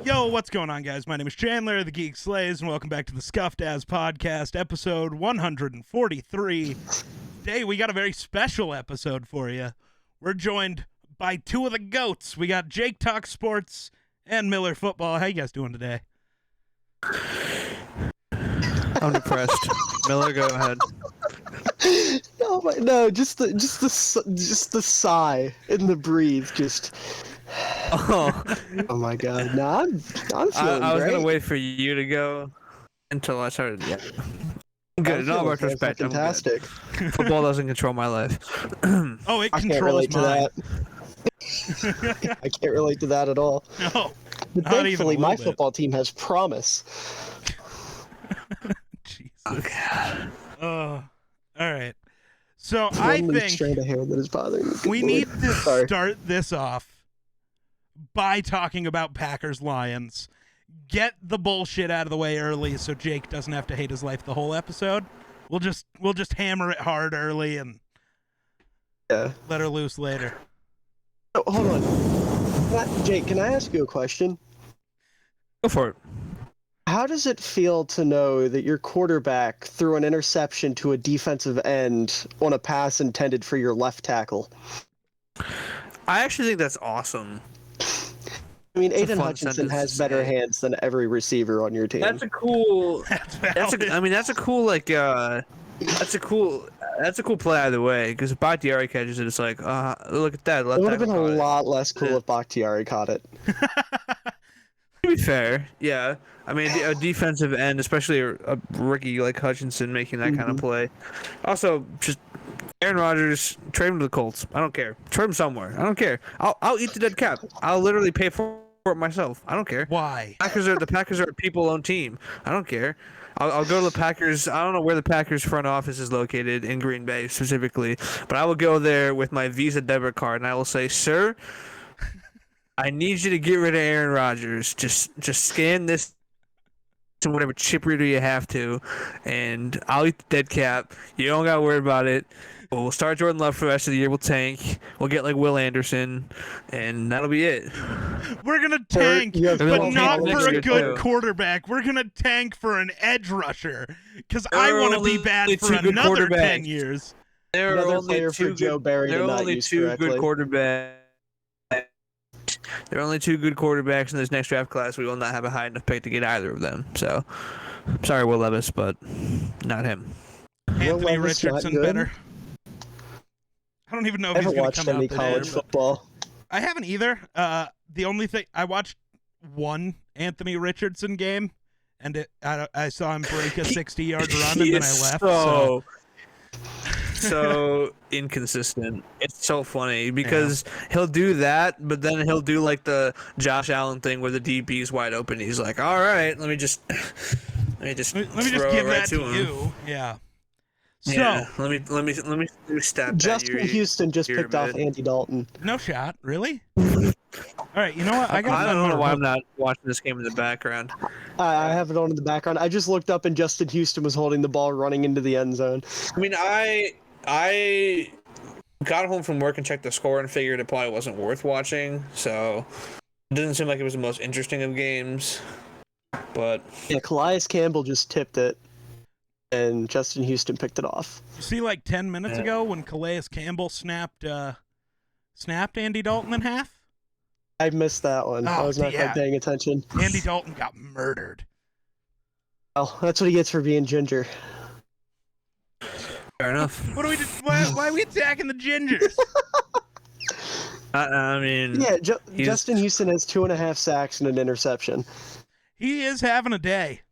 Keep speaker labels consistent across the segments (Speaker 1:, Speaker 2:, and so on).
Speaker 1: Yo, what's going on, guys? My name is Chandler, the Geek Slays, and welcome back to the Scuffed As Podcast, episode 143. Today, we got a very special episode for you. We're joined by two of the GOATs. We got JakeTalkSports and MillerFootball. How you guys doing today?
Speaker 2: I'm depressed. Miller, go ahead.
Speaker 3: No, just the sigh and the breathe. Just.
Speaker 2: Oh
Speaker 3: my God! No, I'm feeling
Speaker 2: I was
Speaker 3: great.
Speaker 2: gonna wait for you to go until I started. Yeah, I'm good. In all retrospect, I'm
Speaker 3: fantastic.
Speaker 2: good. Football doesn't control my life.
Speaker 1: Oh, it
Speaker 3: I can't
Speaker 1: controls
Speaker 3: relate to
Speaker 1: mine.
Speaker 3: that. I can't relate to that at all.
Speaker 1: No,
Speaker 3: But
Speaker 1: not
Speaker 3: thankfully,
Speaker 1: even a
Speaker 3: my
Speaker 1: little bit.
Speaker 3: football team has promise.
Speaker 1: Jesus.
Speaker 2: Okay.
Speaker 1: All right. So
Speaker 3: One
Speaker 1: I
Speaker 3: loose
Speaker 1: think
Speaker 3: strand of hair that is bothering me.
Speaker 1: we
Speaker 3: Good
Speaker 1: need
Speaker 3: Lord.
Speaker 1: to
Speaker 3: Sorry.
Speaker 1: start this off by talking about Packers-Lions. Get the bullshit out of the way early so Jake doesn't have to hate his life the whole episode. We'll just hammer it hard early and let her loose later.
Speaker 3: Oh, hold on, Jake. Can I ask you a question?
Speaker 2: Go for it.
Speaker 3: How does it feel to know that your quarterback threw an interception to a defensive end on a pass intended for your left tackle?
Speaker 2: I actually think that's awesome.
Speaker 3: I mean,
Speaker 2: It's a
Speaker 3: Aiden
Speaker 2: fun
Speaker 3: Hutchinson
Speaker 2: sentence
Speaker 3: has
Speaker 2: to
Speaker 3: better
Speaker 2: say.
Speaker 3: hands than every receiver on your team.
Speaker 2: That's a cool.
Speaker 1: That's
Speaker 2: That's
Speaker 1: valid.
Speaker 2: a. I mean, that's a cool like. That's a cool play either way because if Bakhtiari catches it, it's like, look at that.
Speaker 3: It would have been a lot less cool
Speaker 2: Yeah.
Speaker 3: if Bakhtiari caught it.
Speaker 2: To be fair, yeah. I mean, a defensive end, especially a rookie like Hutchinson making that kind of play. Also, just Aaron Rodgers, trade him to the Colts. I don't care. Trade him somewhere. I don't care. I'll eat the dead cap. I'll literally pay for it myself. I don't care.
Speaker 1: Why?
Speaker 2: The Packers are a people-owned team. I don't care. I'll go to the Packers. I don't know where the Packers front office is located in Green Bay specifically, but I will go there with my Visa debit card and I will say, "Sir, I need you to get rid of Aaron Rodgers. Just scan this to whatever chip reader you have to, and I'll eat the dead cap. You don't gotta worry about it. We'll start Jordan Love for the rest of the year. We'll tank. We'll get like Will Anderson, and that'll be it."
Speaker 1: We're going to tank,
Speaker 3: you have
Speaker 1: but
Speaker 3: 12
Speaker 1: not
Speaker 3: next
Speaker 1: for a
Speaker 2: year,
Speaker 1: good
Speaker 2: too.
Speaker 1: quarterback. We're going to tank for an edge rusher because I
Speaker 2: There are
Speaker 1: want to be
Speaker 2: only
Speaker 1: bad for
Speaker 2: two good
Speaker 1: another 10
Speaker 2: quarterbacks.
Speaker 1: years.
Speaker 2: There are
Speaker 3: Another
Speaker 2: only
Speaker 3: player
Speaker 2: two
Speaker 3: for Joe Barry
Speaker 2: There
Speaker 3: to
Speaker 2: are
Speaker 3: not
Speaker 2: only
Speaker 3: use
Speaker 2: two
Speaker 3: correctly.
Speaker 2: good quarterbacks. There are only two good quarterbacks in this next draft class. We will not have a high enough pick to get either of them. So, sorry, Will Levis, but not him.
Speaker 1: Anthony
Speaker 3: Levis not
Speaker 1: Richardson
Speaker 3: good?
Speaker 1: better. I don't even know if
Speaker 3: I
Speaker 1: he's
Speaker 3: haven't
Speaker 1: going to
Speaker 3: watched
Speaker 1: come
Speaker 3: any
Speaker 1: out there.
Speaker 3: college football.
Speaker 1: I haven't either. The only thing I watched one Anthony Richardson game, and I saw him break a 60-yard run, and then I left.
Speaker 2: So inconsistent. It's so funny because he'll do that, but then he'll do like the Josh Allen thing where the DB is wide open. He's like, "All right, let me just
Speaker 1: Let me just
Speaker 2: throw
Speaker 1: give
Speaker 2: it right
Speaker 1: that to
Speaker 2: him."
Speaker 1: you. Yeah. So
Speaker 2: Yeah, let me stab
Speaker 3: Justin Houston just
Speaker 2: ear
Speaker 3: picked off
Speaker 2: bit.
Speaker 3: Andy Dalton.
Speaker 1: no shot, really. All right, you know what?
Speaker 2: I don't know why I'm
Speaker 1: not.
Speaker 2: not watching this game in the background.
Speaker 3: I have it on in the background. I just looked up and Justin Houston was holding the ball running into the end zone.
Speaker 2: I mean, I got home from work and checked the score and figured it probably wasn't worth watching. So it doesn't seem like it was the most interesting of games. But
Speaker 3: Yeah, Calais Campbell just tipped it, and Justin Houston picked it off.
Speaker 1: See, like 10 minutes ago when Calais Campbell snapped Andy Dalton in half.
Speaker 3: I missed that one. I
Speaker 1: Oh,
Speaker 3: was not
Speaker 1: yeah.
Speaker 3: quite paying attention.
Speaker 1: Andy Dalton got murdered.
Speaker 3: Well, that's what he gets for being ginger.
Speaker 2: fair enough.
Speaker 1: What do we do? Why are we attacking the Gingers?
Speaker 2: I mean,
Speaker 3: Yeah,
Speaker 2: he's-
Speaker 3: Justin Houston has 2.5 sacks and an interception.
Speaker 1: He is having a day.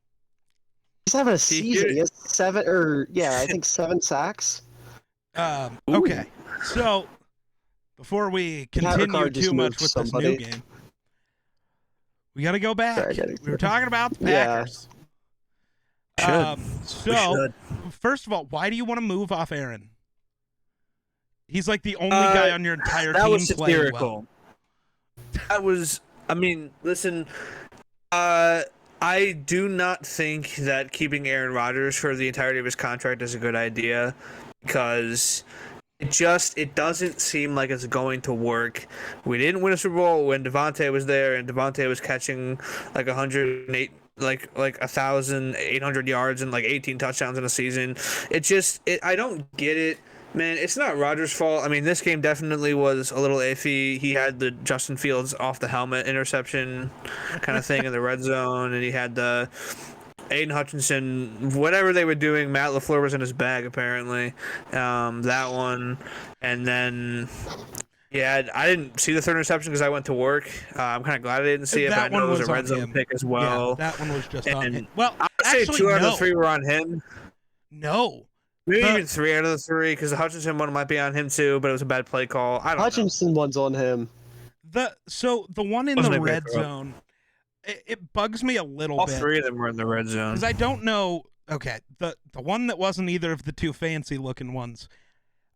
Speaker 3: He's having a
Speaker 2: He-
Speaker 3: season. He has I think 7 sacks.
Speaker 1: Okay, so before we continue
Speaker 3: Ricard just
Speaker 1: too much
Speaker 3: moved
Speaker 1: with this
Speaker 3: somebody.
Speaker 1: new game, we got to go back.
Speaker 3: Sorry, I gotta-
Speaker 1: We were talking about the
Speaker 3: Yeah.
Speaker 1: Packers.
Speaker 2: Should.
Speaker 1: So, first of all, why do you want to move off Aaron? He's like the only guy on your entire
Speaker 2: that
Speaker 1: team
Speaker 2: was
Speaker 1: playing well.
Speaker 2: satirical. That was. I mean, listen. I do not think that keeping Aaron Rodgers for the entirety of his contract is a good idea because it doesn't seem like it's going to work. We didn't win a Super Bowl when Devontae was there, and Devontae was catching like 108, like 1,800 yards and like 18 touchdowns in a season. I don't get it. Man, it's not Rodgers' fault. I mean, this game definitely was a little iffy. He had the Justin Fields off the helmet interception kind of thing in the red zone, and he had the Aiden Hutchinson, whatever they were doing, Matt LaFleur was in his bag apparently. That one, and then I didn't see the third interception because I went to work. I'm kind of glad I didn't see it, but I know it was a red zone pick as well.
Speaker 1: Yeah, that one was just on him. Well,
Speaker 2: I would say 2 out of the 3 were on him.
Speaker 1: No.
Speaker 2: Maybe even 3 out of the 3 because the Hutchinson one might be on him too, but it was a bad play call. I don't know.
Speaker 3: Hutchinson one's on him.
Speaker 1: The one in the red zone, it bugs me a little bit.
Speaker 2: All 3 of them were in the red zone.
Speaker 1: Because I don't know. Okay, the one that wasn't either of the 2 fancy looking ones.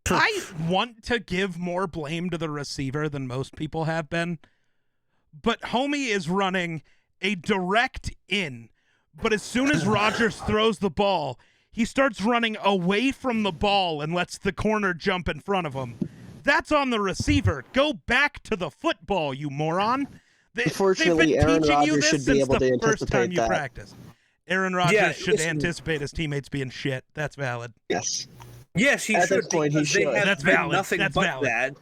Speaker 1: I want to give more blame to the receiver than most people have been, but homie is running a direct in. But as soon as Rodgers throws the ball, he starts running away from the ball and lets the corner jump in front of him. That's on the receiver. Go back to the football, you moron.
Speaker 3: Unfortunately, Aaron Rodgers should be able to anticipate that.
Speaker 1: Practice. Aaron Rodgers should anticipate his teammates being shit. That's valid.
Speaker 3: Yes.
Speaker 2: Yes, he
Speaker 3: At
Speaker 2: should.
Speaker 3: this point, he should.
Speaker 1: That's valid.
Speaker 2: Nothing
Speaker 1: That's
Speaker 2: but
Speaker 1: valid.
Speaker 2: that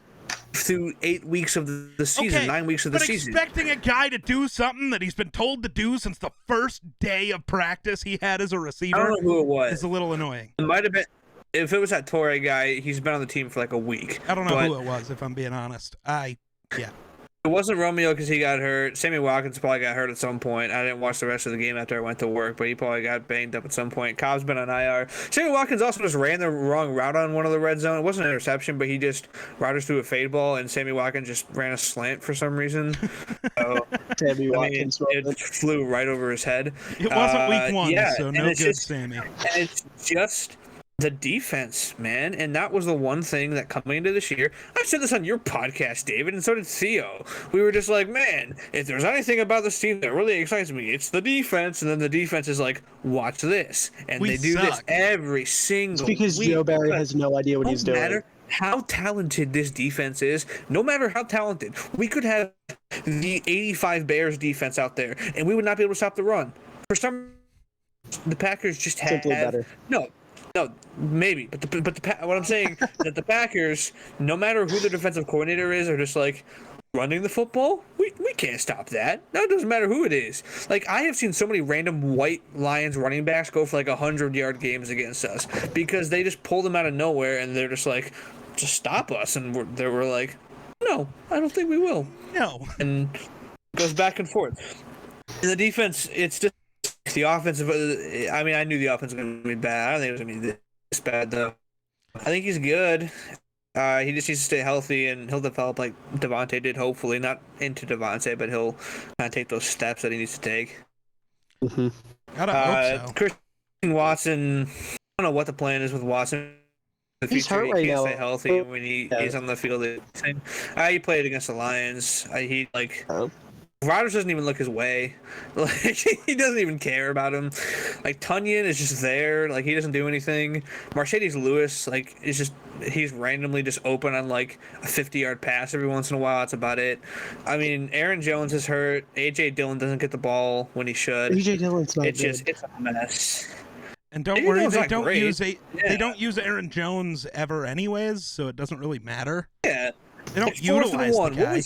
Speaker 2: through 8 weeks of the season,
Speaker 1: okay,
Speaker 2: 9 weeks of the season.
Speaker 1: But expecting a guy to do something that he's been told to do since the first day of practice he had as a receiver
Speaker 2: I don't know who it was.
Speaker 1: is a little annoying.
Speaker 2: It might have been. If it was that Torrey guy, he's been on the team for like a week.
Speaker 1: I don't know who it was, if I'm being honest.
Speaker 2: It wasn't Romeo because he got hurt. Sammy Watkins probably got hurt at some point. I didn't watch the rest of the game after I went to work, but he probably got banged up at some point. Cobb's been on IR. Sammy Watkins also just ran the wrong route on one of the red zone. It wasn't an interception, but Rodgers threw a fade ball, and Sammy Watkins just ran a slant for some reason. So,
Speaker 3: Sammy Watkins.
Speaker 2: It flew right over his head.
Speaker 1: It wasn't week 1, so no good, Sammy.
Speaker 2: And it's just the defense, man, and that was the one thing that coming into this year, I said this on your podcast, David, and so did Theo. We were just like, man, if there's anything about this team that really excites me, it's the defense. And then the defense is like, watch this, and they do this every single week.
Speaker 3: It's because Joe Barry has no idea what he's doing. No matter
Speaker 2: how talented this defense is, no matter how talented, we could have the 85 Bears defense out there, and we would not be able to stop the run. For some, the Packers just have
Speaker 3: simply better.
Speaker 2: No, maybe, but what I'm saying that the Packers, no matter who the defensive coordinator is, are just like running the football. We can't stop that. No, it doesn't matter who it is. Like I have seen so many random white Lions running backs go for like 100-yard games against us because they just pull them out of nowhere and they're just like, just stop us, and we're like, no, I don't think we will.
Speaker 1: No,
Speaker 2: and it goes back and forth. In the defense, it's just. The offensive, I mean, I knew the offense was going to be bad. I don't think it was going to be this bad, though. I think he's good. He just needs to stay healthy, and he'll develop like Devontae did, hopefully. Not into Devontae, but he'll kind of take those steps that he needs to take.
Speaker 3: Mm-hmm.
Speaker 1: Gotta hope so.
Speaker 2: Christian Watson, I don't know what the plan is with Watson.
Speaker 3: He's hurt right now.
Speaker 2: He can't stay healthy when he's on the field. He played against the Lions. Rodgers doesn't even look his way. Like he doesn't even care about him. Like Tunyon is just there. Like he doesn't do anything. Mercedes Lewis, like he's randomly just open on like a 50-yard pass every once in a while. That's about it. I mean, Aaron Jones is hurt. AJ Dillon doesn't get the ball when he should.
Speaker 3: AJ Dillon's not good.
Speaker 2: It's a mess.
Speaker 1: And don't worry, they don't use Aaron Jones ever anyways, so it doesn't really matter.
Speaker 2: Yeah.
Speaker 1: They don't utilize the guy.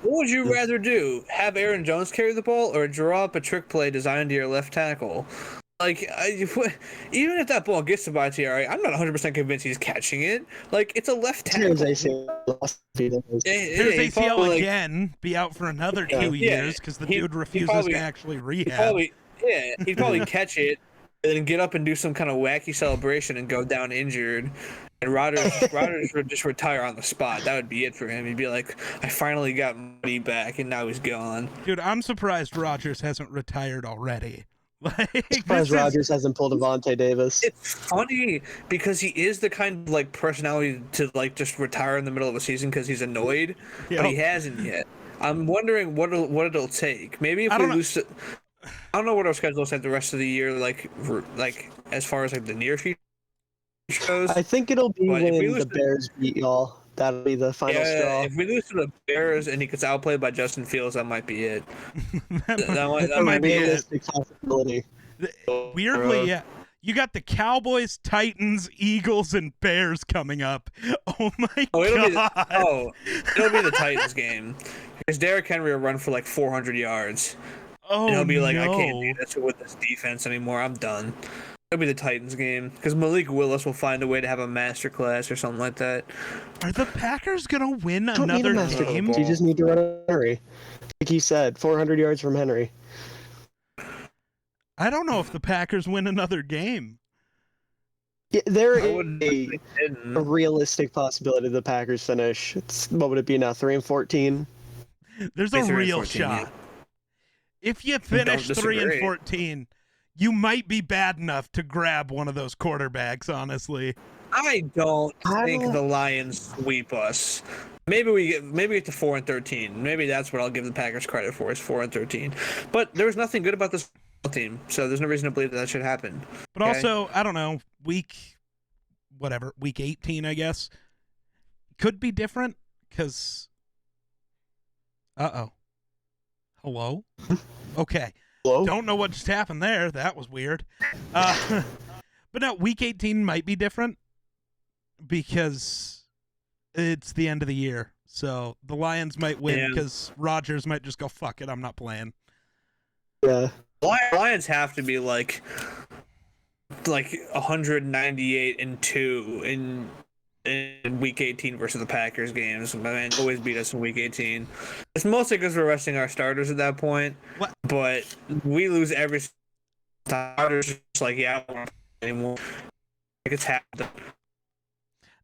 Speaker 2: What would you rather do? Have Aaron Jones carry the ball or draw up a trick play designed to your left tackle? Like, even if that ball gets to Bakhtiari, I'm not 100% convinced he's catching it. Like, it's a left tackle.
Speaker 3: Here's
Speaker 1: ACL again, be out for another 2 years because the dude refuses to actually rehab.
Speaker 2: He'd probably catch it and then get up and do some kind of wacky celebration and go down injured. And Rodgers would just retire on the spot. That would be it for him. He'd be like, I finally got money back, and now he's gone.
Speaker 1: Dude, I'm surprised Rodgers hasn't retired already.
Speaker 3: Surprised Rodgers hasn't pulled Avonte Davis.
Speaker 2: It's funny because he is the kind of like personality to like just retire in the middle of a season because he's annoyed, but he hasn't yet. I'm wondering what it'll take. Maybe if we lose. I don't know what our schedule is like the rest of the year, like as far as like the near future. shows.
Speaker 3: I think it'll be
Speaker 2: But if we
Speaker 3: when
Speaker 2: lose
Speaker 3: the
Speaker 2: to-
Speaker 3: Bears beat y'all. That'll be the final straw.
Speaker 2: If we lose to the Bears and he gets outplayed by Justin Fields, that might be it.
Speaker 1: That might be it.
Speaker 3: Realistic possibility.
Speaker 1: Weirdly, yeah. You got the Cowboys, Titans, Eagles, and Bears coming up. Oh my god!
Speaker 2: It'll be the Titans game because Derrick Henry will run for like 400 yards.
Speaker 1: Oh,
Speaker 2: and he'll be like,
Speaker 1: no.
Speaker 2: I can't do this with this defense anymore. I'm done. It'll be the Titans game because Malik Willis will find a way to have a masterclass or something like that.
Speaker 1: Are the Packers gonna win
Speaker 3: You don't need a
Speaker 1: another
Speaker 3: master
Speaker 1: game?
Speaker 3: You just need to run Henry. Like he said, 400 yards from Henry.
Speaker 1: I don't know if the Packers win another game.
Speaker 3: Yeah, there
Speaker 2: I
Speaker 3: is
Speaker 2: wouldn't
Speaker 3: a
Speaker 2: think they didn't.
Speaker 3: realistic possibility the Packers finish. What would it be now? 3-14.
Speaker 1: There's a
Speaker 2: Basically
Speaker 1: real
Speaker 2: 14,
Speaker 1: shot.
Speaker 2: yeah.
Speaker 1: If you finish
Speaker 2: disagree.
Speaker 1: 3-14, you might be bad enough to grab one of those quarterbacks. Honestly,
Speaker 2: I don't
Speaker 3: I
Speaker 2: think
Speaker 3: don't-
Speaker 2: the Lions sweep us. Maybe we get to 4-13. Maybe that's what I'll give the Packers credit for, is 4-13. But there was nothing good about this team, so there's no reason to believe that should happen.
Speaker 1: but
Speaker 2: Okay.
Speaker 1: also I don't know. Week 18, I guess, could be different because. Hello. Okay.
Speaker 3: Hello?
Speaker 1: Don't know what just happened there. That was weird. But no, week 18 might be different because it's the end of the year. So the Lions might win
Speaker 2: Yeah.
Speaker 1: because Rodgers might just go, fuck it, I'm not playing.
Speaker 3: Yeah.
Speaker 2: Lions have to be like 198-2 in week 18 versus the Packers games. Man, always beat us in week 18. It's mostly because we're resting our starters at that point.
Speaker 1: What?
Speaker 2: But we lose every time. Starters just like, yeah, I don't want to play anymore. Like, it's happened.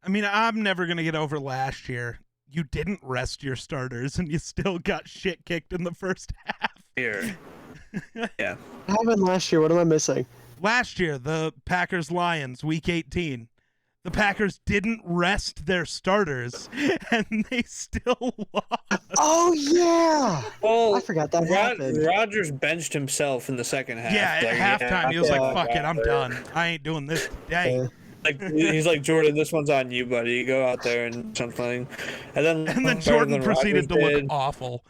Speaker 1: I mean, I'm never going to get over last year. You didn't rest your starters and you still got shit kicked in the first half.
Speaker 2: Here. Yeah.
Speaker 3: What happened last year? What am I missing?
Speaker 1: Last year, the Packers-Lions, week 18. The Packers didn't rest their starters, and they still lost.
Speaker 3: Oh, yeah!
Speaker 2: Well,
Speaker 3: I forgot that happened.
Speaker 2: Rodgers benched himself in the second half.
Speaker 1: Yeah, at halftime, he was
Speaker 3: yeah,
Speaker 1: like, fuck it, I'm done. I ain't doing this today.
Speaker 3: Yeah.
Speaker 2: Like, he's like, Jordan, this one's on you, buddy. Go out there and something. And then
Speaker 1: And then Jordan proceeded to look awful.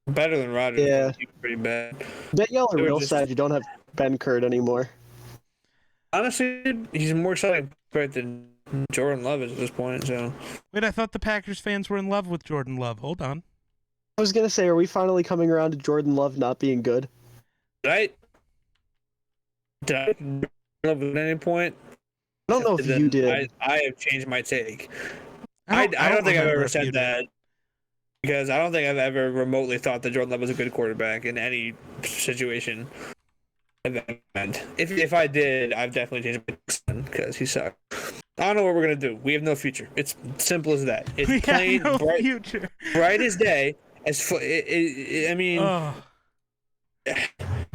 Speaker 2: better than Rodgers.
Speaker 3: Yeah.
Speaker 2: He was pretty bad.
Speaker 3: Bet y'all are
Speaker 2: They were
Speaker 3: real
Speaker 2: just-
Speaker 3: sad you don't have Ben Kurt anymore.
Speaker 2: Honestly, he's a more exciting prospect than Jordan Love is at this point. So
Speaker 1: Wait, I thought the Packers fans were in love with Jordan Love. Hold on.
Speaker 3: I was going to say, are we finally coming around to Jordan Love not being good?
Speaker 2: did I love at any point?
Speaker 3: I don't know if
Speaker 2: Then
Speaker 3: you did.
Speaker 2: I have changed my take. I don't think I've
Speaker 1: remember
Speaker 2: ever
Speaker 1: if you
Speaker 2: said
Speaker 1: did.
Speaker 2: that, because I don't think I've ever remotely thought that Jordan Love was a good quarterback in any situation. If I did, I've definitely changed my take because he sucked. I don't know what we're gonna do. We have no future. It's simple as that. It's
Speaker 1: We
Speaker 2: plain
Speaker 1: have no
Speaker 2: bright,
Speaker 1: future.
Speaker 2: bright as day. I mean,
Speaker 1: Oh,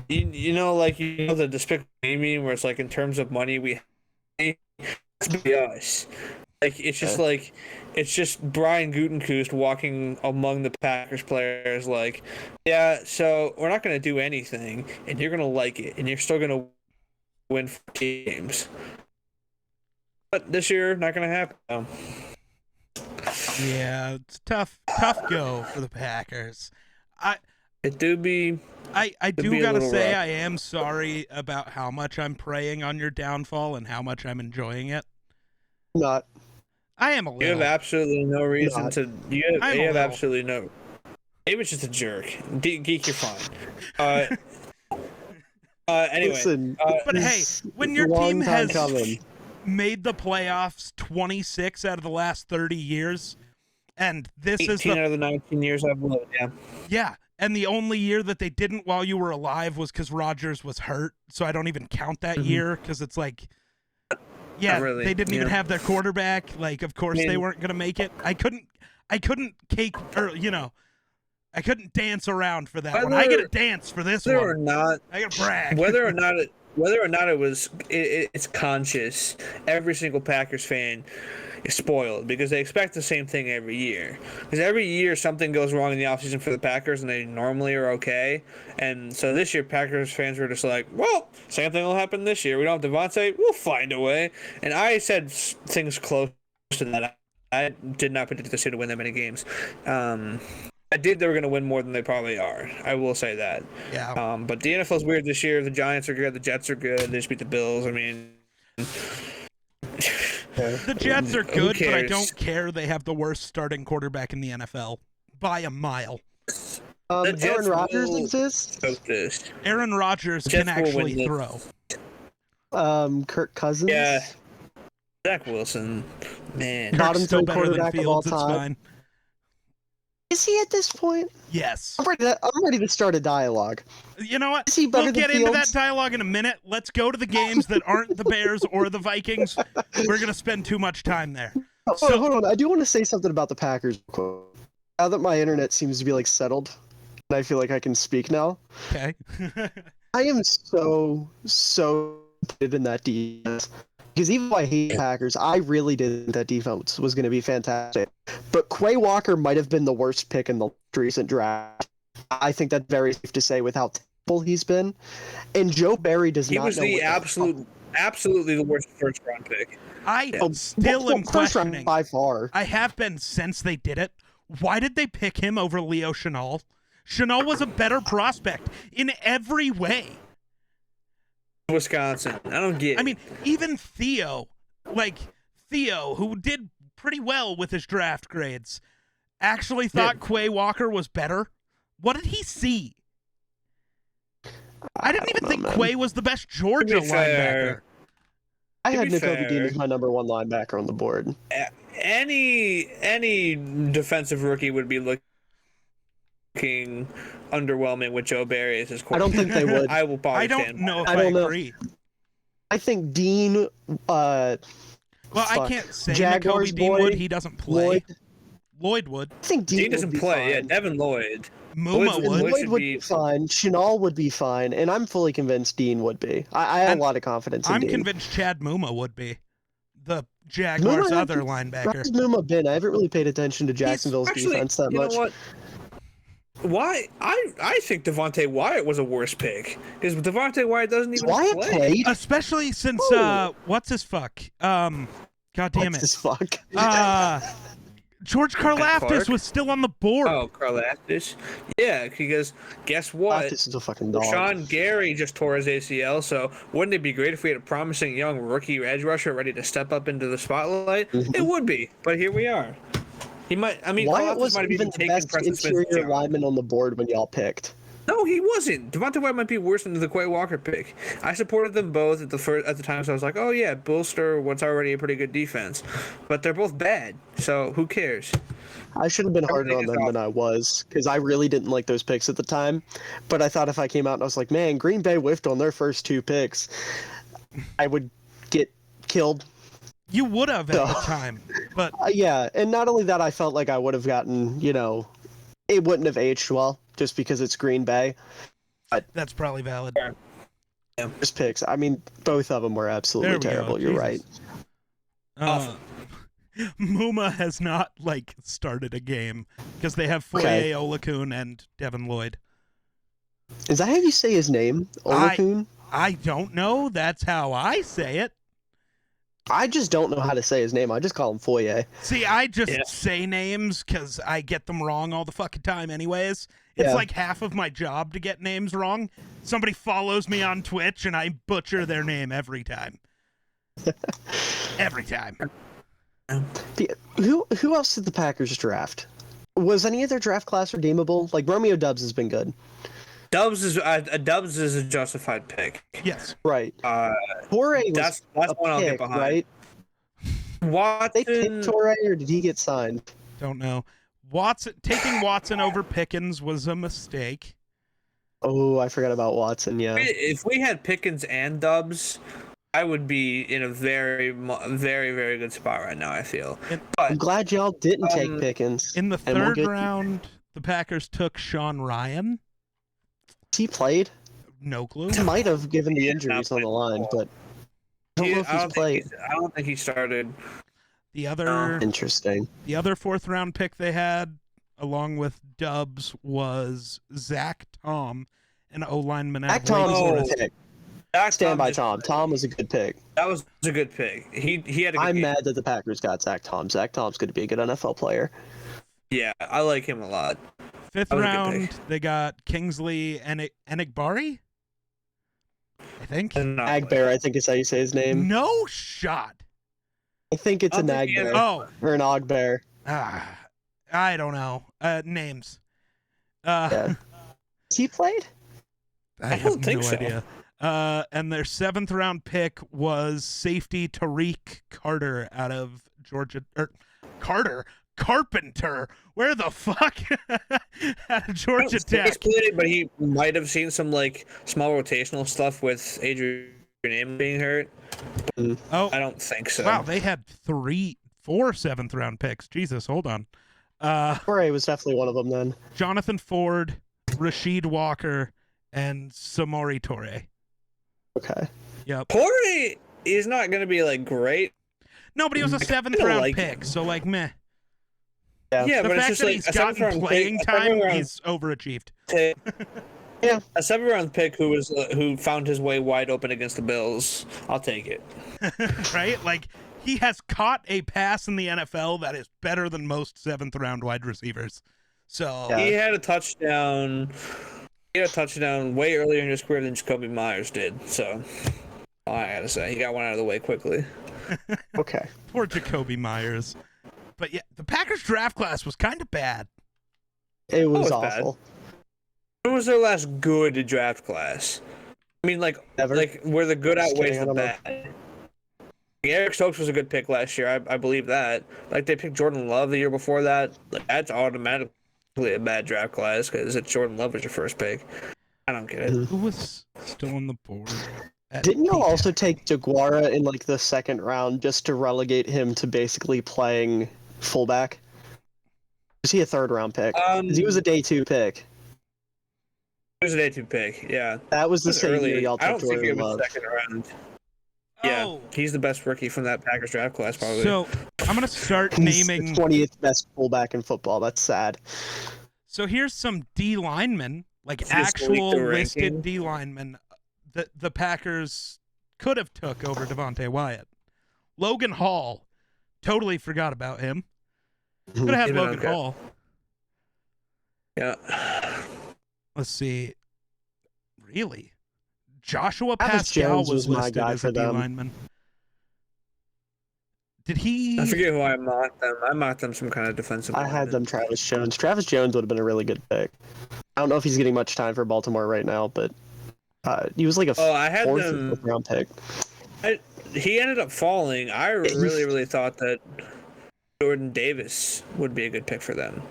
Speaker 2: you know the Despicable Me meme where it's like, in terms of money, we it's be us. Like, it's just like, it's just Brian Gutekunst walking among the Packers players like, yeah, so we're not going to do anything, and you're going to like it, and you're still going to win games. But this year, not going to happen.
Speaker 1: yeah, it's tough go for the Packers.
Speaker 2: It do be...
Speaker 1: I do
Speaker 2: be a
Speaker 1: gotta
Speaker 2: little
Speaker 1: say
Speaker 2: rough.
Speaker 1: I am sorry about how much I'm preying on your downfall and how much I'm enjoying it.
Speaker 3: Not.
Speaker 1: I am a
Speaker 2: You have
Speaker 1: little.
Speaker 2: absolutely no reason
Speaker 3: Not.
Speaker 2: to... You
Speaker 1: I'm a
Speaker 2: have
Speaker 1: little.
Speaker 2: absolutely no... Maybe it's just a jerk. Geek, you're fine. Anyway.
Speaker 3: Listen,
Speaker 1: But hey,
Speaker 3: it's
Speaker 1: when your
Speaker 3: a long
Speaker 1: team
Speaker 3: time
Speaker 1: has
Speaker 3: coming.
Speaker 1: made the playoffs 26 out of the last 30 years, and this is
Speaker 2: 18
Speaker 1: the
Speaker 2: out of the 19 years I've lived, yeah.
Speaker 1: yeah, and the only year that they didn't while you were alive was because Rodgers was hurt. So I don't even count that year because it's like, yeah,
Speaker 2: Not really,
Speaker 1: they didn't even
Speaker 2: yeah.
Speaker 1: have their quarterback. Like, of course they
Speaker 2: mean-
Speaker 1: weren't gonna make it. I couldn't cake or I couldn't dance around for that one. I get a dance for this
Speaker 2: Whether or
Speaker 1: one.
Speaker 2: not,
Speaker 1: I get a brag.
Speaker 2: whether or not it's conscious, every single Packers fan, spoiled because they expect the same thing every year. Because every year something goes wrong in the offseason for the Packers and they normally are okay. And so this year Packers fans were just like, well, same thing will happen this year. We don't have Devontae. We'll find a way. And I said things close to that. I did not predict the Steelers to win that many games. I did. They were going to win more than they probably are. I will say that.
Speaker 1: Yeah.
Speaker 2: But the NFL's weird this year. The Giants are good. The Jets are good. They just beat the Bills. I mean,
Speaker 1: The Jets are good, but I don't care. They have the worst starting quarterback in the NFL by a mile.
Speaker 3: Aaron Rodgers exists.
Speaker 1: Aaron Rodgers can actually throw.
Speaker 3: Kirk Cousins.
Speaker 2: Yeah. Zach Wilson, man.
Speaker 3: Bottom
Speaker 1: Kirk's still
Speaker 3: three
Speaker 1: better than
Speaker 3: quarterback of all
Speaker 1: Fields. It's
Speaker 3: time.
Speaker 1: fine.
Speaker 3: Is he at this point?
Speaker 1: Yes.
Speaker 3: I'm ready to start a dialogue.
Speaker 1: You know what?
Speaker 3: Is he better
Speaker 1: We'll
Speaker 3: than
Speaker 1: get into that
Speaker 3: Fields?
Speaker 1: dialogue in a minute. Let's go to the games that aren't the Bears or the Vikings. We're going to spend too much time there.
Speaker 3: Hold on. I do want to say something about the Packers. Now that my internet seems to be like settled, and I feel like I can speak now.
Speaker 1: Okay.
Speaker 3: I am so put in that defense. Because even though I hate the Packers, I really did think that defense was going to be fantastic. But Quay Walker might have been the worst pick in the recent draft. I think that's very safe to say with how terrible he's been. And Joe Barry does not know.
Speaker 2: He was the absolutely the worst first round pick.
Speaker 1: I still am
Speaker 3: first round
Speaker 1: questioning.
Speaker 3: by far.
Speaker 1: I have been since they did it. Why did they pick him over Leo Chenal? Chenal was a better prospect in every way.
Speaker 2: Wisconsin. I don't get it.
Speaker 1: I mean, even Theo, who did pretty well with his draft grades, actually thought Quay Walker was better. What did he see? I didn't even think Quay was the best Georgia linebacker.
Speaker 3: I had Nakobe Dean as my number one linebacker on the board.
Speaker 2: Any defensive rookie would be looking underwhelming with Joe Barry as his quarterback.
Speaker 3: I don't think they would.
Speaker 2: I will probably
Speaker 1: I don't know if I agree.
Speaker 3: I think Dean.
Speaker 1: Well, I can't say
Speaker 3: Jaguars
Speaker 1: Nakobe Dean
Speaker 3: boy,
Speaker 1: would. He doesn't play. Lloyd would.
Speaker 3: I think
Speaker 2: Dean doesn't
Speaker 3: would be
Speaker 2: play.
Speaker 3: fine.
Speaker 2: Yeah, Devin Lloyd.
Speaker 1: Muma would.
Speaker 3: Lloyd would be fine. Chenal would be fine, and I'm fully convinced Dean would be. I have a lot of confidence in
Speaker 1: I'm
Speaker 3: Dean.
Speaker 1: convinced Chad Muma would be the Jaguars' other linebacker.
Speaker 3: How's Muma been? I haven't really paid attention to Jacksonville's defense that much.
Speaker 2: You know what? Why? I think Devontae Wyatt was a worse pick because Devontae Wyatt doesn't even
Speaker 3: Wyatt
Speaker 2: play.
Speaker 3: played?
Speaker 1: Especially since what's his fuck? God damn it.
Speaker 3: What's his fuck?
Speaker 1: George Karlaftis was still on the board.
Speaker 2: Oh, Karlaftis. Yeah, because guess what?
Speaker 3: Karlaftis is a fucking dog.
Speaker 2: Sean Gary just tore his ACL, so wouldn't it be great if we had a promising young rookie edge rusher ready to step up into the spotlight?
Speaker 3: Mm-hmm.
Speaker 2: It would be, but here we are. He might. I mean,
Speaker 3: Wyatt
Speaker 2: Karlaftis
Speaker 3: was
Speaker 2: might have
Speaker 3: even
Speaker 2: even
Speaker 3: the
Speaker 2: taken
Speaker 3: best
Speaker 2: Preston Smith's
Speaker 3: interior
Speaker 2: job.
Speaker 3: lineman on the board when y'all picked.
Speaker 2: No, he wasn't. Devontae Wyatt might be worse than the Quay Walker pick. I supported them both at the time, so I was like, oh yeah, bolster what's already a pretty good defense. But they're both bad, so who cares?
Speaker 3: I should have been harder on them than I was, because I really didn't like those picks at the time. But I thought if I came out and I was like, man, Green Bay whiffed on their first two picks, I would get killed.
Speaker 1: You would have at the time, but
Speaker 3: yeah, and not only that, I felt like I would have gotten, it wouldn't have aged well just because it's Green Bay. But
Speaker 1: that's probably valid.
Speaker 3: Yeah. First picks, I mean, both of them were absolutely terrible. You're right.
Speaker 1: Muma has not started a game because they have Foye Olakun and Devin Lloyd.
Speaker 3: Is that how you say his name, Olakun?
Speaker 1: I don't know. That's how I say it.
Speaker 3: I just don't know how to say his name. I just call him Foye.
Speaker 1: See, I just say names because I get them wrong all the fucking time anyways. It's like half of my job to get names wrong. Somebody follows me on Twitch and I butcher their name every time. Every time.
Speaker 3: Who else did the Packers draft? Was any of their draft class redeemable? Like Romeo Doubs has been good.
Speaker 2: Doubs is a justified pick.
Speaker 1: Yes.
Speaker 3: Right. Torrey was
Speaker 2: that's
Speaker 3: a
Speaker 2: one I'll get
Speaker 3: pick,
Speaker 2: behind.
Speaker 3: right?
Speaker 2: Watson.
Speaker 3: They picked Torrey, or did he get signed?
Speaker 1: Don't know. Taking Watson over Pickens was a mistake.
Speaker 3: Oh, I forgot about Watson. Yeah.
Speaker 2: If we had Pickens and Doubs, I would be in a very, very, very good spot right now. I feel.
Speaker 3: I'm glad y'all didn't take Pickens.
Speaker 1: In the third round, the Packers took Sean Ryan.
Speaker 3: He played?
Speaker 1: No clue.
Speaker 3: He might have given the injuries on the line, but I don't know if he's played.
Speaker 2: I don't think he started.
Speaker 1: The other
Speaker 3: Interesting.
Speaker 1: The other 4th round pick they had, along with Dubs, was Zach Tom, an O lineman out
Speaker 3: Zach
Speaker 1: of
Speaker 3: Tom's
Speaker 1: Wake
Speaker 3: a
Speaker 1: Forest.
Speaker 3: good pick.
Speaker 2: Zach
Speaker 3: Stand by
Speaker 2: is
Speaker 3: Tom.
Speaker 2: great.
Speaker 3: Tom was a good pick.
Speaker 2: That was a good pick. He had a good
Speaker 3: I'm
Speaker 2: game.
Speaker 3: mad that the Packers got Zach Tom. Zach Tom's going to be a good NFL player.
Speaker 2: Yeah, I like him a lot.
Speaker 1: 5th
Speaker 2: That was a good
Speaker 1: round,
Speaker 2: pick.
Speaker 1: they got Kingsley Enigbari, I think.
Speaker 3: Agbear, I think is how you say his name.
Speaker 1: No shot.
Speaker 3: I think it's
Speaker 2: I
Speaker 3: an
Speaker 2: don't think he
Speaker 3: Agbear.
Speaker 2: has-
Speaker 1: Oh,
Speaker 3: Or an Ogbear.
Speaker 1: I don't know. Names.
Speaker 3: Yeah. Has he played?
Speaker 1: I
Speaker 2: don't
Speaker 1: have
Speaker 2: think
Speaker 1: no
Speaker 2: so.
Speaker 1: idea. And their 7th round pick was safety Tariq Carter out of Georgia. Carpenter. Where the fuck? Out of Georgia
Speaker 2: He's
Speaker 1: Tech.
Speaker 2: played, but he might have seen some like small rotational stuff with Adrian Name being hurt.
Speaker 1: Oh,
Speaker 2: I don't think so.
Speaker 1: wow. They had 4 7th round picks. Jesus, hold on.
Speaker 3: Corey was definitely one of them then.
Speaker 1: Jonathan Ford, Rashid Walker, and Samori Torre.
Speaker 3: Okay.
Speaker 1: Yep.
Speaker 2: Corey is not going to be like great.
Speaker 1: No, but he was a 7th
Speaker 2: kinda
Speaker 1: round
Speaker 2: like
Speaker 1: pick,
Speaker 2: him.
Speaker 1: so like meh.
Speaker 2: Yeah,
Speaker 1: The
Speaker 2: but it's
Speaker 1: fact
Speaker 2: just
Speaker 1: that
Speaker 2: like
Speaker 1: he's
Speaker 2: a seventh
Speaker 1: gotten
Speaker 2: round
Speaker 1: playing
Speaker 2: pick,
Speaker 1: time, he's overachieved.
Speaker 3: Yeah.
Speaker 2: A 7th round pick who found his way wide open against the Bills. I'll take it.
Speaker 1: Right? Like, he has caught a pass in the NFL that is better than most 7th round wide receivers. So,
Speaker 3: Yeah.
Speaker 2: He had a touchdown. He had a touchdown way earlier in his career than Jacoby Myers did. So, all I gotta say, he got one out of the way quickly.
Speaker 3: Okay.
Speaker 1: poor Jacoby Myers. But yeah, the Packers draft class was kind of bad.
Speaker 3: It was
Speaker 2: was bad.
Speaker 3: awful.
Speaker 2: When was their last good draft class? I mean, like,
Speaker 3: Ever.
Speaker 2: where the good
Speaker 3: Just
Speaker 2: outweighs
Speaker 3: kidding, I
Speaker 2: the
Speaker 3: don't know.
Speaker 2: bad. Eric Stokes was a good pick last year. I believe that. Like, they picked Jordan Love the year before that. Like, that's automatically a bad draft class because it's Jordan Love was your first pick. I don't get it.
Speaker 1: Who was still on the board?
Speaker 3: Didn't y'all also take Jaguara in like the 2nd round just to relegate him to basically playing fullback? Was he a 3rd round pick? 'Cause he was a day 2 pick.
Speaker 2: It was a day 2 pick, yeah.
Speaker 3: That was the
Speaker 2: It was
Speaker 3: same
Speaker 2: early.
Speaker 3: year y'all
Speaker 2: I
Speaker 3: took
Speaker 2: don't think it
Speaker 3: Jordan
Speaker 2: was
Speaker 3: Love.
Speaker 2: 2nd round. Yeah,
Speaker 1: Oh,
Speaker 2: he's the best rookie from that Packers draft class, probably.
Speaker 1: so I'm going to start
Speaker 3: He's
Speaker 1: naming.
Speaker 3: the 20th best fullback in football. That's sad.
Speaker 1: So here's some D linemen, like
Speaker 2: If you just leak
Speaker 1: actual
Speaker 2: the
Speaker 1: listed
Speaker 2: ranking.
Speaker 1: D linemen that the Packers could have took over Devontae Wyatt. Logan Hall, totally forgot about him. Could have had
Speaker 2: He's been
Speaker 1: Logan
Speaker 2: okay.
Speaker 1: Hall.
Speaker 2: Yeah.
Speaker 1: Let's see. Really? Joshua
Speaker 3: Travis
Speaker 1: Pascal
Speaker 3: Jones
Speaker 1: was
Speaker 3: was my
Speaker 1: listed
Speaker 3: guy
Speaker 1: as
Speaker 3: for
Speaker 1: a D
Speaker 3: them.
Speaker 1: lineman. Did he?
Speaker 2: I forget who I mocked them. I mocked them some kind of defensive
Speaker 3: I had
Speaker 2: lineman.
Speaker 3: them Travis Jones. Travis Jones would have been a really good pick. I don't know if he's getting much time for Baltimore right now, but he was like a
Speaker 2: Oh, I had
Speaker 3: 4th or
Speaker 2: them.
Speaker 3: 5th round pick.
Speaker 2: He ended up falling. I really thought that Jordan Davis would be a good pick for them.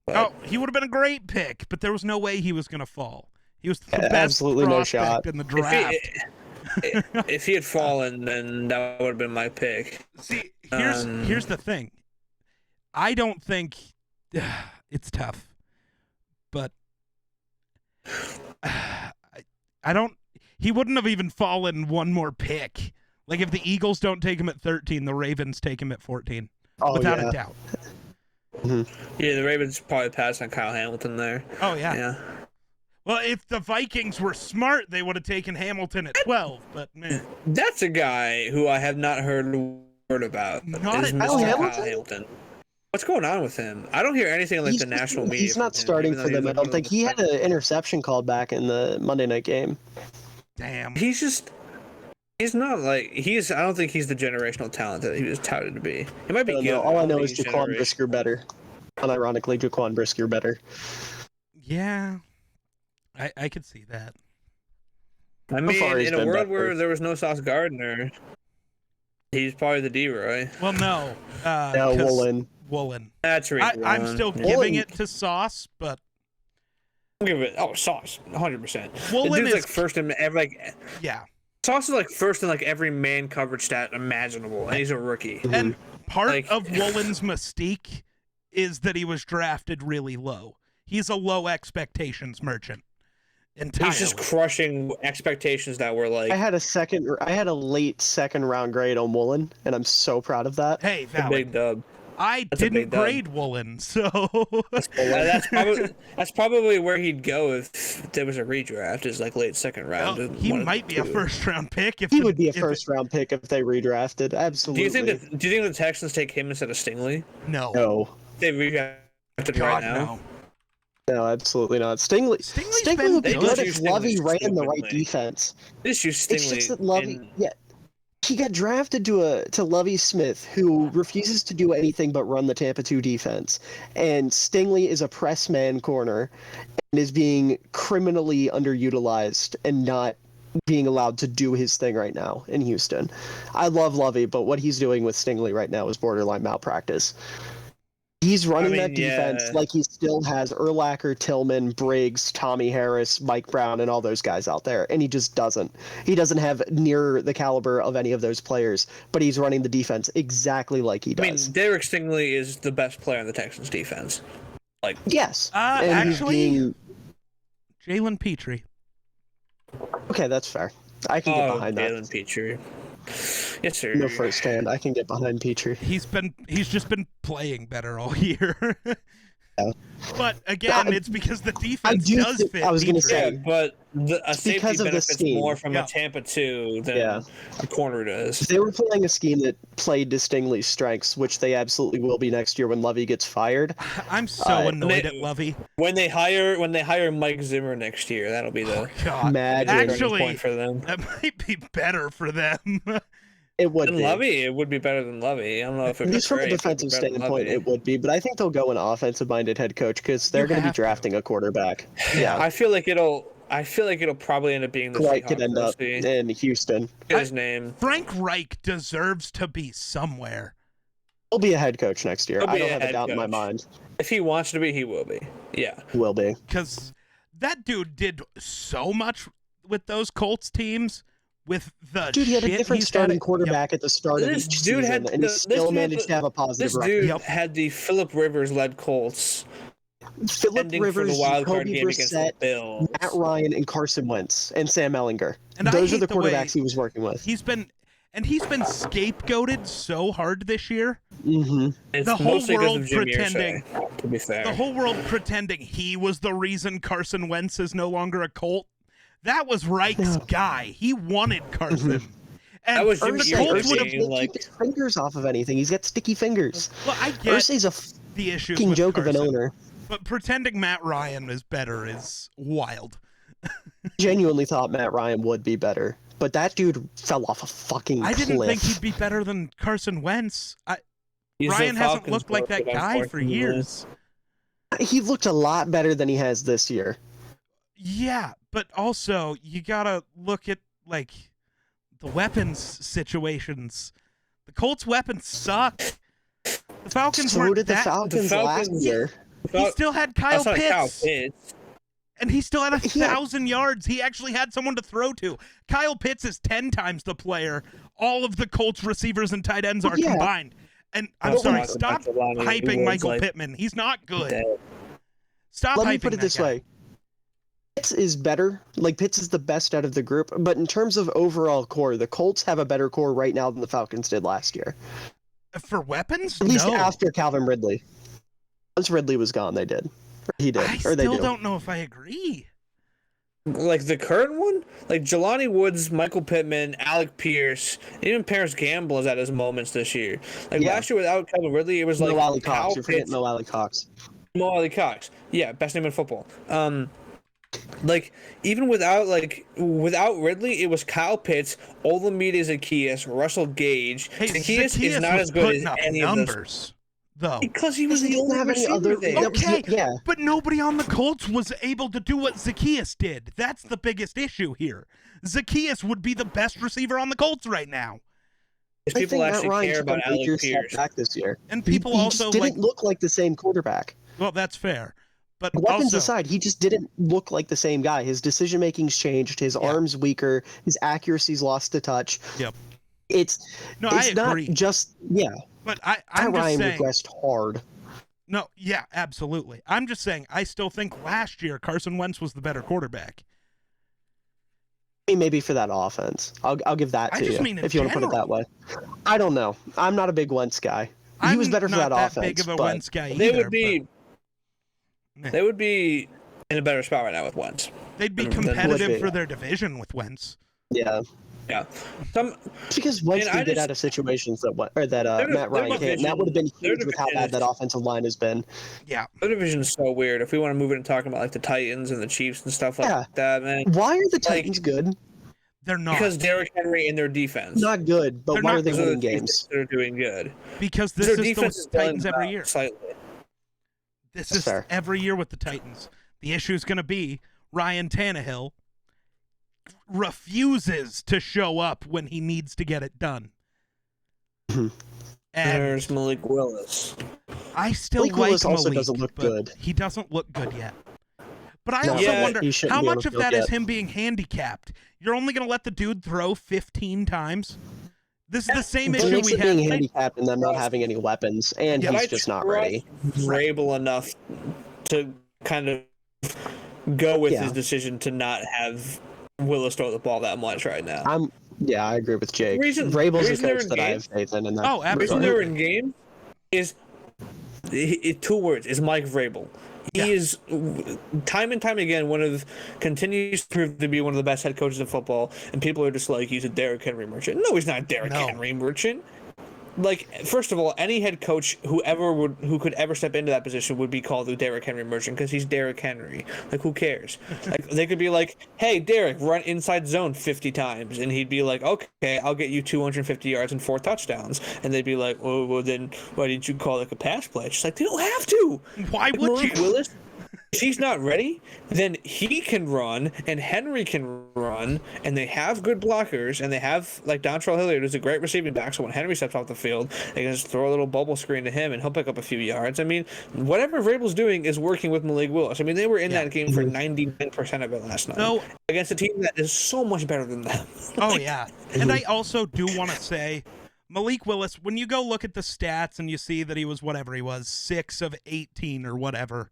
Speaker 2: But
Speaker 1: Oh, he would have been a great pick, but there was no way he was going to fall. He was the
Speaker 3: Yeah,
Speaker 1: best
Speaker 3: absolutely no
Speaker 1: prospect
Speaker 3: shot.
Speaker 1: in the draft.
Speaker 2: if he had fallen, then that would have been my pick.
Speaker 1: See, here's the thing. I don't think it's tough, but I don't. He wouldn't have even fallen one more pick. Like if the Eagles don't take him at 13, the Ravens take him at 14,
Speaker 3: Oh,
Speaker 1: without
Speaker 3: yeah.
Speaker 1: a doubt.
Speaker 2: Yeah, the Ravens probably passed on Kyle Hamilton there.
Speaker 1: Oh yeah.
Speaker 2: Yeah.
Speaker 1: Well, if the Vikings were smart, they would have taken Hamilton at 12. But man,
Speaker 2: That's a guy who I have not heard a word about.
Speaker 1: Not
Speaker 2: is
Speaker 1: at
Speaker 2: Mr.
Speaker 3: all.
Speaker 2: Kyle Hamilton. What's going on with him? I don't hear anything like the national media.
Speaker 3: He's not
Speaker 2: from him,
Speaker 3: starting
Speaker 2: even
Speaker 3: for
Speaker 2: though
Speaker 3: them.
Speaker 2: he's
Speaker 3: I
Speaker 2: like
Speaker 3: don't
Speaker 2: one
Speaker 3: think
Speaker 2: of the
Speaker 3: he had an interception called back in the Monday night game.
Speaker 1: damn.
Speaker 2: He's just. He's not like he's. I don't think he's the generational talent that he was touted to be. He might
Speaker 3: I
Speaker 2: be
Speaker 3: don't
Speaker 2: good.
Speaker 3: know. All I
Speaker 2: don't
Speaker 3: know
Speaker 2: think
Speaker 3: is
Speaker 2: he's
Speaker 3: Jaquan
Speaker 2: generational.
Speaker 3: Brisker better. Unironically, Jaquan Brisker better.
Speaker 1: Yeah, I could see that.
Speaker 2: I
Speaker 3: So far,
Speaker 2: mean,
Speaker 3: he's
Speaker 2: in a
Speaker 3: been
Speaker 2: world
Speaker 3: better.
Speaker 2: where there was no Sauce Gardner, he's probably the D, right?
Speaker 1: Well, no.
Speaker 3: No,
Speaker 1: 'cause
Speaker 3: Woolen.
Speaker 1: Woolen.
Speaker 2: That's Reed
Speaker 1: I'm
Speaker 2: Woolen.
Speaker 1: still
Speaker 2: Yeah.
Speaker 1: giving
Speaker 3: Woolen-
Speaker 1: it to Sauce, but
Speaker 2: I'll give it. Oh, Sauce, 100%.
Speaker 1: Woolen
Speaker 2: The dude's
Speaker 1: is
Speaker 2: like first in every
Speaker 1: yeah.
Speaker 2: Sauce is like first in like every man coverage stat imaginable, and he's a rookie.
Speaker 1: And part
Speaker 2: Like-
Speaker 1: of Woolen's mystique is that he was drafted really low. He's a low expectations merchant. entirely.
Speaker 2: He's just crushing expectations that were like
Speaker 3: I had a late second round grade on Woolen, and I'm so proud of that.
Speaker 1: Hey,
Speaker 2: a
Speaker 1: valid.
Speaker 2: big dub.
Speaker 1: I
Speaker 2: That's a
Speaker 1: didn't
Speaker 2: big dub.
Speaker 1: grade Woolen, so
Speaker 2: That's probably where he'd go if there was a redraft. Is like late second round.
Speaker 1: well, he might be a 1st-round pick. If
Speaker 3: He would be a first round pick if they redrafted. Absolutely.
Speaker 2: Do you think the Texans take him instead of Stingley?
Speaker 1: No.
Speaker 3: No.
Speaker 2: They redrafted
Speaker 1: God,
Speaker 2: right now.
Speaker 1: no.
Speaker 3: No, absolutely not. Stingley
Speaker 1: been
Speaker 3: would be
Speaker 2: They
Speaker 3: good
Speaker 2: just
Speaker 3: if
Speaker 2: use
Speaker 3: Lovey
Speaker 2: Stingley
Speaker 3: ran the right
Speaker 2: stupidly.
Speaker 3: defense.
Speaker 2: This use Stingley.
Speaker 3: It's just that Lovey, he got drafted to Lovey Smith, who refuses to do anything but run the Tampa 2 defense, and Stingley is a press man corner and is being criminally underutilized and not being allowed to do his thing right now in Houston. I love Lovey, but what he's doing with Stingley right now is borderline malpractice. He's running that defense like he still has Urlacher, Tillman, Briggs, Tommy Harris, Mike Brown, and all those guys out there, and he just doesn't. He doesn't have near the caliber of any of those players, but he's running the defense exactly like he does.
Speaker 2: I mean, Derek Stingley is the best player on the Texans defense. Like,
Speaker 3: yes.
Speaker 1: Actually,
Speaker 3: he's being...
Speaker 1: Jalen Petrie.
Speaker 3: Okay, that's fair. I can get behind that.
Speaker 2: Jalen Petrie. Yes, sir.
Speaker 3: No firsthand. I can get behind Petrie.
Speaker 1: He's just been playing better all year.
Speaker 3: Yeah.
Speaker 1: But again, it's because the defense does fit.
Speaker 3: I was going to
Speaker 1: Petrie.
Speaker 3: say,
Speaker 2: Yeah, but a safety
Speaker 3: because of the
Speaker 2: benefits
Speaker 3: scheme.
Speaker 2: more from a Tampa 2 than a corner does.
Speaker 3: they were playing a scheme that played to Stingley's strengths, which they absolutely will be next year when Lovey gets fired.
Speaker 1: I'm so annoyed at Lovey.
Speaker 2: When they hire Mike Zimmer next year, that'll be the
Speaker 3: Magic.
Speaker 1: Actually,
Speaker 2: point for them.
Speaker 1: that might be better for them.
Speaker 3: It would
Speaker 2: Than
Speaker 3: be.
Speaker 2: Lovey, it would be better than Lovey. I don't know if it
Speaker 3: At
Speaker 2: would
Speaker 3: least
Speaker 2: be
Speaker 3: from a
Speaker 2: great,
Speaker 3: defensive
Speaker 2: but it'd be better than
Speaker 3: standpoint,
Speaker 2: Lovey.
Speaker 3: it would be. But I think they'll go an offensive-minded head coach because they're going to be drafting a quarterback. Yeah,
Speaker 2: I feel like it'll probably end up being the
Speaker 3: Reich could
Speaker 2: Seahawks.
Speaker 3: end up
Speaker 2: We'll see.
Speaker 3: in Houston.
Speaker 2: Get his name.
Speaker 1: Frank Reich deserves to be somewhere.
Speaker 3: He'll be a head coach next year.
Speaker 2: He'll
Speaker 3: I
Speaker 2: be
Speaker 3: don't
Speaker 2: a
Speaker 3: have a
Speaker 2: head
Speaker 3: doubt in my
Speaker 2: coach.
Speaker 3: mind.
Speaker 2: If he wants to be, he will be. Yeah.
Speaker 3: He will be.
Speaker 1: Because that dude did so much with those Colts teams. With the
Speaker 3: Dude, he had a
Speaker 1: shit
Speaker 3: different
Speaker 1: he's
Speaker 3: starting
Speaker 1: got-
Speaker 3: quarterback at the start of
Speaker 2: This
Speaker 3: each
Speaker 2: dude
Speaker 3: season,
Speaker 2: had
Speaker 3: and he still managed to have a positive
Speaker 2: This
Speaker 3: record.
Speaker 2: dude had the Phillip Rivers-led Colts
Speaker 3: Philip
Speaker 2: ending for
Speaker 3: Rivers,
Speaker 2: the wild card
Speaker 3: Jacoby
Speaker 2: game against the
Speaker 3: Brissett,
Speaker 2: Bills.
Speaker 3: Matt Ryan, and Carson Wentz, and Sam Ellinger.
Speaker 1: And I
Speaker 3: Those are
Speaker 1: hate
Speaker 3: the
Speaker 1: the way
Speaker 3: quarterbacks he was working with.
Speaker 1: He's been scapegoated so hard this year.
Speaker 3: Mm-hmm.
Speaker 2: It's
Speaker 1: the whole
Speaker 2: mostly because
Speaker 1: world
Speaker 2: of Jim
Speaker 1: pretending-
Speaker 2: Irsay, to be fair.
Speaker 1: The whole world pretending he was the reason Carson Wentz is no longer a Colt. That was Reich's guy. He wanted Carson. And
Speaker 2: That was Jim
Speaker 1: the
Speaker 3: Irsay,
Speaker 1: Colts would have.
Speaker 2: Irsay. Like-
Speaker 3: keep his fingers off of anything. He's got sticky fingers.
Speaker 1: Well, I get
Speaker 3: Irsay's a
Speaker 1: the issue.
Speaker 3: fucking joke of an owner.
Speaker 1: But pretending Matt Ryan is better is wild.
Speaker 3: Genuinely thought Matt Ryan would be better, but that dude fell off a fucking
Speaker 1: I
Speaker 3: cliff.
Speaker 1: didn't think he'd be better than Carson Wentz.
Speaker 2: He's
Speaker 1: Ryan
Speaker 2: the
Speaker 1: hasn't
Speaker 2: Falcons
Speaker 1: looked like that
Speaker 2: quarterback,
Speaker 1: guy for
Speaker 2: unfortunately.
Speaker 1: years.
Speaker 3: He looked a lot better than he has this year.
Speaker 1: Yeah, but also you gotta look at like the weapons situations. The Colts' weapons suck. The Falcons
Speaker 3: So
Speaker 1: weren't
Speaker 3: did the
Speaker 1: that.
Speaker 3: Falcons last year.
Speaker 1: He still had Kyle
Speaker 2: Outside of
Speaker 1: Pitts,
Speaker 2: Kyle Pitts.
Speaker 1: and he still had
Speaker 3: Yeah.
Speaker 1: 1,000 yards. He actually had someone to throw to. Kyle Pitts is 10 times the player all of the Colts receivers and tight ends are
Speaker 3: Yeah.
Speaker 1: combined. And I'm
Speaker 2: That's
Speaker 1: sorry,
Speaker 2: not
Speaker 1: stop
Speaker 2: the line of
Speaker 1: hyping
Speaker 2: words,
Speaker 1: Michael
Speaker 2: like,
Speaker 1: Pittman. He's not good.
Speaker 2: dead.
Speaker 1: Stop
Speaker 3: Let
Speaker 1: hyping
Speaker 3: me put it
Speaker 1: that
Speaker 3: this
Speaker 1: guy.
Speaker 3: way. Pitts is better. Like, Pitts is the best out of the group. But in terms of overall core, the Colts have a better core right now than the Falcons did last year.
Speaker 1: For weapons?
Speaker 3: At least
Speaker 1: no.
Speaker 3: after Calvin Ridley. Once Ridley was gone, they did. Or he did.
Speaker 1: I
Speaker 3: or they
Speaker 1: still
Speaker 3: do.
Speaker 1: don't know if I agree.
Speaker 2: Like the current one, like Jelani Woods, Michael Pittman, Alec Pierce, even Paris Gamble is at his moments this year. Like
Speaker 3: Yeah.
Speaker 2: last year without Calvin Ridley, it was like
Speaker 3: No Ali
Speaker 2: Kyle
Speaker 3: Cox. You're forgetting
Speaker 2: Pitts,
Speaker 3: No Ali Cox.
Speaker 2: Mo Ali Cox. Yeah, best name in football. Like even without Ridley, it was Kyle Pitts, Olamide Zaccheaus, Russell Gage.
Speaker 1: Hey,
Speaker 2: Zaccheaus is not
Speaker 1: was
Speaker 2: as good
Speaker 1: putting
Speaker 2: as
Speaker 1: up
Speaker 2: any of those.
Speaker 1: numbers, though.
Speaker 2: Because he was
Speaker 3: He
Speaker 2: the
Speaker 3: didn't
Speaker 2: only
Speaker 3: have any
Speaker 2: receiver
Speaker 3: other-
Speaker 2: there.
Speaker 3: that was-
Speaker 1: Okay,
Speaker 3: yeah.
Speaker 1: but nobody on the Colts was able to do what Zaccheaus did. That's the biggest issue here. Zaccheaus would be the best receiver on the Colts right now.
Speaker 2: Because
Speaker 3: I
Speaker 2: people
Speaker 3: think Matt
Speaker 2: actually
Speaker 3: Ryan
Speaker 2: care
Speaker 3: took a
Speaker 2: about Alec
Speaker 3: major step
Speaker 2: Pierce.
Speaker 3: back this year.
Speaker 1: And people
Speaker 3: he
Speaker 1: also
Speaker 3: just didn't
Speaker 1: like,
Speaker 3: look like the same quarterback.
Speaker 1: well, that's fair. But
Speaker 3: Weapons
Speaker 1: also,
Speaker 3: aside, he just didn't look like the same guy. His decision making's changed. His arms weaker. His accuracy's lost a touch.
Speaker 1: Yep.
Speaker 3: It's
Speaker 1: no, I
Speaker 3: it's not
Speaker 1: agree.
Speaker 3: just
Speaker 1: But
Speaker 3: Matt
Speaker 1: I'm just
Speaker 3: Ryan
Speaker 1: saying.
Speaker 3: regressed hard.
Speaker 1: No, yeah, absolutely. I'm just saying. I still think last year Carson Wentz was the better quarterback.
Speaker 3: Maybe for that offense. I'll give that
Speaker 1: I
Speaker 3: to
Speaker 1: just
Speaker 3: you,
Speaker 1: mean in
Speaker 3: if you want to put it that
Speaker 1: general.
Speaker 3: way. I don't know. I'm not a big Wentz guy. He was better for
Speaker 1: not
Speaker 3: that offense,
Speaker 1: big of a
Speaker 3: but
Speaker 1: Wentz guy
Speaker 2: They
Speaker 1: either.
Speaker 2: would be.
Speaker 1: But,
Speaker 2: They would be in a better spot right now with Wentz.
Speaker 1: they'd be
Speaker 2: Than-
Speaker 1: competitive
Speaker 3: be.
Speaker 1: for their division with Wentz.
Speaker 3: yeah.
Speaker 2: Yeah.
Speaker 3: Because Wentz
Speaker 2: I
Speaker 3: can get
Speaker 2: just-
Speaker 3: out of situations that Matt
Speaker 2: their
Speaker 3: Ryan can't. And that would have been
Speaker 2: their
Speaker 3: huge with how
Speaker 2: division
Speaker 3: bad that
Speaker 2: is-
Speaker 3: offensive line has been.
Speaker 1: Yeah.
Speaker 2: The division is so weird. If we want to move it and talking about like the Titans and the Chiefs and stuff like
Speaker 3: Yeah.
Speaker 2: that, man.
Speaker 3: Why are the
Speaker 2: Like-
Speaker 3: Titans good?
Speaker 1: They're not.
Speaker 2: Because Derrick Henry and their defense.
Speaker 3: Not good, but
Speaker 1: They're
Speaker 3: why
Speaker 1: not-
Speaker 3: are they
Speaker 2: Those are
Speaker 3: winning
Speaker 2: the two
Speaker 3: games?
Speaker 2: things that are doing good.
Speaker 1: Because this
Speaker 2: Their
Speaker 1: is
Speaker 2: defense
Speaker 1: the
Speaker 2: is
Speaker 1: Titans
Speaker 2: bailing
Speaker 1: every
Speaker 2: out
Speaker 1: year.
Speaker 2: slightly.
Speaker 1: This
Speaker 3: That's
Speaker 1: is
Speaker 3: fair.
Speaker 1: every year with the Titans. The issue is going to be Ryan Tannehill refuses to show up when he needs to get it done.
Speaker 3: Mhm.
Speaker 1: And
Speaker 2: There's Malik Willis.
Speaker 1: I still
Speaker 3: Malik
Speaker 1: like
Speaker 3: Willis also
Speaker 1: Malik,
Speaker 3: doesn't look
Speaker 1: but
Speaker 3: good.
Speaker 1: he doesn't look good yet. But I
Speaker 3: No,
Speaker 1: also
Speaker 2: Yeah,
Speaker 1: wonder
Speaker 3: he shouldn't
Speaker 1: how
Speaker 3: be on
Speaker 1: much
Speaker 3: the
Speaker 1: of
Speaker 3: field
Speaker 1: that is
Speaker 3: yet.
Speaker 1: him being handicapped. You're only going to let the dude throw 15 times. This is the same
Speaker 3: It
Speaker 1: issue
Speaker 3: makes
Speaker 1: we
Speaker 3: it being
Speaker 1: had.
Speaker 3: handicapped and them not having any weapons, and
Speaker 1: Yeah,
Speaker 3: he's just not ready.
Speaker 2: Vrabel enough to kind of go with
Speaker 3: Yeah.
Speaker 2: his decision to not have Willis throw the ball that much right now.
Speaker 3: I agree with Jake.
Speaker 2: Reason-
Speaker 3: Vrabel's a
Speaker 2: reason they're
Speaker 3: coach
Speaker 2: in
Speaker 3: that I
Speaker 2: games-
Speaker 3: have faith in that.
Speaker 1: Oh,
Speaker 2: The reason
Speaker 1: absolutely.
Speaker 2: they're in game is 2 words. Is Mike Vrabel. He
Speaker 1: Yeah.
Speaker 2: is time and time again continues to prove to be one of the best head coaches in football, and people are just like, he's a Derrick Henry merchant. No, he's not a Derrick
Speaker 1: No.
Speaker 2: Henry merchant. Like, first of all, any head coach who could ever step into that position would be called the Derrick Henry merchant because he's Derrick Henry. Like, who cares? Like, they could be like, "Hey, Derrick, run inside zone 50 times," and he'd be like, "Okay, I'll get you 250 yards and 4 touchdowns." And they'd be like, "Oh, well, then why didn't you call like a pass play?" It's just like, they don't have to.
Speaker 1: Why
Speaker 2: Like,
Speaker 1: would
Speaker 2: Malik
Speaker 1: you?
Speaker 2: Willis, if he's not ready, then he can run and Henry can run, and they have good blockers, and they have like Dontrell Hilliard, who's a great receiving back. So when Henry steps off the field, they can just throw a little bubble screen to him, and he'll pick up a few yards. I mean, whatever Vrabel's doing is working with Malik Willis. I mean, they were in
Speaker 1: Yeah.
Speaker 2: that game for 99% of it last night
Speaker 1: No.
Speaker 2: against a team that is so much better than them.
Speaker 1: Oh, yeah. And I also do want to say, Malik Willis, when you go look at the stats and you see that he was whatever he was, 6 of 18 or whatever,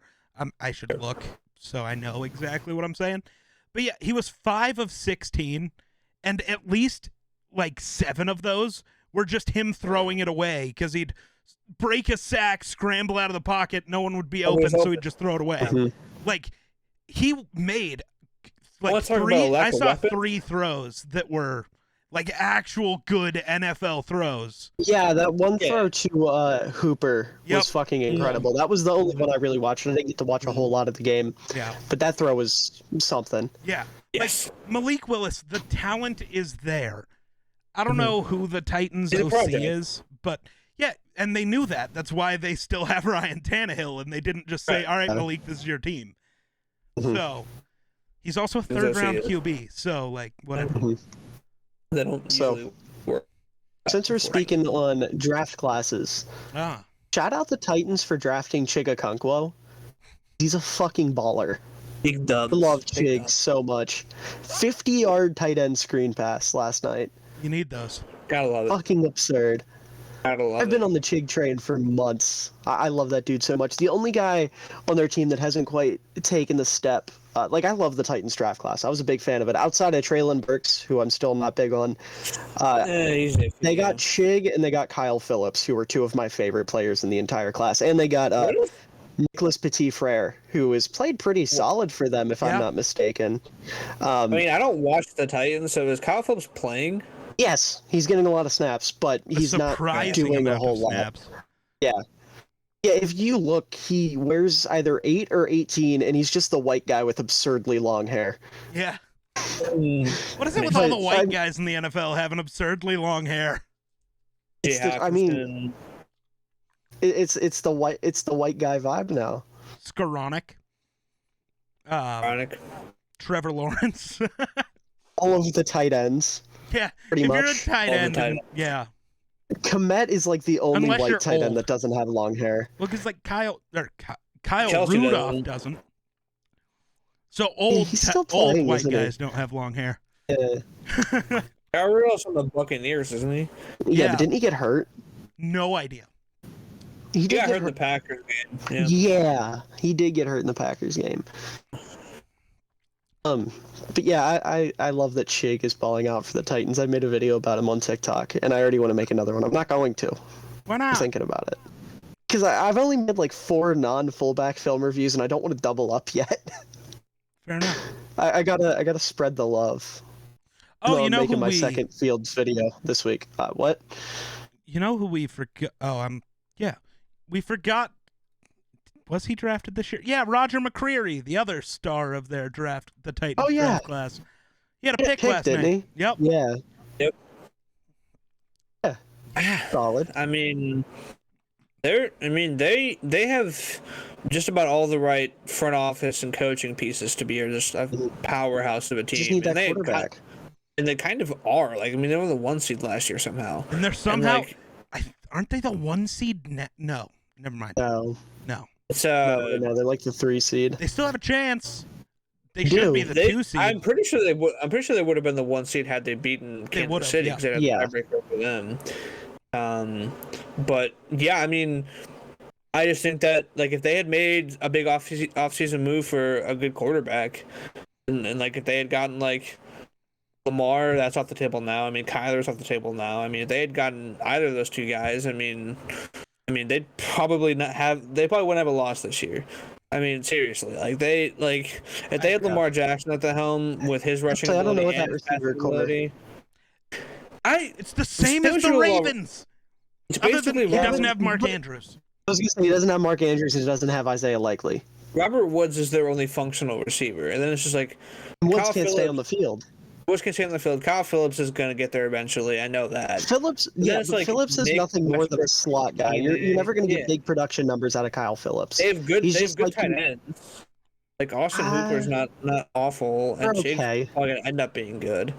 Speaker 1: I should look so I know exactly what I'm saying. But yeah, he was 5 of 16, and at least like 7 of those were just him throwing it away because he'd break a sack, scramble out of the pocket, no one would be open, so he'd just throw it away.
Speaker 3: Mhm.
Speaker 1: Like, he made like
Speaker 2: Let's talk about
Speaker 1: 3,
Speaker 2: lack
Speaker 1: I
Speaker 2: of
Speaker 1: saw
Speaker 2: weapons.
Speaker 1: 3 throws that were like actual good NFL throws.
Speaker 3: Yeah, that one
Speaker 2: Yeah.
Speaker 3: throw to Hooper
Speaker 1: Yep.
Speaker 3: was fucking incredible. That was the only one I really watched. I didn't get to watch a whole lot of the game,
Speaker 1: Yeah.
Speaker 3: but that throw was something.
Speaker 1: Yeah.
Speaker 2: Yes.
Speaker 1: Like Malik Willis, the talent is there. I don't know who the Titans
Speaker 2: He's a
Speaker 1: OC
Speaker 2: project.
Speaker 1: is, but yeah, and they knew that. That's why they still have Ryan Tannehill, and they didn't just say,
Speaker 2: Right.
Speaker 1: "All right, Malik, this is your team."
Speaker 3: Mhm.
Speaker 1: So he's also a
Speaker 2: His
Speaker 1: third round
Speaker 2: OC is.
Speaker 1: QB. So like whatever.
Speaker 3: Mhm.
Speaker 2: They don't
Speaker 3: So-
Speaker 2: usually work.
Speaker 3: Since we're speaking on draft classes,
Speaker 1: Ah,
Speaker 3: shout out the Titans for drafting Chiga Kunkwo. He's a fucking baller.
Speaker 2: Big dubs.
Speaker 3: I love
Speaker 2: Big
Speaker 3: Chig
Speaker 2: dubs.
Speaker 3: so much. 50-yard tight end screen pass last night.
Speaker 1: you need those.
Speaker 2: Gotta love it.
Speaker 3: Fucking absurd.
Speaker 2: Gotta love
Speaker 3: I've
Speaker 2: it.
Speaker 3: been on the Chig train for months. I love that dude so much. The only guy on their team that hasn't quite taken the step. I love the Titans draft class. I was a big fan of it. Outside of Traylon Burks, who I'm still not big on,
Speaker 2: He's iffy,
Speaker 3: they
Speaker 2: yeah.
Speaker 3: got Chig and they got Kyle Phillips, who were 2 of my favorite players in the entire class. And they got
Speaker 2: Really?
Speaker 3: Nicholas Petit-Frere, who has played pretty solid for them, if
Speaker 1: Yeah.
Speaker 3: I'm not mistaken.
Speaker 2: I mean, I don't watch the Titans, so is Kyle Phillips playing?
Speaker 3: Yes, he's getting a lot of snaps, but
Speaker 1: A
Speaker 3: he's not
Speaker 1: surprising
Speaker 3: doing a
Speaker 1: amount
Speaker 3: whole
Speaker 1: of
Speaker 3: lot.
Speaker 1: snaps.
Speaker 3: Yeah, if you look, he wears either 8 or 18, and he's just the white guy with absurdly long hair.
Speaker 1: Yeah.
Speaker 2: Mm.
Speaker 1: What is it with all the
Speaker 3: But
Speaker 1: white
Speaker 3: I'm-
Speaker 1: guys in the NFL having absurdly long hair?
Speaker 3: It's
Speaker 2: Jay
Speaker 3: I mean-
Speaker 2: Hawkinson.
Speaker 3: It's the white guy vibe now.
Speaker 1: Skoranek.
Speaker 2: Chronic.
Speaker 1: Trevor Lawrence.
Speaker 3: All of the tight ends.
Speaker 1: Yeah.
Speaker 3: Pretty
Speaker 1: if you're a
Speaker 3: much.
Speaker 1: tight
Speaker 2: All the
Speaker 1: end,
Speaker 2: tight
Speaker 1: and- yeah.
Speaker 3: Komet is like the only
Speaker 1: Unless you're
Speaker 3: white tight
Speaker 1: old.
Speaker 3: end that doesn't have long hair.
Speaker 1: Well, because like Kyle
Speaker 2: Chelsea
Speaker 1: Rudolph doesn't. So old,
Speaker 3: he's still
Speaker 1: old
Speaker 3: playing,
Speaker 1: white
Speaker 3: isn't he?
Speaker 1: guys don't have long hair.
Speaker 3: Yeah,
Speaker 2: Kyle Rudolph's on the Buccaneers, isn't he?
Speaker 3: yeah,
Speaker 1: Yeah.
Speaker 3: but didn't he get hurt?
Speaker 1: No idea.
Speaker 3: He
Speaker 2: He
Speaker 3: did
Speaker 2: got
Speaker 3: get
Speaker 2: hurt in the Packers game. Yeah.
Speaker 3: Yeah, he did get hurt in the Packers game. But yeah, I love that Shig is balling out for the Titans. I made a video about him on TikTok, and I already want to make another one. I'm not going to.
Speaker 1: Why
Speaker 3: I'm
Speaker 1: not?
Speaker 3: thinking about it. Because I've only made like 4 non-fullback film reviews, and I don't want to double up yet.
Speaker 1: Fair enough.
Speaker 3: I gotta spread the love.
Speaker 1: Oh,
Speaker 3: No,
Speaker 1: you
Speaker 3: I'm
Speaker 1: know
Speaker 3: making
Speaker 1: who
Speaker 3: my
Speaker 1: we
Speaker 3: second Fields video this week. What?
Speaker 1: you know who we forgot? Oh, yeah, we forgot. Was he drafted this year? Yeah, Roger McCreary, the other star of their draft, the Titans
Speaker 3: Oh, yeah.
Speaker 1: draft class. He had a
Speaker 3: He had
Speaker 1: pick last
Speaker 3: didn't
Speaker 1: night.
Speaker 3: he?
Speaker 1: Yep.
Speaker 3: Yeah.
Speaker 2: Yep.
Speaker 3: Yeah. Solid.
Speaker 2: I mean, they have just about all the right front office and coaching pieces to be just a powerhouse of a team.
Speaker 3: Just need that
Speaker 2: and
Speaker 3: quarterback.
Speaker 2: And they kind of are. Like, I mean, they were the 1 seed last year somehow.
Speaker 1: And they're somehow,
Speaker 2: like,
Speaker 1: aren't they the 1 seed? No, never mind.
Speaker 3: No.
Speaker 2: it's
Speaker 3: No, they're like the 3 seed.
Speaker 1: They still have a chance. They
Speaker 3: Do.
Speaker 1: should be the 2 seed.
Speaker 2: I'm pretty sure they would. I'm pretty sure they would have been the 1 seed had they beaten
Speaker 1: They
Speaker 2: Kansas
Speaker 1: would've,
Speaker 2: City
Speaker 1: yeah.
Speaker 2: because they had
Speaker 3: Yeah.
Speaker 2: a tiebreaker over them. But yeah, I mean, I just think that like if they had made a big offseason move for a good quarterback, and like if they had gotten like Lamar, that's off the table now. I mean, Kyler's off the table now. I mean, if they had gotten either of those two guys, I mean, they'd probably not have. They probably wouldn't have a loss this year. I mean, seriously, if they had Lamar Jackson at the helm with his rushing
Speaker 3: Actually, I don't know
Speaker 2: ability
Speaker 3: what
Speaker 2: and
Speaker 3: that
Speaker 2: his passing
Speaker 3: receiver core.
Speaker 2: ability,
Speaker 1: It's the same as the
Speaker 2: still
Speaker 1: Ravens.
Speaker 2: it's
Speaker 1: Other than
Speaker 2: basically
Speaker 1: he
Speaker 3: Yeah,
Speaker 1: doesn't
Speaker 3: but-
Speaker 1: have Mark
Speaker 3: but-
Speaker 1: Andrews.
Speaker 3: I was gonna say he doesn't have Mark Andrews and he doesn't have Isaiah Likely.
Speaker 2: Robert Woods is their only functional receiver, and then it's just like
Speaker 3: And Woods
Speaker 2: Kyle
Speaker 3: can't stay
Speaker 2: Phillips-
Speaker 3: on the field.
Speaker 2: Woods can stay on the field. Kyle Phillips is going to get there eventually. I know that.
Speaker 3: Phillips,
Speaker 2: then
Speaker 3: yeah,
Speaker 2: it's
Speaker 3: but
Speaker 2: like
Speaker 3: Phillips is
Speaker 2: Nick
Speaker 3: nothing more than a
Speaker 2: Westbrook,
Speaker 3: slot guy. You're never going to get
Speaker 2: yeah.
Speaker 3: big production numbers out of Kyle Phillips.
Speaker 2: They have good.
Speaker 3: He's
Speaker 2: They have
Speaker 3: just
Speaker 2: good
Speaker 3: like
Speaker 2: tight ends. Like Austin Hooper's not awful, and
Speaker 3: they're
Speaker 2: Shade's
Speaker 3: okay.
Speaker 2: probably going to end up being good.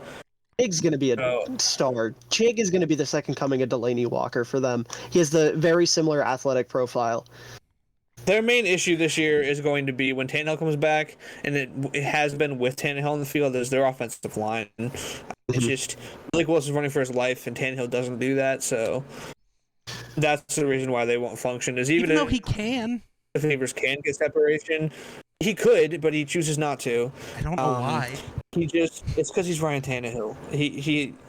Speaker 3: Chig's going to be a
Speaker 2: Oh.
Speaker 3: star. Chig is going to be the second coming of Delaney Walker for them. He has the very similar athletic profile.
Speaker 2: Their main issue this year is going to be when Tannehill comes back, and it has been with Tannehill on the field, is their offensive line. It's just Blake Wilson's running for his life, and Tannehill doesn't do that, so that's the reason why they won't function. Is
Speaker 1: Even
Speaker 2: if
Speaker 1: though he can.
Speaker 2: the receivers can get separation, he could, but he chooses not to.
Speaker 1: I don't know why.
Speaker 2: It's because he's Ryan Tannehill.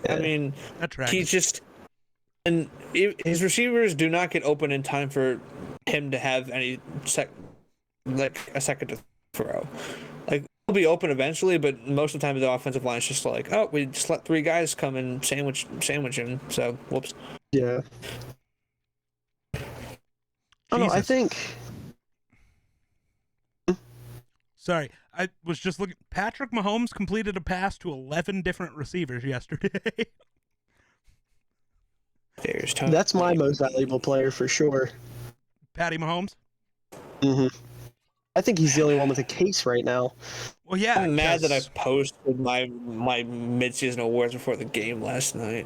Speaker 2: I mean,
Speaker 1: That tracks.
Speaker 2: he's just, and his receivers do not get open in time for him to have any a second to throw. Like, he'll be open eventually, but most of the time the offensive line is just like, oh, we just let 3 guys come and sandwich him. So, whoops.
Speaker 3: Yeah. Oh no, I
Speaker 1: Jesus.
Speaker 3: think
Speaker 1: Sorry, I was just looking. Patrick Mahomes completed a pass to 11 different receivers yesterday.
Speaker 2: There's Tony.
Speaker 3: that's my most valuable player for sure.
Speaker 1: Patty Mahomes.
Speaker 3: hmm I think he's the only one with a case right now.
Speaker 1: Well, yeah.
Speaker 2: I'm mad that I
Speaker 1: 'cause
Speaker 2: posted my midseason awards before the game last night.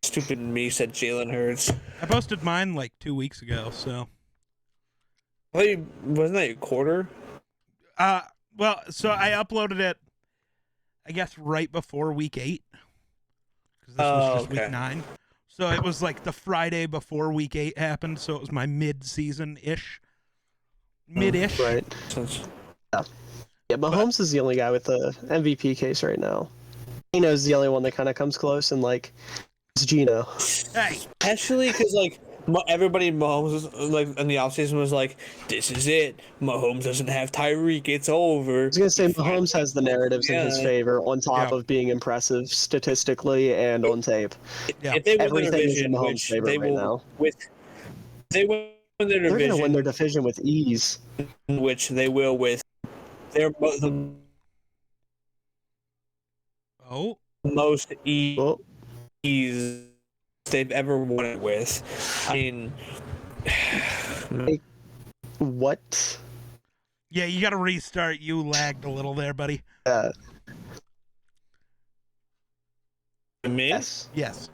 Speaker 2: Stupid me said Jalen Hurts.
Speaker 1: I posted mine like 2 weeks ago. So,
Speaker 2: Wait, wasn't that your quarter?
Speaker 1: well, so I uploaded it, I guess, right before week 8, because this was just
Speaker 2: okay.
Speaker 1: week 9. So it was like the Friday before week 8 happened. So it was my mid-season ish. Mid-ish.
Speaker 3: Right.
Speaker 2: Since
Speaker 3: Yeah, Mahomes is the only guy with the MVP case right now. Gino's the only one that kind of comes close, and like, it's Gino.
Speaker 1: Hey,
Speaker 2: Actually, because like everybody in Mahomes was, like in the offseason was like, "This is it. Mahomes doesn't have Tyreek. It's over."
Speaker 3: I was gonna say Mahomes has the narratives in his
Speaker 2: Yeah.
Speaker 3: favor, on top
Speaker 1: Yeah.
Speaker 3: of being impressive statistically and on tape.
Speaker 1: Yeah.
Speaker 2: If they win their
Speaker 3: Everything is in
Speaker 2: division,
Speaker 3: Mahomes'
Speaker 2: which
Speaker 3: favor
Speaker 2: they
Speaker 3: right
Speaker 2: will
Speaker 3: now.
Speaker 2: they win their
Speaker 3: They're
Speaker 2: division,
Speaker 3: gonna win their division with ease.
Speaker 2: which they will with. They're the
Speaker 1: oh,
Speaker 2: most
Speaker 3: Oh,
Speaker 2: ease they've ever won it with. I mean,
Speaker 3: what?
Speaker 1: yeah, you got to restart. You lagged a little there, buddy.
Speaker 2: me?
Speaker 3: Yes.
Speaker 1: Yes.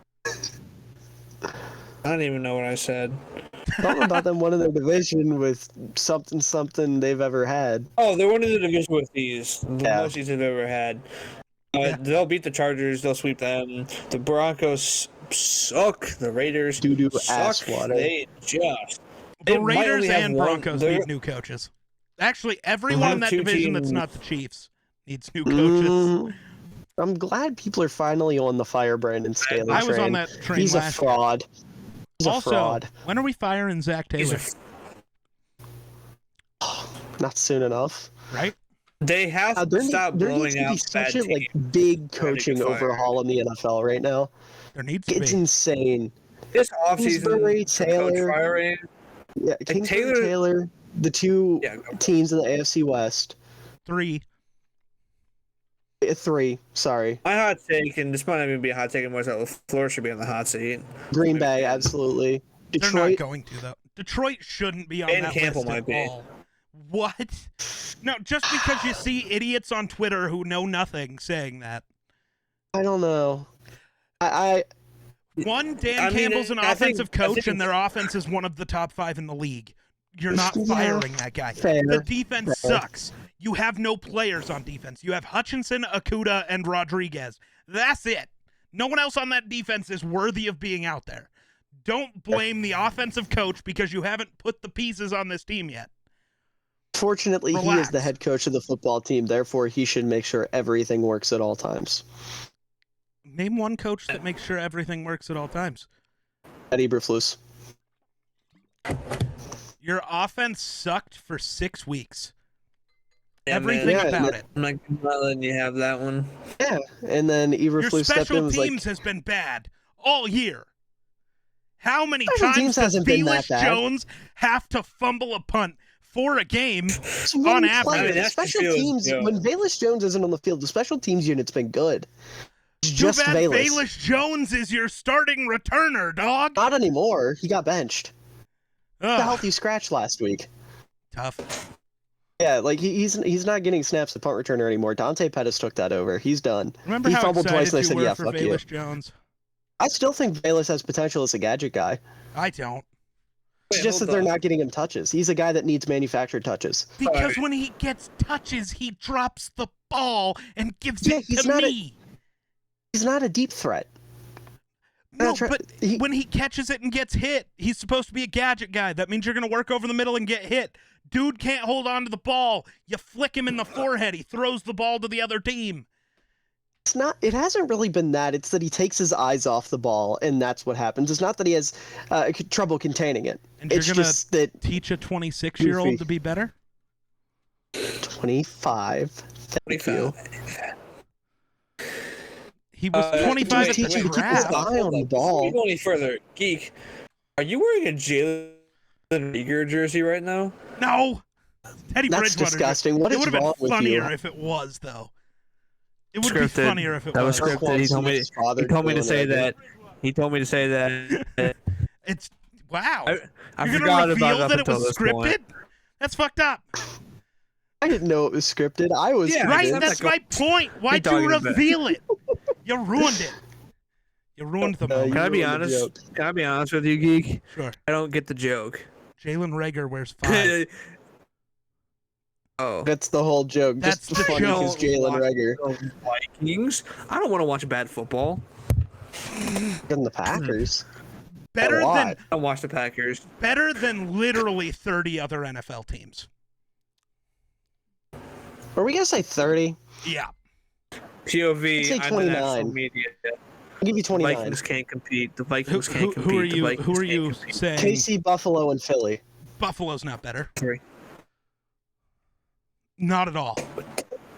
Speaker 2: I don't even know what I said.
Speaker 3: Something about them winning their division with something they've ever had.
Speaker 2: Oh, they're winning the division with these. The
Speaker 3: Yeah.
Speaker 2: most they've ever had.
Speaker 1: Yeah.
Speaker 2: They'll beat the Chargers. They'll sweep them. The Broncos suck. The Raiders
Speaker 3: Doo-doo
Speaker 2: suck.
Speaker 3: ass water.
Speaker 2: They just.
Speaker 1: The
Speaker 2: They might
Speaker 1: Raiders
Speaker 2: only have
Speaker 1: and
Speaker 2: one-
Speaker 1: Broncos
Speaker 2: they're-
Speaker 1: need new coaches. Actually, everyone in that
Speaker 2: two
Speaker 1: division that's
Speaker 2: teams-
Speaker 1: not the Chiefs Needs new coaches.
Speaker 3: I'm glad people are finally on the fire Brandon Staley train.
Speaker 1: I was on that train
Speaker 3: He's a
Speaker 1: last year.
Speaker 3: fraud. He's a
Speaker 1: Also,
Speaker 3: fraud.
Speaker 1: when are we firing Zach Taylor?
Speaker 3: Not soon enough.
Speaker 1: Right?
Speaker 2: They have to stop
Speaker 3: there
Speaker 2: blowing
Speaker 3: needs to be
Speaker 2: out
Speaker 3: such
Speaker 2: bad
Speaker 3: a
Speaker 2: teams.
Speaker 3: big coaching overhaul in the NFL right now.
Speaker 1: There needs to
Speaker 3: It's
Speaker 1: be.
Speaker 3: insane.
Speaker 2: This
Speaker 3: Kingsbury,
Speaker 2: offseason, the coach
Speaker 3: Taylor.
Speaker 2: firing.
Speaker 3: Yeah, Kingsbury, Taylor, the two teams in the AFC West.
Speaker 1: 3.
Speaker 3: 3, sorry.
Speaker 2: My hot take, and this might not even be a hot take anymore, is that LaFleur should be on the hot seat.
Speaker 3: Green Bay, absolutely.
Speaker 1: They're
Speaker 3: Detroit.
Speaker 1: not going to, though. Detroit shouldn't be on
Speaker 2: Dan
Speaker 1: that
Speaker 2: Campbell
Speaker 1: list
Speaker 2: might
Speaker 1: at
Speaker 2: be.
Speaker 1: all. What? No, just because you see idiots on Twitter who know nothing saying that.
Speaker 3: I don't know.
Speaker 1: Dan Campbell's an offensive coach, and their offense is one of the top 5 in the league. You're not firing that guy.
Speaker 3: Fair,
Speaker 1: the defense sucks. You have no players on defense. You have Hutchinson, Okuda, and Rodriguez. That's it. No one else on that defense is worthy of being out there. Don't blame the offensive coach because you haven't put the pieces on this team yet.
Speaker 3: Fortunately,
Speaker 1: Relax.
Speaker 3: he is the head coach of the football team. Therefore, he should make sure everything works at all times.
Speaker 1: Name one coach that makes sure everything works at all times.
Speaker 3: Eddie Eberflus.
Speaker 1: Your offense sucked for 6 weeks.
Speaker 2: Yeah,
Speaker 1: Everything
Speaker 2: man.
Speaker 1: about it.
Speaker 2: I'm not letting you have that one.
Speaker 3: Yeah, and then
Speaker 1: Your
Speaker 3: Eberflus stepped in
Speaker 1: special
Speaker 3: and was
Speaker 1: teams
Speaker 3: like,
Speaker 1: has been bad all year. How many
Speaker 3: Special
Speaker 1: times
Speaker 3: teams
Speaker 1: does
Speaker 3: hasn't been that
Speaker 1: Velus
Speaker 3: bad.
Speaker 1: Jones have to fumble a punt for a game
Speaker 3: "It's
Speaker 1: on
Speaker 3: one
Speaker 1: average?"
Speaker 3: player."
Speaker 2: I mean, that's
Speaker 3: Special
Speaker 2: the field,
Speaker 3: teams,
Speaker 2: yeah.
Speaker 3: when Velus Jones isn't on the field, the special teams unit's been good. It's
Speaker 1: Too
Speaker 3: just
Speaker 1: bad
Speaker 3: Velus.
Speaker 1: Velus Jones is your starting returner, dog.
Speaker 3: Not anymore. He got benched. A
Speaker 1: Ugh,
Speaker 3: healthy scratch last week.
Speaker 1: tough.
Speaker 3: Yeah, like he's not getting snaps at punt returner anymore. Dante Pettis took that over. He's done.
Speaker 1: Remember
Speaker 3: He
Speaker 1: how
Speaker 3: fumbled
Speaker 1: excited
Speaker 3: twice, and I
Speaker 1: you
Speaker 3: said,
Speaker 1: were
Speaker 3: "Yeah,
Speaker 1: for
Speaker 3: fuck you."
Speaker 1: Velus Jones?
Speaker 3: I still think Velus has potential as a gadget guy.
Speaker 1: I don't.
Speaker 3: It's just that they're not getting him touches. He's a guy that needs manufactured touches.
Speaker 1: Because when he gets touches, he drops the ball and gives
Speaker 3: Yeah,
Speaker 1: it
Speaker 3: he's
Speaker 1: to
Speaker 3: not
Speaker 1: me.
Speaker 3: He's not a deep threat.
Speaker 1: No,
Speaker 3: That's right.
Speaker 1: but when he catches it and gets hit, he's supposed to be a gadget guy. That means you're going to work over the middle and get hit. Dude can't hold on to the ball. You flick him in the forehead. He throws the ball to the other team.
Speaker 3: It's not. It hasn't really been that. It's that he takes his eyes off the ball, and that's what happens. It's not that he has trouble containing it.
Speaker 1: And
Speaker 3: It's
Speaker 1: you're going
Speaker 3: just that
Speaker 1: to teach a 26-year-old to be better?
Speaker 3: 25. Thank you.
Speaker 1: He was
Speaker 2: Uh,
Speaker 1: 25 at
Speaker 3: teaching
Speaker 1: the
Speaker 3: to keep his
Speaker 1: draft.
Speaker 3: eye on the
Speaker 2: Before we
Speaker 3: ball.
Speaker 2: go any further, Geek, are you wearing a Jalen Reagor jersey right now?
Speaker 1: No. Teddy
Speaker 3: That's
Speaker 1: Bridgewater.
Speaker 3: disgusting. What
Speaker 1: it
Speaker 3: is
Speaker 1: would have
Speaker 3: wrong
Speaker 1: been
Speaker 3: with
Speaker 1: funnier
Speaker 3: you?
Speaker 1: if it was, though. It would be
Speaker 2: Scripted.
Speaker 1: funnier if it
Speaker 2: That was
Speaker 1: was.
Speaker 2: scripted. He told me. He told me to say that. He told me to say that.
Speaker 1: It's wow.
Speaker 2: I
Speaker 1: You're
Speaker 2: forgot
Speaker 1: gonna
Speaker 2: about
Speaker 1: reveal
Speaker 2: it up
Speaker 1: that it
Speaker 2: until
Speaker 1: was
Speaker 2: this
Speaker 1: scripted?
Speaker 2: point.
Speaker 1: That's fucked up.
Speaker 3: I didn't know it was scripted. I was
Speaker 2: Yeah,
Speaker 1: Right?
Speaker 3: convinced.
Speaker 1: That's my point. Why'd you
Speaker 2: talking about?
Speaker 1: reveal it? You ruined it. You ruined the moment.
Speaker 2: Can I be
Speaker 3: ruined the
Speaker 2: honest?
Speaker 3: joke.
Speaker 2: Can I be honest with you, Geek?
Speaker 1: Sure.
Speaker 2: I don't get the joke.
Speaker 1: Jalen Reagor wears 5.
Speaker 2: Oh.
Speaker 3: That's the whole joke.
Speaker 1: That's
Speaker 3: Just
Speaker 1: the
Speaker 3: funny because
Speaker 1: joke.
Speaker 3: Jalen Reagor
Speaker 2: Vikings. I don't want to watch bad football.
Speaker 3: in the Packers.
Speaker 1: Better
Speaker 3: a lot.
Speaker 1: than
Speaker 2: I don't watch the Packers.
Speaker 1: literally 30 other NFL teams.
Speaker 3: Are we gonna say 30?
Speaker 1: Yeah.
Speaker 2: POV.
Speaker 3: I'd say
Speaker 2: I'm an
Speaker 3: 29.
Speaker 2: actual media.
Speaker 3: I'll give you 29.
Speaker 2: Vikings can't compete. The Vikings can't compete.
Speaker 1: Who are
Speaker 2: The
Speaker 1: you?
Speaker 2: Vikings
Speaker 1: Who are
Speaker 2: can't
Speaker 1: you
Speaker 2: compete.
Speaker 1: saying?
Speaker 3: KC, Buffalo, and Philly.
Speaker 1: Buffalo's not better.
Speaker 2: 3.
Speaker 1: Not at all.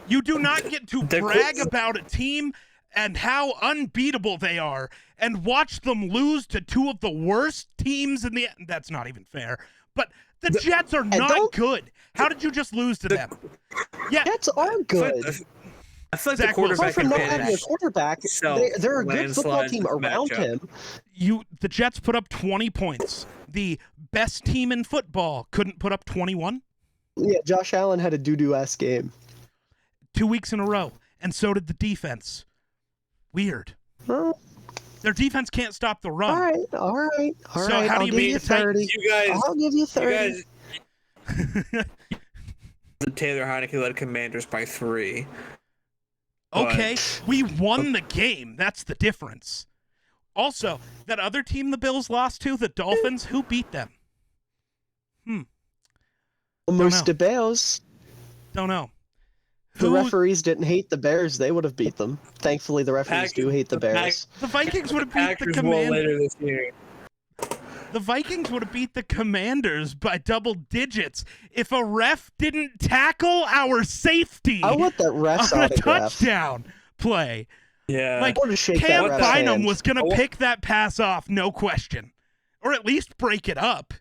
Speaker 1: You do not get to
Speaker 2: They're
Speaker 1: brag
Speaker 2: close.
Speaker 1: about a team and how unbeatable they are and watch them lose to 2 of the worst teams in the... That's not even fair. But the Jets are not
Speaker 3: don't-
Speaker 1: good. How did you just lose to them? Yeah,
Speaker 3: Jets are good.
Speaker 2: I feel like
Speaker 1: Zach
Speaker 2: the quarterback
Speaker 3: Apart from not having a
Speaker 2: advantage.
Speaker 3: quarterback,
Speaker 2: So,
Speaker 3: they're a good football
Speaker 2: landslide
Speaker 3: team around
Speaker 2: matchup.
Speaker 3: him.
Speaker 1: the Jets put up 20 points. The best team in football couldn't put up 21
Speaker 3: Yeah, Josh Allen had a doo-doo-ass game.
Speaker 1: 2 weeks in a row. And so did the defense. Weird.
Speaker 3: Well,
Speaker 1: Their defense can't stop the run.
Speaker 3: all right.
Speaker 1: So how do
Speaker 3: I'll
Speaker 1: you
Speaker 3: give
Speaker 1: beat
Speaker 3: you
Speaker 1: the Titans?
Speaker 3: 30.
Speaker 2: You guys,
Speaker 3: I'll give you 30.
Speaker 2: the Taylor Heineke led Commanders by 3.
Speaker 1: Okay, we won the game. That's the difference. Also, that other team the Bills lost to, the Dolphins, who beat them?
Speaker 3: Almost
Speaker 1: know.
Speaker 3: de Beos.
Speaker 1: Don't know.
Speaker 3: The referees didn't hate the Bears, they would have beat them. Thankfully, the referees do hate the Bears.
Speaker 1: The Vikings would have beat the
Speaker 2: Packers won
Speaker 1: Commanders.
Speaker 2: later this year.
Speaker 1: The Vikings would have beat the Commanders by double digits if a ref didn't tackle our safety
Speaker 3: I want that ref's
Speaker 1: on a
Speaker 3: autograph.
Speaker 1: touchdown play.
Speaker 2: Yeah.
Speaker 1: Like,
Speaker 3: I want to shake
Speaker 1: Cam
Speaker 3: that ref's
Speaker 1: Bynum
Speaker 3: hand.
Speaker 1: was going to pick that pass off, no question. Or at least break it up.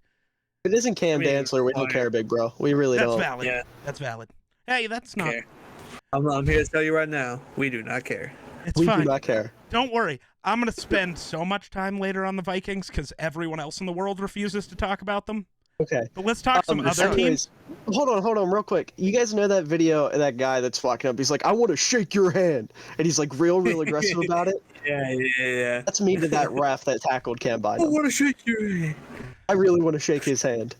Speaker 3: If it isn't Cam Dantzler, we don't care, big bro. We really
Speaker 1: That's
Speaker 3: don't.
Speaker 1: valid.
Speaker 2: Yeah.
Speaker 1: That's valid. Hey, that's not.
Speaker 2: Care. I'm here to tell you right now, we do not care.
Speaker 1: It's
Speaker 3: We
Speaker 1: fine.
Speaker 3: do not care.
Speaker 1: Don't worry. I'm going to spend so much time later on the Vikings because everyone else in the world refuses to talk about them.
Speaker 3: Okay.
Speaker 1: But let's talk some other
Speaker 3: anyways,
Speaker 1: teams.
Speaker 3: Hold on, real quick. You guys know that video of that guy that's walking up? He's like, I want to shake your hand. And he's like real aggressive about it.
Speaker 2: Yeah.
Speaker 3: That's me to that ref that tackled Cam
Speaker 2: I
Speaker 3: Bynum.
Speaker 2: want to shake your hand.
Speaker 3: I really want to shake his hand.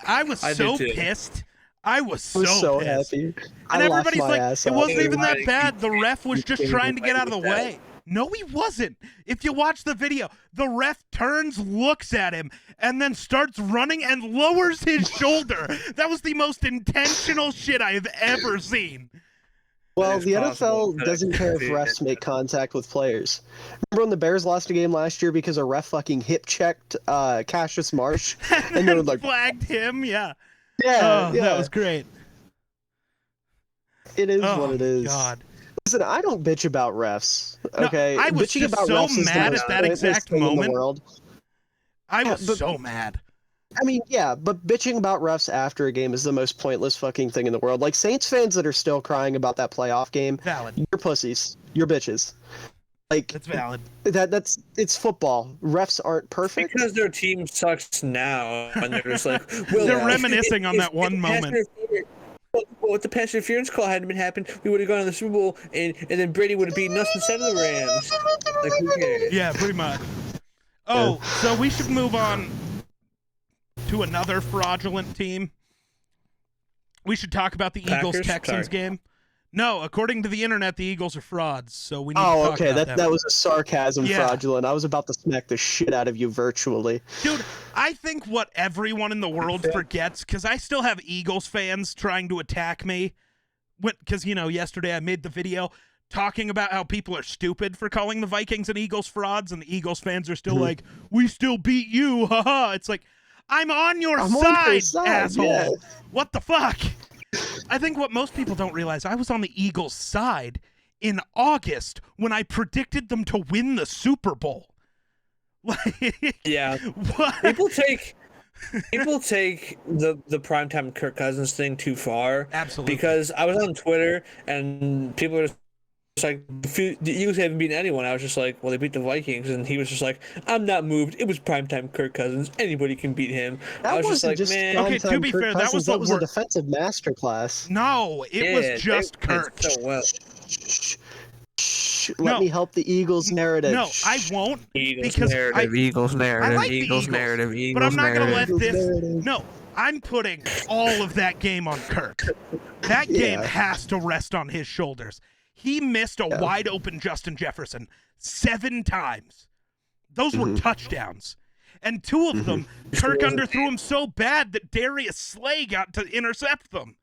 Speaker 1: I was
Speaker 2: I
Speaker 1: so
Speaker 2: did too.
Speaker 1: pissed. I was
Speaker 3: I was so
Speaker 1: pissed.
Speaker 3: happy.
Speaker 1: And
Speaker 3: I laughed
Speaker 1: everybody's
Speaker 3: my
Speaker 1: like,
Speaker 3: ass
Speaker 1: it
Speaker 3: off.
Speaker 1: wasn't even that
Speaker 2: Like,
Speaker 1: bad. The ref was just
Speaker 2: can't
Speaker 1: trying to get
Speaker 2: get
Speaker 1: out of the
Speaker 2: away with
Speaker 1: way. No, he wasn't. If you watch the video, the ref turns, looks at him, and then starts running and lowers his shoulder. That was the most intentional shit I have ever seen.
Speaker 3: Well,
Speaker 2: It is
Speaker 3: the
Speaker 2: possible
Speaker 3: NFL
Speaker 2: that
Speaker 3: doesn't care if
Speaker 2: it-
Speaker 3: refs make contact with players. Remember when the Bears lost a game last year because a ref fucking hip checked Cassius Marsh?
Speaker 1: And
Speaker 3: they
Speaker 1: then
Speaker 3: were like,
Speaker 1: flagged him. Yeah.
Speaker 3: yeah,
Speaker 1: Oh,
Speaker 3: yeah.
Speaker 1: that was great.
Speaker 3: It is
Speaker 1: Oh,
Speaker 3: what it is.
Speaker 1: God.
Speaker 3: Listen, I don't bitch about refs.
Speaker 1: No,
Speaker 3: Okay,
Speaker 1: I was
Speaker 3: bitching
Speaker 1: just
Speaker 3: about
Speaker 1: so
Speaker 3: refs is the
Speaker 1: mad
Speaker 3: most
Speaker 1: at that
Speaker 3: pointless
Speaker 1: exact
Speaker 3: thing in the
Speaker 1: moment.
Speaker 3: world.
Speaker 1: I
Speaker 3: Yeah,
Speaker 1: was
Speaker 3: but-
Speaker 1: so mad.
Speaker 3: I mean, yeah, but bitching about refs after a game is the most pointless fucking thing in the world. Like Saints fans that are still crying about that playoff game,
Speaker 1: Valid.
Speaker 3: you're pussies. You're bitches. Like
Speaker 1: It's valid.
Speaker 3: it's football. Refs aren't perfect.
Speaker 2: Because their team sucks now, and they're just like, well,
Speaker 1: They're
Speaker 2: if-
Speaker 1: reminiscing on
Speaker 2: if-
Speaker 1: that one
Speaker 2: if the pass
Speaker 1: moment.
Speaker 2: interference- Well, if the pass interference call hadn't been happened, we would have gone to the Super Bowl, and then Brady would have beaten us instead of the Rams. Like, who cares?
Speaker 1: Yeah, pretty much. Oh, so we should move on to another fraudulent team. We should talk about the
Speaker 2: Packers?
Speaker 1: Eagles-Texans
Speaker 2: Sorry.
Speaker 1: game. No, according to the internet, the Eagles are frauds, so we need to
Speaker 3: Oh,
Speaker 1: talk
Speaker 3: okay.
Speaker 1: about
Speaker 3: That was a sarcasm,
Speaker 1: Yeah.
Speaker 3: fraudulent. I was about to smack the shit out of you virtually.
Speaker 1: Dude, I think what everyone in the world forgets, because I still have Eagles fans trying to attack me, because, yesterday I made the video talking about how people are stupid for calling the Vikings and Eagles frauds, and the Eagles fans are still like, we still beat you, haha. It's like, I'm on your
Speaker 3: I'm on
Speaker 1: side,
Speaker 3: your side,
Speaker 1: asshole.
Speaker 3: yeah.
Speaker 1: What the fuck? I think what most people don't realize, I was on the Eagles' side in August when I predicted them to win the Super Bowl. Like,
Speaker 2: Yeah.
Speaker 1: what?
Speaker 2: People take the primetime Kirk Cousins thing too far.
Speaker 1: Absolutely.
Speaker 2: Because I was on Twitter and people were just like, the Eagles haven't beaten anyone. I was just like, well, they beat the Vikings, and he was just like, I'm not moved. It was primetime Kirk Cousins. Anybody can beat him.
Speaker 3: That
Speaker 2: I was
Speaker 3: wasn't
Speaker 2: just like, man.
Speaker 1: Okay, to
Speaker 3: primetime
Speaker 1: be
Speaker 3: Kirk
Speaker 1: fair, that
Speaker 3: Cousins,
Speaker 1: was the
Speaker 3: that was
Speaker 1: wor-
Speaker 3: a defensive masterclass.
Speaker 1: No, it
Speaker 2: Yeah,
Speaker 1: was just
Speaker 2: they did
Speaker 1: Kirk.
Speaker 2: so well.
Speaker 3: Shh,
Speaker 1: No.
Speaker 3: let me help the Eagles narrative.
Speaker 1: No, I won't.
Speaker 2: Eagles
Speaker 1: Because
Speaker 2: narrative, Eagles narrative,
Speaker 1: I like the
Speaker 2: Eagles
Speaker 1: Eagles,
Speaker 2: narrative,
Speaker 1: but
Speaker 2: Eagles
Speaker 1: I'm not going to
Speaker 2: narrative.
Speaker 1: let
Speaker 3: Eagles
Speaker 1: this.
Speaker 3: narrative.
Speaker 1: No, I'm putting all of that game on Kirk. That game
Speaker 3: Yeah.
Speaker 1: has to rest on his shoulders. He missed a wide open Justin Jefferson 7 times. Those were touchdowns. And 2 of them, Kirk underthrew him so bad that Darius Slay got to intercept them.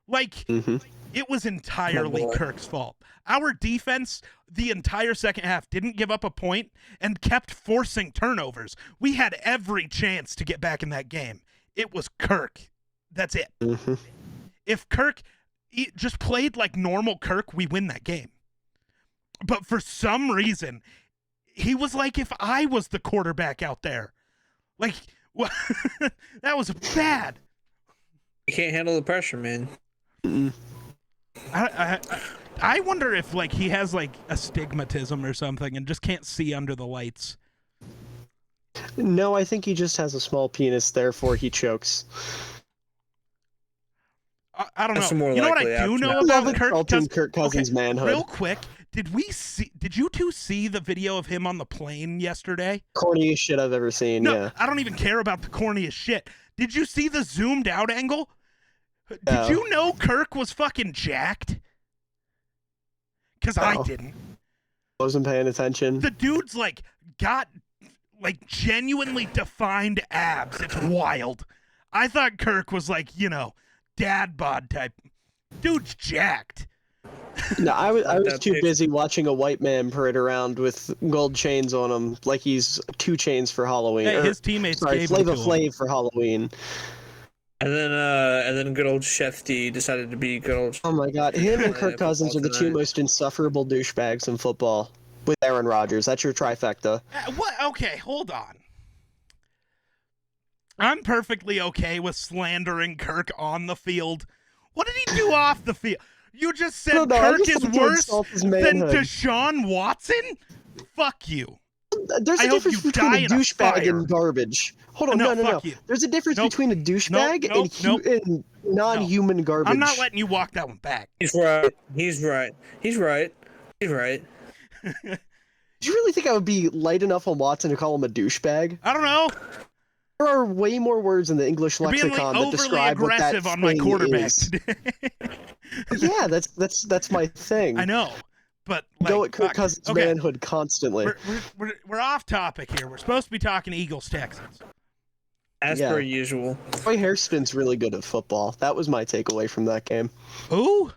Speaker 1: Like, it was entirely
Speaker 2: Oh, boy.
Speaker 1: Kirk's fault. Our defense, the entire second half, didn't give up a point and kept forcing turnovers. We had every chance to get back in that game. It was Kirk. That's it. If Kirk just played like normal Kirk, we win that game. But for some reason, he was like if I was the quarterback out there. Like, that was bad.
Speaker 2: You can't handle the pressure, man.
Speaker 1: I wonder if like he has like astigmatism or something and just can't see under the lights.
Speaker 3: No, I think he just has a small penis, therefore he chokes.
Speaker 1: I don't
Speaker 2: That's
Speaker 1: know.
Speaker 2: more
Speaker 1: You know what
Speaker 2: likely
Speaker 1: I do
Speaker 2: after
Speaker 1: know
Speaker 2: that.
Speaker 1: about
Speaker 3: Love
Speaker 1: Kirk
Speaker 3: insulting
Speaker 1: Cousins?
Speaker 3: Kirk Cousins' manhood.
Speaker 1: Real quick, did you two see the video of him on the plane yesterday?
Speaker 3: Corniest shit I've ever seen,
Speaker 1: No,
Speaker 3: yeah.
Speaker 1: I don't even care about the corniest shit. Did you see the zoomed out angle? Did
Speaker 3: No.
Speaker 1: you know Kirk was fucking jacked? Because I
Speaker 3: No.
Speaker 1: didn't.
Speaker 3: Wasn't paying attention.
Speaker 1: The dude's like got like genuinely defined abs. It's wild. I thought Kirk was like, dad bod type. Dude's jacked.
Speaker 3: No, I was
Speaker 2: that
Speaker 3: too
Speaker 2: picture.
Speaker 3: busy watching a white man parade around with gold chains on him, like he's 2 Chainz for Halloween.
Speaker 1: Hey,
Speaker 3: Or,
Speaker 1: his teammates
Speaker 3: sorry,
Speaker 1: gave
Speaker 3: Flava
Speaker 1: it to him.
Speaker 3: Flav for Halloween.
Speaker 2: And then good old Chef D decided to be good old.
Speaker 3: Oh my God, him and Kirk
Speaker 2: football
Speaker 3: Cousins are the 2
Speaker 2: tonight.
Speaker 3: most insufferable douchebags in football. With Aaron Rodgers, that's your trifecta.
Speaker 1: What? Okay, hold on. I'm perfectly okay with slandering Kirk on the field. What did he do off the field? You just said
Speaker 3: No, I
Speaker 1: Kirk
Speaker 3: just
Speaker 1: is
Speaker 3: like to
Speaker 1: worse
Speaker 3: insult his
Speaker 1: than
Speaker 3: manhood.
Speaker 1: Deshaun Watson? Fuck you.
Speaker 3: There's
Speaker 1: I
Speaker 3: a
Speaker 1: hope
Speaker 3: difference
Speaker 1: you
Speaker 3: between
Speaker 1: die
Speaker 3: a
Speaker 1: in a
Speaker 3: douchebag
Speaker 1: fire.
Speaker 3: and garbage. Hold on,
Speaker 1: No,
Speaker 3: no.
Speaker 1: fuck you.
Speaker 3: There's a difference
Speaker 1: Nope.
Speaker 3: between a douchebag
Speaker 1: Nope.
Speaker 3: and non-human garbage.
Speaker 1: I'm not letting you walk that one back.
Speaker 2: He's right. He's right. He's right. He's right.
Speaker 3: Do you really think I would be light enough on Watson to call him a douchebag?
Speaker 1: I don't know.
Speaker 3: There are way more words in the English
Speaker 1: You're being
Speaker 3: lexicon
Speaker 1: like
Speaker 3: that
Speaker 1: overly
Speaker 3: describe what that
Speaker 1: aggressive on my
Speaker 3: thing
Speaker 1: quarterback
Speaker 3: is.
Speaker 1: today.
Speaker 3: Yeah, that's my thing.
Speaker 1: I know, but like,
Speaker 3: Go at Kirk
Speaker 1: fuck.
Speaker 3: Cousins'
Speaker 1: Okay,
Speaker 3: manhood constantly.
Speaker 1: we're off topic here. We're supposed to be talking Eagles Texans.
Speaker 2: As
Speaker 3: Yeah.
Speaker 2: per usual.
Speaker 3: Troy Hairston's really good at football. That was my takeaway from that game.
Speaker 1: Who?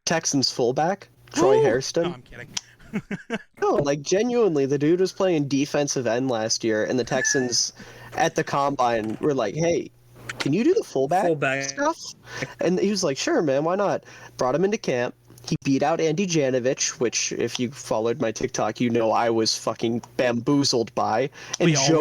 Speaker 3: Texans fullback, Troy
Speaker 1: Who?
Speaker 3: Hairston.
Speaker 1: No, I'm kidding.
Speaker 3: No, like genuinely, the dude was playing defensive end last year, and the Texans at the combine were like, "Hey, can you do the fullback stuff?" And he was like, "Sure, man, why not?" Brought him into camp. He beat out Andy Janovich, which, if you followed my TikTok, you know I was fucking bamboozled by, and
Speaker 1: We all were.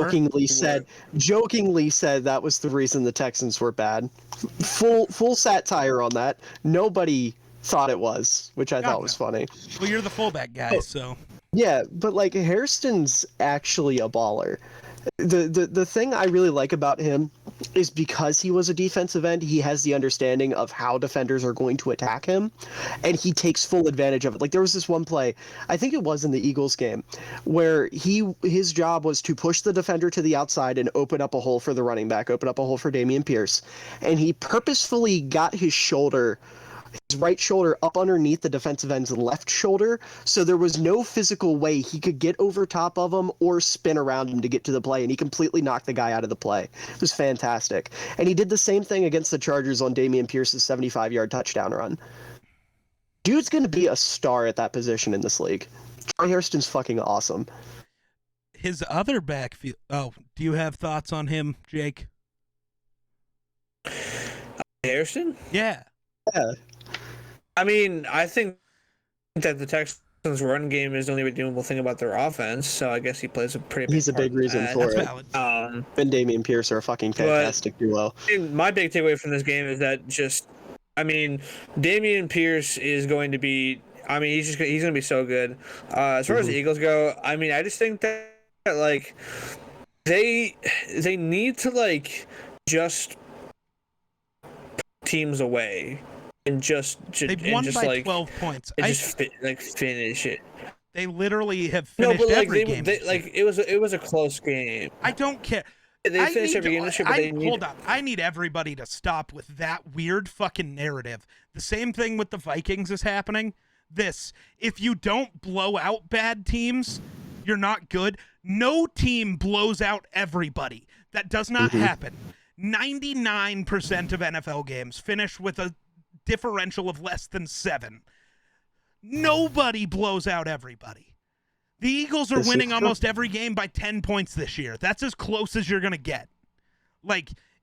Speaker 3: jokingly said that was the reason the Texans were bad. Full satire on that. Nobody thought it was, which I
Speaker 1: God,
Speaker 3: thought was
Speaker 1: no.
Speaker 3: funny.
Speaker 1: Well, you're the fullback guy, so
Speaker 3: Yeah, but like Hairston's actually a baller. The thing I really like about him is because he was a defensive end, he has the understanding of how defenders are going to attack him, and he takes full advantage of it. Like there was this one play, I think it was in the Eagles game, where his job was to push the defender to the outside and open up a hole for the running back, open up a hole for Dameon Pierce, and he purposefully got his right shoulder up underneath the defensive end's left shoulder, so there was no physical way he could get over top of him or spin around him to get to the play, and he completely knocked the guy out of the play. It was fantastic. And he did the same thing against the Chargers on Dameon Pierce's 75-yard touchdown run. Dude's going to be a star at that position in this league. Troy Hairston's fucking awesome.
Speaker 1: his other backfield. Oh, do you have thoughts on him, Jake?
Speaker 2: Hairston?
Speaker 1: Yeah.
Speaker 3: Yeah.
Speaker 2: I mean, I think that the Texans' run game is the only redeemable thing about their offense, so I guess he plays a pretty big
Speaker 3: He's a
Speaker 2: part
Speaker 3: big
Speaker 2: in
Speaker 3: reason
Speaker 2: that.
Speaker 3: for
Speaker 1: That's
Speaker 3: it.
Speaker 1: valid.
Speaker 3: And Dameon Pierce are a fucking fantastic duo.
Speaker 2: My big takeaway from this game is that Dameon Pierce is going to be. I mean, he's going to be so good. As far as the Eagles go, I mean, I just think that like they need to like just put teams away and just
Speaker 1: They've
Speaker 2: and
Speaker 1: won
Speaker 2: just
Speaker 1: by
Speaker 2: like
Speaker 1: 12 points.
Speaker 2: and just finish it.
Speaker 1: They literally have
Speaker 2: No,
Speaker 1: finished
Speaker 2: but like
Speaker 1: every
Speaker 2: they
Speaker 1: game.
Speaker 2: like it was a close game.
Speaker 1: I don't care.
Speaker 2: They finished every game this year, but they need.
Speaker 1: Hold on. I need everybody to stop with that weird fucking narrative. The same thing with the Vikings is happening. If you don't blow out bad teams, you're not good. No team blows out everybody. That does not happen. 99% of NFL games finish with a differential of less than 7. Nobody blows out everybody. The Eagles are winning almost every game by 10 points this year. That's as close as you're going to get.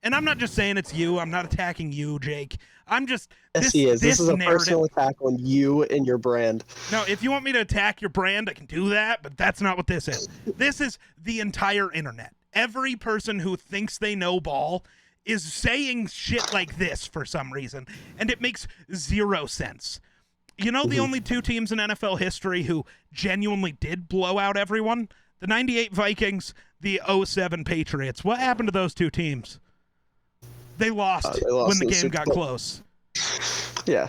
Speaker 1: And I'm not just saying it's you. I'm not attacking you, Jake. I'm just...
Speaker 3: Yes, he is. This is a personal attack on you and your brand.
Speaker 1: No, if you want me to attack your brand, I can do that, but that's not what this is. This is the entire internet. Every person who thinks they know ball is saying shit like this for some reason, and it makes zero sense. You know the only 2 teams in NFL history who genuinely did blow out everyone? The 98 Vikings, the 07 Patriots. What happened to those 2 teams? They lost when the game got close.
Speaker 3: Yeah.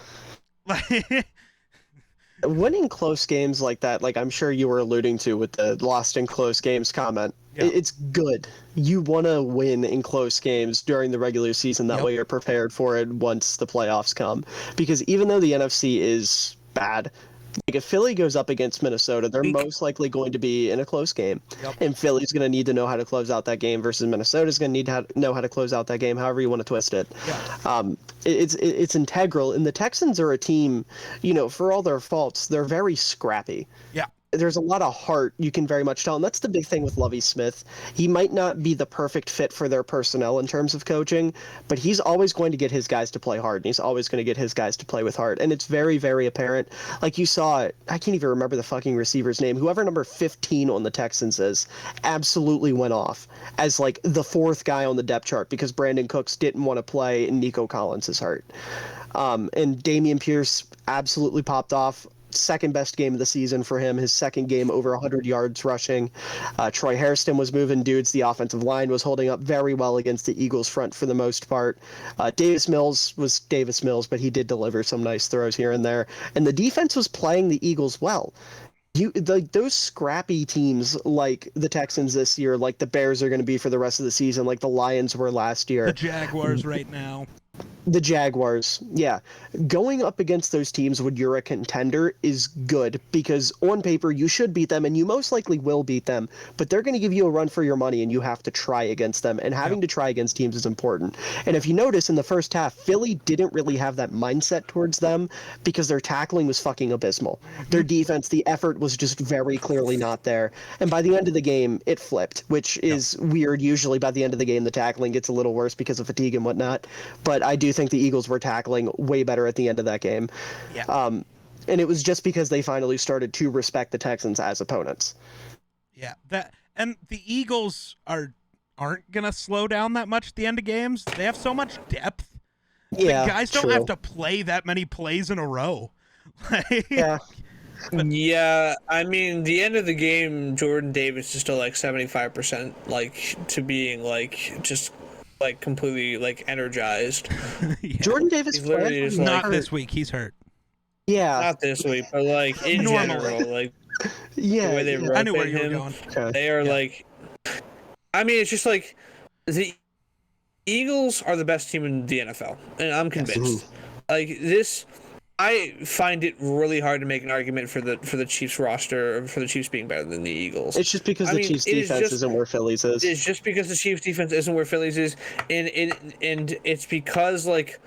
Speaker 3: Winning close games like that, like I'm sure you were alluding to with the lost in close games comment, it's good. You want to win in close games during the regular season. That way you're prepared for it once the playoffs come. Because even though the NFC is bad, Like if Philly goes up against Minnesota, they're
Speaker 2: Weak.
Speaker 3: most likely going to be in a close game.
Speaker 1: Yep.
Speaker 3: And Philly's going to need to know how to close out that game versus Minnesota's going to need to know how to close out that game, however you want to twist it.
Speaker 1: Yeah.
Speaker 3: It's integral. And the Texans are a team, for all their faults, they're very scrappy.
Speaker 1: Yeah.
Speaker 3: There's a lot of heart, you can very much tell. And that's the big thing with Lovie Smith. He might not be the perfect fit for their personnel in terms of coaching, but he's always going to get his guys to play hard, and he's always going to get his guys to play with heart. And it's very, very apparent. Like you saw, I can't even remember the fucking receiver's name. Whoever number 15 on the Texans is absolutely went off as like the fourth guy on the depth chart because Brandon Cooks didn't want to play and Nico Collins is hurt. And Damian Pierce absolutely popped off. Second best game of the season for him, his second game over 100 yards rushing. Troy Hairston was moving dudes. The offensive line was holding up very well against the Eagles front for the most part. Davis Mills was Davis Mills, but he did deliver some nice throws here and there. And the defense was playing the Eagles well. Those scrappy teams like the Texans this year, like the Bears are going to be for the rest of the season, like the Lions were last year.
Speaker 1: The Jaguars right now.
Speaker 3: The Jaguars, yeah. Going up against those teams when you're a contender is good because on paper you should beat them and you most likely will beat them, but they're going to give you a run for your money and you have to try against them, and having to try against teams is important. And if you notice in the first half, Philly didn't really have that mindset towards them because their tackling was fucking abysmal. Their defense, the effort was just very clearly not there. And by the end of the game, it flipped, which is weird. Usually by the end of the game, the tackling gets a little worse because of fatigue and whatnot. But I do think the Eagles were tackling way better at the end of that game.
Speaker 1: Yeah.
Speaker 3: And it was just because they finally started to respect the Texans as opponents.
Speaker 1: Yeah. And the Eagles aren't gonna slow down that much at the end of games. They have so much depth.
Speaker 3: Yeah,
Speaker 1: the guys don't
Speaker 3: true.
Speaker 1: have to play that many plays in a row.
Speaker 3: Yeah.
Speaker 2: Yeah, I mean, the end of the game, Jordan Davis is still like 75%, like to being like just like completely like energized.
Speaker 1: Yeah.
Speaker 3: Jordan Davis
Speaker 2: He's literally just
Speaker 1: Not
Speaker 2: like,
Speaker 1: this week. He's hurt.
Speaker 3: Yeah.
Speaker 2: not this week, but like in
Speaker 1: Normally.
Speaker 2: general, like
Speaker 3: Yeah.
Speaker 2: the way they
Speaker 1: I knew where
Speaker 2: rotate
Speaker 1: you were
Speaker 2: him,
Speaker 1: going.
Speaker 3: Okay.
Speaker 2: they are
Speaker 1: Yeah.
Speaker 2: like. I mean, it's just like the Eagles are the best team in the NFL, and I'm convinced. Like this, I find it really hard to make an argument for the Chiefs roster, or for the Chiefs being better than the Eagles.
Speaker 3: It's just because
Speaker 2: I
Speaker 3: the
Speaker 2: mean,
Speaker 3: Chiefs
Speaker 2: it is
Speaker 3: defense
Speaker 2: just-
Speaker 3: isn't where Philly's is.
Speaker 2: It's just because the Chiefs defense isn't where Phillies is, and it's because like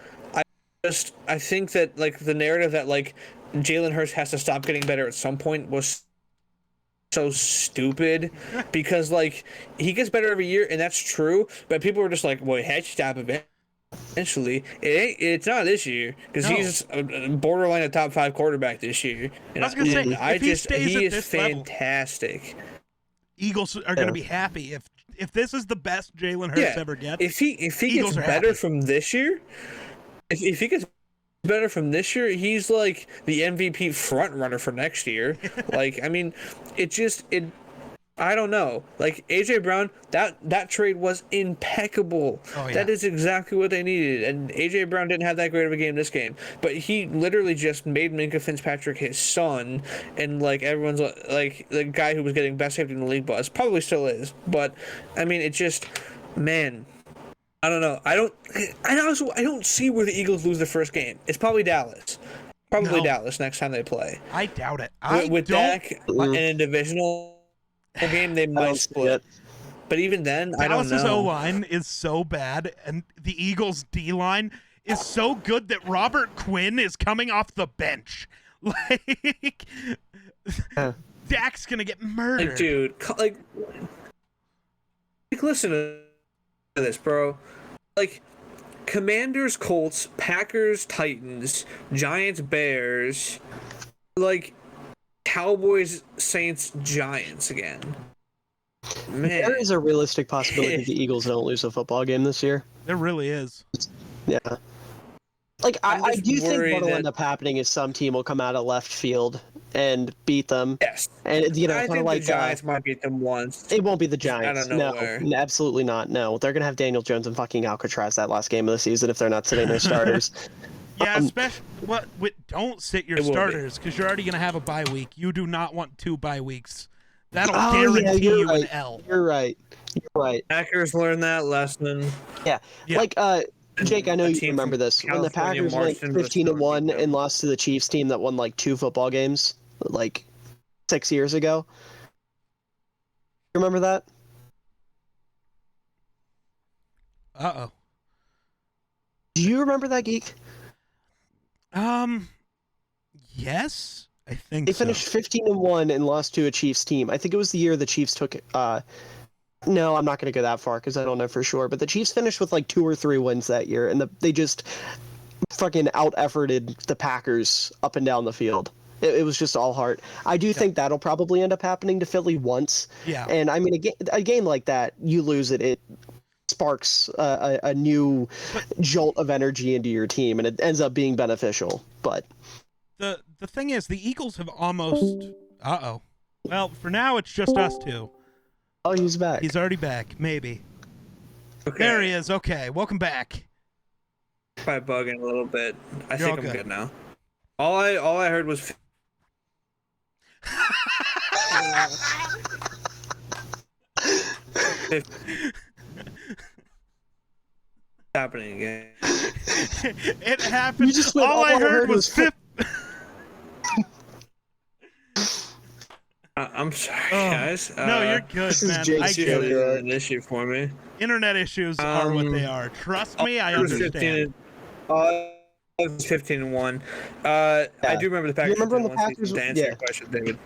Speaker 2: I think that like the narrative that like Jalen Hurts has to stop getting better at some point was so stupid, because like he gets better every year and that's true, but people were just like, well, he had to stop eventually. It's not this year because
Speaker 1: No.
Speaker 2: he's a borderline a top 5 quarterback this year. And
Speaker 1: I was gonna say, if he stays
Speaker 2: he
Speaker 1: at
Speaker 2: is
Speaker 1: this level,
Speaker 2: fantastic.
Speaker 1: Eagles are going to be happy if this is the best Jalen Hurts ever gets.
Speaker 2: If he
Speaker 1: Eagles
Speaker 2: gets
Speaker 1: are
Speaker 2: better
Speaker 1: happy.
Speaker 2: from this year, if he gets better from this year, he's like the MVP front runner for next year. Like, I mean, I don't know. Like AJ Brown, that trade was impeccable.
Speaker 1: Oh, yeah.
Speaker 2: That is exactly what they needed. And AJ Brown didn't have that great of a game this game, but he literally just made Minka Fitzpatrick his son, and like everyone's like the guy who was getting best safety in the league buzz, probably still is. But I mean, it just, man, I don't know. I don't see where the Eagles lose the first game. It's probably Dallas. Probably
Speaker 1: No.
Speaker 2: Dallas next time they play.
Speaker 1: I doubt it.
Speaker 2: With
Speaker 1: don't.
Speaker 2: Dak in a divisional game, they
Speaker 3: I don't
Speaker 2: might
Speaker 3: see
Speaker 2: split.
Speaker 3: it.
Speaker 2: But even then, I don't
Speaker 1: Dallas's
Speaker 2: know.
Speaker 1: O-line is so bad, and the Eagles' D-line is so good that Robert Quinn is coming off the bench. Like, Dak's gonna get murdered.
Speaker 2: Like, dude, like, listen to this, bro. Like, Commanders, Colts, Packers, Titans, Giants, Bears, like, Cowboys, Saints, Giants again. Man,
Speaker 3: There is a realistic possibility the Eagles don't lose a football game this year.
Speaker 1: There really is.
Speaker 3: Yeah. Like,
Speaker 2: I'm
Speaker 3: I
Speaker 2: just
Speaker 3: do think
Speaker 2: worried
Speaker 3: what'll
Speaker 2: that-
Speaker 3: end up happening is some team will come out of left field and beat them.
Speaker 2: yes.
Speaker 3: And,
Speaker 2: I
Speaker 3: kind
Speaker 2: think
Speaker 3: of like
Speaker 2: the Giants might beat them once.
Speaker 3: it won't be the
Speaker 2: Just out
Speaker 3: Giants.
Speaker 2: of
Speaker 3: No,
Speaker 2: nowhere.
Speaker 3: absolutely not. No, they're going to have Daniel Jones and fucking Alcatraz that last game of the season if they're not sitting their starters.
Speaker 1: Yeah, especially don't sit your
Speaker 2: It will be.
Speaker 1: starters because you're already gonna have a bye week. You do not want 2 bye weeks. That'll
Speaker 3: Oh, yeah,
Speaker 1: guarantee
Speaker 3: you're
Speaker 1: you an
Speaker 3: right.
Speaker 1: L.
Speaker 3: You're right. You're right.
Speaker 2: Packers learned that lesson.
Speaker 3: Yeah.
Speaker 1: Yeah.
Speaker 3: Like, Jake, I know
Speaker 2: a
Speaker 3: you
Speaker 2: team
Speaker 3: remember
Speaker 2: from
Speaker 3: this. When the
Speaker 2: California
Speaker 3: Packers went
Speaker 2: marched into the
Speaker 3: 15-1
Speaker 2: Stone
Speaker 3: and lost to the Chiefs team that won like 2 football games, like 6 years ago. Remember that?
Speaker 1: Uh-oh.
Speaker 3: Do you remember that, Geek?
Speaker 1: Yes, I think
Speaker 3: They
Speaker 1: so.
Speaker 3: finished 15-1 and lost to a Chiefs team. I think it was the year the Chiefs took no, I'm not going to go that far because I don't know for sure. But the Chiefs finished with like 2 or 3 wins that year, and they just fucking out-efforted the Packers up and down the field. It was just all heart. I do think that'll probably end up happening to Philly once.
Speaker 1: Yeah.
Speaker 3: And I mean, a game like that, you lose it, it sparks a new jolt of energy into your team, and it ends up being beneficial. But
Speaker 1: The thing is, the Eagles have almost... Uh-oh. Well, for now, it's just us two.
Speaker 3: oh, he's back.
Speaker 1: He's already back, maybe.
Speaker 2: Okay.
Speaker 1: There he is. Okay, welcome back.
Speaker 2: Probably bugging a little bit. I
Speaker 1: You're
Speaker 2: think
Speaker 1: all
Speaker 2: I'm
Speaker 1: good.
Speaker 2: good now. All I heard was happening again.
Speaker 1: It happened.
Speaker 3: You just went,
Speaker 1: all I heard was fifth.
Speaker 2: I'm sorry,
Speaker 1: Oh,
Speaker 2: guys.
Speaker 1: No, you're good,
Speaker 3: this is
Speaker 1: man.
Speaker 3: Jake's
Speaker 1: I
Speaker 2: This
Speaker 1: get
Speaker 3: joke,
Speaker 1: it.
Speaker 3: right?
Speaker 2: is an issue for me.
Speaker 1: Internet issues are what they are. Trust me, I
Speaker 2: It was
Speaker 1: understand.
Speaker 2: 15-1. I do remember the Packers.
Speaker 3: remember when the
Speaker 2: 15-1
Speaker 3: Packers-
Speaker 2: season, to answer
Speaker 3: yeah.
Speaker 2: your question, David.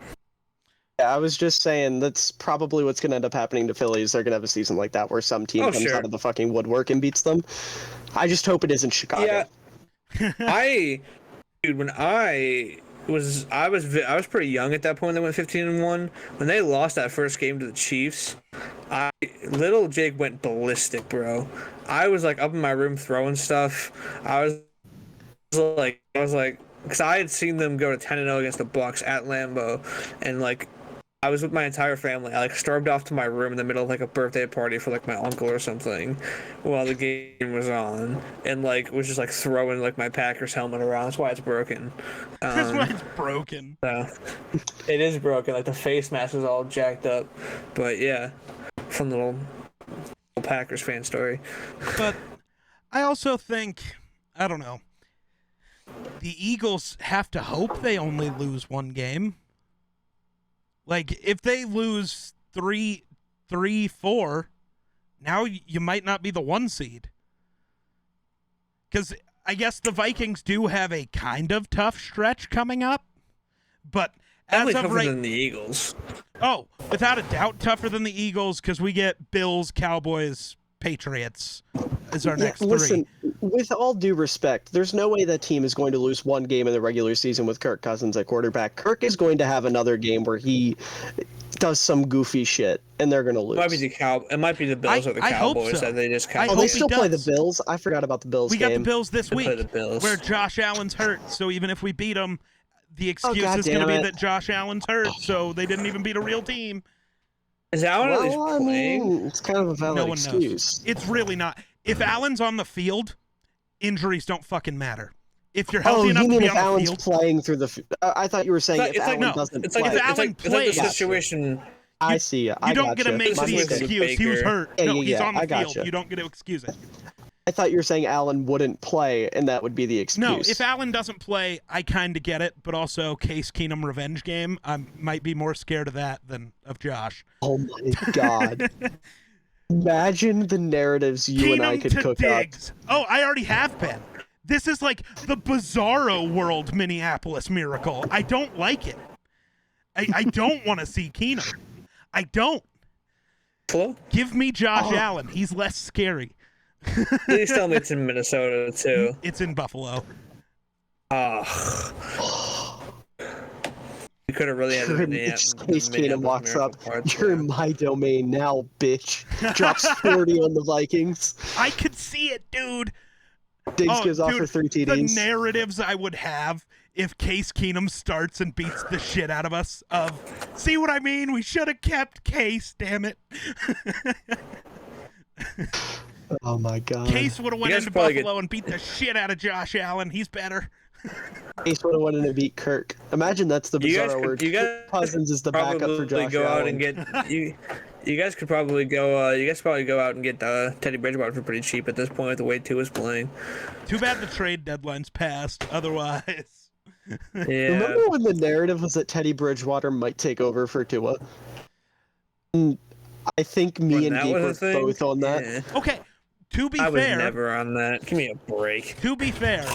Speaker 3: Yeah, I was just saying that's probably what's going to end up happening to Phillies. They're going to have a season like that where some team comes
Speaker 2: sure.
Speaker 3: out of the fucking woodwork and beats them. I just hope it isn't Chicago.
Speaker 2: Yeah. When I was pretty young at that point. They went 15-1. When they lost that first game to the Chiefs, little Jake went ballistic, bro. I was like up in my room throwing stuff. I was like, because I had seen them go to 10-0 against the Bucks at Lambeau, and like I was with my entire family. I like stormed off to my room in the middle of like a birthday party for like my uncle or something while the game was on, and like was just like throwing like my Packers helmet around. That's why it's broken.
Speaker 1: That's why it's broken.
Speaker 2: So, it is broken. Like the face mask is all jacked up. But yeah, fun little Packers fan story.
Speaker 1: But I also think, I don't know, the Eagles have to hope they only lose one game. Like, if they lose 3-4, now you might not be the 1 seed. Because I guess the Vikings do have a kind of tough stretch coming up. But as
Speaker 2: Definitely
Speaker 1: of
Speaker 2: tougher
Speaker 1: right...
Speaker 2: than the Eagles.
Speaker 1: Oh, without a doubt tougher than the Eagles because we get Bills, Cowboys, Patriots as our next
Speaker 3: listen,
Speaker 1: three.
Speaker 3: with all due respect, there's no way that team is going to lose one game in the regular season with Kirk Cousins at quarterback. Kirk is going to have another game where he does some goofy shit, and they're going to lose.
Speaker 2: It might be the Bills or the
Speaker 1: I hope
Speaker 2: Cowboys
Speaker 1: so.
Speaker 2: that they just
Speaker 1: I
Speaker 2: kind
Speaker 3: Oh,
Speaker 2: of.
Speaker 1: hope
Speaker 3: they
Speaker 1: he
Speaker 3: still play the
Speaker 1: does.
Speaker 3: Bills? I forgot about the Bills
Speaker 1: We
Speaker 3: game.
Speaker 1: got the Bills this
Speaker 2: They play
Speaker 1: week
Speaker 2: the Bills.
Speaker 1: where Josh Allen's hurt. So even if we beat them, the excuse
Speaker 3: God
Speaker 1: is going to
Speaker 3: damn
Speaker 1: be
Speaker 3: it.
Speaker 1: that Josh Allen's hurt. So they didn't even beat a real team.
Speaker 2: Is Allen at least
Speaker 3: Well, I
Speaker 2: playing?
Speaker 3: mean, it's kind of a valid
Speaker 1: No one
Speaker 3: excuse.
Speaker 1: knows. It's really not. If Allen's on the field, injuries don't fucking matter. If you're
Speaker 3: Oh,
Speaker 1: healthy enough
Speaker 3: you
Speaker 1: to
Speaker 3: mean
Speaker 1: be
Speaker 3: if
Speaker 1: on the
Speaker 3: Allen's
Speaker 1: field,
Speaker 3: playing through the... I thought you were saying if
Speaker 2: It's like-
Speaker 3: Allen
Speaker 1: no,
Speaker 3: doesn't
Speaker 2: It's
Speaker 3: play.
Speaker 2: like
Speaker 1: If Allen
Speaker 2: it's like the
Speaker 1: plays-
Speaker 2: situation.
Speaker 3: I see. I
Speaker 1: you don't get to
Speaker 3: gotcha.
Speaker 1: make
Speaker 3: My
Speaker 1: the
Speaker 3: mistake.
Speaker 1: excuse. He was
Speaker 2: Baker.
Speaker 1: hurt.
Speaker 3: Yeah,
Speaker 1: No,
Speaker 3: yeah,
Speaker 1: he's
Speaker 3: yeah,
Speaker 1: on the
Speaker 3: I
Speaker 1: field.
Speaker 3: gotcha.
Speaker 1: You don't get to excuse it.
Speaker 3: I thought you were saying Allen wouldn't play, and that would be the excuse.
Speaker 1: No, if Allen doesn't play, I kind of get it, but also Case Keenum revenge game. I might be more scared of that than of Josh.
Speaker 3: Oh my god. Imagine the narratives you and I
Speaker 1: Keenum
Speaker 3: could
Speaker 1: to
Speaker 3: cook
Speaker 1: Diggs. Oh, I already have been. This is like the Bizarro World Minneapolis Miracle. I don't like it. I don't want to see Keenum. I don't.
Speaker 2: Hello?
Speaker 1: Give me Josh Allen. He's less scary.
Speaker 2: Please tell me it's in Minnesota too.
Speaker 1: It's in Buffalo.
Speaker 2: You could have really had
Speaker 3: up. Case Keenum walks up. You're in my domain now, bitch. Drops 40 on the Vikings.
Speaker 1: I could see it, dude.
Speaker 3: Diggs goes off for 3
Speaker 1: The
Speaker 3: TDs.
Speaker 1: narratives I would have if Case Keenum starts and beats the shit out of us of, see what I mean? We should have kept Case, damn it.
Speaker 3: Oh my god.
Speaker 1: Case would have went
Speaker 2: guys
Speaker 1: into
Speaker 2: probably
Speaker 1: Buffalo and beat the shit out of Josh Allen. He's better.
Speaker 3: Case would have wanted to beat Kirk. Imagine that's the
Speaker 2: You guys
Speaker 3: bizarre word.
Speaker 2: could, you guys
Speaker 3: Kirk Cousins is the backup for
Speaker 2: probably
Speaker 3: Josh
Speaker 2: go out
Speaker 3: Allen.
Speaker 2: and get you. You guys could probably go. You guys probably go out and get Teddy Bridgewater for pretty cheap at this point with the way Tua is playing.
Speaker 1: Too bad the trade deadline's passed. Otherwise,
Speaker 2: Yeah.
Speaker 3: Remember when the narrative was that Teddy Bridgewater might take over for Tua? I think me
Speaker 2: When
Speaker 3: and
Speaker 2: that
Speaker 3: Geek
Speaker 2: was a
Speaker 3: were
Speaker 2: thing?
Speaker 3: both on that.
Speaker 2: Yeah.
Speaker 1: okay. To be
Speaker 2: I was
Speaker 1: fair,
Speaker 2: never on that. Give me a break.
Speaker 1: to be fair,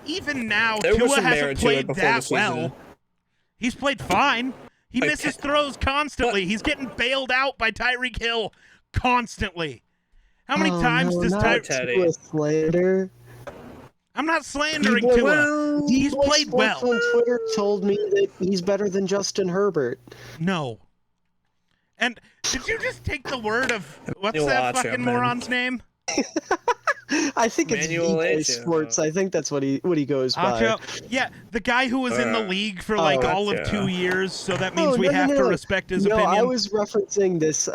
Speaker 1: even now
Speaker 2: There was
Speaker 1: Tua
Speaker 2: some
Speaker 1: hasn't
Speaker 2: merit to it
Speaker 1: played
Speaker 2: before
Speaker 1: that
Speaker 2: the season.
Speaker 1: well. He's played fine. He
Speaker 2: Like,
Speaker 1: misses throws constantly. He's getting bailed out by Tyreek Hill constantly. How many times does
Speaker 2: not
Speaker 1: Tyreek?
Speaker 3: Tua slander?
Speaker 1: I'm not slandering
Speaker 3: People-
Speaker 1: Tua.
Speaker 2: Well,
Speaker 1: He's
Speaker 3: D-Boy
Speaker 1: played
Speaker 3: Sports
Speaker 1: well.
Speaker 3: on Twitter told me that he's better than Justin Herbert.
Speaker 1: No. And did you just take the word of what's
Speaker 2: You'll
Speaker 1: that
Speaker 2: watch
Speaker 1: fucking
Speaker 2: him, man.
Speaker 1: moron's name?
Speaker 3: I think it's
Speaker 2: Manuel
Speaker 3: D-Boy
Speaker 2: Acho.
Speaker 3: Sports. I think that's what he goes by.
Speaker 1: Acho. Yeah, the guy who was in the league for like
Speaker 3: Oh,
Speaker 1: all of
Speaker 2: gotcha.
Speaker 1: 2 years, so that means
Speaker 3: Oh,
Speaker 1: we
Speaker 3: no,
Speaker 1: have
Speaker 3: no,
Speaker 1: to
Speaker 3: no.
Speaker 1: respect his
Speaker 3: No,
Speaker 1: opinion.
Speaker 3: I was referencing this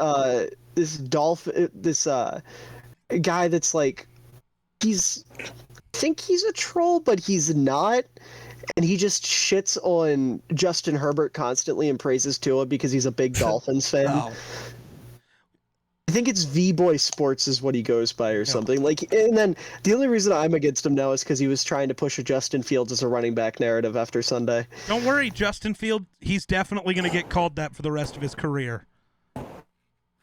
Speaker 3: guy that's like I think he's a troll, but he's not. And he just shits on Justin Herbert constantly and praises Tua because he's a big Dolphins fan.
Speaker 1: Oh.
Speaker 3: I think it's V-Boy Sports is what he goes by or something. Like, and then the only reason I'm against him now is because he was trying to push a Justin Fields as a running back narrative after Sunday.
Speaker 1: Don't worry, Justin Field. He's definitely going to get called that for the rest of his career.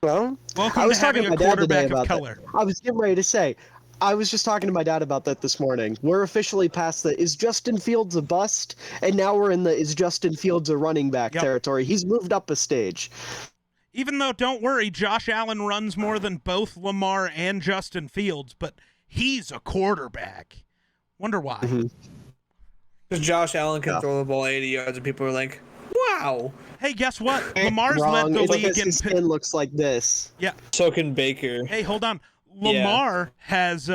Speaker 3: Well,
Speaker 1: Welcome
Speaker 3: I was
Speaker 1: to having
Speaker 3: talking to
Speaker 1: a
Speaker 3: my dad today
Speaker 1: quarterback of
Speaker 3: about
Speaker 1: color.
Speaker 3: that. I was getting ready to say, I was just talking to my dad about that this morning. We're officially past the is Justin Fields a bust, and now we're in the is Justin Fields a running back territory. He's moved up a stage.
Speaker 1: Even though, don't worry, Josh Allen runs more than both Lamar and Justin Fields, but he's a quarterback. Wonder why.
Speaker 3: Mm-hmm.
Speaker 2: Because Josh Allen can throw the ball 80 yards, and people are like, "Wow."
Speaker 1: Hey, guess what? Lamar's
Speaker 3: Wrong.
Speaker 1: led the
Speaker 3: It's
Speaker 1: league
Speaker 3: because
Speaker 1: in.
Speaker 3: his skin looks like this.
Speaker 1: Yeah.
Speaker 2: So can Baker.
Speaker 1: Hey, hold on. Lamar has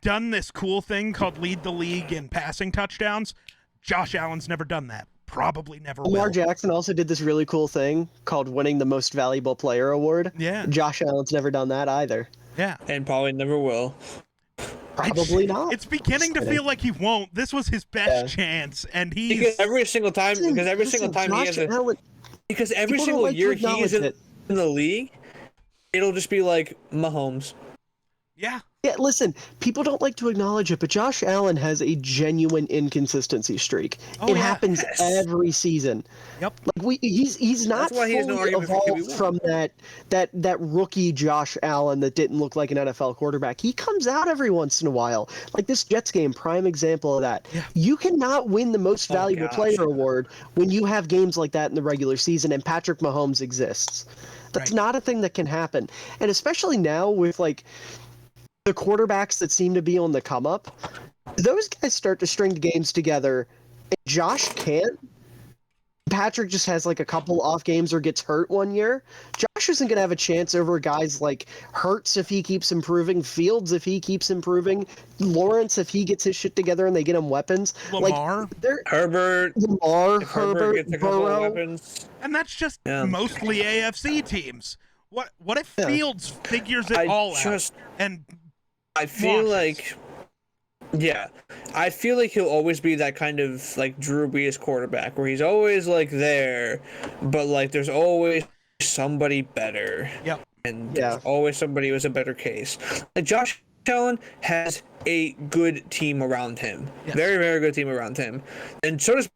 Speaker 1: done this cool thing called lead the league in passing touchdowns. Josh Allen's never done that. Probably never
Speaker 3: Lamar
Speaker 1: will.
Speaker 3: Jackson also did this really cool thing called winning the most valuable player award.
Speaker 1: Yeah.
Speaker 3: Josh Allen's never done that either.
Speaker 1: Yeah.
Speaker 2: And probably never will.
Speaker 3: Probably not.
Speaker 1: It's beginning to feel like he won't. This was his best chance, and he's
Speaker 2: Because every single time he has a
Speaker 3: Allen,
Speaker 2: because every
Speaker 3: people don't
Speaker 2: single
Speaker 3: like to
Speaker 2: year he
Speaker 3: acknowledge
Speaker 2: is in
Speaker 3: it.
Speaker 2: the league, it'll just be like Mahomes.
Speaker 1: yeah.
Speaker 3: Yeah, listen, people don't like to acknowledge it, but Josh Allen has a genuine inconsistency streak.
Speaker 1: Oh,
Speaker 3: it
Speaker 1: yeah.
Speaker 3: happens every season.
Speaker 1: Yep.
Speaker 3: Like he's not
Speaker 2: That's why he has no
Speaker 3: fully
Speaker 2: argument for
Speaker 3: evolved
Speaker 2: QB1.
Speaker 3: from that rookie Josh Allen that didn't look like an NFL quarterback. He comes out every once in a while. Like this Jets game, prime example of that.
Speaker 1: Yeah.
Speaker 3: You cannot win the most
Speaker 2: Oh,
Speaker 3: valuable
Speaker 2: gosh.
Speaker 3: player award when you have games like that in the regular season and Patrick Mahomes exists. That's
Speaker 1: Right.
Speaker 3: not a thing that can happen. And especially now with like the quarterbacks that seem to be on the come up, those guys start to string games together. And Josh can't. Patrick just has like a couple off games or gets hurt one year. Josh isn't going to have a chance over guys like Hurts if he keeps improving, Fields if he keeps improving, Lawrence if he gets his shit together and they get him weapons.
Speaker 1: Lamar.
Speaker 3: Like, they're
Speaker 2: Herbert.
Speaker 3: Lamar,
Speaker 2: If Herbert gets a couple of
Speaker 3: Burrow.
Speaker 2: weapons.
Speaker 1: And that's just
Speaker 2: Yeah.
Speaker 1: mostly AFC teams. What if
Speaker 3: Yeah.
Speaker 1: Fields figures it all out and
Speaker 2: I feel
Speaker 1: launches?
Speaker 2: I feel like he'll always be that kind of like Drew Brees quarterback where he's always like there, but like there's always somebody better.
Speaker 1: Yep.
Speaker 2: And
Speaker 3: Yeah.
Speaker 2: there's always somebody who's a better case. Like Josh Allen has a good team around him.
Speaker 1: Yes.
Speaker 2: Very, very good team around him. And so does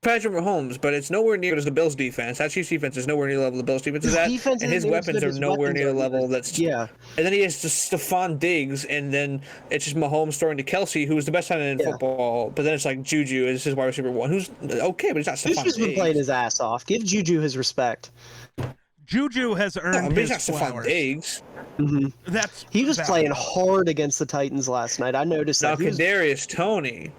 Speaker 2: Patrick Mahomes, but it's nowhere near as the Bills' defense. That Chiefs' defense is nowhere near the level the Bills' defense is at,
Speaker 3: defense
Speaker 2: and his
Speaker 3: isn't near as
Speaker 2: weapons
Speaker 3: good
Speaker 2: are
Speaker 3: as
Speaker 2: nowhere
Speaker 3: weapons
Speaker 2: near the
Speaker 3: are
Speaker 2: level
Speaker 3: either.
Speaker 2: that's.
Speaker 3: Yeah.
Speaker 2: And then he has just Stephon Diggs, and then it's just Mahomes throwing to Kelsey, who's the best tight end in football. But then it's like Juju is his wide receiver one, who's okay, but he's not Stephon
Speaker 3: Juju's been
Speaker 2: Diggs.
Speaker 3: playing his ass off. Give Juju his respect.
Speaker 1: Juju has
Speaker 2: No,
Speaker 1: earned
Speaker 2: but he's
Speaker 1: his
Speaker 2: not Stephon
Speaker 1: flowers.
Speaker 2: Diggs.
Speaker 1: That's
Speaker 3: He was
Speaker 1: valid.
Speaker 3: playing hard against the Titans last night. I noticed
Speaker 2: Now
Speaker 3: that. He was-
Speaker 2: Kadarius Toney,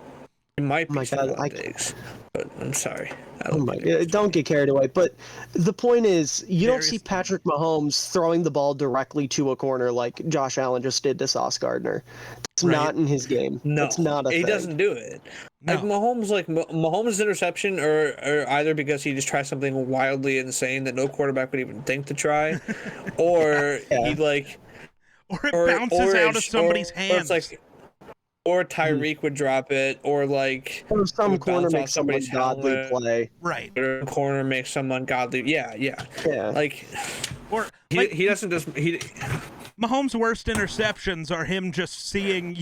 Speaker 2: he might be
Speaker 3: my God,
Speaker 2: Stephon
Speaker 3: I-
Speaker 2: Diggs, but I'm sorry. I
Speaker 3: Oh
Speaker 2: don't
Speaker 3: my,
Speaker 2: think it.
Speaker 3: don't get carried away. But the point is, you don't
Speaker 1: Darius
Speaker 3: see Patrick Mahomes throwing the ball directly to a corner like Josh Allen just did to Sauce Gardner. It's
Speaker 1: Right.
Speaker 3: not in his game.
Speaker 2: No,
Speaker 3: it's not a
Speaker 2: he
Speaker 3: thing.
Speaker 2: doesn't do it. Like
Speaker 1: No.
Speaker 2: Mahomes' interception, or either because he just tries something wildly insane that no quarterback would even think to try, or
Speaker 3: Yeah.
Speaker 2: he like
Speaker 1: Or it
Speaker 2: or
Speaker 1: bounces
Speaker 2: or
Speaker 1: out
Speaker 2: it's-
Speaker 1: of somebody's
Speaker 2: or
Speaker 1: hands.
Speaker 2: It's like, or Tyreek would drop it, or like
Speaker 3: Or
Speaker 2: it
Speaker 3: some
Speaker 2: would
Speaker 3: corner
Speaker 2: bounce off
Speaker 3: makes someone
Speaker 2: somebody's
Speaker 3: godly
Speaker 2: helmet,
Speaker 3: play.
Speaker 1: Right.
Speaker 2: or a corner makes someone godly. Yeah.
Speaker 3: Yeah.
Speaker 2: Like
Speaker 1: Or
Speaker 2: he doesn't just he.
Speaker 1: Mahomes' worst interceptions are him just seeing,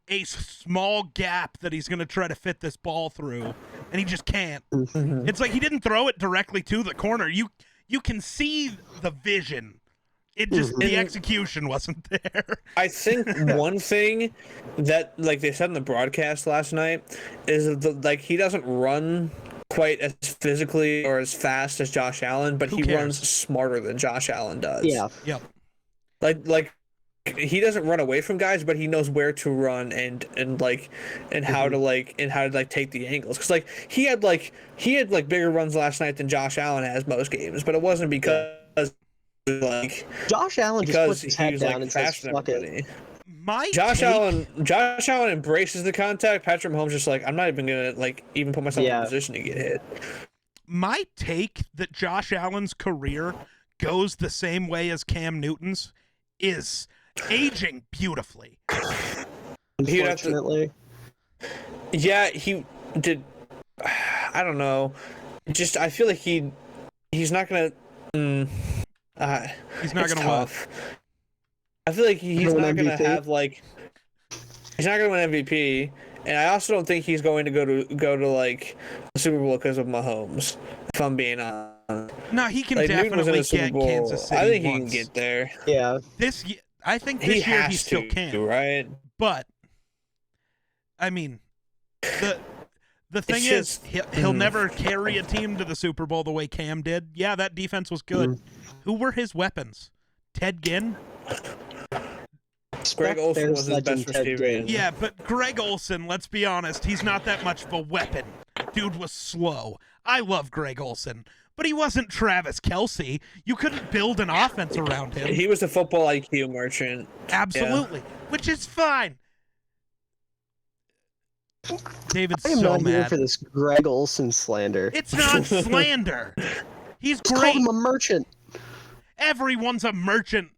Speaker 1: a small gap that he's going to try to fit this ball through, and he just can't.
Speaker 3: Mm-hmm.
Speaker 1: It's like he didn't throw it directly to the corner. You can see the vision. It just the execution wasn't there.
Speaker 2: I think one thing that like they said in the broadcast last night is that he doesn't run quite as physically or as fast as Josh Allen, but he runs smarter than Josh Allen does.
Speaker 3: Yeah.
Speaker 1: Yep.
Speaker 2: Like he doesn't run away from guys, but he knows where to run and how to take the angles. Because he had bigger runs last night than Josh Allen has most games, but it wasn't because
Speaker 3: Josh Allen just puts his head
Speaker 2: was
Speaker 3: down and says,
Speaker 2: faster than
Speaker 3: "Fuck it."
Speaker 2: everybody. Josh Allen embraces the contact. Patrick Mahomes just I'm not even gonna even put myself in a position to get hit.
Speaker 1: My take that Josh Allen's career goes the same way as Cam Newton's is aging beautifully.
Speaker 3: Unfortunately.
Speaker 2: Yeah, he did. I don't know. Just I feel like he's not gonna.
Speaker 1: He's not gonna
Speaker 2: tough. I feel like he's not gonna have he's not gonna win MVP, and I also don't think he's going to go to the Super Bowl because of Mahomes. If I'm being honest.
Speaker 1: No, he can definitely get Kansas City.
Speaker 2: I think he
Speaker 1: once.
Speaker 2: can get there.
Speaker 3: Yeah.
Speaker 1: I think this year he still can.
Speaker 2: Right.
Speaker 1: But I mean, the thing is, he'll never carry a team to the Super Bowl the way Cam did. Yeah, that defense was good. Who were his weapons? Ted Ginn?
Speaker 2: Greg Olsen was his best receiver.
Speaker 1: Yeah, but Greg Olsen, let's be honest, he's not that much of a weapon. Dude was slow. I love Greg Olsen, but he wasn't Travis Kelce. You couldn't build an offense around him.
Speaker 2: He was a football IQ merchant.
Speaker 1: Absolutely, which is fine. David's
Speaker 3: I am
Speaker 1: so
Speaker 3: not here
Speaker 1: mad
Speaker 3: for this Greg Olsen slander.
Speaker 1: It's not slander. He's
Speaker 3: Just
Speaker 1: great.
Speaker 3: call him a merchant.
Speaker 1: Everyone's a merchant.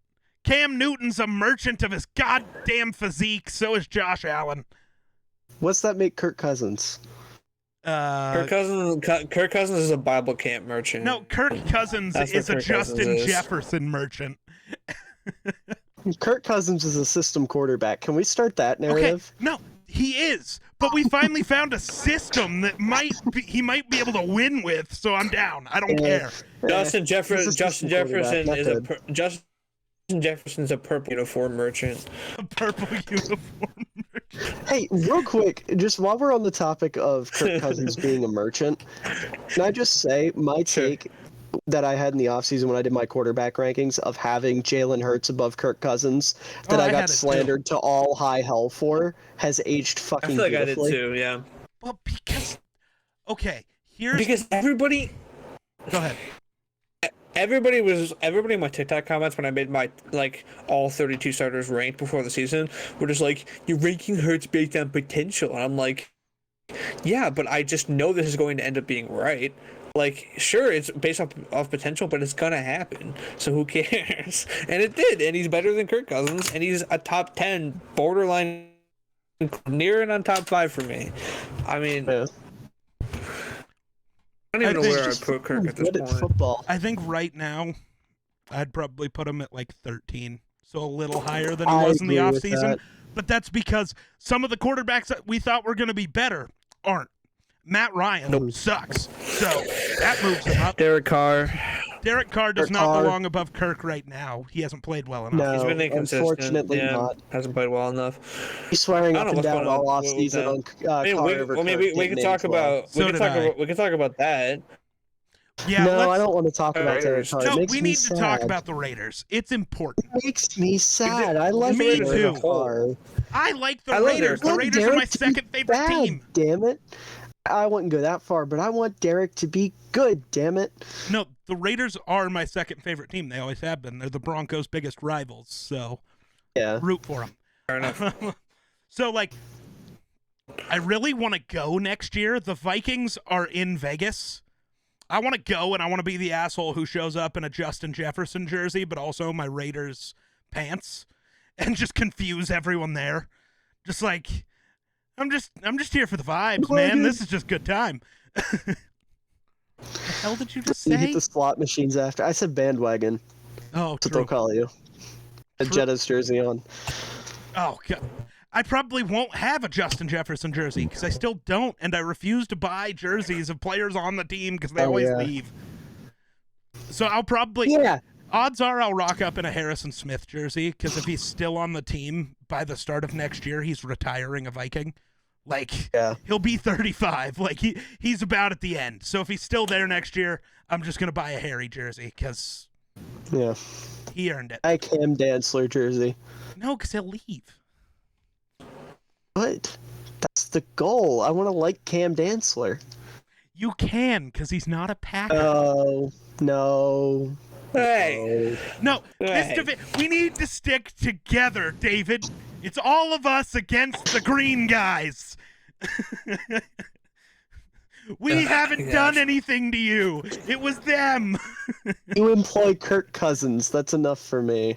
Speaker 1: Cam Newton's a merchant of his goddamn physique. So is Josh Allen.
Speaker 3: What's that make Kirk Cousins?
Speaker 2: Kirk Cousins is a Bible camp merchant.
Speaker 1: No, Kirk Cousins is a Justin Jefferson merchant.
Speaker 3: Kirk Cousins is a system quarterback. Can we start that narrative?
Speaker 1: Okay, no, he is. But we finally found a system that he might be able to win with. So I'm down. I don't care.
Speaker 2: Justin Jefferson's a purple uniform merchant.
Speaker 1: A purple uniform merchant.
Speaker 3: Hey, real quick, just while we're on the topic of Kirk Cousins being a merchant, can I just say my take that I had in the offseason when I did my quarterback rankings of having Jalen Hurts above Kirk Cousins that I got slandered to all high hell for has aged fucking beautifully.
Speaker 2: I feel like I did too, yeah.
Speaker 1: Well, because
Speaker 2: everybody.
Speaker 1: Go ahead.
Speaker 2: Everybody in my TikTok comments when I made my all 32 starters ranked before the season were just you're ranking Hurts based on potential, and I'm like, yeah, but I just know this is going to end up being right. Sure, it's based off potential, but it's gonna happen. So who cares? And it did, and he's better than Kirk Cousins, and he's a top 10, borderline, near and on top 5 for me. I mean, I don't even know where I'd put Kirk at this point.
Speaker 3: Football.
Speaker 1: I think right now, I'd probably put him at 13, so a little higher than he was in the offseason. But that's because some of the quarterbacks that we thought were going to be better aren't. Matt Ryan sucks, so that moves him up.
Speaker 2: Derek Carr
Speaker 1: does not belong above Kirk right now. He hasn't played well enough.
Speaker 3: No,
Speaker 2: he's been inconsistent.
Speaker 3: Unfortunately, not.
Speaker 2: Hasn't played well enough.
Speaker 3: He's swearing up and down all off season on
Speaker 2: we can talk about that.
Speaker 1: Yeah,
Speaker 3: no, I don't want to talk about Derek Carr.
Speaker 1: No, we need to talk about the Raiders. It's important.
Speaker 3: It makes me sad. I like
Speaker 1: me
Speaker 3: Derek
Speaker 1: too.
Speaker 3: Carr.
Speaker 1: I like the Raiders. The Raiders are my second favorite team.
Speaker 3: Damn it. I wouldn't go that far, but I want Derek to be good, damn it.
Speaker 1: No, the Raiders are my second favorite team. They always have been. They're the Broncos' biggest rivals, so
Speaker 3: yeah,
Speaker 1: root for them.
Speaker 2: Fair enough.
Speaker 1: So, I really want to go next year. The Vikings are in Vegas. I want to go, and I want to be the asshole who shows up in a Justin Jefferson jersey, but also my Raiders pants, and just confuse everyone there. Just I'm just here for the vibes,
Speaker 3: Well,
Speaker 1: man.
Speaker 3: dude.
Speaker 1: This is just good time. The hell did you just
Speaker 3: You
Speaker 1: say?
Speaker 3: hit the slot machines after. I said bandwagon.
Speaker 1: Oh,
Speaker 3: That's what they'll
Speaker 1: true.
Speaker 3: call you. A
Speaker 1: True.
Speaker 3: Jetta's jersey on.
Speaker 1: Oh, God. I probably won't have a Justin Jefferson jersey because I still don't, and I refuse to buy jerseys of players on the team because they always leave. So I'll probably...
Speaker 3: Yeah.
Speaker 1: Odds are I'll rock up in a Harrison Smith jersey because if he's still on the team by the start of next year, he's retiring a Viking. Like, he'll be 35. Like, he's about at the end. So if he's still there next year, I'm just going to buy a Harry jersey because he earned it.
Speaker 3: I Cam Dantzler jersey.
Speaker 1: No, because he'll leave.
Speaker 3: What? That's the goal. I want to like Cam Dantzler.
Speaker 1: You can because he's not a Packer.
Speaker 3: Oh, no.
Speaker 2: Hey.
Speaker 1: No,
Speaker 2: Hey.
Speaker 1: we need to stick together, David. It's all of us against the green guys. We haven't done anything to you. It was them.
Speaker 3: You employ Kirk Cousins. That's enough for me.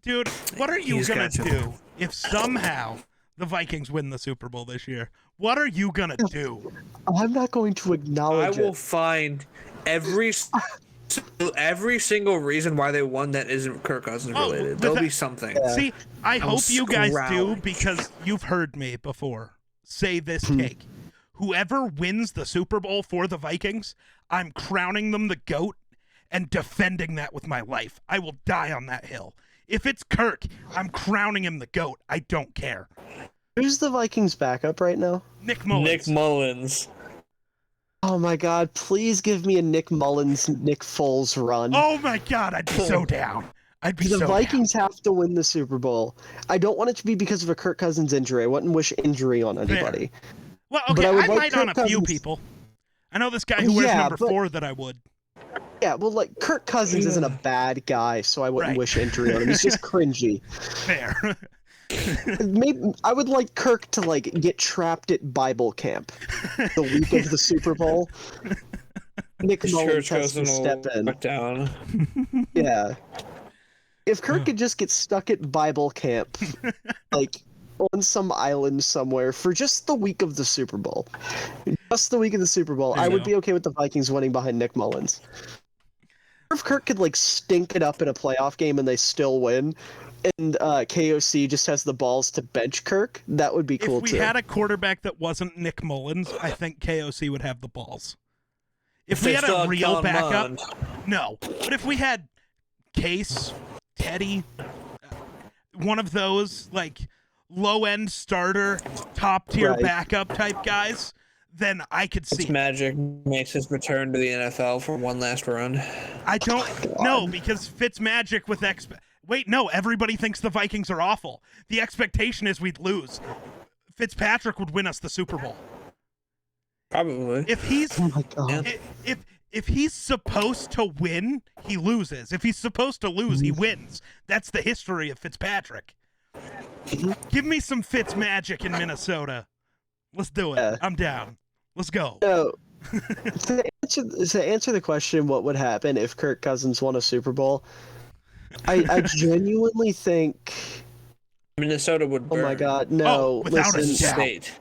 Speaker 1: Dude, what are you
Speaker 2: He's
Speaker 1: going
Speaker 2: got
Speaker 1: to
Speaker 2: you.
Speaker 1: do if somehow the Vikings win the Super Bowl this year? What are you going to do?
Speaker 3: I'm not going to
Speaker 2: I
Speaker 3: acknowledge
Speaker 2: will
Speaker 3: it.
Speaker 2: find every single reason why they won that isn't Kirk Cousins related. There'll be something.
Speaker 1: See, I hope you guys do
Speaker 2: scrowling.
Speaker 1: because you've heard me before say this take. Whoever wins the Super Bowl for the Vikings, I'm crowning them the GOAT and defending that with my life. I will die on that hill. If it's Kirk, I'm crowning him the GOAT. I don't care.
Speaker 3: Who's the Vikings backup right now?
Speaker 1: Nick Mullins.
Speaker 2: Nick Mullins.
Speaker 3: Oh my god, please give me a Nick Mullins, Nick Foles run.
Speaker 1: Oh my God, I'd be so down. I'd be
Speaker 3: The
Speaker 1: so
Speaker 3: Vikings have to win the Super Bowl. I don't want it to be because of a Kirk Cousins injury. I wouldn't wish injury on anybody.
Speaker 1: down. Well,
Speaker 3: But
Speaker 1: okay,
Speaker 3: I would
Speaker 1: I
Speaker 3: like
Speaker 1: might on a
Speaker 3: Kirk
Speaker 1: few
Speaker 3: Cousins.
Speaker 1: people. I know this guy who wears
Speaker 3: Yeah,
Speaker 1: number
Speaker 3: but-
Speaker 1: 4 that I would.
Speaker 3: Yeah, well, like, Kirk Cousins isn't a bad guy, so I wouldn't
Speaker 1: Right.
Speaker 3: wish injury on him. He's just cringy.
Speaker 1: Fair.
Speaker 3: Maybe I would like Kirk to, like, get trapped at Bible camp the week of the Super Bowl. Nick
Speaker 2: His
Speaker 3: Mullins
Speaker 2: church
Speaker 3: has
Speaker 2: goes
Speaker 3: to step in.
Speaker 2: down.
Speaker 3: Yeah. If Kirk could just get stuck at Bible camp, like on some island somewhere for just the week of the Super Bowl, just the week of the Super Bowl,
Speaker 1: There
Speaker 3: I
Speaker 1: you
Speaker 3: would
Speaker 1: go.
Speaker 3: be okay with the Vikings winning behind Nick Mullins. Or if Kirk could like stink it up in a playoff game and they still win, and KOC just has the balls to bench Kirk, that would be cool
Speaker 1: If we
Speaker 3: too.
Speaker 1: had a quarterback that wasn't Nick Mullins, I think KOC would have the balls. If we had a real backup, no. But if we had Case, Teddy, one of those like low-end starter, top-tier
Speaker 3: Right.
Speaker 1: backup type guys, then I could see.
Speaker 2: Magic makes his return to the NFL for one last run.
Speaker 1: I don't know because Fitzmagic with Wait, no, everybody thinks the Vikings are awful. The expectation is we'd lose. Fitzpatrick would win us the Super Bowl.
Speaker 2: Probably.
Speaker 1: If he's
Speaker 3: Oh my god.
Speaker 1: if he's supposed to win, he loses. If he's supposed to lose, he wins. That's the history of Fitzpatrick. Give me some Fitzmagic in Minnesota. Let's do it.
Speaker 3: Yeah.
Speaker 1: I'm down. Let's go.
Speaker 3: No. To answer the question, what would happen if Kirk Cousins won a Super Bowl? I genuinely think.
Speaker 2: Minnesota would burn.
Speaker 3: Oh my god, no!
Speaker 1: without a
Speaker 3: Listen,
Speaker 1: doubt.
Speaker 2: State.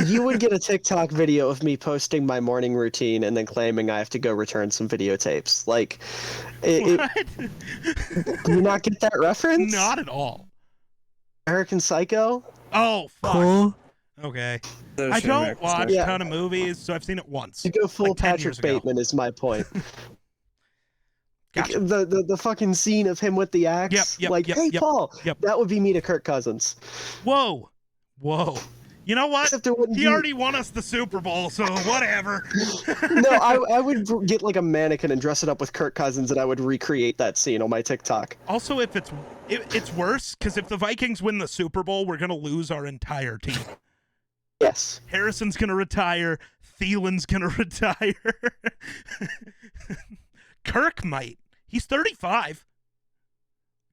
Speaker 3: you would get a TikTok video of me posting my morning routine and then claiming I have to go return some videotapes. Like,
Speaker 1: What?
Speaker 3: do you not get that reference?
Speaker 1: Not at all.
Speaker 3: American Psycho.
Speaker 1: Oh, fuck. Okay.
Speaker 2: Those
Speaker 1: I
Speaker 2: two
Speaker 1: don't
Speaker 2: American
Speaker 1: watch
Speaker 2: stars.
Speaker 3: Yeah.
Speaker 1: a ton of movies, so I've seen it once.
Speaker 3: To go full
Speaker 1: Like 10
Speaker 3: Patrick
Speaker 1: years ago.
Speaker 3: Bateman is my point.
Speaker 1: Gotcha.
Speaker 3: The fucking scene of him with the axe.
Speaker 1: Yep,
Speaker 3: like,
Speaker 1: yep,
Speaker 3: hey
Speaker 1: yep,
Speaker 3: Paul,
Speaker 1: yep.
Speaker 3: that would be me to Kirk Cousins.
Speaker 1: Whoa. You know what?
Speaker 3: Except it wouldn't
Speaker 1: He
Speaker 3: be-
Speaker 1: already won us the Super Bowl, so whatever.
Speaker 3: No, I would get like a mannequin and dress it up with Kirk Cousins, and I would recreate that scene on my TikTok.
Speaker 1: Also, if it's worse, because if the Vikings win the Super Bowl, we're gonna lose our entire team.
Speaker 3: Yes.
Speaker 1: Harrison's gonna retire. Thielen's gonna retire. Kirk might. He's 35.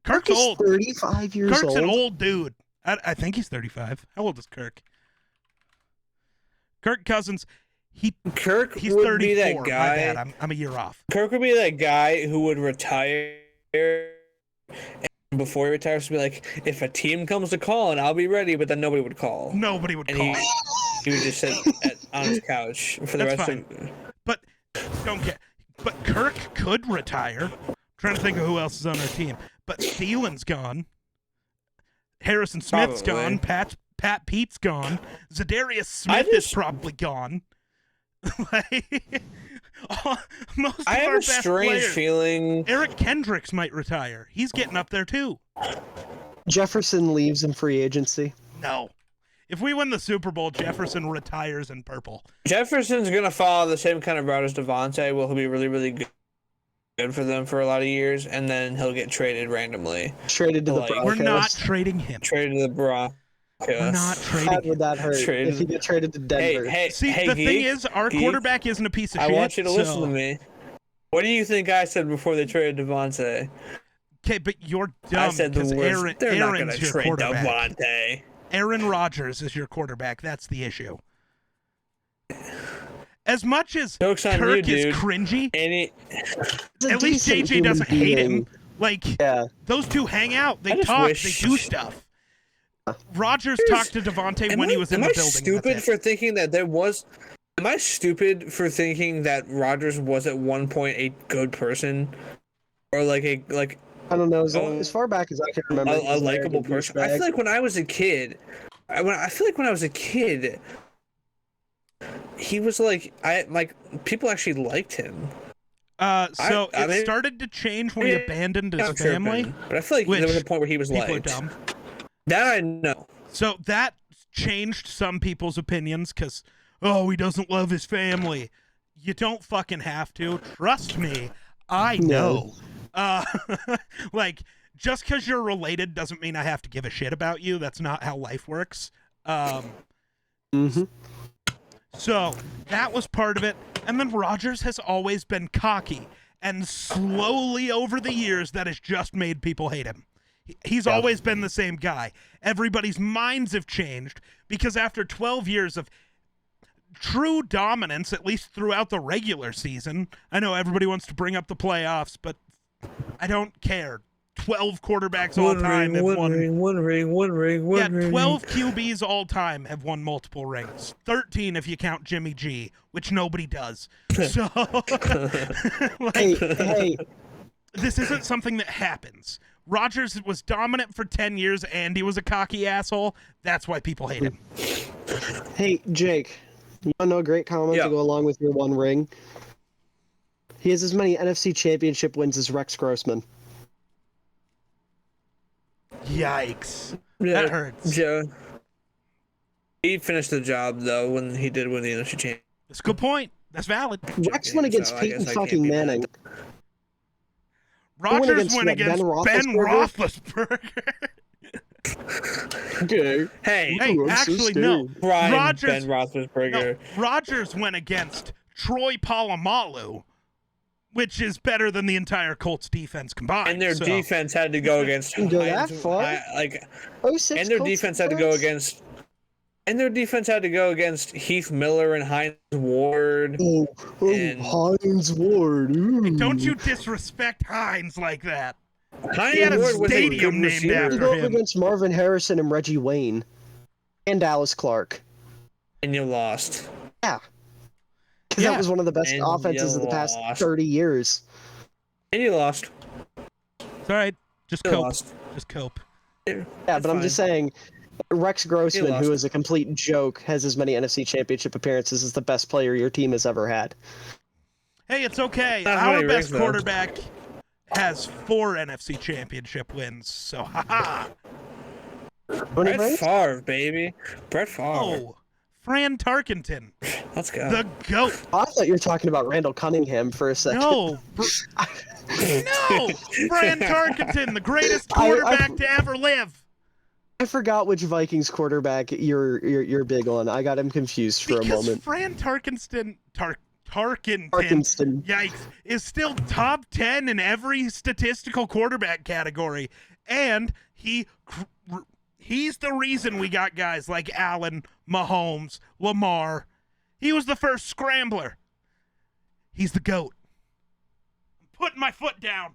Speaker 1: Kirk's
Speaker 3: Kirk is
Speaker 1: old.
Speaker 3: 35 years
Speaker 1: Kirk's
Speaker 3: old.
Speaker 1: an old dude. I think he's 35. How old is Kirk? Kirk Cousins.
Speaker 2: Kirk
Speaker 1: He's
Speaker 2: would
Speaker 1: 34.
Speaker 2: be that
Speaker 1: My
Speaker 2: guy.
Speaker 1: bad. I'm a year off.
Speaker 2: Kirk would be that guy who would retire and before he retires to be like, if a team comes to call, and I'll be ready, but then nobody would call.
Speaker 1: Nobody would
Speaker 2: And
Speaker 1: call.
Speaker 2: he would just sit on his couch for the
Speaker 1: That's
Speaker 2: rest
Speaker 1: fine.
Speaker 2: of.
Speaker 1: But don't get. But Kirk could retire. I'm trying to think of who else is on our team. But Thielen's gone. Harrison Smith's
Speaker 2: Probably.
Speaker 1: gone. Pat Pete's gone. Zadarius Smith is probably gone. Like, most of
Speaker 2: I have
Speaker 1: our
Speaker 2: a
Speaker 1: best
Speaker 2: strange
Speaker 1: players.
Speaker 2: feeling.
Speaker 1: Eric Kendricks might retire. He's getting up there too.
Speaker 3: Jefferson leaves in free agency.
Speaker 1: No. If we win the Super Bowl, Jefferson retires in purple.
Speaker 2: Jefferson's gonna follow the same kind of route as Devontae. Will he be really, really good for them for a lot of years, and then he'll get traded randomly.
Speaker 3: Traded to the
Speaker 2: Like,
Speaker 3: Broncos.
Speaker 1: We're not trading him.
Speaker 2: Traded to the Broncos.
Speaker 1: We're not
Speaker 3: How
Speaker 1: trading
Speaker 3: would
Speaker 1: him.
Speaker 3: that hurt
Speaker 2: Traded-
Speaker 3: if he get traded to Denver?
Speaker 2: Hey,
Speaker 1: See,
Speaker 2: hey,
Speaker 1: the
Speaker 2: Geek,
Speaker 1: thing is, our
Speaker 2: Geek,
Speaker 1: quarterback isn't a piece of
Speaker 2: I
Speaker 1: shit.
Speaker 2: want you to listen
Speaker 1: so-
Speaker 2: to me. What do you think I said before they traded Devontae?
Speaker 1: Okay, but you're
Speaker 2: I
Speaker 1: dumb
Speaker 2: said the
Speaker 1: because
Speaker 2: words. They're not
Speaker 1: Aaron's
Speaker 2: gonna
Speaker 1: your
Speaker 2: trade
Speaker 1: quarterback.
Speaker 2: Devontae.
Speaker 1: Aaron Rodgers is your quarterback. That's the issue. As much as
Speaker 2: Joke's on
Speaker 1: Kirk
Speaker 2: you,
Speaker 1: is
Speaker 2: dude.
Speaker 1: cringy,
Speaker 3: He's a
Speaker 1: at least
Speaker 3: decent
Speaker 1: JJ
Speaker 3: human
Speaker 1: doesn't hate him.
Speaker 3: being.
Speaker 1: Like,
Speaker 3: Yeah.
Speaker 1: those two hang out. They
Speaker 2: I just
Speaker 1: talk.
Speaker 2: wish-
Speaker 1: They do stuff. Rodgers talked to Devontae when he was in the
Speaker 2: Am I
Speaker 1: building.
Speaker 2: stupid
Speaker 1: That's it.
Speaker 2: for thinking that there was? Am I stupid for thinking that Rodgers was at one point a good person, or like
Speaker 3: I don't know. As far back as I can remember, he
Speaker 2: a
Speaker 3: was an
Speaker 2: likable
Speaker 3: arrogant
Speaker 2: person? I
Speaker 3: douchebag.
Speaker 2: feel like when I was a kid, he was people actually liked him.
Speaker 1: So
Speaker 2: I
Speaker 1: it
Speaker 2: mean-
Speaker 1: started to change when he abandoned his
Speaker 2: I'm
Speaker 1: family.
Speaker 2: tripping, but I feel like
Speaker 1: which
Speaker 2: there was a point where he was
Speaker 1: People are
Speaker 2: liked.
Speaker 1: dumb.
Speaker 2: That I know.
Speaker 1: So that changed some people's opinions because, oh, he doesn't love his family. You don't fucking have to. Trust me, I know. Like, just because you're related doesn't mean I have to give a shit about you. That's not how life works.
Speaker 3: Mm-hmm.
Speaker 1: So that was part of it. And then Rodgers has always been cocky. And slowly over the years, that has just made people hate him. He's always been the same guy. Everybody's minds have changed because after 12 years of true dominance, at least throughout the regular season, I know everybody wants to bring up the playoffs, but I don't care. 12 quarterbacks all time have won.
Speaker 2: One ring.
Speaker 1: Yeah, 12 QBs all time have won multiple rings. 13 if you count Jimmy G, which nobody does. So, like,
Speaker 3: Hey,
Speaker 1: this isn't something that happens. Rodgers was dominant for 10 years and he was a cocky asshole. That's why people hate him.
Speaker 3: hey, Jake. You want to know a great comment
Speaker 2: Yeah.
Speaker 3: to go along with your one ring? He has as many NFC Championship wins as Rex Grossman.
Speaker 1: Yikes.
Speaker 2: Yeah,
Speaker 1: That hurts.
Speaker 2: Joe. He finished the job though when he did win the NFC Championship.
Speaker 1: That's a good point. That's valid.
Speaker 3: Rex went against
Speaker 2: so I
Speaker 3: Peyton
Speaker 2: guess I can't
Speaker 3: fucking
Speaker 2: be mad.
Speaker 3: Manning.
Speaker 1: Rodgers went
Speaker 3: what,
Speaker 1: against
Speaker 3: Ben
Speaker 1: Ben
Speaker 3: Roethlisberger?
Speaker 1: Roethlisberger.
Speaker 3: Okay.
Speaker 2: Hey,
Speaker 1: Hey,
Speaker 3: Ooh, I'm so
Speaker 1: actually, no.
Speaker 3: scared.
Speaker 2: Brian
Speaker 1: Rodgers-
Speaker 2: Ben Roethlisberger.
Speaker 1: No, Rodgers went against Troy Polamalu, which is better than the entire Colts defense combined.
Speaker 2: And their
Speaker 1: so-
Speaker 2: defense had to go against
Speaker 3: You go that far?
Speaker 2: and
Speaker 3: 06
Speaker 2: their
Speaker 3: Colts
Speaker 2: defense had to go
Speaker 3: defense?
Speaker 2: against Heath Miller and Heinz Ward.
Speaker 3: Oh,
Speaker 2: And-
Speaker 3: Hines Ward. Ooh.
Speaker 1: Don't you disrespect Hines like that.
Speaker 2: Heinz
Speaker 1: He had a
Speaker 2: Ward was a
Speaker 1: stadium
Speaker 2: good
Speaker 1: named
Speaker 2: receiver.
Speaker 3: You
Speaker 1: after
Speaker 3: go up
Speaker 1: him.
Speaker 3: against Marvin Harrison and Reggie Wayne. And Dallas Clark.
Speaker 2: And you lost.
Speaker 3: Yeah. Because
Speaker 1: Yeah.
Speaker 3: that was one of the best
Speaker 2: And
Speaker 3: offenses
Speaker 2: you
Speaker 3: of the past
Speaker 2: lost.
Speaker 3: 30 years.
Speaker 2: And you lost.
Speaker 1: It's all right. Just
Speaker 2: You
Speaker 1: cope.
Speaker 2: lost.
Speaker 1: Just cope.
Speaker 3: Yeah, but I'm just saying, Rex Grossman,
Speaker 2: lost.
Speaker 3: who is a complete joke, has as many NFC Championship appearances as the best player your team has ever had.
Speaker 1: Hey, it's okay.
Speaker 2: Not how
Speaker 1: Our
Speaker 2: many
Speaker 1: best
Speaker 2: rings, though.
Speaker 1: quarterback has 4 NFC championship wins. So, haha.
Speaker 3: How many
Speaker 2: Brett
Speaker 3: rings?
Speaker 2: Favre, baby. Brett Favre.
Speaker 1: Oh, Fran Tarkenton,
Speaker 2: Let's go.
Speaker 1: the GOAT.
Speaker 3: Oh, I thought you were talking about Randall Cunningham for a second.
Speaker 1: No. No. Fran Tarkenton, the greatest
Speaker 3: I-
Speaker 1: quarterback to ever live.
Speaker 3: I forgot which Vikings quarterback you're big on. I got him confused for
Speaker 1: Because
Speaker 3: a moment.
Speaker 1: Fran Tarkenton,
Speaker 3: Parkinson.
Speaker 1: yikes, is still top 10 in every statistical quarterback category. And he's the reason we got guys like Allen, Mahomes, Lamar. He was the first scrambler. He's the GOAT. I'm putting my foot down.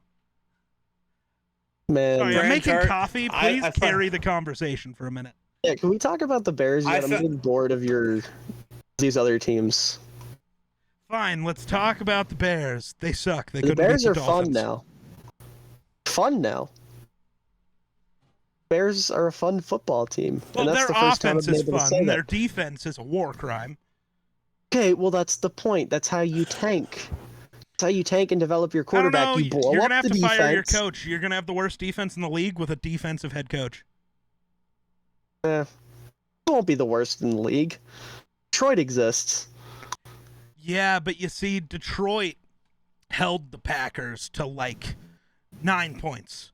Speaker 3: Man.
Speaker 1: Sorry, I'm making
Speaker 2: Tart,
Speaker 1: coffee.
Speaker 2: I
Speaker 1: Please
Speaker 2: thought-
Speaker 1: carry the conversation for a minute.
Speaker 3: Yeah, can we talk about the Bears yet? I'm getting bored of these other teams.
Speaker 1: Fine, let's talk about the Bears. They suck. They
Speaker 3: The
Speaker 1: couldn't
Speaker 3: Bears
Speaker 1: beat
Speaker 3: are
Speaker 1: the Dolphins.
Speaker 3: fun now. Bears are a fun football team.
Speaker 1: Well,
Speaker 3: and that's
Speaker 1: their
Speaker 3: the first time
Speaker 1: offense
Speaker 3: I've
Speaker 1: is
Speaker 3: been able to say
Speaker 1: fun.
Speaker 3: that.
Speaker 1: Their defense is a war crime.
Speaker 3: Okay, well that's the point. That's how you tank. That's how you tank and develop your
Speaker 1: I don't
Speaker 3: quarterback.
Speaker 1: know.
Speaker 3: You blow
Speaker 1: You're
Speaker 3: up
Speaker 1: gonna have
Speaker 3: the
Speaker 1: to
Speaker 3: defense.
Speaker 1: fire your coach. You're gonna have the worst defense in the league with a defensive head coach.
Speaker 3: It won't be the worst in the league. Detroit exists.
Speaker 1: Yeah, but you see, Detroit held the Packers to like 9 points.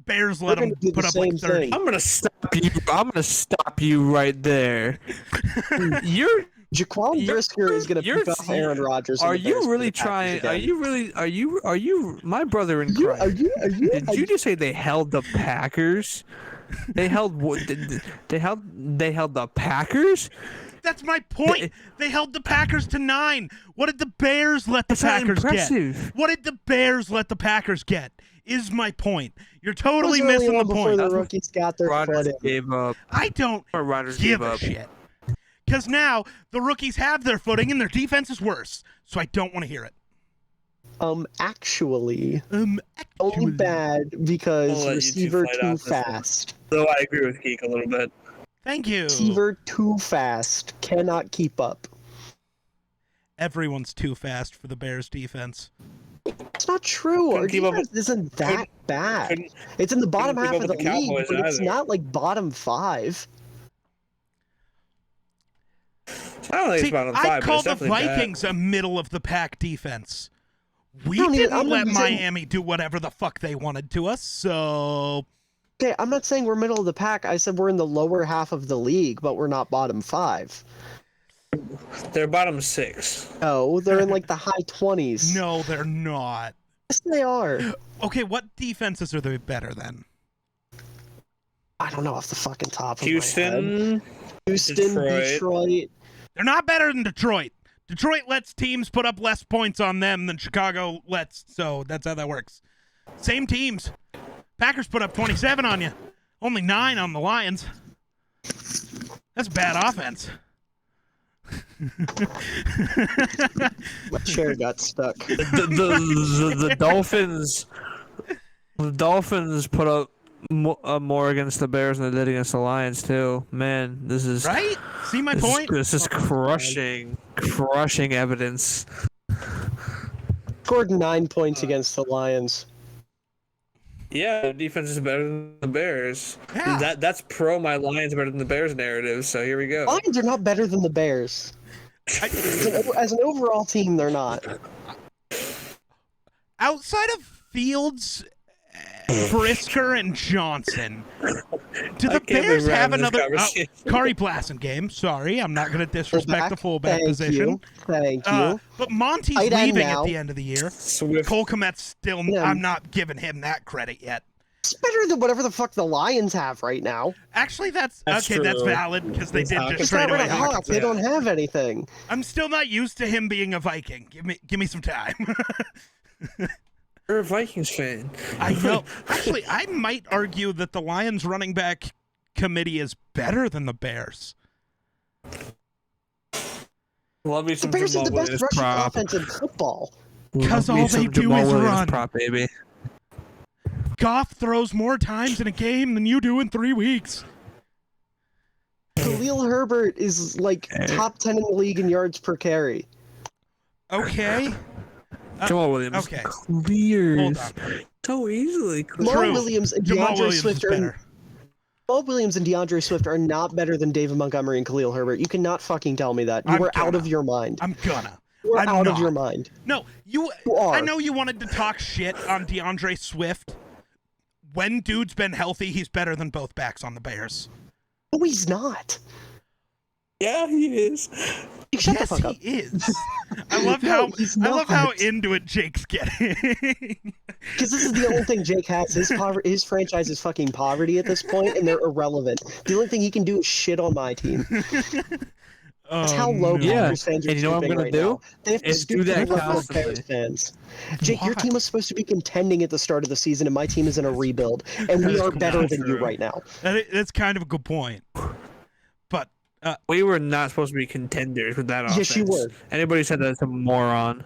Speaker 1: Bears let
Speaker 3: They're
Speaker 1: them
Speaker 3: gonna do the
Speaker 1: put up like
Speaker 3: same
Speaker 1: 30.
Speaker 3: thing.
Speaker 2: I'm gonna stop you right there. You're
Speaker 3: Jaquan Brisker is gonna pick up Aaron Rodgers.
Speaker 2: Are you really trying? Are you my brother in Christ? Did you just say they held the Packers? They held what? They held the Packers?
Speaker 1: That's my point. They held the Packers to 9. What did the Bears let the
Speaker 2: That's not
Speaker 1: Packers get?
Speaker 2: impressive.
Speaker 1: What did the Bears let the Packers get? Is my point. You're totally
Speaker 3: It was early
Speaker 1: missing
Speaker 3: on
Speaker 1: the
Speaker 3: before
Speaker 1: point.
Speaker 3: the rookies got their
Speaker 2: Rodgers
Speaker 3: foot in.
Speaker 2: gave up.
Speaker 1: I don't
Speaker 2: Or Rodgers
Speaker 1: give
Speaker 2: gave
Speaker 1: a
Speaker 2: up.
Speaker 1: shit. Because now the rookies have their footing and their defense is worse. So I don't want to hear it.
Speaker 3: Actually, only bad because
Speaker 2: I'll let you two
Speaker 3: receiver
Speaker 2: fight
Speaker 3: too
Speaker 2: off this one.
Speaker 3: fast.
Speaker 2: Though I agree with Geek a little bit.
Speaker 1: Thank you.
Speaker 3: Receiver too fast. Cannot keep up.
Speaker 1: Everyone's too fast for the Bears defense.
Speaker 3: It's not true. Our
Speaker 2: Couldn't keep up
Speaker 3: defense isn't that bad.
Speaker 2: couldn't-
Speaker 3: It's in the bottom
Speaker 2: keep
Speaker 3: half
Speaker 2: up
Speaker 3: of the
Speaker 2: with the
Speaker 3: league,
Speaker 2: Cowboys
Speaker 3: but it's
Speaker 2: either.
Speaker 3: not like bottom 5.
Speaker 2: I don't think
Speaker 1: See,
Speaker 2: it's bottom
Speaker 1: I
Speaker 2: 5, but
Speaker 1: call
Speaker 2: it's
Speaker 1: the
Speaker 2: definitely bad.
Speaker 1: Vikings a middle of the pack defense. We
Speaker 3: I'm
Speaker 1: didn't
Speaker 3: not
Speaker 1: let
Speaker 3: saying-
Speaker 1: Miami do whatever the fuck they wanted to us, so
Speaker 3: Okay, I'm not saying we're middle of the pack. I said we're in the lower half of the league, but we're not bottom 5.
Speaker 2: They're bottom 6.
Speaker 3: No, they're in like the high 20s.
Speaker 1: no, they're not.
Speaker 3: Yes, they are.
Speaker 1: Okay, what defenses are they better than?
Speaker 3: I don't know off the fucking top of my head.
Speaker 2: Houston.
Speaker 3: Houston,
Speaker 2: Detroit.
Speaker 3: Detroit.
Speaker 1: They're not better than Detroit. Detroit lets teams put up less points on them than Chicago lets, so that's how that works. Same teams. Packers put up 27 on you. Only 9 on the Lions. That's bad offense.
Speaker 3: My chair got stuck.
Speaker 2: The Dolphins. The Dolphins put up more against the Bears than they did against the Lions too. Man, this is
Speaker 1: Right? See my point?
Speaker 2: This is crushing evidence.
Speaker 3: Scored 9 points against the Lions.
Speaker 2: Yeah, the defense is better than the Bears.
Speaker 1: Yeah.
Speaker 2: That's pro my Lions better than the Bears narrative. So here we go.
Speaker 3: Lions are not better than the Bears. As an overall team, they're not.
Speaker 1: Outside of Fields, Brisker, and Johnson, do the
Speaker 2: can't
Speaker 1: Bears
Speaker 2: believe we're
Speaker 1: have
Speaker 2: having this
Speaker 1: another
Speaker 2: conversation.
Speaker 1: Kari Blassen game? Sorry, I'm not going to disrespect the fullback
Speaker 3: Thank
Speaker 1: position.
Speaker 3: you. Thank you.
Speaker 1: But Monty's
Speaker 3: Tight end
Speaker 1: leaving
Speaker 3: now.
Speaker 1: at the end of the year.
Speaker 2: Swift.
Speaker 1: Cole Kmet's still.
Speaker 3: Yeah.
Speaker 1: I'm not giving him that credit yet.
Speaker 3: It's better than whatever the fuck the Lions have right now.
Speaker 1: Actually, that's
Speaker 2: That's
Speaker 1: okay. That's
Speaker 2: true.
Speaker 1: valid because they did just
Speaker 3: It's not
Speaker 1: trade away
Speaker 3: Red Hawk. They don't have anything.
Speaker 1: I'm still not used to him being a Viking. Give me some time.
Speaker 2: You're a Vikings fan.
Speaker 1: I know. Actually, I might argue that the Lions running back committee is better than the Bears.
Speaker 2: Love me
Speaker 3: The
Speaker 2: some
Speaker 3: Bears have
Speaker 2: Jamal
Speaker 3: the best
Speaker 2: Williams
Speaker 3: rushing
Speaker 2: prop.
Speaker 3: offense in football.
Speaker 1: 'Cause
Speaker 2: Love me
Speaker 1: all they
Speaker 2: some
Speaker 1: do
Speaker 2: Jamal
Speaker 1: is
Speaker 2: Williams
Speaker 1: run.
Speaker 2: Prop, baby.
Speaker 1: Goff throws more times in a game than you do in 3 weeks.
Speaker 3: Khalil Herbert is like top 10 in the league in yards per carry.
Speaker 1: Okay.
Speaker 2: Jamal Williams
Speaker 1: okay.
Speaker 2: clears
Speaker 1: Hold on.
Speaker 2: so easily.
Speaker 3: Jamal
Speaker 1: True.
Speaker 3: Williams and
Speaker 1: Jamal
Speaker 3: DeAndre
Speaker 1: Williams is
Speaker 3: Swift
Speaker 1: better.
Speaker 3: Jamal Williams and DeAndre Swift are not better than David Montgomery and Khalil Herbert. You cannot fucking tell me that. You
Speaker 1: I'm
Speaker 3: were out
Speaker 1: gonna.
Speaker 3: of your mind.
Speaker 1: I'm gonna.
Speaker 3: You were
Speaker 1: I'm
Speaker 3: out of
Speaker 1: not.
Speaker 3: your mind.
Speaker 1: No, you
Speaker 3: are.
Speaker 1: I know you wanted to talk shit on DeAndre Swift. When dude's been healthy, he's better than both backs on the Bears.
Speaker 3: No, he's not.
Speaker 2: Yeah, he is.
Speaker 3: You shut
Speaker 1: yes,
Speaker 3: the fuck up.
Speaker 1: he is. I love
Speaker 3: No,
Speaker 1: how
Speaker 3: he's
Speaker 1: I love how
Speaker 3: not.
Speaker 1: into it Jake's getting.
Speaker 3: Because this is the only thing Jake has. His franchise is fucking poverty at this point, and they're irrelevant. The only thing he can do is shit on my team. That's how low
Speaker 1: no.
Speaker 2: Yeah,
Speaker 3: Packers fans are
Speaker 2: and you know what I'm
Speaker 3: stooping
Speaker 2: gonna
Speaker 3: right
Speaker 2: do?
Speaker 3: now. They have to
Speaker 2: Is
Speaker 3: stoop
Speaker 2: do
Speaker 3: to the
Speaker 2: that
Speaker 3: level of
Speaker 2: constantly.
Speaker 3: Packers fans. Jake, your
Speaker 1: Why?
Speaker 3: team was supposed to be contending at the start of the season, and my team is in a rebuild, and we
Speaker 1: That's
Speaker 3: are better
Speaker 1: not
Speaker 3: than you
Speaker 2: true.
Speaker 3: right now.
Speaker 1: That's kind of a good point. But
Speaker 2: We were not supposed to be contenders with that offense.
Speaker 3: Yes, you were.
Speaker 2: Anybody said that's a moron.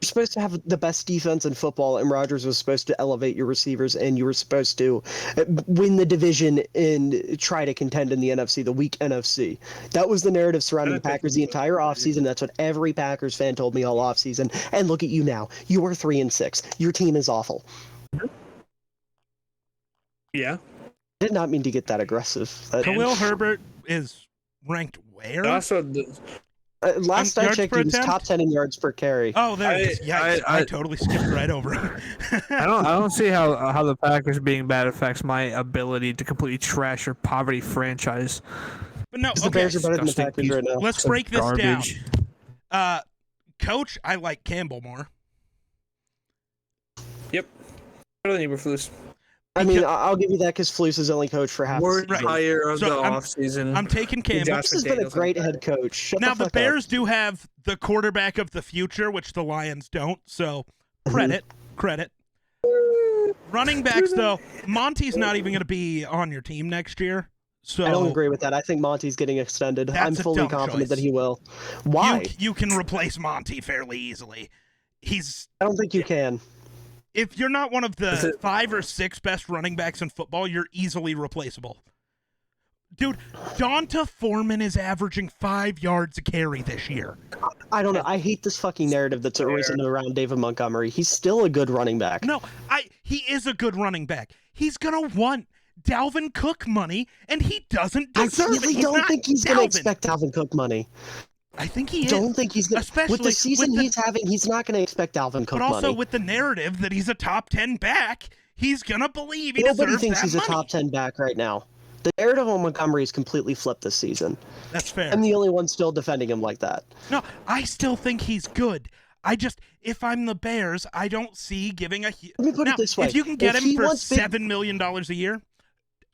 Speaker 3: You're supposed to have the best defense in football, and Rodgers was supposed to elevate your receivers, and you were supposed to win the division and try to contend in the NFC, the weak NFC. That was the narrative surrounding the Packers the entire offseason. That's what every Packers fan told me all offseason. And look at you now. You are 3-6. Your team is awful.
Speaker 2: Yeah.
Speaker 3: I did not mean to get that aggressive.
Speaker 1: Khalil Herbert is ranked where?
Speaker 2: Also,
Speaker 3: Last I
Speaker 1: yards
Speaker 3: checked,
Speaker 1: per
Speaker 3: he was
Speaker 1: attempt?
Speaker 3: top 10 in yards per carry.
Speaker 1: Oh, there it is. Yikes. I
Speaker 2: I-
Speaker 1: totally skipped right over him.
Speaker 2: I don't see how the Packers being bad affects my ability to completely trash your poverty franchise.
Speaker 1: But no,
Speaker 3: The
Speaker 1: okay.
Speaker 3: Bears are better than the
Speaker 2: disgusting
Speaker 3: Packers
Speaker 2: piece
Speaker 3: right now.
Speaker 1: Let's
Speaker 2: of
Speaker 1: break this
Speaker 2: garbage.
Speaker 1: down. Coach, I like Campbell more.
Speaker 2: Yep. Better than Eberflus.
Speaker 3: I mean, I'll give you that because Flus is only coach for half the
Speaker 2: More
Speaker 3: season.
Speaker 2: higher of
Speaker 1: So
Speaker 2: the
Speaker 1: I'm-
Speaker 2: offseason.
Speaker 1: I'm taking Campbell.
Speaker 2: Josh
Speaker 3: Flus has been a
Speaker 2: McDaniels
Speaker 3: great
Speaker 2: like
Speaker 3: head
Speaker 2: that.
Speaker 3: coach. Shut
Speaker 1: Now
Speaker 3: the
Speaker 1: the
Speaker 3: fuck
Speaker 1: Bears
Speaker 3: up.
Speaker 1: do have the quarterback of the future, which the Lions don't. So credit. Running backs though, Monty's not even going to be on your team next year. So
Speaker 3: I don't agree with that. I think Monty's getting extended.
Speaker 1: That's
Speaker 3: I'm
Speaker 1: a
Speaker 3: fully
Speaker 1: dumb
Speaker 3: confident
Speaker 1: choice.
Speaker 3: that he will. Why?
Speaker 1: You can replace Monty fairly easily.
Speaker 3: I don't think you can.
Speaker 1: If you're not one of
Speaker 2: Is
Speaker 1: the
Speaker 2: it-
Speaker 1: 5 or 6 best running backs in football, you're easily replaceable. Dude, Donta Foreman is averaging 5 yards a carry this year.
Speaker 3: I don't know. I hate this fucking narrative that's arisen around David Montgomery. He's still a good running back.
Speaker 1: No, he is a good running back. He's gonna want Dalvin Cook money, and he doesn't
Speaker 3: I
Speaker 1: deserve it.
Speaker 3: really
Speaker 1: He's
Speaker 3: don't
Speaker 1: not
Speaker 3: think he's going to
Speaker 1: Dalvin.
Speaker 3: expect Dalvin Cook money.
Speaker 1: I think he is.
Speaker 3: Don't think he's going to.
Speaker 1: Especially
Speaker 3: With the season
Speaker 1: with the-
Speaker 3: he's having, he's not going to expect Dalvin Cook
Speaker 1: But also
Speaker 3: money.
Speaker 1: with the narrative that he's a top 10 back, he's gonna believe he
Speaker 3: Nobody
Speaker 1: deserves
Speaker 3: thinks
Speaker 1: that
Speaker 3: he's
Speaker 1: money.
Speaker 3: a top 10 back right now. The narrative on Montgomery is completely flipped this season.
Speaker 1: That's fair.
Speaker 3: I'm the only one still defending him like that.
Speaker 1: No, I still think he's good. If I'm the Bears, I don't see giving a.
Speaker 3: Let me put
Speaker 1: now,
Speaker 3: it this way.
Speaker 1: if you can get
Speaker 3: If
Speaker 1: him
Speaker 3: he
Speaker 1: for
Speaker 3: wants big-
Speaker 1: $7 million a year,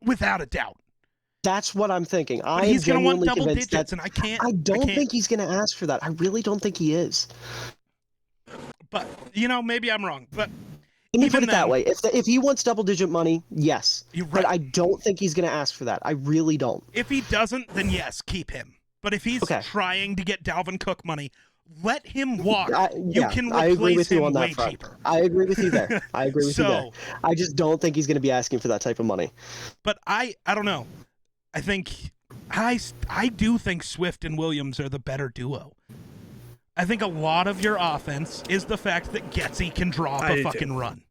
Speaker 1: without a doubt.
Speaker 3: That's what I'm thinking.
Speaker 1: But
Speaker 3: I am
Speaker 1: he's gonna want
Speaker 3: genuinely
Speaker 1: double
Speaker 3: convinced
Speaker 1: digits,
Speaker 3: that.
Speaker 1: and I can't.
Speaker 3: I don't
Speaker 1: can't.
Speaker 3: think he's going to ask for that. I really don't think he is.
Speaker 1: But maybe I'm wrong. But
Speaker 3: Let me
Speaker 1: Even
Speaker 3: put it that
Speaker 1: then-
Speaker 3: way. If he wants double-digit money, yes.
Speaker 1: you're
Speaker 3: But
Speaker 1: right.
Speaker 3: I don't think he's going to ask for that. I really don't.
Speaker 1: If he doesn't, then yes, keep him. But if he's
Speaker 3: Okay.
Speaker 1: trying to get Dalvin Cook money, let him walk.
Speaker 3: Yeah,
Speaker 1: can
Speaker 3: I agree
Speaker 1: replace
Speaker 3: with you
Speaker 1: him
Speaker 3: on
Speaker 1: way
Speaker 3: that front.
Speaker 1: cheaper.
Speaker 3: I agree with you there. I agree with you there.
Speaker 1: So,
Speaker 3: I just don't think he's going to be asking for that type of money.
Speaker 1: but I don't know. I think I do think Swift and Williams are the better duo. I think a lot of your offense is the fact that Getsy can drop
Speaker 2: I
Speaker 1: a
Speaker 2: do
Speaker 1: fucking
Speaker 2: too.
Speaker 1: run.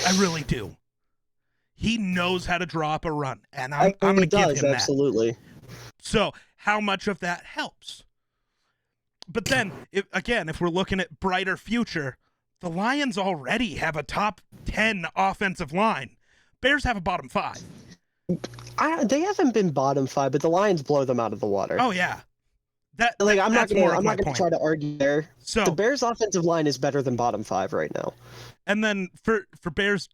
Speaker 1: I really do. He knows how to drop a run, and I'm
Speaker 3: I
Speaker 1: going to
Speaker 3: he
Speaker 1: give
Speaker 3: does,
Speaker 1: him that.
Speaker 3: absolutely.
Speaker 1: So, how much of that helps? But then, if we're looking at brighter future, the Lions already have a top 10 offensive line. Bears have a bottom 5.
Speaker 3: They haven't been bottom 5, but the Lions blow them out of the water.
Speaker 1: Oh yeah,
Speaker 3: I'm not
Speaker 1: that's more
Speaker 3: going
Speaker 1: of my
Speaker 3: to
Speaker 1: point.
Speaker 3: try to argue there.
Speaker 1: So,
Speaker 3: The Bears' offensive line is better than bottom 5 right now.
Speaker 1: and then for Bears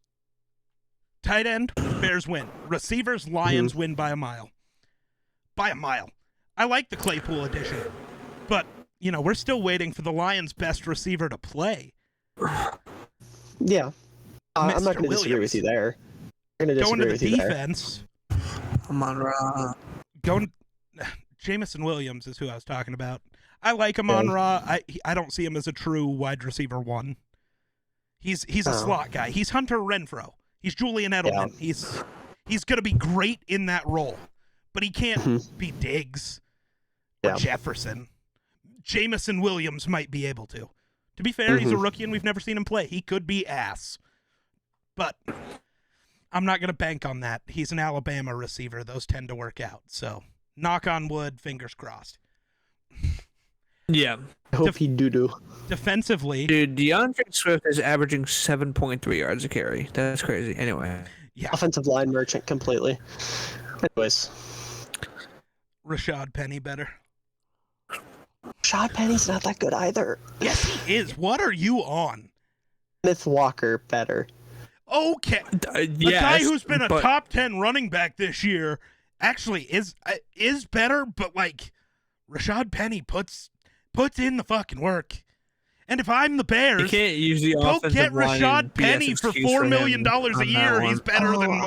Speaker 1: tight end, Bears win. Receivers, Lions win by a mile. By a mile. I like the Claypool addition, but we're still waiting for the Lions' best receiver to play.
Speaker 3: Yeah. I'm not
Speaker 1: Mr.
Speaker 3: going to disagree with
Speaker 1: Williams.
Speaker 3: you there. I'm going to
Speaker 1: Going
Speaker 3: disagree
Speaker 1: to the
Speaker 3: with you there.
Speaker 1: defense,
Speaker 2: Amon-Ra.
Speaker 1: Jamison Williams is who I was talking about. I like Amon-Ra. I don't see him as a true wide receiver 1. He's a
Speaker 3: Oh.
Speaker 1: slot guy. He's Hunter Renfrow. He's Julian Edelman. He's going to be great in that role, but he can't be Diggs or
Speaker 3: Yeah.
Speaker 1: Jefferson. Jamison Williams might be able to. To be fair, he's a rookie and we've never seen him play. He could be ass, but I'm not going to bank on that. He's an Alabama receiver. Those tend to work out. So knock on wood, fingers crossed.
Speaker 2: Yeah.
Speaker 3: I hope he do.
Speaker 1: Defensively,
Speaker 2: Dude, DeAndre Swift is averaging 7.3 yards a carry. That's crazy. Anyway.
Speaker 1: yeah,
Speaker 3: Offensive line merchant completely. Anyways.
Speaker 1: Rashad Penny better.
Speaker 3: Rashad Penny's not that good either.
Speaker 1: Yes, he is. What are you on?
Speaker 3: Smith Walker better.
Speaker 1: Okay. A guy who's been a top 10 running back this year actually is better, but Rashad Penny puts in the fucking work. And if I'm the
Speaker 2: You
Speaker 1: Bears,
Speaker 2: can't use the
Speaker 1: go
Speaker 2: offensive
Speaker 1: get
Speaker 2: line
Speaker 1: Rashad
Speaker 2: and BS
Speaker 1: Penny for
Speaker 2: excuse
Speaker 1: $4 million
Speaker 2: him
Speaker 1: a
Speaker 2: on that
Speaker 1: year.
Speaker 2: one.
Speaker 1: He's better than.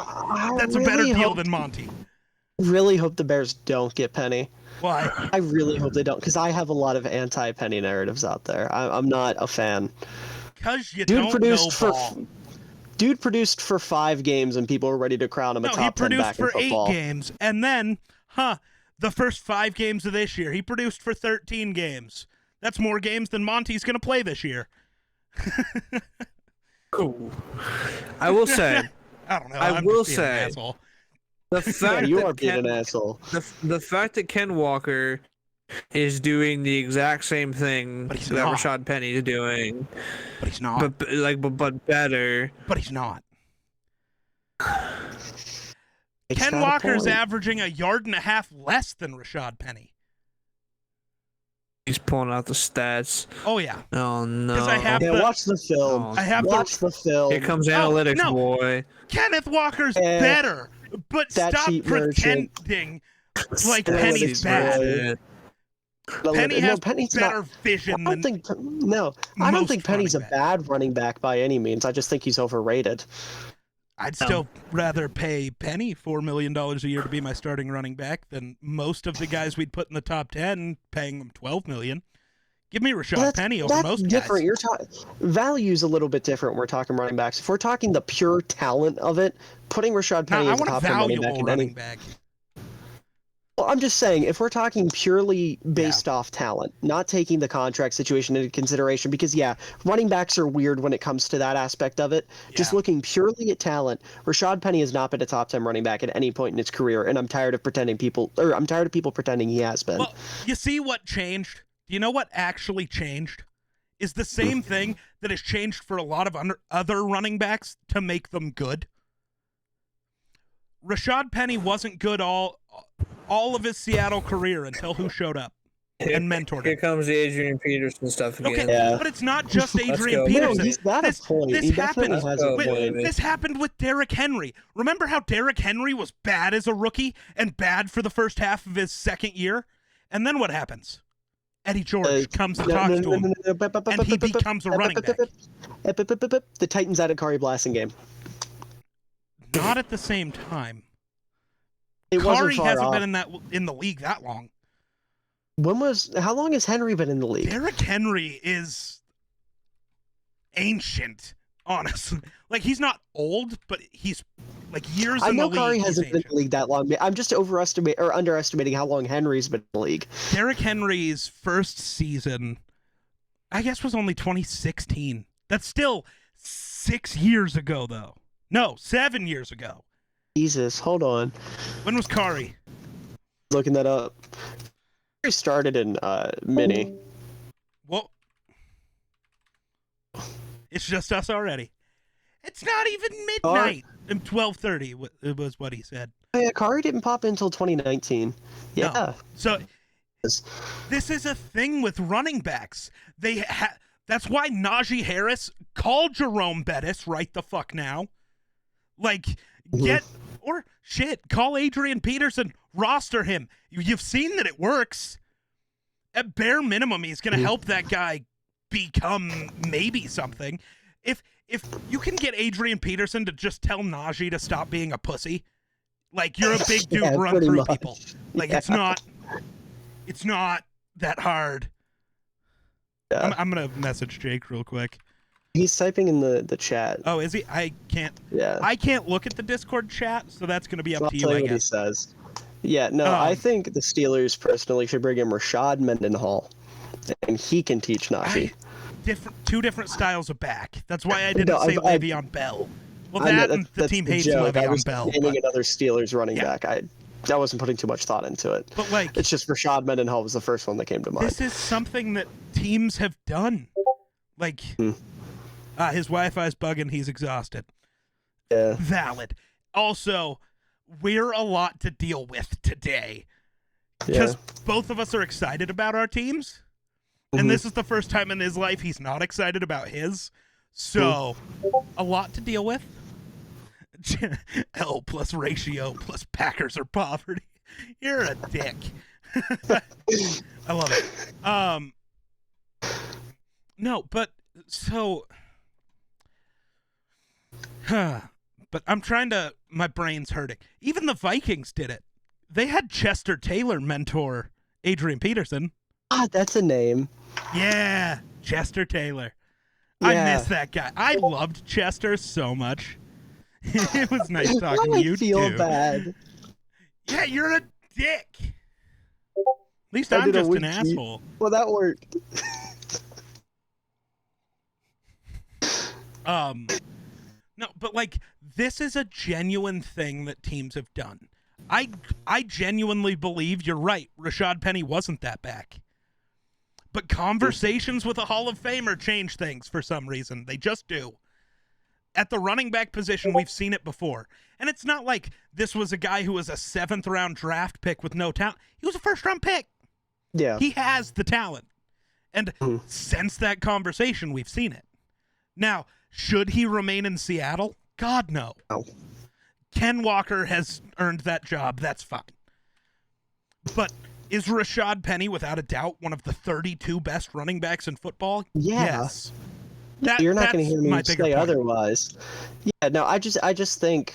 Speaker 1: That's a better deal than Monty.
Speaker 3: Really hope the Bears don't get Penny.
Speaker 1: Why?
Speaker 3: I really hope they don't, because I have a lot of anti-Penny narratives out there. I'm not a fan.
Speaker 1: Because you
Speaker 3: Dude
Speaker 1: don't
Speaker 3: produced
Speaker 1: know
Speaker 3: for
Speaker 1: ball.
Speaker 3: Dude produced for 5 games, and people were ready to crown him a
Speaker 1: No, he
Speaker 3: top 10
Speaker 1: produced
Speaker 3: back in
Speaker 1: for 8
Speaker 3: football.
Speaker 1: games. And then, the first 5 games of this year, he produced for 13 games. That's more games than Monty's going to play this year.
Speaker 2: Cool. I will say.
Speaker 1: I don't know.
Speaker 2: I
Speaker 1: I'm
Speaker 2: will
Speaker 1: just being an
Speaker 2: say-
Speaker 1: asshole.
Speaker 2: The fact
Speaker 3: you
Speaker 2: that
Speaker 3: are being an asshole.
Speaker 2: the fact that Ken Walker is doing the exact same thing
Speaker 1: But he's
Speaker 2: that
Speaker 1: not.
Speaker 2: Rashad Penny is doing,
Speaker 1: But he's not.
Speaker 2: but better.
Speaker 1: But he's not.
Speaker 3: It's
Speaker 1: Ken
Speaker 3: got a
Speaker 1: Walker's
Speaker 3: point.
Speaker 1: averaging 1.5 yards less than Rashad Penny.
Speaker 2: He's pulling out the stats.
Speaker 1: Oh, yeah.
Speaker 2: Oh no!
Speaker 1: 'Cause I have
Speaker 3: Yeah,
Speaker 1: the-
Speaker 3: watch the film.
Speaker 2: Oh,
Speaker 1: I have
Speaker 3: Watch the film.
Speaker 2: Here comes analytics,
Speaker 1: no.
Speaker 2: boy.
Speaker 1: Kenneth Walker's
Speaker 3: Eh,
Speaker 1: better. But
Speaker 3: that
Speaker 1: stop
Speaker 3: cheap merchant.
Speaker 1: pretending like
Speaker 3: Analytics
Speaker 1: Penny's bad.
Speaker 3: boy.
Speaker 1: Penny has
Speaker 3: Penny's
Speaker 1: better
Speaker 3: not.
Speaker 1: vision
Speaker 3: I
Speaker 1: than
Speaker 3: don't think. No, I don't
Speaker 1: most
Speaker 3: think Penny's a
Speaker 1: running backs.
Speaker 3: bad running back by any means. I just think he's overrated.
Speaker 1: I'd still rather pay Penny $4 million a year to be my starting running back than most of the guys we'd put in the top 10, paying them $12 million. Give me Rashad Penny over
Speaker 3: That's
Speaker 1: most
Speaker 3: different.
Speaker 1: guys.
Speaker 3: You're talking value's a little bit different when we're talking running backs. If we're talking the pure talent of it, putting Rashad
Speaker 1: Nah,
Speaker 3: Penny
Speaker 1: I
Speaker 3: as a
Speaker 1: want a
Speaker 3: top 10 running
Speaker 1: valuable
Speaker 3: back in
Speaker 1: running
Speaker 3: any.
Speaker 1: back.
Speaker 3: Well, I'm just saying, if we're talking purely based off talent, not taking the contract situation into consideration, because running backs are weird when it comes to that aspect of it. Just
Speaker 1: Yeah.
Speaker 3: looking purely at talent, Rashad Penny has not been a top 10 running back at any point in his career, and I'm tired of people pretending he has been.
Speaker 1: Well, you see what changed? Do you know what actually changed? Is the same thing that has changed for a lot of other running backs to make them good. Rashad Penny wasn't good all of his Seattle career until who showed up and mentored
Speaker 2: Here
Speaker 1: him.
Speaker 2: comes the Adrian Peterson stuff again.
Speaker 1: Okay,
Speaker 3: Yeah.
Speaker 1: but it's not just Adrian
Speaker 2: go.
Speaker 1: Peterson.
Speaker 3: No, he's got
Speaker 1: this,
Speaker 3: a point.
Speaker 1: This
Speaker 3: He
Speaker 1: happened.
Speaker 3: definitely has a
Speaker 2: Oh,
Speaker 1: with,
Speaker 3: point.
Speaker 2: baby.
Speaker 1: this happened with Derrick Henry. Remember how Derrick Henry was bad as a rookie and bad for the first half of his second year? And then what happens? Eddie George comes and talks to him, and he becomes a running back.
Speaker 3: The Titans added Kari Blasingame.
Speaker 1: Not at the same time.
Speaker 3: It wasn't
Speaker 1: Kari
Speaker 3: far
Speaker 1: hasn't
Speaker 3: off.
Speaker 1: been in the league that long.
Speaker 3: How long has Henry been in the league?
Speaker 1: Derrick Henry is ancient, honestly. Like, he's not old, but he's like years
Speaker 3: I
Speaker 1: in
Speaker 3: know
Speaker 1: the
Speaker 3: Kari
Speaker 1: league. He's
Speaker 3: hasn't been in
Speaker 1: ancient.
Speaker 3: the league that long. I'm just underestimating how long Henry's been in the league.
Speaker 1: Derrick Henry's first season, I guess, was only 2016. That's still 6 years ago, though. No, 7 years ago.
Speaker 3: Jesus, hold on.
Speaker 1: When was Kari?
Speaker 3: Looking that up. He started in Mini.
Speaker 1: Well, it's just us already. It's not even midnight. 12:30 was what he said.
Speaker 3: Oh, yeah, Kari didn't pop in until 2019. Yeah.
Speaker 1: No. So this is a thing with running backs. That's why Najee Harris called Jerome Bettis right the fuck now. Like, call Adrian Peterson, roster him. You've seen that it works. At bare minimum, he's going to help that guy become maybe something. If you can get Adrian Peterson to just tell Najee to stop being a pussy, like, you're a big dude, run
Speaker 3: pretty
Speaker 1: through
Speaker 3: much.
Speaker 1: people. Like, it's not that hard.
Speaker 3: Yeah.
Speaker 1: I'm gonna message Jake real quick.
Speaker 3: He's typing in the chat.
Speaker 1: Oh, is he? I can't look at the Discord chat, so that's gonna be up
Speaker 3: I'll
Speaker 1: to you,
Speaker 3: tell you
Speaker 1: I
Speaker 3: what he
Speaker 1: guess.
Speaker 3: says. Yeah, no, I think the Steelers personally should bring in Rashad Mendenhall, and he can teach Najee.
Speaker 1: Two different styles of back. That's why I didn't
Speaker 3: No,
Speaker 1: say
Speaker 3: I-
Speaker 1: Le'Veon Bell. Well,
Speaker 3: I know,
Speaker 1: and the
Speaker 3: that's
Speaker 1: team
Speaker 3: the
Speaker 1: hates
Speaker 3: joke. I
Speaker 1: Le'Veon
Speaker 3: was
Speaker 1: Bell.
Speaker 3: naming
Speaker 1: But,
Speaker 3: another Steelers running
Speaker 1: Yeah.
Speaker 3: back. I wasn't putting too much thought into it.
Speaker 1: but like,
Speaker 3: It's just Rashad Mendenhall was the first one that came to mind.
Speaker 1: this is something that teams have done. Like, his Wi-Fi's bugging. He's exhausted.
Speaker 3: Yeah.
Speaker 1: Valid. Also, we're a lot to deal with today because both of us are excited about our teams, and this is the first time in his life he's not excited about his. So, a lot to deal with. L plus ratio plus Packers or poverty. You're a dick. I love it. No, but so, but I'm trying to. My brain's hurting. Even the Vikings did it. They had Chester Taylor mentor Adrian Peterson.
Speaker 3: Ah, that's a name.
Speaker 1: Yeah, Chester Taylor.
Speaker 3: Yeah.
Speaker 1: I miss that guy. I loved Chester so much. It was nice talking to
Speaker 3: I
Speaker 1: you
Speaker 3: feel
Speaker 1: too.
Speaker 3: bad.
Speaker 1: Yeah, you're a dick. At least
Speaker 3: I
Speaker 1: I'm
Speaker 3: did a
Speaker 1: just an
Speaker 3: wiki.
Speaker 1: asshole.
Speaker 3: Well, that worked.
Speaker 1: No, but like this is a genuine thing that teams have done. I genuinely believe you're right. Rashad Penny wasn't that back. But conversations with a Hall of Famer change things for some reason. They just do. At the running back position, we've seen it before. And it's not like this was a guy who was a 7th round draft pick with no talent. He was a 1st round pick.
Speaker 3: Yeah.
Speaker 1: He has the talent. And since that conversation, we've seen it. Now, should he remain in Seattle? God, no.
Speaker 3: No.
Speaker 1: Ken Walker has earned that job. That's fine. But is Rashad Penny, without a doubt, one of the 32 best running backs in football?
Speaker 3: Yeah.
Speaker 1: Yes.
Speaker 3: You're not going to hear me
Speaker 1: my bigger
Speaker 3: say
Speaker 1: point.
Speaker 3: otherwise. Yeah, no, I just think,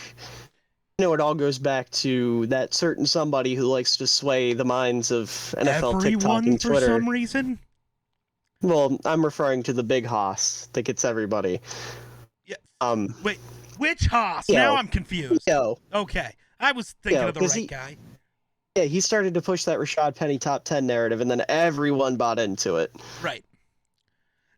Speaker 3: it all goes back to that certain somebody who likes to sway the minds of NFL, TikTok,
Speaker 1: Everyone,
Speaker 3: and
Speaker 1: for
Speaker 3: Twitter.
Speaker 1: some reason?
Speaker 3: Well, I'm referring to the big hoss that gets everybody.
Speaker 1: Yeah. Wait, which Haas?
Speaker 3: Yo.
Speaker 1: Now I'm confused.
Speaker 3: Yo.
Speaker 1: Okay. I was thinking
Speaker 3: Yo,
Speaker 1: of the
Speaker 3: 'cause
Speaker 1: right guy.
Speaker 3: Yeah, he started to push that Rashad Penny top 10 narrative, and then everyone bought into it.
Speaker 1: Right.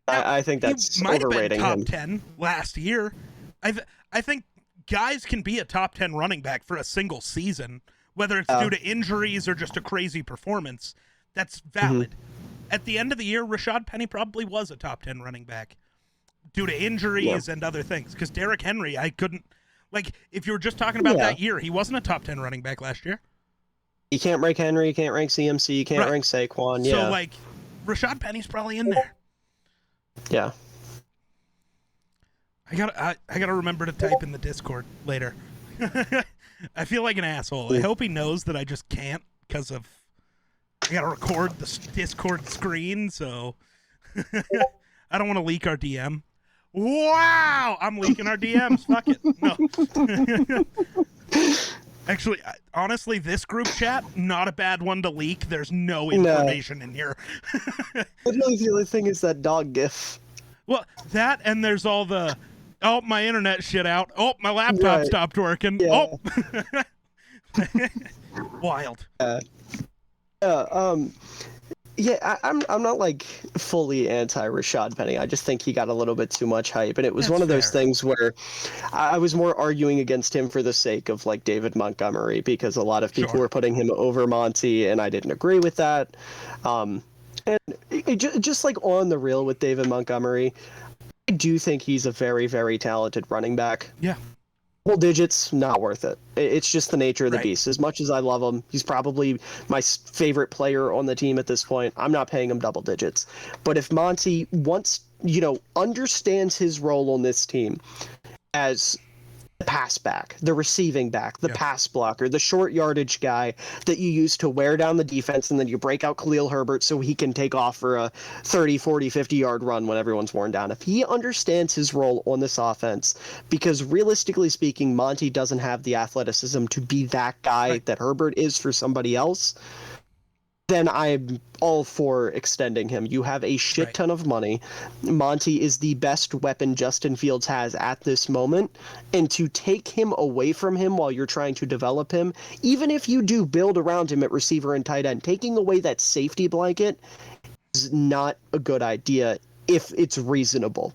Speaker 1: Now,
Speaker 3: I think that's
Speaker 1: he might have been
Speaker 3: overrating
Speaker 1: top
Speaker 3: him.
Speaker 1: 10 last year. I think guys can be a top 10 running back for a single season, whether it's due to injuries or just a crazy performance. That's valid. At the end of the year, Rashad Penny probably was a top 10 running back due to injuries and other things. Because Derrick Henry, I couldn't, like, if you were just talking about that year, he wasn't a top 10 running back last year.
Speaker 3: You can't rank Henry, you can't rank CMC, you can't rank Saquon.
Speaker 1: So, like, Rashad Penny's probably in there.
Speaker 3: Yeah.
Speaker 1: I gotta remember to type in the Discord later. I feel like an asshole. I hope he knows that I just can't because of I gotta record the Discord screen, so I don't want to leak our DM. Wow, I'm leaking our DMs. Fuck it. No. Actually, honestly, this group chat, not a bad one to leak. There's no information in here.
Speaker 3: Literally, the only thing is that dog gif.
Speaker 1: Well, that and there's all the, oh, my internet shit out. Oh, my laptop stopped working.
Speaker 3: Yeah.
Speaker 1: Oh. Wild.
Speaker 3: Yeah, I'm not like fully anti Rashad Penny. I just think he got a little bit too much hype, and it was one of those things where I was more arguing against him for the sake of like David Montgomery, because a lot of people were putting him over Monty, and I didn't agree with that. And just like on the real with David Montgomery, I do think he's a very, very talented running back.
Speaker 1: Yeah.
Speaker 3: Double digits, not worth it. It's just the nature of the beast. As much as I love him, he's probably my favorite player on the team at this point. I'm not paying him double digits. But if Monty understands his role on this team as the pass back, the receiving back, the pass blocker, the short yardage guy that you use to wear down the defense, and then you break out Khalil Herbert so he can take off for a 30, 40, 50-yard run when everyone's worn down. If he understands his role on this offense, because realistically speaking, Monty doesn't have the athleticism to be that guy that Herbert is for somebody else, then I'm all for extending him. You have a shit ton of money. Monty is the best weapon Justin Fields has at this moment, and to take him away from him while you're trying to develop him, even if you do build around him at receiver and tight end, taking away that safety blanket is not a good idea if it's reasonable.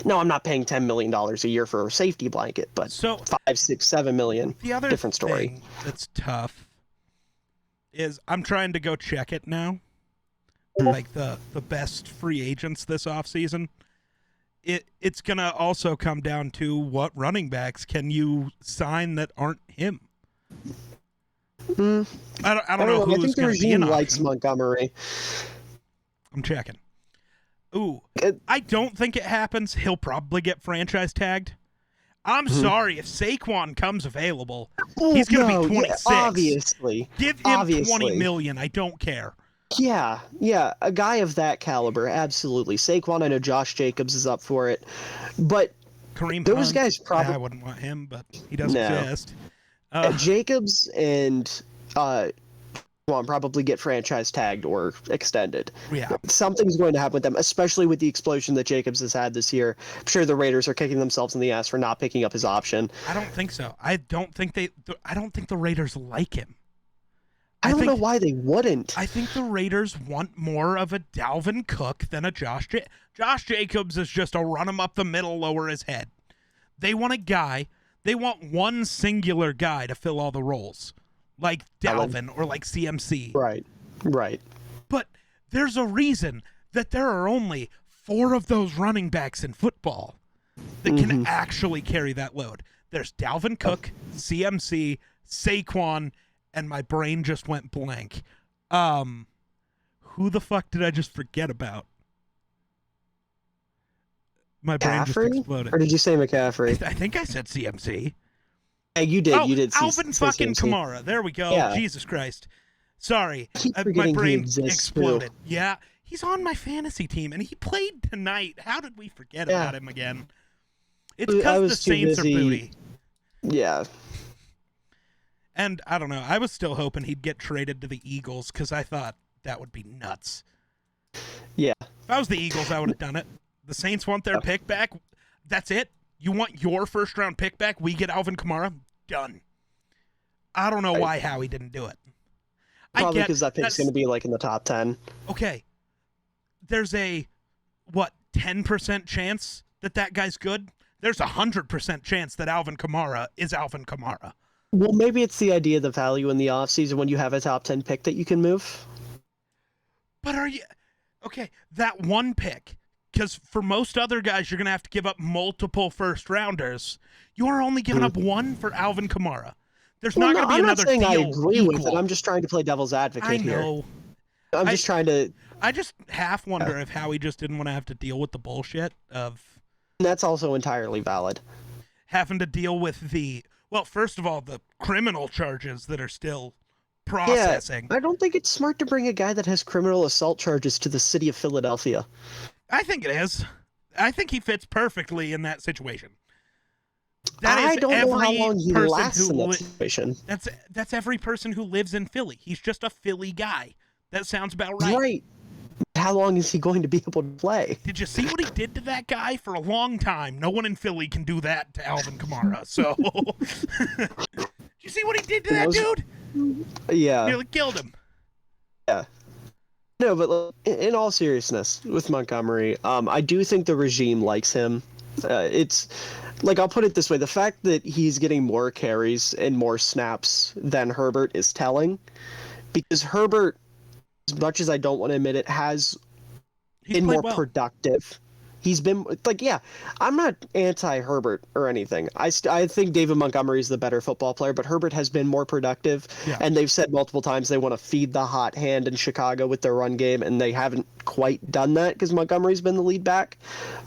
Speaker 3: No, I'm not paying $10 million a year for a safety blanket, but
Speaker 1: so,
Speaker 3: 5, 6, 7 million,
Speaker 1: the other
Speaker 3: different story.
Speaker 1: Thing that's tough is I'm trying to go check it now. Like the best free agents this offseason. It's going to also come down to what running backs can you sign that aren't him. I don't know who's
Speaker 3: I think the
Speaker 1: going to be an
Speaker 3: regime likes
Speaker 1: option.
Speaker 3: Montgomery.
Speaker 1: I'm checking. Ooh, I don't think it happens. He'll probably get franchise tagged. I'm sorry, if Saquon comes available, he's going to be 26.
Speaker 3: Yeah, obviously.
Speaker 1: Give him $20 million. I don't care.
Speaker 3: Yeah, a guy of that caliber, absolutely. Saquon, I know Josh Jacobs is up for it, but
Speaker 1: Kareem
Speaker 3: those
Speaker 1: Hunt,
Speaker 3: guys probably
Speaker 1: I wouldn't want him, but he doesn't exist.
Speaker 3: Jacobs and probably get franchise tagged or extended.
Speaker 1: Yeah.
Speaker 3: Something's going to happen with them, especially with the explosion that Jacobs has had this year. I'm sure the Raiders are kicking themselves in the ass for not picking up his option.
Speaker 1: I don't think so. I don't think the Raiders like him.
Speaker 3: I don't know why they wouldn't.
Speaker 1: I think the Raiders want more of a Dalvin Cook than a Josh Jacobs is just a run him up the middle, lower his head. They want a guy. They want one singular guy to fill all the roles, like Dalvin or like CMC.
Speaker 3: Right.
Speaker 1: But there's a reason that there are only 4 of those running backs in football that can actually carry that load. There's Dalvin Cook, CMC, Saquon, and my brain just went blank. Who the fuck did I just forget about? My brain just exploded.
Speaker 3: Or did you say McCaffrey?
Speaker 1: I think I said CMC.
Speaker 3: Yeah, you did.
Speaker 1: Oh,
Speaker 3: you did.
Speaker 1: Alvin fucking Kamara. There we go.
Speaker 3: Yeah.
Speaker 1: Jesus Christ. Sorry.
Speaker 3: My
Speaker 1: brain exploded. Too. Yeah. He's on my fantasy team, and he played tonight. How did we forget about him again? It's because the Saints are booty.
Speaker 3: Yeah.
Speaker 1: And I don't know. I was still hoping he'd get traded to the Eagles because I thought that would be nuts.
Speaker 3: Yeah.
Speaker 1: If I was the Eagles, I would have done it. The Saints want their pick back. That's it. You want your first-round pick back? We get Alvin Kamara? Done. I don't know why Howie didn't do it.
Speaker 3: Probably because that pick's going to be like in the top 10.
Speaker 1: Okay. There's a, 10% chance that guy's good? There's a 100% chance that Alvin Kamara is Alvin Kamara.
Speaker 3: Well, maybe it's the idea of the value in the offseason when you have a top 10 pick that you can move.
Speaker 1: But are you... Okay, that one pick, because for most other guys, you're going to have to give up multiple first-rounders. You're only giving up one for Alvin Kamara. There's not going to be another deal.
Speaker 3: I'm not saying I agree with it. I'm just trying to play devil's advocate here.
Speaker 1: I know.
Speaker 3: I'm just trying to...
Speaker 1: I just half wonder if Howie just didn't want to have to deal with the bullshit of...
Speaker 3: That's also entirely valid.
Speaker 1: Having to deal with the... Well, first of all, the criminal charges that are still processing.
Speaker 3: Yeah, I don't think it's smart to bring a guy that has criminal assault charges to the city of Philadelphia.
Speaker 1: I think it is. I think he fits perfectly in that situation.
Speaker 3: I don't know how long he lasts in that situation.
Speaker 1: That's every person who lives in Philly. He's just a Philly guy. That sounds about right.
Speaker 3: Right. How long is he going to be able to play?
Speaker 1: Did you see what he did to that guy? For a long time, no one in Philly can do that to Alvin Kamara. So, did you see what he did to that dude?
Speaker 3: Yeah.
Speaker 1: Nearly killed him.
Speaker 3: Yeah. No, but in all seriousness, with Montgomery, I do think the regime likes him. It's like, I'll put it this way: the fact that he's getting more carries and more snaps than Herbert is telling, because Herbert, as much as I don't want to admit it, has been more productive. He's been I'm not anti-Herbert or anything. I think David Montgomery is the better football player, but Herbert has been more productive. Yeah. And they've said multiple times they want to feed the hot hand in Chicago with their run game, and they haven't quite done that because Montgomery's been the lead back.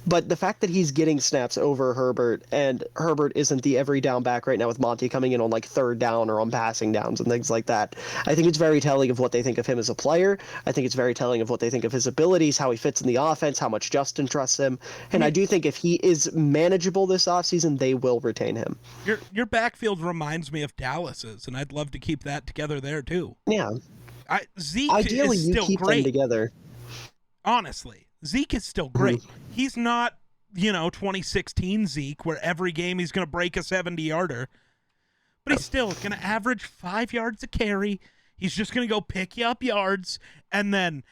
Speaker 3: But the fact that he's getting snaps over Herbert, and Herbert isn't the every down back right now with Monty coming in on like third down or on passing downs and things like that, I think it's very telling of what they think of him as a player. I think it's very telling of what they think of his abilities, how he fits in the offense, how much Justin trusts him. And I do think if he is manageable this offseason, they will retain him.
Speaker 1: Your backfield reminds me of Dallas's, and I'd love to keep that together there too.
Speaker 3: Yeah.
Speaker 1: Zeke
Speaker 3: Ideally,
Speaker 1: is still
Speaker 3: you keep
Speaker 1: great.
Speaker 3: Them together.
Speaker 1: Honestly, Zeke is still great. He's not, 2016 Zeke, where every game he's going to break a 70-yarder. But he's still going to average 5 yards a carry. He's just going to go pick you up yards, and then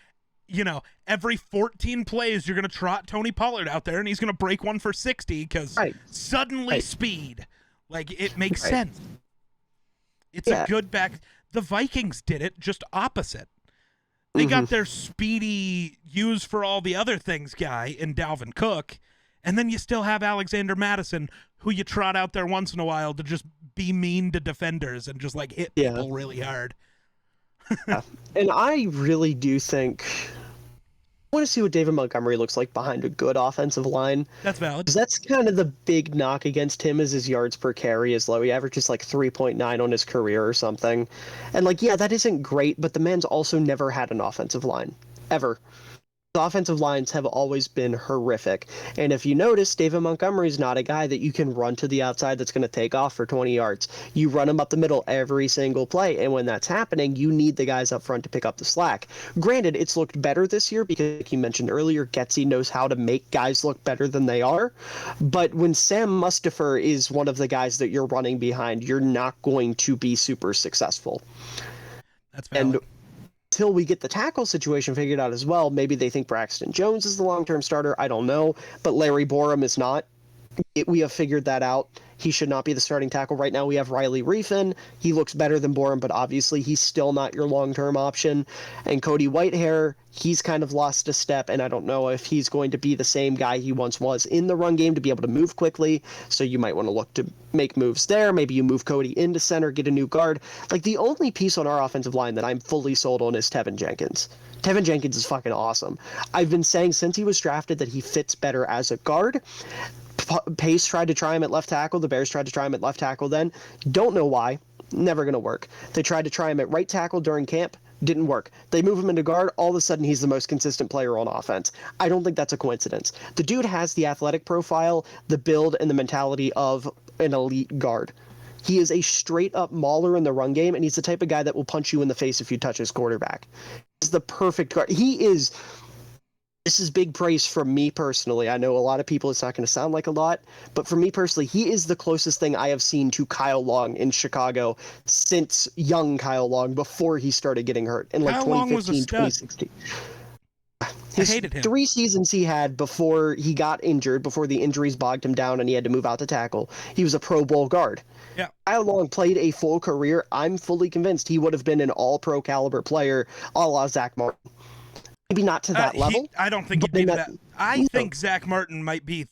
Speaker 1: every 14 plays, you're going to trot Tony Pollard out there, and he's going to break one for 60 because suddenly speed. Like, it makes sense. It's a good back. The Vikings did it just opposite. They got their speedy, use for all the other things guy in Dalvin Cook, and then you still have Alexander Madison, who you trot out there once in a while to just be mean to defenders and just, hit people really hard.
Speaker 3: And I really do think want to see what David Montgomery looks like behind a good offensive line.
Speaker 1: That's valid.
Speaker 3: 'Cause that's kind of the big knock against him is his yards per carry is low. He averages like 3.9 on his career or something. And like, yeah, that isn't great, but the man's also never had an offensive line. Ever. The offensive lines have always been horrific. And if you notice, David Montgomery's not a guy that you can run to the outside that's going to take off for 20 yards. You run him up the middle every single play. And when that's happening, you need the guys up front to pick up the slack. Granted, it's looked better this year because, like you mentioned earlier, Getsy knows how to make guys look better than they are. But when Sam Mustipher is one of the guys that you're running behind, you're not going to be super successful.
Speaker 1: That's valid.
Speaker 3: And until we get the tackle situation figured out as well, maybe they think Braxton Jones is the long-term starter. I don't know. But Larry Borum is not. We have figured that out. He should not be the starting tackle. Right now we have Riley Reefin. He looks better than Borum, but obviously he's still not your long-term option. And Cody Whitehair, he's kind of lost a step, and I don't know if he's going to be the same guy he once was in the run game to be able to move quickly. So you might want to look to make moves there. Maybe you move Cody into center, get a new guard. Like, the only piece on our offensive line that I'm fully sold on is Tevin Jenkins. Tevin Jenkins is fucking awesome. I've been saying since he was drafted that he fits better as a guard. Pace tried to try him at left tackle. The Bears tried to try him at left tackle then. Don't know why. Never going to work. They tried to try him at right tackle during camp. Didn't work. They move him into guard. All of a sudden, he's the most consistent player on offense. I don't think that's a coincidence. The dude has the athletic profile, the build, and the mentality of an elite guard. He is a straight-up mauler in the run game, and he's the type of guy that will punch you in the face if you touch his quarterback. He's the perfect guard. This is big praise from me personally. I know a lot of people, it's not going to sound like a lot, but for me personally, he is the closest thing I have seen to Kyle Long in Chicago since young Kyle Long before he started getting hurt in like
Speaker 1: Kyle Long was a
Speaker 3: 2015,
Speaker 1: stud.
Speaker 3: 2016.
Speaker 1: I hated him.
Speaker 3: 3 seasons he had before he got injured, before the injuries bogged him down and he had to move out to tackle, he was a Pro Bowl guard.
Speaker 1: Yeah.
Speaker 3: Kyle Long played a full career. I'm fully convinced he would have been an all-pro caliber player a la Zach Martin. Maybe not to that level.
Speaker 1: I don't think he'd be that. I think Zach Martin might be.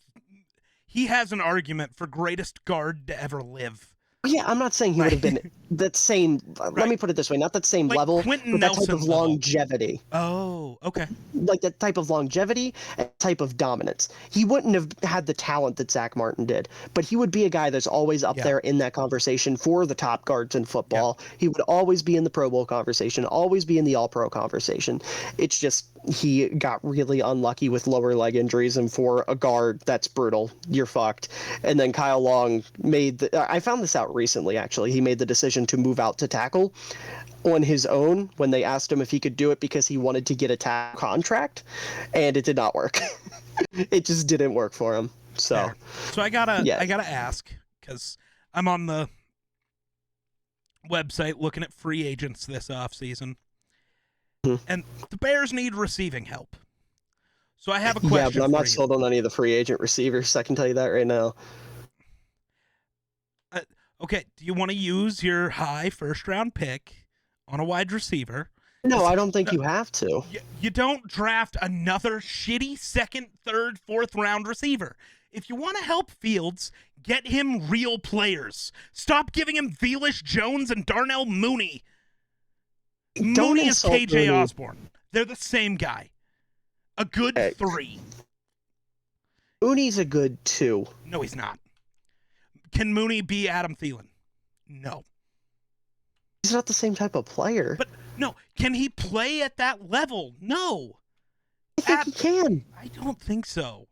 Speaker 1: He has an argument for greatest guard to ever live.
Speaker 3: Yeah, I'm not saying he would have been that same. Let me put it this way: not that same
Speaker 1: like
Speaker 3: level,
Speaker 1: Quentin
Speaker 3: but that type of
Speaker 1: Nelson's level.
Speaker 3: longevity.
Speaker 1: Oh, okay.
Speaker 3: Like that type of longevity and type of dominance. He wouldn't have had the talent that Zach Martin did, but he would be a guy that's always up there in that conversation for the top guards in football. Yeah. He would always be in the Pro Bowl conversation, always be in the All-Pro conversation. It's just he got really unlucky with lower leg injuries, and for a guard, that's brutal. You're fucked. And then Kyle Long I found this out recently, actually. He made the decision to move out to tackle on his own when they asked him if he could do it because he wanted to get a tackle contract, and it did not work. It just didn't work for him. So
Speaker 1: I gotta ask, because I'm on the website looking at free agents this offseason, and the Bears need receiving help. So I have a question.
Speaker 3: Yeah, but I'm not sold on any of the free agent receivers. I can tell you that right now.
Speaker 1: Okay, do you want to use your high first-round pick on a wide receiver?
Speaker 3: No, I don't think you have to.
Speaker 1: You don't draft another shitty second, third, fourth-round receiver. If you want to help Fields, get him real players. Stop giving him Velus Jones and Darnell Mooney. Mooney is KJ Osborne. They're the same guy. A good 3.
Speaker 3: Mooney's a good 2.
Speaker 1: No, he's not. Can Mooney be Adam Thielen? No.
Speaker 3: He's not the same type of player.
Speaker 1: But no, can he play at that level? No.
Speaker 3: I think he can.
Speaker 1: I don't think so.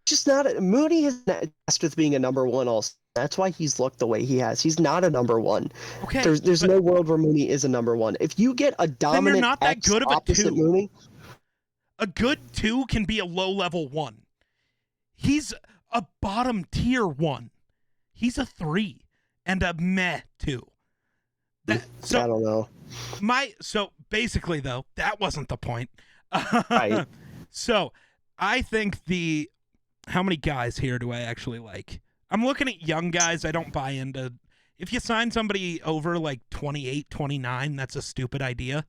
Speaker 3: Just not. Mooney is tasked with being a number 1 also. That's why he's looked the way he has. He's not a number 1.
Speaker 1: Okay.
Speaker 3: There's no world where Mooney is a number 1. If you get a dominant
Speaker 1: then you're not that good of a 2.
Speaker 3: Mooney,
Speaker 1: a good 2 can be a low-level 1. He's a bottom-tier 1. He's a 3 and a meh 2.
Speaker 3: I don't know.
Speaker 1: So basically, though, that wasn't the point.
Speaker 3: Right.
Speaker 1: So I think how many guys here do I actually like? I'm looking at young guys. I don't buy into. If you sign somebody over like 28, 29, that's a stupid idea.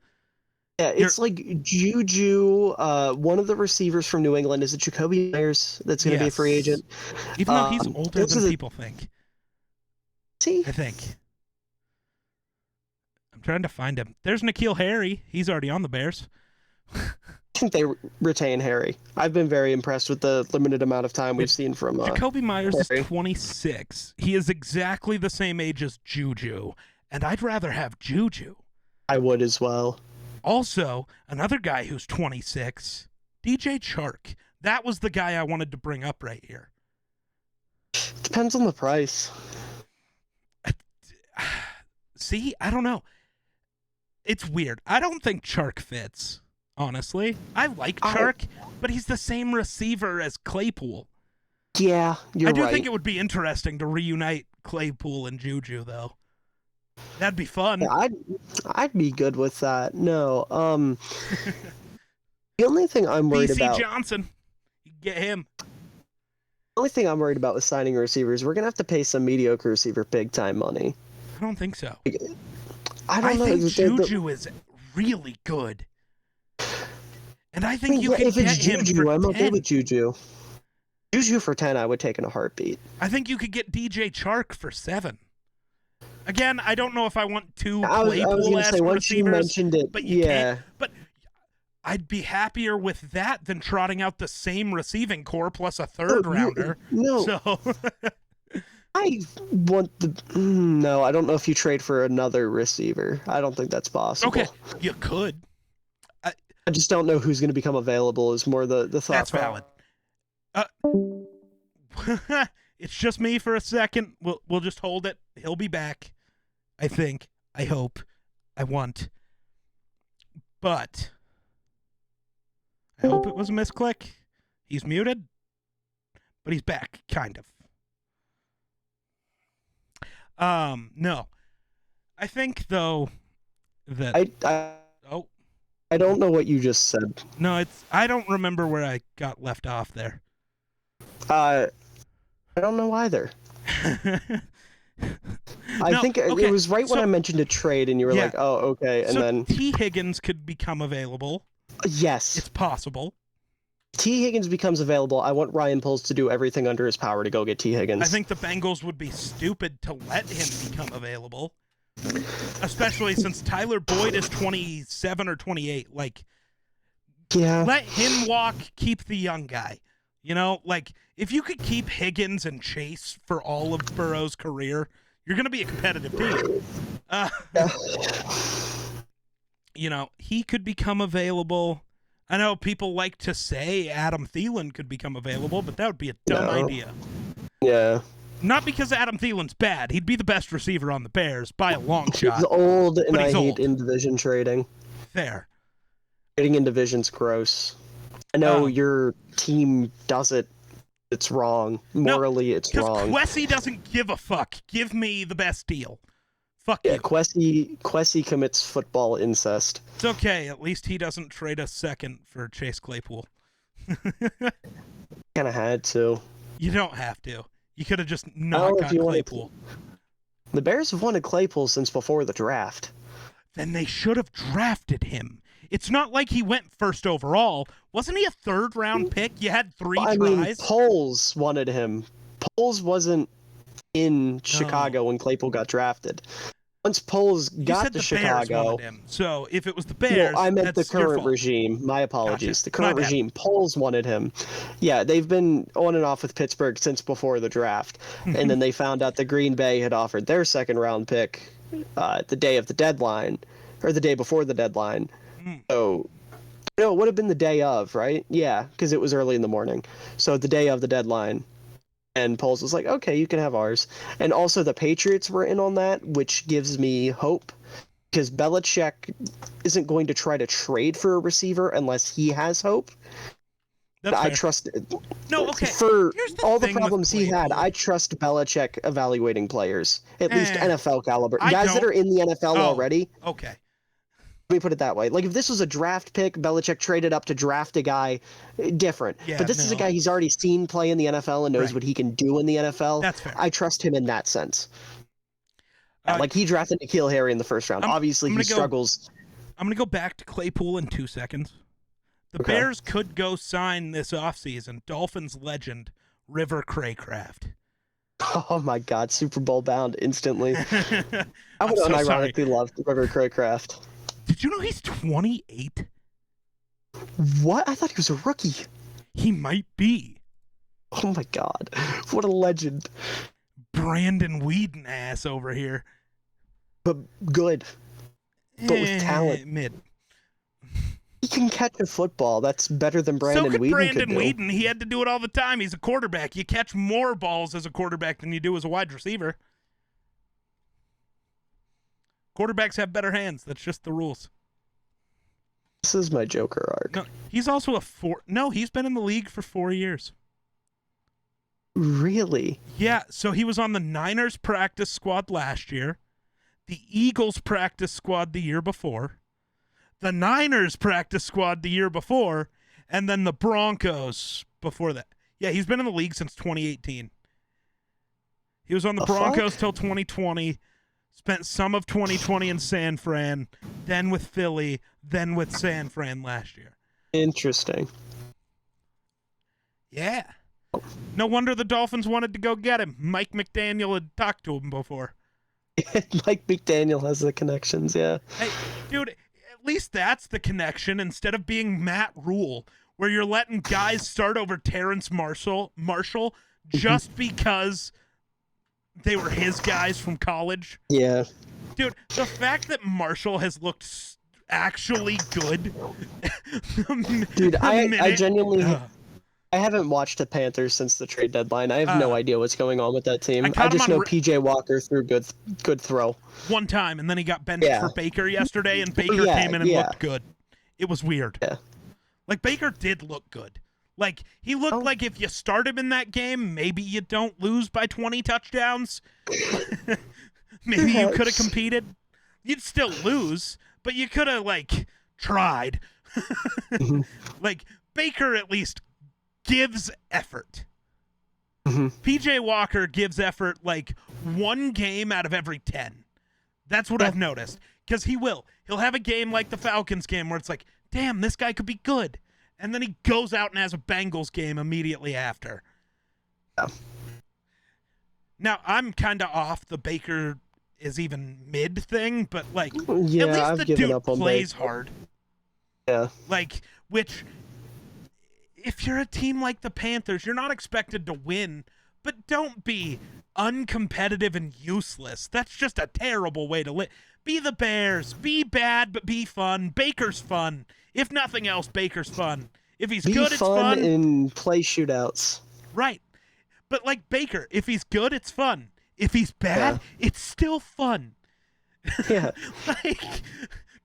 Speaker 3: Yeah, it's like Juju. One of the receivers from New England, is it Jacoby Myers that's going to be a free agent?
Speaker 1: Even though he's older than people think.
Speaker 3: See?
Speaker 1: I think. I'm trying to find him. There's N'Keal Harry. He's already on the Bears.
Speaker 3: I think they retain Harry. I've been very impressed with the limited amount of time we've seen from
Speaker 1: Jacoby Myers
Speaker 3: Harry.
Speaker 1: is 26. He is exactly the same age as Juju, and I'd rather have Juju.
Speaker 3: I would as well.
Speaker 1: Also, another guy who's 26, DJ Chark. That was the guy I wanted to bring up right here.
Speaker 3: Depends on the price.
Speaker 1: See, I don't know. It's weird. I don't think Chark fits, honestly. I like Chark, but he's the same receiver as Claypool.
Speaker 3: Yeah, you're right.
Speaker 1: I do think it would be interesting to reunite Claypool and Juju, though. That'd be fun.
Speaker 3: Yeah, I'd be good with that. No, the only thing I'm worried
Speaker 1: BC
Speaker 3: about.
Speaker 1: Johnson, you get him.
Speaker 3: The only thing I'm worried about with signing a receiver is we're gonna have to pay some mediocre receiver big time money.
Speaker 1: I don't think so.
Speaker 3: I don't know.
Speaker 1: think Juju is really good. And I think you could
Speaker 3: if it's
Speaker 1: get him
Speaker 3: Juju,
Speaker 1: for
Speaker 3: I'm
Speaker 1: 10.
Speaker 3: okay with Juju. Juju for 10, I would take in a heartbeat.
Speaker 1: I think you could get DJ Chark for 7. Again, I don't know if I want two
Speaker 3: I was gonna
Speaker 1: Claypool-esque
Speaker 3: say, once you
Speaker 1: receivers,
Speaker 3: mentioned it,
Speaker 1: but you
Speaker 3: yeah.
Speaker 1: can't. But I'd be happier with that than trotting out the same receiving core plus a third rounder.
Speaker 3: No,
Speaker 1: So
Speaker 3: I want the. No, I don't know if you trade for another receiver. I don't think that's possible.
Speaker 1: okay, you could.
Speaker 3: I just don't know who's going to become available. Is more the thought.
Speaker 1: That's valid. It's just me for a second. We'll just hold it. He'll be back. I think. I hope. I want. But I hope it was a misclick. He's muted, but he's back, kind of. No. I think though that
Speaker 3: I don't know what you just said.
Speaker 1: No, I don't remember where I got left off there.
Speaker 3: I don't know either. I think it was right when I mentioned a trade, and you were like, "Oh, okay," and then
Speaker 1: T. Higgins could become available.
Speaker 3: Yes,
Speaker 1: it's possible.
Speaker 3: T. Higgins becomes available. I want Ryan Poles to do everything under his power to go get T. Higgins.
Speaker 1: I think the Bengals would be stupid to let him become available, especially since Tyler Boyd is 27 or 28. Like, let him walk. Keep the young guy. You know, like, if you could keep Higgins and Chase for all of Burrow's career, you're going to be a competitive team. You know, he could become available. I know people like to say Adam Thielen could become available, but that would be a dumb idea.
Speaker 3: Yeah.
Speaker 1: Not because Adam Thielen's bad. He'd be the best receiver on the Bears by a long shot.
Speaker 3: He's old, and I hate
Speaker 1: old.
Speaker 3: in-division trading.
Speaker 1: Fair.
Speaker 3: Trading in division's gross. I know your team does it. It's wrong. Morally, it's wrong.
Speaker 1: Because Kwesi doesn't give a fuck. Give me the best deal. Fuck
Speaker 3: yeah,
Speaker 1: you.
Speaker 3: Kwesi commits football incest.
Speaker 1: It's okay. At least he doesn't trade a second for Chase Claypool.
Speaker 3: Kind of had to.
Speaker 1: You don't have to. You could have just not got Claypool.
Speaker 3: The Bears have wanted Claypool since before the draft.
Speaker 1: Then they should have drafted him. It's not like he went first overall. Wasn't he a third-round pick? You had 3 tries.
Speaker 3: mean, Poles wanted him. Poles wasn't in Chicago when Claypool got drafted. Once Poles got to Chicago,
Speaker 1: Bears wanted him. So if it was the Bears,
Speaker 3: I meant the current regime. My apologies.
Speaker 1: Gotcha.
Speaker 3: The current regime. Poles wanted him. Yeah, they've been on and off with Pittsburgh since before the draft, and then they found out that Green Bay had offered their second-round pick the day of the deadline, or the day before the deadline. So, no, it would have been the day of, right? Yeah, because it was early in the morning. So the day of the deadline. And Poles was like, okay, you can have ours. And also the Patriots were in on that, which gives me hope. Because Belichick isn't going to try to trade for a receiver unless he has hope. I trust it.
Speaker 1: No, okay.
Speaker 3: For all the problems he had, I trust Belichick evaluating players. At least NFL caliber. Guys that are in the NFL already.
Speaker 1: Okay.
Speaker 3: Let me put it that way. Like, if this was a draft pick, Belichick traded up to draft a guy, different.
Speaker 1: Yeah,
Speaker 3: but this is a guy he's already seen play in the NFL and knows what he can do in the NFL.
Speaker 1: That's fair.
Speaker 3: I trust him in that sense. Like, he drafted N'Keal Harry in the first round. Obviously, he struggles.
Speaker 1: I'm going to go back to Claypool in 2 seconds. The Bears could go sign this offseason Dolphins legend River Craycraft.
Speaker 3: Oh, my God. Super Bowl bound instantly. I would
Speaker 1: so
Speaker 3: unironically love River Craycraft.
Speaker 1: Did you know he's 28?
Speaker 3: What? I thought he was a rookie.
Speaker 1: He might be.
Speaker 3: Oh my god. What a legend.
Speaker 1: Brandon Whedon ass over here.
Speaker 3: But good. But with talent.
Speaker 1: Mid.
Speaker 3: He can catch a football. That's better than
Speaker 1: So
Speaker 3: Brandon
Speaker 1: could
Speaker 3: Whedon
Speaker 1: Brandon
Speaker 3: could do.
Speaker 1: Whedon. He had to do it all the time. He's a quarterback. You catch more balls as a quarterback than you do as a wide receiver. Quarterbacks have better hands. That's just the rules.
Speaker 3: This is my Joker arc.
Speaker 1: No, he's also he's been in the league for 4 years.
Speaker 3: Really?
Speaker 1: Yeah, so he was on the Niners practice squad last year, the Eagles practice squad the year before, the Niners practice squad the year before, and then the Broncos before that. Yeah, he's been in the league since 2018. He was on the Broncos till 2020, spent some of 2020 in San Fran, then with Philly, then with San Fran last year.
Speaker 3: Interesting.
Speaker 1: Yeah. No wonder the Dolphins wanted to go get him. Mike McDaniel had talked to him before.
Speaker 3: Mike McDaniel has the connections, yeah.
Speaker 1: Hey, dude, at least that's the connection instead of being Matt Rule, where you're letting guys start over Terrence Marshall just because they were his guys from college.
Speaker 3: Yeah.
Speaker 1: Dude, the fact that Marshall has looked actually good.
Speaker 3: Dude, I genuinely... I haven't watched the Panthers since the trade deadline. I have no idea what's going on with that team. I just know PJ Walker threw good throw.
Speaker 1: One time, and then he got benched for Baker yesterday, and Baker came in and looked good. It was weird.
Speaker 3: Yeah.
Speaker 1: Like, Baker did look good. Like, he looked like if you start him in that game, maybe you don't lose by 20 touchdowns. Maybe you could have competed. You'd still lose, but you could have, like, tried. Like, Baker at least gives effort. PJ Walker gives effort like one game out of every 10. That's what I've noticed. Because he'll have a game like the Falcons game where it's like, damn, this guy could be good. And then he goes out and has a Bengals game immediately after.
Speaker 3: Yeah.
Speaker 1: Now, I'm kind of off the Baker is even mid thing, but like,
Speaker 3: Yeah,
Speaker 1: at least
Speaker 3: I've
Speaker 1: the
Speaker 3: given
Speaker 1: dude
Speaker 3: up on
Speaker 1: plays
Speaker 3: Baker.
Speaker 1: hard.
Speaker 3: Yeah.
Speaker 1: Like, which, if you're a team like the Panthers, you're not expected to win, but don't be uncompetitive and useless. That's just a terrible way to live. Be the Bears. Be bad, but be fun. Baker's fun. If nothing else, Baker's fun. If he's good, it's fun.
Speaker 3: And play shootouts.
Speaker 1: Right. But like Baker, if he's good, it's fun. If he's bad, it's still fun.
Speaker 3: Yeah.
Speaker 1: Like,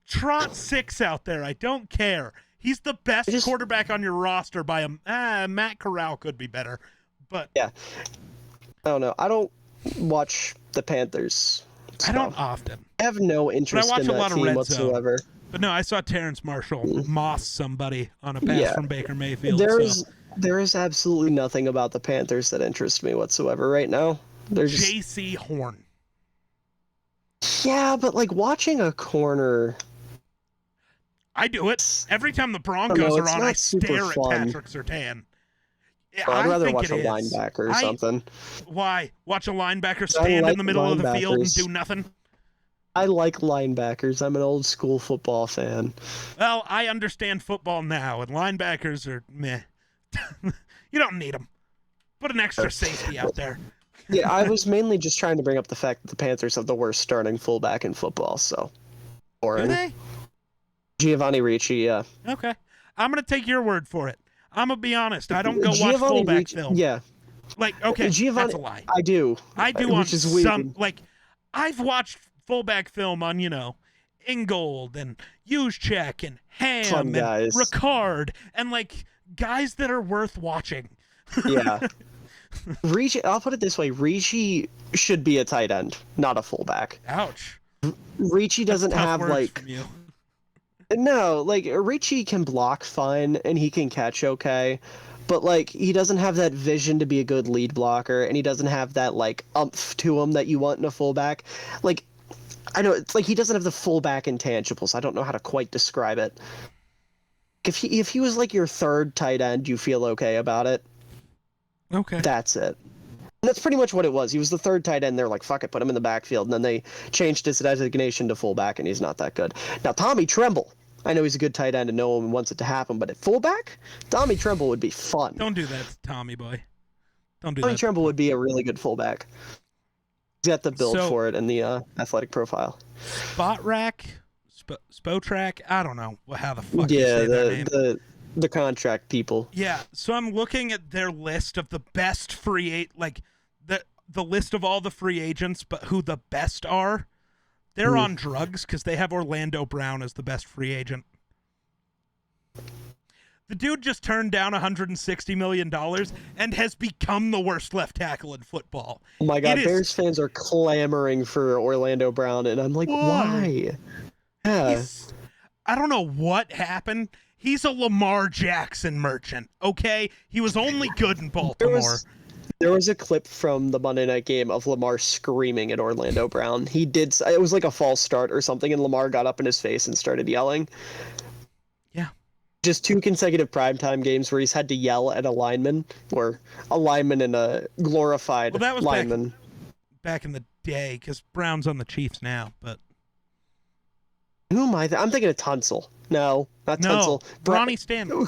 Speaker 1: trot 6 out there. I don't care. He's the best quarterback on your roster by Matt Corral could be better. But
Speaker 3: yeah. I don't know. I don't watch the Panthers.
Speaker 1: I don't often.
Speaker 3: I have no interest in that team whatsoever.
Speaker 1: But no, I saw Terrence Marshall moss somebody on a pass from Baker Mayfield.
Speaker 3: There is absolutely nothing about the Panthers that interests me whatsoever right now. There's
Speaker 1: J.C. Horn.
Speaker 3: Yeah, but like watching a corner.
Speaker 1: I do it. Every time the Broncos are on, I stare at Patrick Surtain.
Speaker 3: I'd rather watch a linebacker or something.
Speaker 1: Why? Watch a linebacker stand in the middle of the field and do nothing?
Speaker 3: I like linebackers. I'm an old school football fan.
Speaker 1: Well, I understand football now, and linebackers are meh. You don't need them. Put an extra safety out there.
Speaker 3: Yeah, I was mainly just trying to bring up the fact that the Panthers have the worst starting fullback in football, so.
Speaker 1: Do they?
Speaker 3: Giovanni Ricci, yeah.
Speaker 1: Okay. I'm going to take your word for it. I'm going to be honest. I don't go watch fullback film.
Speaker 3: Yeah.
Speaker 1: Like, okay, that's a lie.
Speaker 3: I do.
Speaker 1: Which is
Speaker 3: weird.
Speaker 1: Like, I've watched fullback film on, Ingold and Juszczyk and Ham and Ricard and, like, guys that are worth watching.
Speaker 3: Yeah. Ricci, I'll put it this way. Ricci should be a tight end, not a fullback.
Speaker 1: Ouch.
Speaker 3: Ricci doesn't have, like... No, like, Ricci can block fine, and he can catch okay, but, like, he doesn't have that vision to be a good lead blocker, and he doesn't have that, like, umph to him that you want in a fullback. Like, I know, it's like he doesn't have the fullback intangibles. I don't know how to quite describe it. If he was, like, your third tight end, you feel okay about it.
Speaker 1: Okay.
Speaker 3: That's it. And that's pretty much what it was. He was the third tight end. They're like, fuck it, put him in the backfield, and then they changed his designation to fullback, and he's not that good. Now, Tommy Tremble. I know he's a good tight end and no one wants it to happen, but at fullback, Tommy Tremble would be fun.
Speaker 1: Don't do that, Tommy boy. Don't do
Speaker 3: Tommy
Speaker 1: that.
Speaker 3: Tremble would be a really good fullback. He's got the build for it and the athletic profile.
Speaker 1: Spot rack, Spotrack. I don't know how the fuck you say their name.
Speaker 3: The contract people.
Speaker 1: Yeah, so I'm looking at their list of the best the list of all the free agents, but who the best are. They're on drugs because they have Orlando Brown as the best free agent. The dude just turned down $160 million and has become the worst left tackle in football.
Speaker 3: Oh my God, Bears fans are clamoring for Orlando Brown, and I'm like, why? Yeah.
Speaker 1: I don't know what happened. He's a Lamar Jackson merchant, okay? He was only good in Baltimore.
Speaker 3: There was a clip from the Monday night game of Lamar screaming at Orlando Brown. It was like a false start or something, and Lamar got up in his face and started yelling.
Speaker 1: Yeah.
Speaker 3: Just 2 consecutive primetime games where he's had to yell at a lineman, or a lineman and a glorified lineman.
Speaker 1: Back in the day, because Brown's on the Chiefs now, but...
Speaker 3: Who am I? I'm thinking of Tunsil. No, not Tunsil.
Speaker 1: Ronnie Stanley.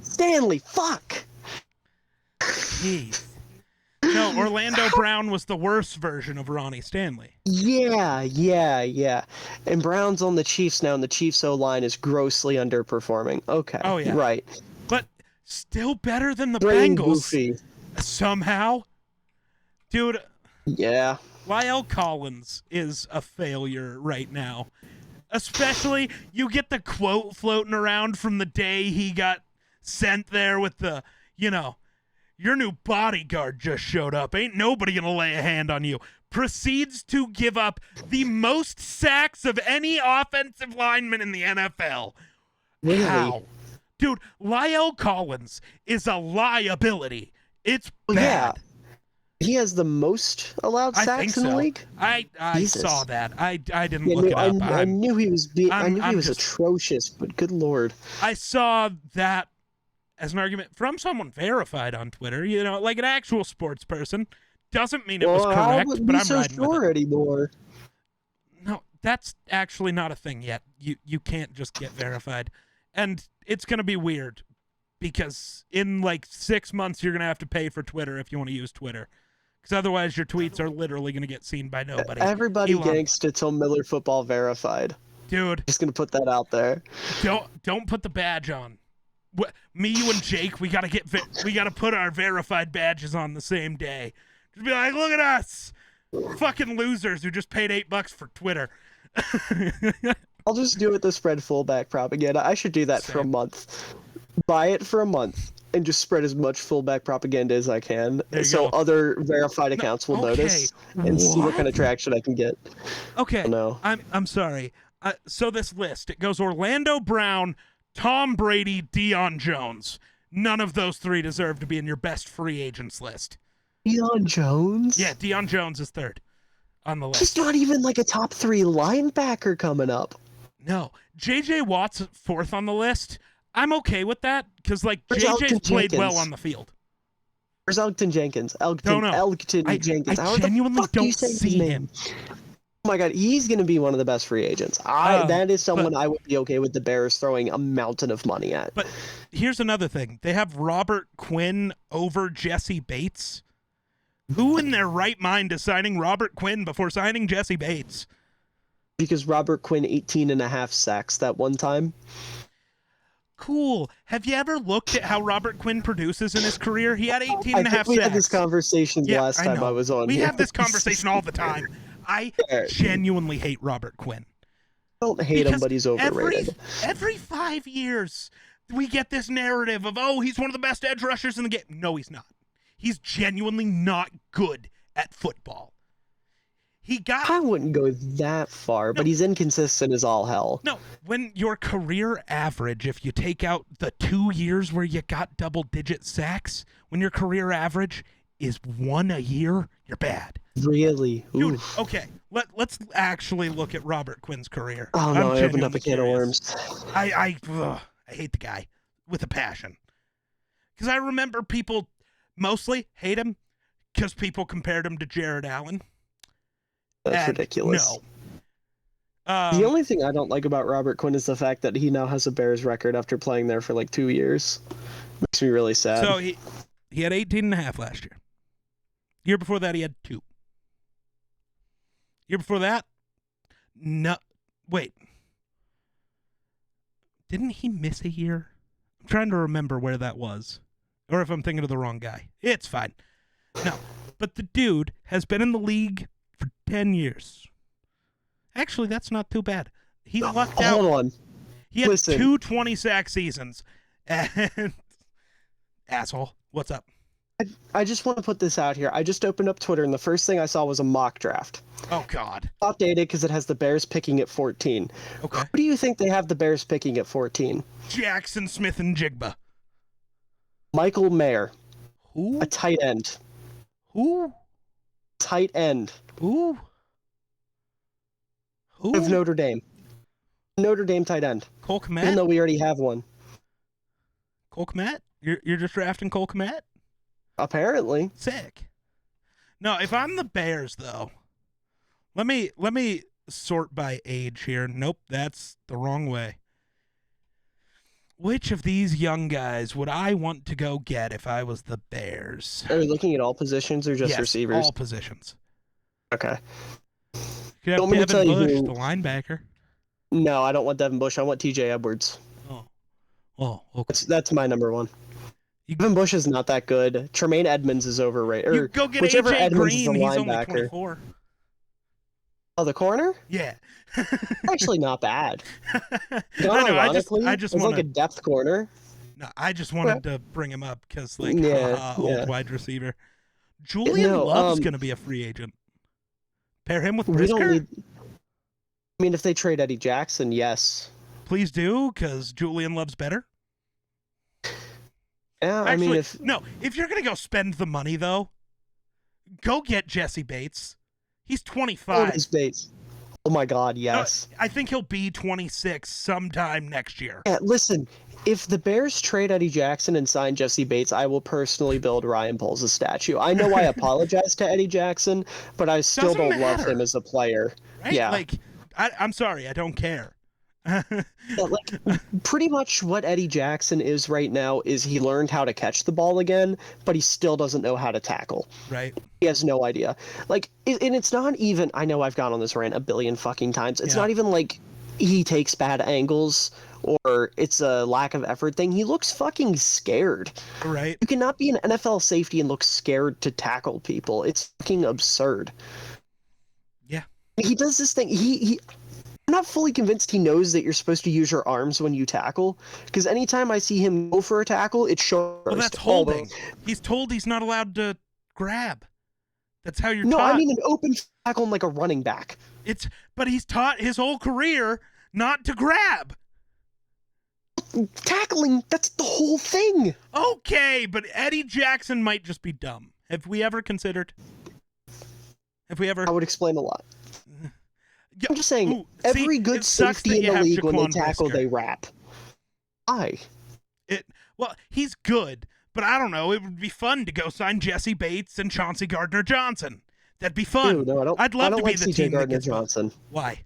Speaker 3: Stanley, fuck!
Speaker 1: Jeez. No, Orlando Brown was the worst version of Ronnie Stanley.
Speaker 3: Yeah. And Brown's on the Chiefs now, and the Chiefs O-line is grossly underperforming. Okay.
Speaker 1: Oh, yeah.
Speaker 3: Right.
Speaker 1: But still better than the
Speaker 3: Brain
Speaker 1: Bengals.
Speaker 3: Goofy.
Speaker 1: Somehow. Dude.
Speaker 3: Yeah.
Speaker 1: Lyle Collins is a failure right now. Especially, you get the quote floating around from the day he got sent there with the, your new bodyguard just showed up. Ain't nobody gonna lay a hand on you. Proceeds to give up the most sacks of any offensive lineman in the NFL.
Speaker 3: Really?
Speaker 1: How? Dude, Lyle Collins is a liability. It's bad.
Speaker 3: Yeah. He has the most allowed sacks in the league.
Speaker 1: I saw that. I didn't look it up.
Speaker 3: I knew he was atrocious, but good lord.
Speaker 1: I saw that as an argument from someone verified on Twitter, like an actual sports person. Doesn't mean it was correct, but I'm riding with it.
Speaker 3: Anymore.
Speaker 1: No, that's actually not a thing yet. You can't just get verified. And it's going to be weird because in 6 months you're going to have to pay for Twitter if you want to use Twitter. Because otherwise your tweets are literally going to get seen by nobody.
Speaker 3: Everybody gangsta till MillerFootball verified.
Speaker 1: Dude.
Speaker 3: Just going to put that out there.
Speaker 1: Don't put the badge on. Me, you, and Jake, we got to put our verified badges on the same day. Just be like, look at us. Fucking losers who just paid $8 for Twitter.
Speaker 3: I'll just do it to spread fullback propaganda. I should do that for a month. Buy it for a month and just spread as much fullback propaganda as I can, so other verified accounts will notice and see what kind of traction I can get.
Speaker 1: Okay.
Speaker 3: No.
Speaker 1: I'm sorry. So this list, it goes Orlando Brown, Tom Brady, Deion Jones. None of those 3 deserve to be in your best free agents list.
Speaker 3: Deion Jones?
Speaker 1: Yeah, Deion Jones is 3rd on the list.
Speaker 3: He's not even a top 3 linebacker coming up.
Speaker 1: No. J.J. Watt's 4th on the list. I'm okay with that because JJ's played well on the field.
Speaker 3: Where's Elgton Jenkins? Elgton Jenkins.
Speaker 1: I genuinely don't see him.
Speaker 3: Oh my God, he's going to be one of the best free agents. That is someone I would be okay with the Bears throwing a mountain of money at.
Speaker 1: But here's another thing. They have Robert Quinn over Jesse Bates. Who in their right mind is signing Robert Quinn before signing Jesse Bates?
Speaker 3: Because Robert Quinn 18.5 sacks that one time.
Speaker 1: Cool. Have you ever looked at how Robert Quinn produces in his career? He had 18.5 sacks.
Speaker 3: We had this conversation last time I was on.
Speaker 1: We have this conversation all the time. I genuinely hate Robert Quinn.
Speaker 3: I don't hate him, but he's overrated.
Speaker 1: Every 5 years, we get this narrative of, he's one of the best edge rushers in the game. No, he's not. He's genuinely not good at football. I
Speaker 3: wouldn't go that far, but he's inconsistent as all hell.
Speaker 1: No, when your career average, if you take out the 2 years where you got double-digit sacks, when your career average is 1 a year, you're bad.
Speaker 3: Really? Ooh.
Speaker 1: Dude, okay, let's actually look at Robert Quinn's career.
Speaker 3: Oh, no, I opened up a can of worms.
Speaker 1: I hate the guy with a passion. Because I remember people mostly hate him because people compared him to Jared Allen.
Speaker 3: That's ridiculous. The only thing I don't like about Robert Quinn is the fact that he now has a Bears record after playing there for like 2 years. Makes me really sad.
Speaker 1: So he had 18.5 last year. Year before that, he had 2. Year before that, no. Wait. Didn't he miss a year? I'm trying to remember where that was. Or if I'm thinking of the wrong guy. It's fine. No. But the dude has been in the league for 10 years. Actually, that's not too bad. He lucked out.
Speaker 3: Hold on.
Speaker 1: He had
Speaker 3: Listen.
Speaker 1: 2 20-sack seasons. And asshole, what's up?
Speaker 3: I just want to put this out here. I just opened up Twitter, and the first thing I saw was a mock draft.
Speaker 1: Oh, God.
Speaker 3: Updated because it has the Bears picking at 14.
Speaker 1: Okay.
Speaker 3: Who do you think they have the Bears picking at 14?
Speaker 1: Jackson Smith and Jigba.
Speaker 3: Michael Mayer,
Speaker 1: Who?
Speaker 3: a tight end.
Speaker 1: Who?
Speaker 3: Tight end
Speaker 1: Who? Who?
Speaker 3: of Notre Dame. Notre Dame tight end.
Speaker 1: Cole
Speaker 3: Even
Speaker 1: Kmet?
Speaker 3: though we already have one.
Speaker 1: Cole Kmet? You're just drafting Cole Kmet?
Speaker 3: Apparently.
Speaker 1: Sick. No, if I'm the Bears, though, let me sort by age here. Nope, that's the wrong way. Which of these young guys would I want to go get if I was the Bears?
Speaker 3: Are we looking at all positions or just
Speaker 1: Yes,
Speaker 3: receivers?
Speaker 1: all positions.
Speaker 3: Okay.
Speaker 1: You could have
Speaker 3: Want me to
Speaker 1: Devin
Speaker 3: tell you
Speaker 1: Bush,
Speaker 3: who-
Speaker 1: the linebacker.
Speaker 3: No, I don't want Devin Bush. I want TJ Edwards.
Speaker 1: Oh, okay.
Speaker 3: That's my number one.
Speaker 1: You-
Speaker 3: Devin Bush is not that good. Tremaine Edmonds is overrated.
Speaker 1: You
Speaker 3: Or
Speaker 1: go get
Speaker 3: whichever
Speaker 1: AJ
Speaker 3: Edmonds is
Speaker 1: Green.
Speaker 3: the
Speaker 1: He's only
Speaker 3: linebacker.
Speaker 1: 24.
Speaker 3: Oh, the corner?
Speaker 1: Yeah.
Speaker 3: Actually, not bad.
Speaker 1: I
Speaker 3: Not
Speaker 1: know.
Speaker 3: ironically,
Speaker 1: I just
Speaker 3: it's
Speaker 1: want
Speaker 3: like a depth corner.
Speaker 1: No, I just wanted to bring him up because, like,
Speaker 3: Yeah,
Speaker 1: old
Speaker 3: yeah.
Speaker 1: wide receiver. Julian
Speaker 3: No,
Speaker 1: Love's going to be a free agent. Pair him with
Speaker 3: We don't
Speaker 1: Brisker?
Speaker 3: need. I mean, if they trade Eddie Jackson, yes.
Speaker 1: Please do, because Julian Love's better.
Speaker 3: Yeah, I
Speaker 1: Actually,
Speaker 3: mean, if
Speaker 1: no, if you're going to go spend the money, though, go get Jesse Bates. He's 25.
Speaker 3: Otis Bates. Oh my God,
Speaker 1: No,
Speaker 3: yes.
Speaker 1: I think he'll be 26 sometime next year.
Speaker 3: Yeah, listen, if the Bears trade Eddie Jackson and sign Jesse Bates, I will personally build Ryan Poles a statue. I know I apologize to Eddie Jackson, but I still
Speaker 1: Doesn't
Speaker 3: don't love
Speaker 1: matter.
Speaker 3: him as a player.
Speaker 1: Right?
Speaker 3: Yeah.
Speaker 1: Like, I'm sorry, I don't care.
Speaker 3: Yeah, like, pretty much what Eddie Jackson is right now is he learned how to catch the ball again, but he still doesn't know how to tackle.
Speaker 1: Right.
Speaker 3: He has no idea. Like, and it's not even, I know I've gone on this rant a billion fucking times. It's
Speaker 1: Yeah.
Speaker 3: not even like he takes bad angles or it's a lack of effort thing. He looks fucking scared.
Speaker 1: Right.
Speaker 3: You cannot be an NFL safety and look scared to tackle people. It's fucking absurd.
Speaker 1: Yeah.
Speaker 3: He does this thing. I'm not fully convinced he knows that you're supposed to use your arms when you tackle, because anytime I see him go for a tackle, it's short.
Speaker 1: Well, that's holding. He's told he's not allowed to grab. That's how you're
Speaker 3: No,
Speaker 1: taught.
Speaker 3: I mean an open tackle like a running back.
Speaker 1: But he's taught his whole career not to grab.
Speaker 3: Tackling, that's the whole thing.
Speaker 1: Okay, but Eddie Jackson might just be dumb. Have we ever considered? Have we ever?
Speaker 3: I would explain a lot.
Speaker 1: Yeah,
Speaker 3: I'm just saying,
Speaker 1: ooh,
Speaker 3: every
Speaker 1: see,
Speaker 3: good
Speaker 1: it sucks that
Speaker 3: safety in
Speaker 1: you
Speaker 3: the
Speaker 1: have
Speaker 3: league, when they
Speaker 1: Jaquan
Speaker 3: tackle,
Speaker 1: Brisker.
Speaker 3: they wrap. Why?
Speaker 1: Well, he's good, but I don't know. It would be fun to go sign Jesse Bates and Chauncey Gardner-Johnson. That'd be fun.
Speaker 3: Ew, no, I don't.
Speaker 1: I'd love
Speaker 3: I don't
Speaker 1: to be
Speaker 3: like
Speaker 1: the
Speaker 3: CJ
Speaker 1: team that
Speaker 3: Gardner
Speaker 1: gets both.
Speaker 3: Johnson.
Speaker 1: Why?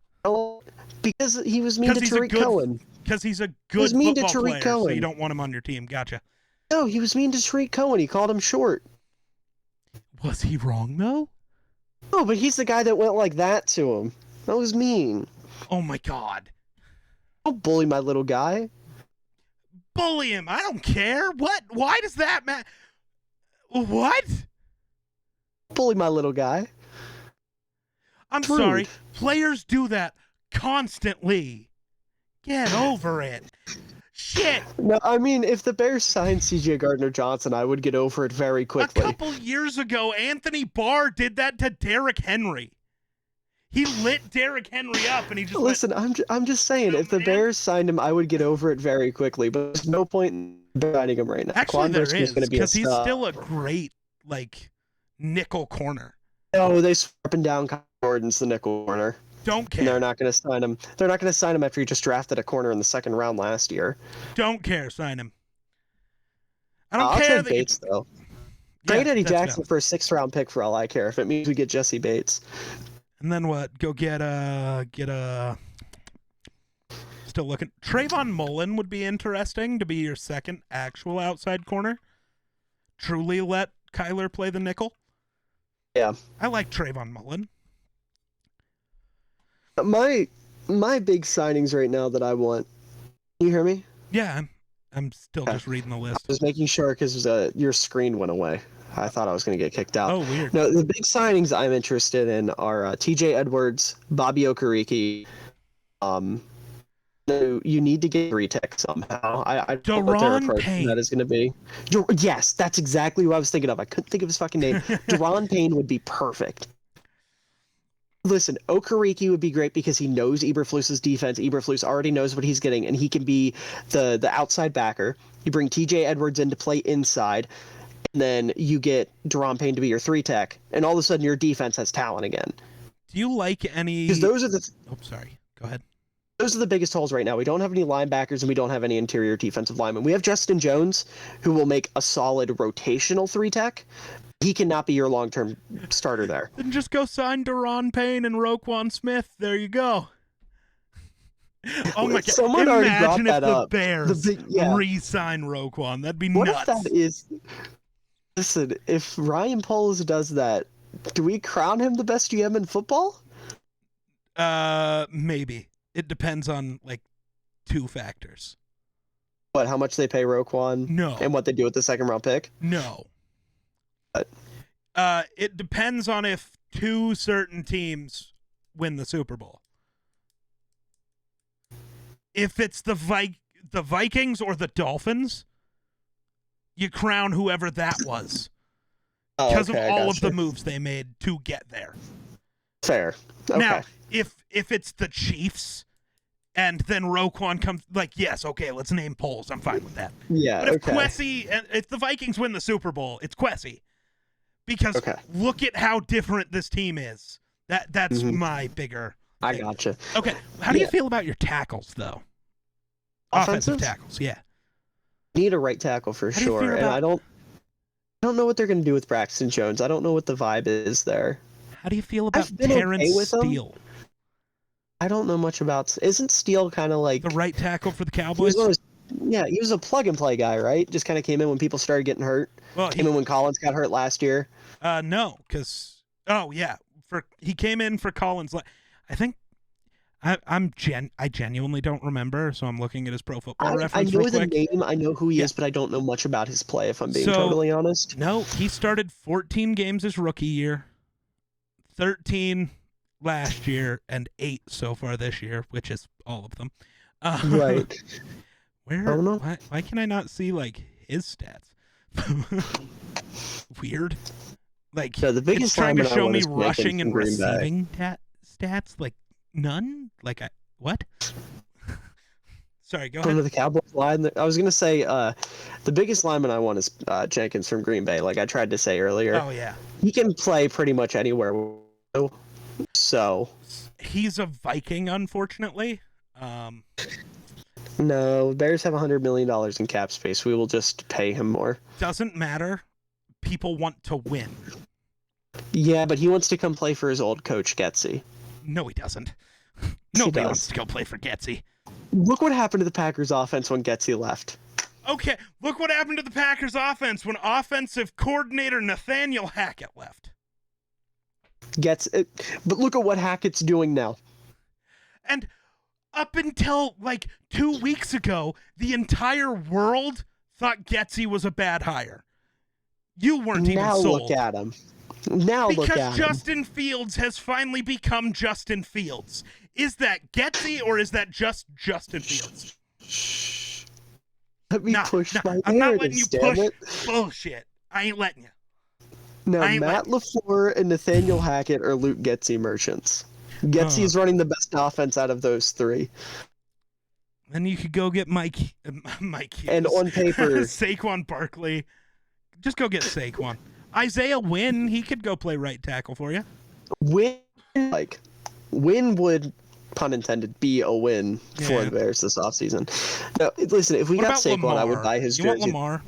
Speaker 3: Because he was mean to
Speaker 1: Because he's a
Speaker 3: Tariq
Speaker 1: good-
Speaker 3: Cohen.
Speaker 1: Because he's a good
Speaker 3: was mean to
Speaker 1: football
Speaker 3: Tariq
Speaker 1: player, so
Speaker 3: Cohen.
Speaker 1: you don't want him on your team. Gotcha.
Speaker 3: No, he was mean to Tariq Cohen. He called him short.
Speaker 1: Was he wrong, though?
Speaker 3: No, but he's the guy that went like that to him. That was mean.
Speaker 1: Oh, my God.
Speaker 3: Don't bully my little guy.
Speaker 1: Bully him. I don't care. What? Why does that matter? What?
Speaker 3: Bully my little guy.
Speaker 1: I'm
Speaker 3: It's rude.
Speaker 1: sorry. Players do that constantly. Get over it. Shit.
Speaker 3: No, I mean, if the Bears signed CJ Gardner Johnson, I would get over it very
Speaker 1: A
Speaker 3: quickly.
Speaker 1: couple years ago, Anthony Barr did that to Derrick Henry. He lit Derrick Henry up, and he just
Speaker 3: Listen, I'm just saying,
Speaker 1: No,
Speaker 3: if the
Speaker 1: man.
Speaker 3: Bears signed him, I would get over it very quickly. But there's no point in signing him right now.
Speaker 1: Actually,
Speaker 3: Quan
Speaker 1: there
Speaker 3: Brisker's
Speaker 1: is,
Speaker 3: gonna be a
Speaker 1: because he's
Speaker 3: stud.
Speaker 1: still a great, like, nickel corner.
Speaker 3: No, they swap up and down Kyle Gordon's the nickel corner.
Speaker 1: Don't
Speaker 3: And they're
Speaker 1: care.
Speaker 3: not going to sign him. They're not going to sign him after he just drafted a corner in the second round last year.
Speaker 1: Don't care. Sign him. I don't
Speaker 3: I'll
Speaker 1: care
Speaker 3: trade
Speaker 1: that
Speaker 3: Bates, though.
Speaker 1: Yeah,
Speaker 3: Trade Eddie
Speaker 1: that's
Speaker 3: Jackson
Speaker 1: dumb.
Speaker 3: for a 6th round pick for all I care. If it means we get Jesse Bates.
Speaker 1: And then what? Go get still looking. Trayvon Mullen would be interesting to be your second actual outside corner. Truly let Kyler play the nickel.
Speaker 3: Yeah.
Speaker 1: I like Trayvon Mullen.
Speaker 3: My big signings right now that I want. Can you hear me?
Speaker 1: Yeah, I'm still just reading the list.
Speaker 3: I was making sure because your screen went away. I thought I was going to get kicked out.
Speaker 1: Oh, weird.
Speaker 3: No, the big signings I'm interested in are T.J. Edwards, Bobby Okereke. You need to get retech somehow. I don't know what their
Speaker 1: Daron
Speaker 3: approach
Speaker 1: Payne.
Speaker 3: to that is going to be. Yes, that's exactly what I was thinking of. I couldn't think of his fucking name. Daron Payne would be perfect. Listen, Okereke would be great because he knows Eberflus's defense. Eberflus already knows what he's getting, and he can be the outside backer. You bring T.J. Edwards in to play inside, and then you get Daron Payne to be your 3-tech, and all of a sudden your defense has talent again.
Speaker 1: Do you like any...
Speaker 3: Because those are the...
Speaker 1: Oh, sorry. Go ahead.
Speaker 3: Those are the biggest holes right now. We don't have any linebackers, and we don't have any interior defensive linemen. We have Justin Jones, who will make a solid rotational 3-tech. He cannot be your long-term starter there.
Speaker 1: Then just go sign Daron Payne and Roquan Smith. There you go. Oh my god!
Speaker 3: Someone already brought
Speaker 1: Imagine
Speaker 3: that
Speaker 1: if the
Speaker 3: up.
Speaker 1: Bears
Speaker 3: Yeah.
Speaker 1: re-sign Roquan. That'd be
Speaker 3: What
Speaker 1: nuts.
Speaker 3: if that is... Listen, if Ryan Poles does that, do we crown him the best GM in football?
Speaker 1: Maybe. It depends on, like, 2 factors.
Speaker 3: What, how much they pay Roquan?
Speaker 1: No.
Speaker 3: And what they do with the second-round pick?
Speaker 1: No.
Speaker 3: What?
Speaker 1: It depends on if 2 certain teams win the Super Bowl. If it's the Vikings or the Dolphins, you crown whoever that was. Because of all of the moves they made to get there.
Speaker 3: Fair. Okay.
Speaker 1: Now, if it's the Chiefs and then Roquan comes, like, yes, okay, let's name polls. I'm fine with that.
Speaker 3: Yeah,
Speaker 1: But if
Speaker 3: okay.
Speaker 1: Kwesi, and if the Vikings win the Super Bowl, it's Kwesi. Because look at how different this team is. That's my bigger
Speaker 3: I
Speaker 1: thing.
Speaker 3: gotcha.
Speaker 1: Okay, how do you feel about your tackles, though?
Speaker 3: Offensive
Speaker 1: tackles, yeah.
Speaker 3: Need a right tackle for
Speaker 1: How do you
Speaker 3: sure.
Speaker 1: feel
Speaker 3: And
Speaker 1: about-
Speaker 3: I don't know what they're going to do with Braxton Jones. I don't know what the vibe is there.
Speaker 1: How do you feel about
Speaker 3: I've been
Speaker 1: Terrence
Speaker 3: okay with them.
Speaker 1: Steele?
Speaker 3: I don't know much about... Isn't Steele kind of like...
Speaker 1: The right tackle for the
Speaker 3: He
Speaker 1: Cowboys?
Speaker 3: was he was a plug-and-play guy, right? Just kind of came in when people started getting hurt.
Speaker 1: Well,
Speaker 3: Came in when Collins got hurt last year.
Speaker 1: No, because... Oh, yeah. He came in for Collins. I think... I genuinely don't remember, so I'm looking at his Pro Football
Speaker 3: I
Speaker 1: Reference
Speaker 3: know
Speaker 1: real
Speaker 3: the
Speaker 1: quick.
Speaker 3: name, I know who he is, but I don't know much about his play, if I'm being totally honest.
Speaker 1: No, he started 14 games his rookie year, 13 last year, and 8 so far this year, which is all of them.
Speaker 3: Right.
Speaker 1: Where?
Speaker 3: I don't know.
Speaker 1: Why can I not see, like, his stats? Weird. Like,
Speaker 3: So the biggest
Speaker 1: it's trying to
Speaker 3: lineman I
Speaker 1: show
Speaker 3: want
Speaker 1: me
Speaker 3: is Jenkins
Speaker 1: rushing and
Speaker 3: from Green Bay.
Speaker 1: receiving stats. Like, none? Like, what? Sorry, go
Speaker 3: Under
Speaker 1: ahead.
Speaker 3: the Cowboys line, I was gonna say the biggest lineman I want is Jenkins from Green Bay. Like I tried to say earlier,
Speaker 1: Oh, yeah.
Speaker 3: he can play pretty much anywhere. So
Speaker 1: He's a Viking, unfortunately.
Speaker 3: no, Bears have $100 million in cap space. We will just pay him more.
Speaker 1: Doesn't matter. People want to win.
Speaker 3: Yeah, but he wants to come play for his old coach Getsy.
Speaker 1: No, he doesn't.
Speaker 3: He
Speaker 1: Nobody
Speaker 3: does.
Speaker 1: wants to go play for Getsy.
Speaker 3: Look what happened to the Packers offense when Getsy left.
Speaker 1: Okay, look what happened to the Packers offense when offensive coordinator Nathaniel Hackett left.
Speaker 3: But look at what Hackett's doing now.
Speaker 1: And up until like 2 weeks ago, the entire world thought Getsy was a bad hire. You weren't even
Speaker 3: Now
Speaker 1: sold.
Speaker 3: look at him. Now look at him.
Speaker 1: Because Justin Fields has finally become Justin Fields. Is that Getsy or is that just Justin Fields?
Speaker 3: Let me push my
Speaker 1: I'm not letting you
Speaker 3: narratives,
Speaker 1: push
Speaker 3: damn it.
Speaker 1: bullshit. I ain't letting you.
Speaker 3: Now,
Speaker 1: I ain't
Speaker 3: Matt LaFleur and Nathaniel Hackett are Luke Getsy merchants. Getsy
Speaker 1: Oh.
Speaker 3: is running the best offense out of those three.
Speaker 1: Then you could go get Mike Hughes.
Speaker 3: And on paper,
Speaker 1: Saquon Barkley. Just go get Saquon. Isaiah Wynn, he could go play right tackle for you.
Speaker 3: win would, pun intended, be a win for
Speaker 1: Yeah.
Speaker 3: the Bears this offseason. Now, listen, if we
Speaker 1: What
Speaker 3: got
Speaker 1: about
Speaker 3: Saquon, I would
Speaker 1: Lamar?
Speaker 3: buy his
Speaker 1: You want
Speaker 3: jersey.
Speaker 1: Lamar?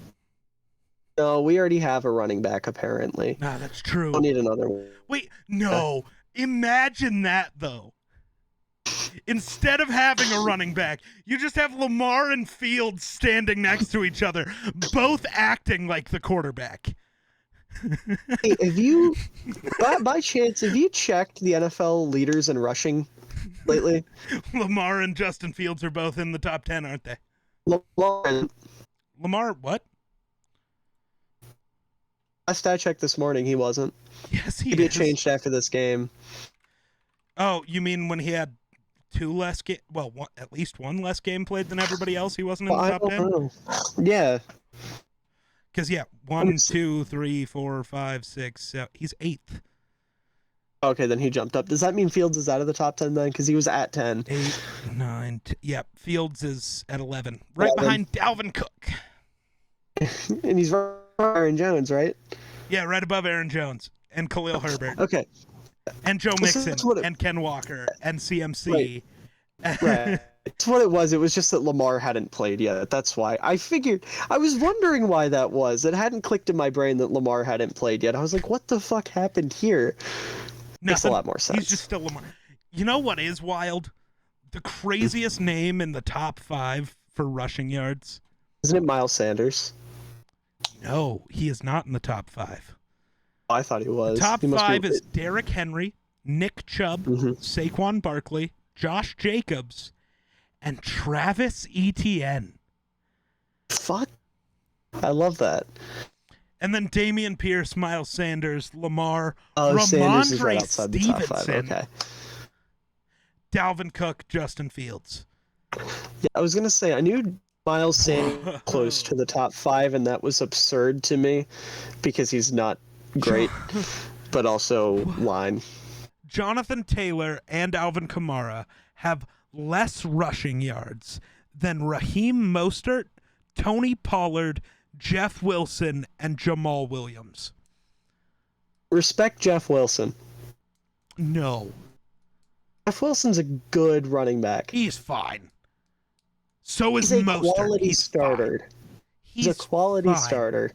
Speaker 3: No, we already have a running back, apparently.
Speaker 1: Nah, that's true.
Speaker 3: Don't need another one.
Speaker 1: Wait, no. Imagine that, though. Instead of having a running back, you just have Lamar and Fields standing next to each other, both acting like the quarterback.
Speaker 3: Hey, have you, by chance, have you checked the NFL leaders in rushing lately?
Speaker 1: Lamar and Justin Fields are both in the top 10, aren't they? Lamar, what?
Speaker 3: Last I checked this morning, he wasn't.
Speaker 1: Yes, he
Speaker 3: Maybe
Speaker 1: is.
Speaker 3: it changed after this game.
Speaker 1: Oh, you mean when he had two less game? Well, at least one less game played than everybody else. He wasn't in the top 10.
Speaker 3: Know. Yeah.
Speaker 1: Because 1, 2, 3, 4, 5, 6, 7. He's 8th.
Speaker 3: Okay, then he jumped up. Does that mean Fields is out of the top 10 then? Because he was at 10.
Speaker 1: 8, 9, Fields is at 11. Right behind Dalvin Cook.
Speaker 3: And he's right behind Aaron Jones, right?
Speaker 1: Yeah, right above Aaron Jones and Khalil Herbert.
Speaker 3: Okay.
Speaker 1: And Joe Mixon and Ken Walker and CMC.
Speaker 3: Right. That's what it was. It was just that Lamar hadn't played yet. That's why. I was wondering why that was. It hadn't clicked in my brain that Lamar hadn't played yet. I was like, what the fuck happened here? Makes a lot more sense.
Speaker 1: He's just still Lamar. You know what is wild? The craziest name in the top 5 for rushing yards?
Speaker 3: Isn't it Miles Sanders?
Speaker 1: No, he is not in the top 5.
Speaker 3: I thought he was.
Speaker 1: Top 5 is Derrick Henry, Nick Chubb, Saquon Barkley, Josh Jacobs, and Travis Etienne.
Speaker 3: Fuck. I love that.
Speaker 1: And then Damian Pierce, Miles Sanders, Lamar,
Speaker 3: Sanders is right
Speaker 1: Ramondre
Speaker 3: outside the top 5.
Speaker 1: Stevenson,
Speaker 3: Okay.
Speaker 1: Dalvin Cook, Justin Fields.
Speaker 3: Yeah, I was going to say, I knew Miles Sanders close to the top 5, and that was absurd to me because he's not great, but also line.
Speaker 1: Jonathan Taylor and Alvin Kamara have less rushing yards than Raheem Mostert, Tony Pollard, Jeff Wilson, and Jamal Williams.
Speaker 3: Respect Jeff Wilson.
Speaker 1: No.
Speaker 3: Jeff Wilson's a good running back.
Speaker 1: He's fine. So is
Speaker 3: He's a
Speaker 1: Mostert.
Speaker 3: quality starter.
Speaker 1: Fine.
Speaker 3: He's a quality
Speaker 1: fine.
Speaker 3: starter.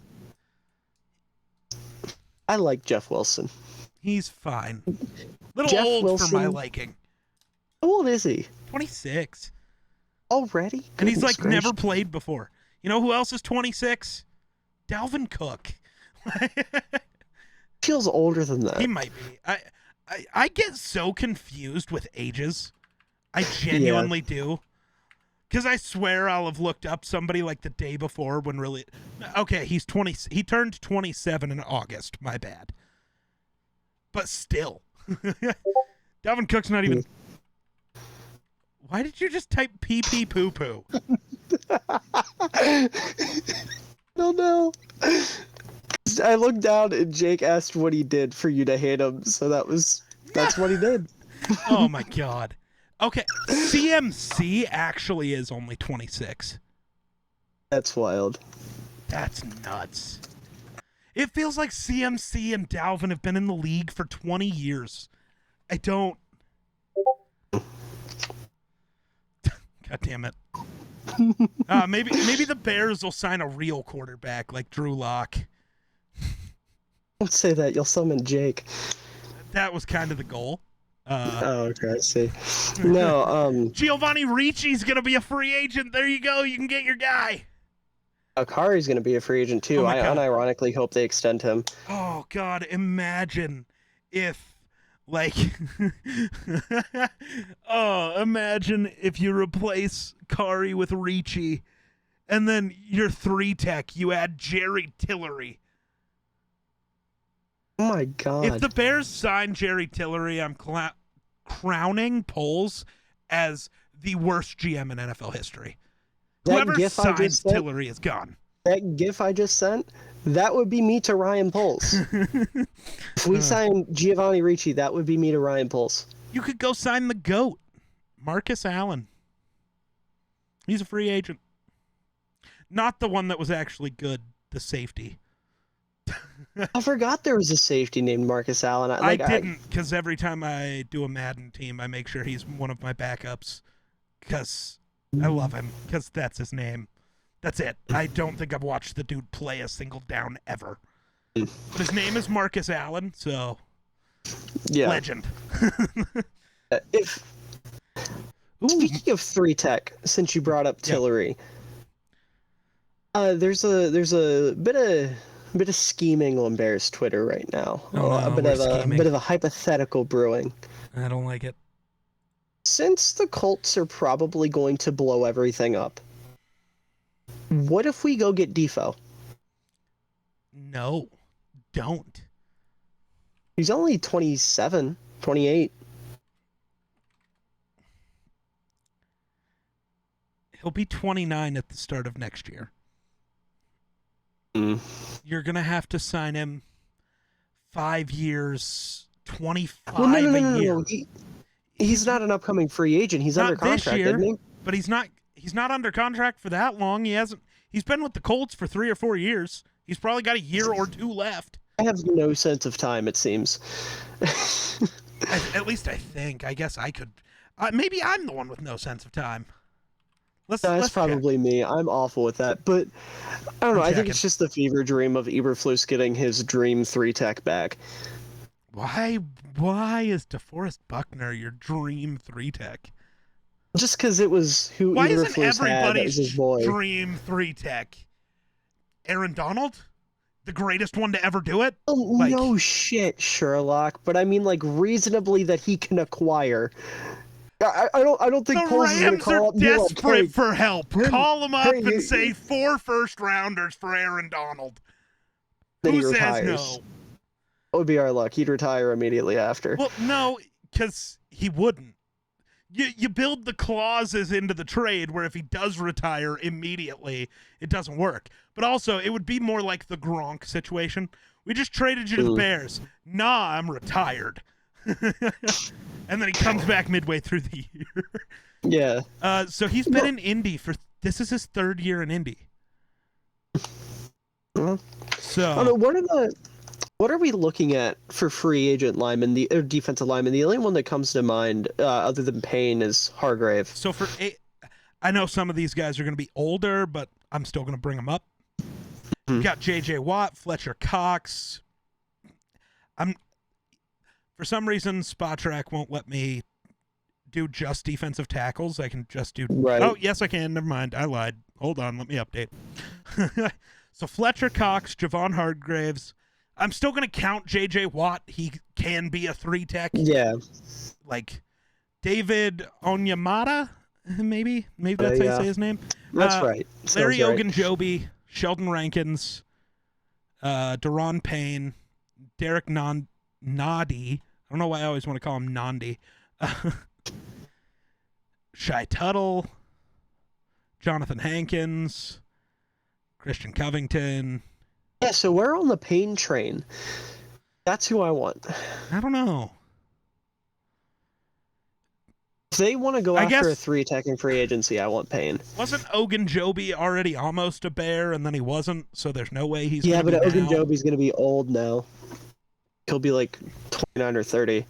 Speaker 3: I like Jeff Wilson.
Speaker 1: He's fine. Little
Speaker 3: Jeff
Speaker 1: old
Speaker 3: Wilson,
Speaker 1: for my liking.
Speaker 3: How old is he?
Speaker 1: 26.
Speaker 3: Already?
Speaker 1: And he's
Speaker 3: Goodness gracious.
Speaker 1: never played before. You know who else is 26? Dalvin Cook.
Speaker 3: Feels older than that.
Speaker 1: He might be. I get so confused with ages. I genuinely do. Because I swear I'll have looked up somebody like the day before when really... Okay, he's 20. He turned 27 in August. My bad. But still. Dalvin Cook's not even... Why did you just type pee-pee poo-poo?
Speaker 3: I don't know. I looked down and Jake asked what he did for you to hate him, so that's what he did.
Speaker 1: Oh my god. Okay, CMC actually is only 26.
Speaker 3: That's wild.
Speaker 1: That's nuts. It feels like CMC and Dalvin have been in the league for 20 years. I don't... God damn it. Maybe the Bears will sign a real quarterback like Drew Lock.
Speaker 3: Don't say that. You'll summon Jake.
Speaker 1: That was kind of the goal.
Speaker 3: Okay, I see. No,
Speaker 1: Giovanni Ricci's going to be a free agent. There you go. You can get your guy.
Speaker 3: Akari's going to be a free agent too.
Speaker 1: Oh
Speaker 3: I unironically hope they extend him.
Speaker 1: Oh, God. Imagine if, like... imagine if you replace Kari with Ricci, and then your 3-tech, you add Jerry Tillery.
Speaker 3: Oh, my God.
Speaker 1: If the Bears sign Jerry Tillery, I'm crowning Poles as the worst GM in NFL history. Whoever signs Tillery is gone.
Speaker 3: That GIF I just sent, that would be me to Ryan Poles. If we sign Giovanni Ricci, that would be me to Ryan Poles.
Speaker 1: You could go sign the GOAT, Marcus Allen. He's a free agent. Not the one that was actually good, the safety.
Speaker 3: I forgot there was a safety named Marcus Allen.
Speaker 1: I didn't, because every time I do a Madden team, I make sure he's one of my backups, because I love him, because that's his name. That's it. I don't think I've watched the dude play a single down ever. But his name is Marcus Allen, so
Speaker 3: yeah.
Speaker 1: legend. Ooh.
Speaker 3: Speaking of 3-tech, since you brought up Tillery, there's a bit of scheming on Bears Twitter right now.
Speaker 1: Oh, no,
Speaker 3: a bit
Speaker 1: we're
Speaker 3: of
Speaker 1: scheming.
Speaker 3: bit of a hypothetical brewing.
Speaker 1: I don't like it.
Speaker 3: Since the Colts are probably going to blow everything up, what if we go get Defoe?
Speaker 1: No, don't.
Speaker 3: He's only 27, 28.
Speaker 1: He'll be 29 at the start of next year. You're going to have to sign him 5 years, 25 a year.
Speaker 3: No. He's not an upcoming free agent. He's under contract,
Speaker 1: this year,
Speaker 3: isn't he?
Speaker 1: But he's not under contract for that long. He's been with the Colts for 3 or 4 years. He's probably got a year or two left.
Speaker 3: I have no sense of time, it seems.
Speaker 1: At least I think. I guess I could. Maybe I'm the one with no sense of time.
Speaker 3: That's probably me. I'm awful with that. But I don't know. I think it's just the fever dream of Eberflus getting his dream 3-tech back.
Speaker 1: Why is DeForest Buckner your dream 3-tech?
Speaker 3: Just because it was who
Speaker 1: Why
Speaker 3: Eberflus had. That was his boy.
Speaker 1: Dream 3-tech? Aaron Donald? The greatest one to ever do it?
Speaker 3: No shit, Sherlock. But I mean, like, reasonably that he can acquire. I don't think Poles is going to call up and be like,
Speaker 1: desperate for help. Call him up and say 4 first-rounders for Aaron Donald.
Speaker 3: Then
Speaker 1: Who
Speaker 3: he
Speaker 1: says
Speaker 3: retires.
Speaker 1: no?
Speaker 3: That would be our luck. He'd retire immediately after.
Speaker 1: Well, no, because he wouldn't. You build the clauses into the trade where if he does retire immediately, it doesn't work. But also, it would be more like the Gronk situation. We just traded you to the Bears. Nah, I'm retired. And then he comes back midway through the year.
Speaker 3: Yeah.
Speaker 1: So he's been in Indy this is his 3rd year in Indy. So
Speaker 3: I don't know, what are we looking at for free agent linemen, or defensive linemen? The only one that comes to mind, other than Payne, is Hargrave.
Speaker 1: So I know some of these guys are going to be older, but I'm still going to bring them up. You got J.J. Watt, Fletcher Cox. For some reason, Spotrac won't let me do just defensive tackles. I can just do...
Speaker 3: Right.
Speaker 1: Oh, yes, I can. Never mind. I lied. Hold on. Let me update. So Fletcher Cox, Javon Hargraves. I'm still going to count J.J. Watt. He can be a 3-tech.
Speaker 3: Yeah.
Speaker 1: Like David Onyemata, maybe? Maybe that's how you say his name.
Speaker 3: That's right.
Speaker 1: Larry
Speaker 3: Sounds right.
Speaker 1: Ogunjobi, Sheldon Rankins, Daron Payne, Derek Nadi. I don't know why I always want to call him Nandi. Shai Tuttle, Jonathan Hankins, Christian Covington.
Speaker 3: Yeah, so we're on the Payne train. That's who I want.
Speaker 1: I don't know.
Speaker 3: If they want to go after a 3-tech in free agency, I want Payne.
Speaker 1: Wasn't Ogunjobi already almost a Bear, and then he wasn't, so there's no way he's
Speaker 3: Yeah,
Speaker 1: gonna
Speaker 3: but
Speaker 1: be now?
Speaker 3: Ogunjobi's going to be old now. He'll be like 29 or 30.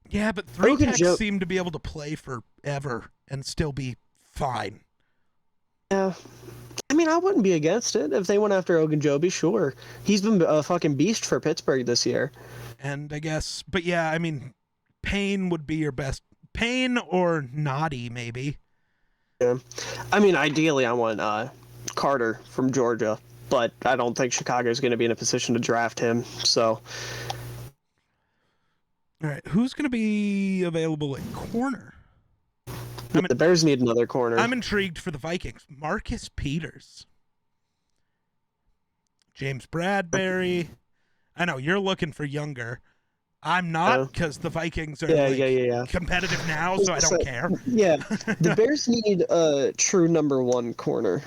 Speaker 1: Yeah, but 3-techs seem to be able to play forever and still be fine.
Speaker 3: Yeah. I mean, I wouldn't be against it if they went after Ogunjobi, sure. He's been a fucking beast for Pittsburgh this year.
Speaker 1: And I guess, but yeah, I mean, Payne would be your best. Payne or Noddy, maybe.
Speaker 3: Yeah. I mean, ideally, I want Carter from Georgia, but I don't think Chicago's going to be in a position to draft him, so...
Speaker 1: All right, who's going to be available at corner?
Speaker 3: The Bears need another corner.
Speaker 1: I'm intrigued for the Vikings. Marcus Peters. James Bradbury. I know, you're looking for younger. I'm not, because the Vikings are competitive now, so I don't care.
Speaker 3: Yeah, the Bears need a true number 1 corner.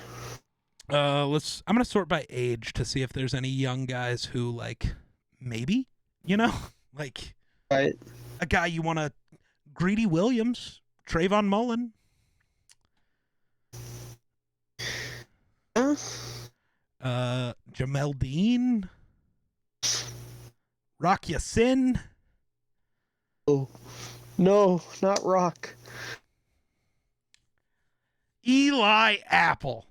Speaker 1: I'm going to sort by age to see if there's any young guys who, like, maybe, like...
Speaker 3: Right.
Speaker 1: A guy you want to... Greedy Williams, Trayvon Mullen. Jamel Dean. Rock Yassin.
Speaker 3: Oh, no, not Rock.
Speaker 1: Eli Apple.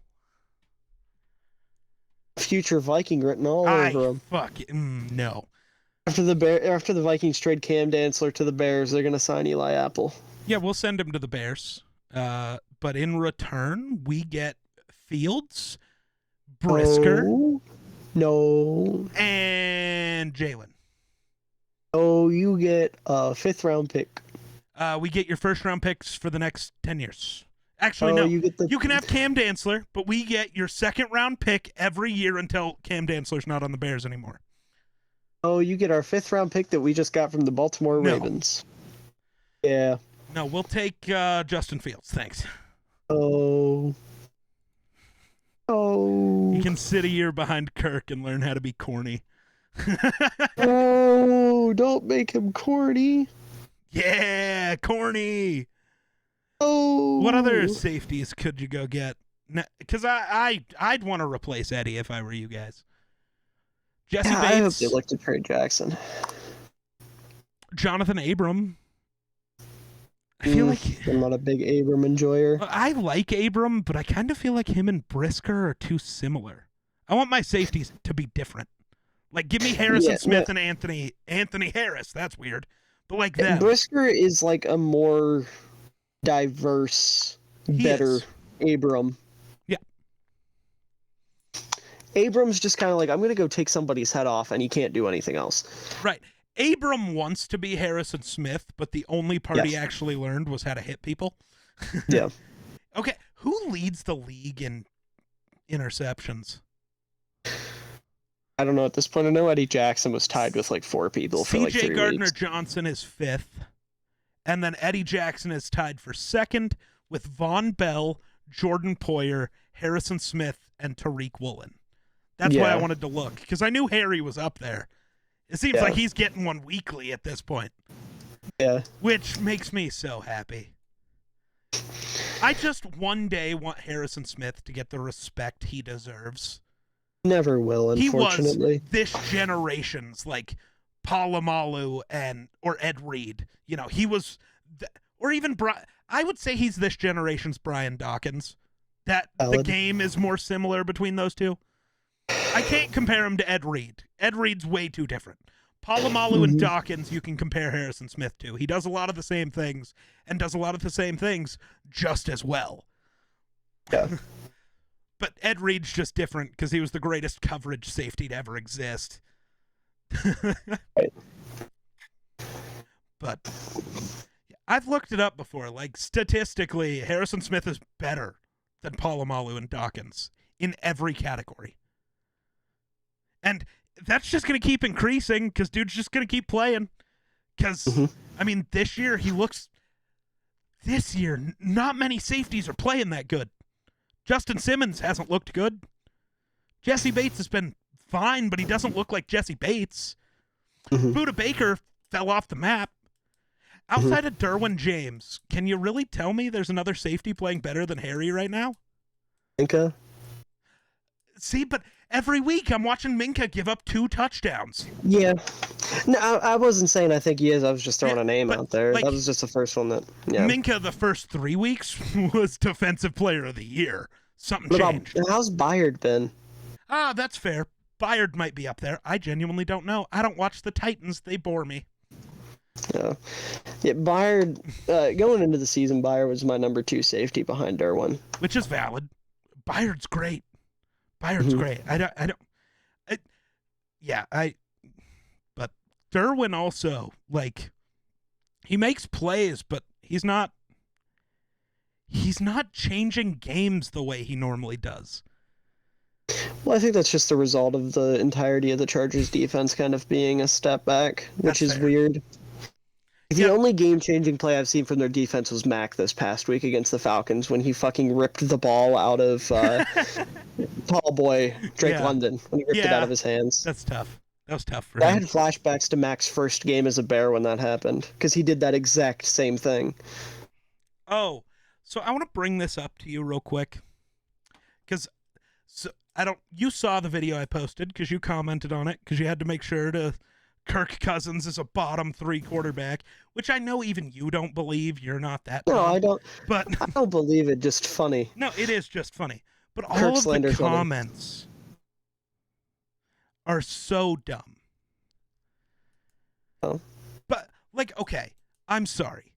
Speaker 3: Future Viking written all over him.
Speaker 1: No.
Speaker 3: After the Vikings trade Cam Dantzler to the Bears, they're gonna sign Eli Apple.
Speaker 1: Yeah, we'll send him to the Bears. But in return, we get Fields, Brisker,
Speaker 3: No.
Speaker 1: and Jalen.
Speaker 3: Oh, you get a 5th-round pick.
Speaker 1: We get your first-round picks for the next 10 years. Actually, no. You can have Cam Dantzler, but we get your second-round pick every year until Cam Dantzler's not on the Bears anymore.
Speaker 3: Oh, you get our 5th-round pick that we just got from the Baltimore Ravens. Yeah.
Speaker 1: No, we'll take Justin Fields. Thanks.
Speaker 3: Oh.
Speaker 1: You can sit a year behind Kirk and learn how to be corny.
Speaker 3: Oh, don't make him corny.
Speaker 1: Yeah, corny.
Speaker 3: Oh.
Speaker 1: What other safeties could you go get? Because I'd want to replace Eddie if I were you guys. Jesse Bates.
Speaker 3: I hope they look to trade Jackson.
Speaker 1: Jonathan Abram. I feel like
Speaker 3: I'm not a big Abram enjoyer.
Speaker 1: I like Abram, but I kind of feel like him and Brisker are too similar. I want my safeties to be different. Like, give me Harrison Smith and Anthony Harris. That's weird, but like that.
Speaker 3: Brisker is like a more diverse, better Abram.
Speaker 1: Yeah.
Speaker 3: Abram's just kind of like, I'm going to go take somebody's head off, and he can't do anything else.
Speaker 1: Right. Abram wants to be Harrison Smith, but the only part he actually learned was how to hit people.
Speaker 3: Yeah.
Speaker 1: Okay, who leads the league in interceptions?
Speaker 3: I don't know at this point. I know Eddie Jackson was tied with like 4 people for like 3
Speaker 1: C.J.
Speaker 3: weeks.
Speaker 1: Johnson is 5th, and then Eddie Jackson is tied for 2nd with Von Bell, Jordan Poyer, Harrison Smith, and Tariq Woolen. That's why I wanted to look, because I knew Harry was up there. It seems like he's getting one weekly at this point.
Speaker 3: Yeah.
Speaker 1: Which makes me so happy. I just one day want Harrison Smith to get the respect he deserves.
Speaker 3: Never will, unfortunately.
Speaker 1: He was this generation's, like, Palomalu or Ed Reed. You know, he was, or even, I would say he's this generation's Brian Dawkins. That the game is more similar between those two. I can't compare him to Ed Reed. Ed Reed's way too different. Palomalu and Dawkins you can compare Harrison Smith to. He does a lot of the same things and does a lot of the same things just as well.
Speaker 3: Yeah.
Speaker 1: But Ed Reed's just different because he was the greatest coverage safety to ever exist.
Speaker 3: Right.
Speaker 1: But I've looked it up before. Like, statistically, Harrison Smith is better than Palomalu and Dawkins in every category. And that's just going to keep increasing because dude's just going to keep playing. Because, I mean, this year, not many safeties are playing that good. Justin Simmons hasn't looked good. Jesse Bates has been fine, but he doesn't look like Jesse Bates. Budda Baker fell off the map. Outside of Derwin James, can you really tell me there's another safety playing better than Harry right now?
Speaker 3: Minka?
Speaker 1: See, but every week I'm watching Minka give up 2 touchdowns.
Speaker 3: Yeah. No, I wasn't saying I think he is. I was just throwing a name out there. Like, that was just the first one that,
Speaker 1: Minka, the first 3 weeks, was Defensive Player of the Year. Something changed.
Speaker 3: How's Byard been?
Speaker 1: Ah, that's fair. Byard might be up there. I genuinely don't know. I don't watch the Titans. They bore me.
Speaker 3: Yeah, Byard, going into the season, Byard was my number 2 safety behind Derwin.
Speaker 1: Which is valid. Byard's great. Great. But Derwin also, like, he makes plays, but he's not changing games the way he normally does.
Speaker 3: Well, I think that's just the result of the entirety of the Chargers defense kind of being a step back, which is weird. The only game-changing play I've seen from their defense was Mac this past week against the Falcons when he fucking ripped the ball out of tall boy Drake London when he ripped it out of his hands.
Speaker 1: That's tough. That was tough for him.
Speaker 3: I had flashbacks to Mac's first game as a Bear when that happened because he did that exact same thing.
Speaker 1: Oh, so I want to bring this up to you real quick because you saw the video I posted because you commented on it because you had to make sure to. Kirk Cousins is a bottom 3 quarterback, which I know even you don't believe. You're not that dumb.
Speaker 3: No, I don't.
Speaker 1: But
Speaker 3: I don't believe it. Just funny.
Speaker 1: No, it is just funny. But all
Speaker 3: Kirk
Speaker 1: of the
Speaker 3: Slender's
Speaker 1: comments are so dumb.
Speaker 3: Oh.
Speaker 1: But, like, okay, I'm sorry.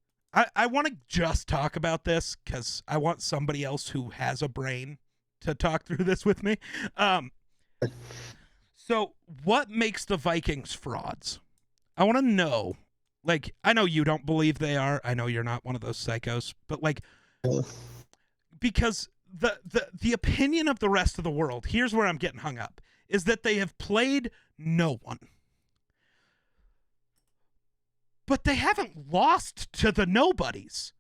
Speaker 1: I want to just talk about this because I want somebody else who has a brain to talk through this with me. So what makes the Vikings frauds? I want to know. Like, I know you don't believe they are. I know you're not one of those psychos. But, like, because the opinion of the rest of the world, here's where I'm getting hung up, is that they have played no one. But they haven't lost to the nobodies.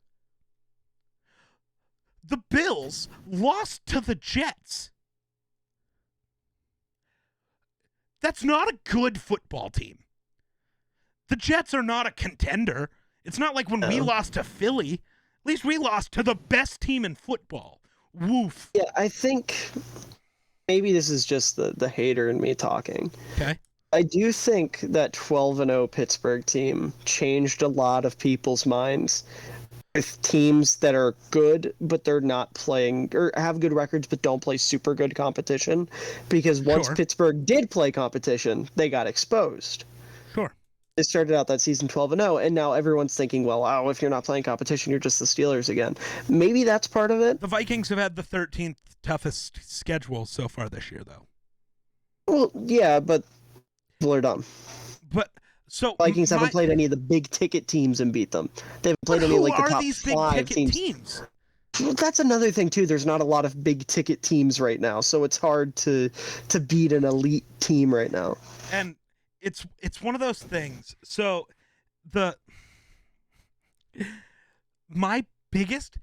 Speaker 1: The Bills lost to the Jets. That's not a good football team. The Jets are not a contender. It's not like when we lost to Philly. At least we lost to the best team in football. Woof.
Speaker 3: Yeah, I think maybe this is just the hater in me talking.
Speaker 1: Okay.
Speaker 3: I do think that 12-0 Pittsburgh team changed a lot of people's minds with teams that are good, but they're not playing, or have good records, but don't play super good competition. Because once Pittsburgh did play competition, they got exposed.
Speaker 1: Sure.
Speaker 3: They started out that season 12-0, and now everyone's thinking, well, oh, if you're not playing competition, you're just the Steelers again. Maybe that's part of it.
Speaker 1: The Vikings have had the 13th toughest schedule so far this year, though.
Speaker 3: Well, yeah, but people are dumb.
Speaker 1: But so
Speaker 3: Vikings haven't played any of the big ticket teams and beat them. They haven't played any like the top
Speaker 1: these big
Speaker 3: 5
Speaker 1: ticket teams?
Speaker 3: Well, that's another thing too. There's not a lot of big ticket teams right now, so it's hard to beat an elite team right now.
Speaker 1: And it's one of those things. So my biggest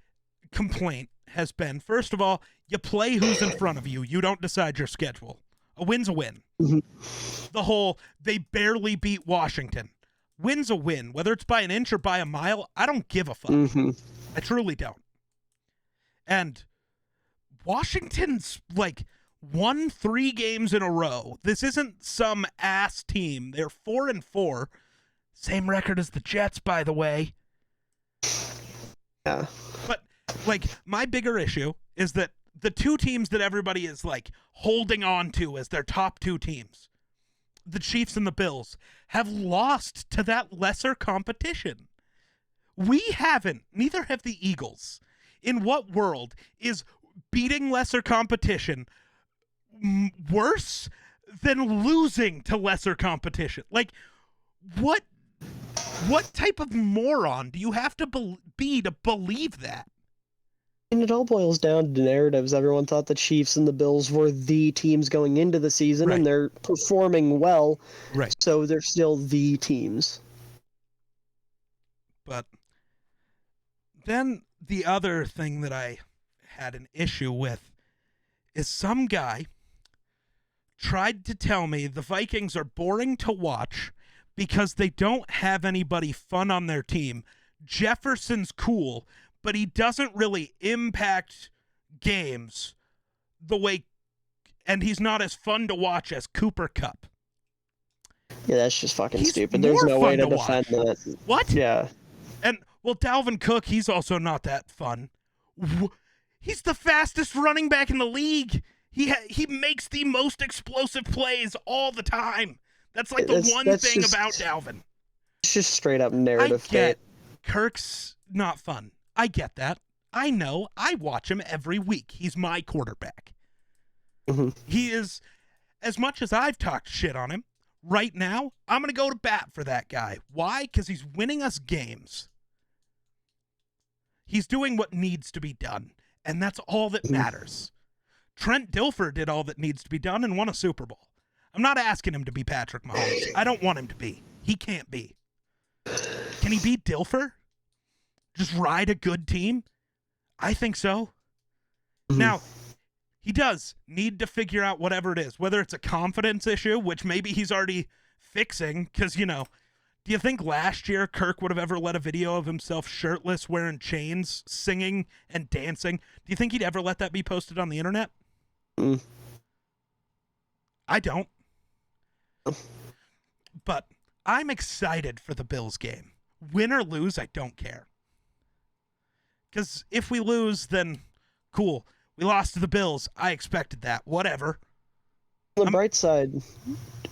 Speaker 1: complaint has been, first of all, you play who's in front of you. You don't decide your schedule. A win's a win.
Speaker 3: Mm-hmm.
Speaker 1: The whole, they barely beat Washington. Win's a win. Whether it's by an inch or by a mile, I don't give a fuck.
Speaker 3: Mm-hmm.
Speaker 1: I truly don't. And Washington's, like, won 3 games in a row. This isn't some ass team. They're 4-4. Same record as the Jets, by the way.
Speaker 3: Yeah.
Speaker 1: But, like, my bigger issue is that the 2 teams that everybody is, like, holding on to as their top 2 teams, the Chiefs and the Bills, have lost to that lesser competition. We haven't. Neither have the Eagles. In what world is beating lesser competition worse than losing to lesser competition? Like, what type of moron do you have to be to believe that?
Speaker 3: And it all boils down to narratives. Everyone thought the Chiefs and the Bills were the teams going into the season,
Speaker 1: Right.
Speaker 3: and they're performing well,
Speaker 1: Right.
Speaker 3: so they're still the teams.
Speaker 1: But then the other thing that I had an issue with is some guy tried to tell me the Vikings are boring to watch because they don't have anybody fun on their team. Jefferson's cool, but he doesn't really impact games the way, and he's not as fun to watch as Cooper Kupp.
Speaker 3: Yeah, that's just fucking
Speaker 1: He's
Speaker 3: stupid. There's no
Speaker 1: more
Speaker 3: way to
Speaker 1: fun to
Speaker 3: defend that.
Speaker 1: What?
Speaker 3: Yeah.
Speaker 1: And, well, Dalvin Cook, he's also not that fun. He's the fastest running back in the league. He makes the most explosive plays all the time. That's like the one thing about Dalvin.
Speaker 3: It's just straight up narrative.
Speaker 1: I get Kirk's not fun. I get that. I know. I watch him every week. He's my quarterback.
Speaker 3: Mm-hmm.
Speaker 1: He is, as much as I've talked shit on him, right now, I'm going to go to bat for that guy. Why? Because he's winning us games. He's doing what needs to be done, and that's all that matters. Trent Dilfer did all that needs to be done and won a Super Bowl. I'm not asking him to be Patrick Mahomes. I don't want him to be. He can't be. Can he beat Dilfer? Just ride a good team? I think so. Mm-hmm. Now, he does need to figure out whatever it is, whether it's a confidence issue, which maybe he's already fixing, because, you know, do you think last year Kirk would have ever let a video of himself shirtless, wearing chains, singing and dancing? Do you think he'd ever let that be posted on the internet? I don't. But I'm excited for the Bills game. Win or lose, I don't care. Because if we lose, then cool. We lost to the Bills. I expected that. Whatever.
Speaker 3: On the bright side,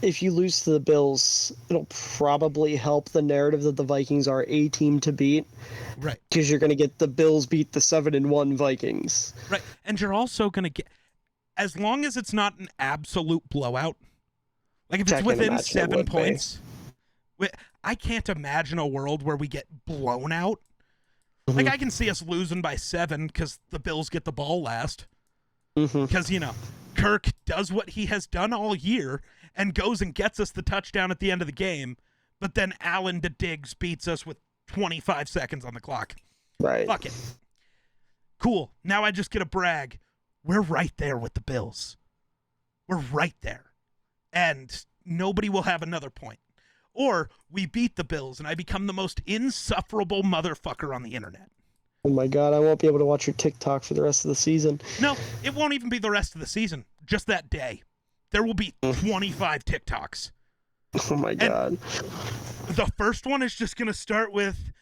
Speaker 3: if you lose to the Bills, it'll probably help the narrative that the Vikings are a team to beat.
Speaker 1: Right.
Speaker 3: Because you're going to get the Bills beat the 7-1 Vikings.
Speaker 1: Right. And you're also going to get, as long as it's not an absolute blowout, like if it's within 7 points, I can't imagine a world where we get blown out.
Speaker 3: Mm-hmm.
Speaker 1: Like I can see us losing by 7 because the Bills get the ball last.
Speaker 3: Mm-hmm.
Speaker 1: Because, Kirk does what he has done all year and goes and gets us the touchdown at the end of the game, but then Allen to Diggs beats us with 25 seconds on the clock.
Speaker 3: Right.
Speaker 1: Fuck it. Cool. Now I just get a brag. We're right there with the Bills. We're right there. And nobody will have another point. Or we beat the Bills and I become the most insufferable motherfucker on the internet.
Speaker 3: Oh my God, I won't be able to watch your TikTok for the rest of the season.
Speaker 1: No, it won't even be the rest of the season. Just that day. There will be 25 TikToks.
Speaker 3: Oh my God.
Speaker 1: And the first one is just going to start with,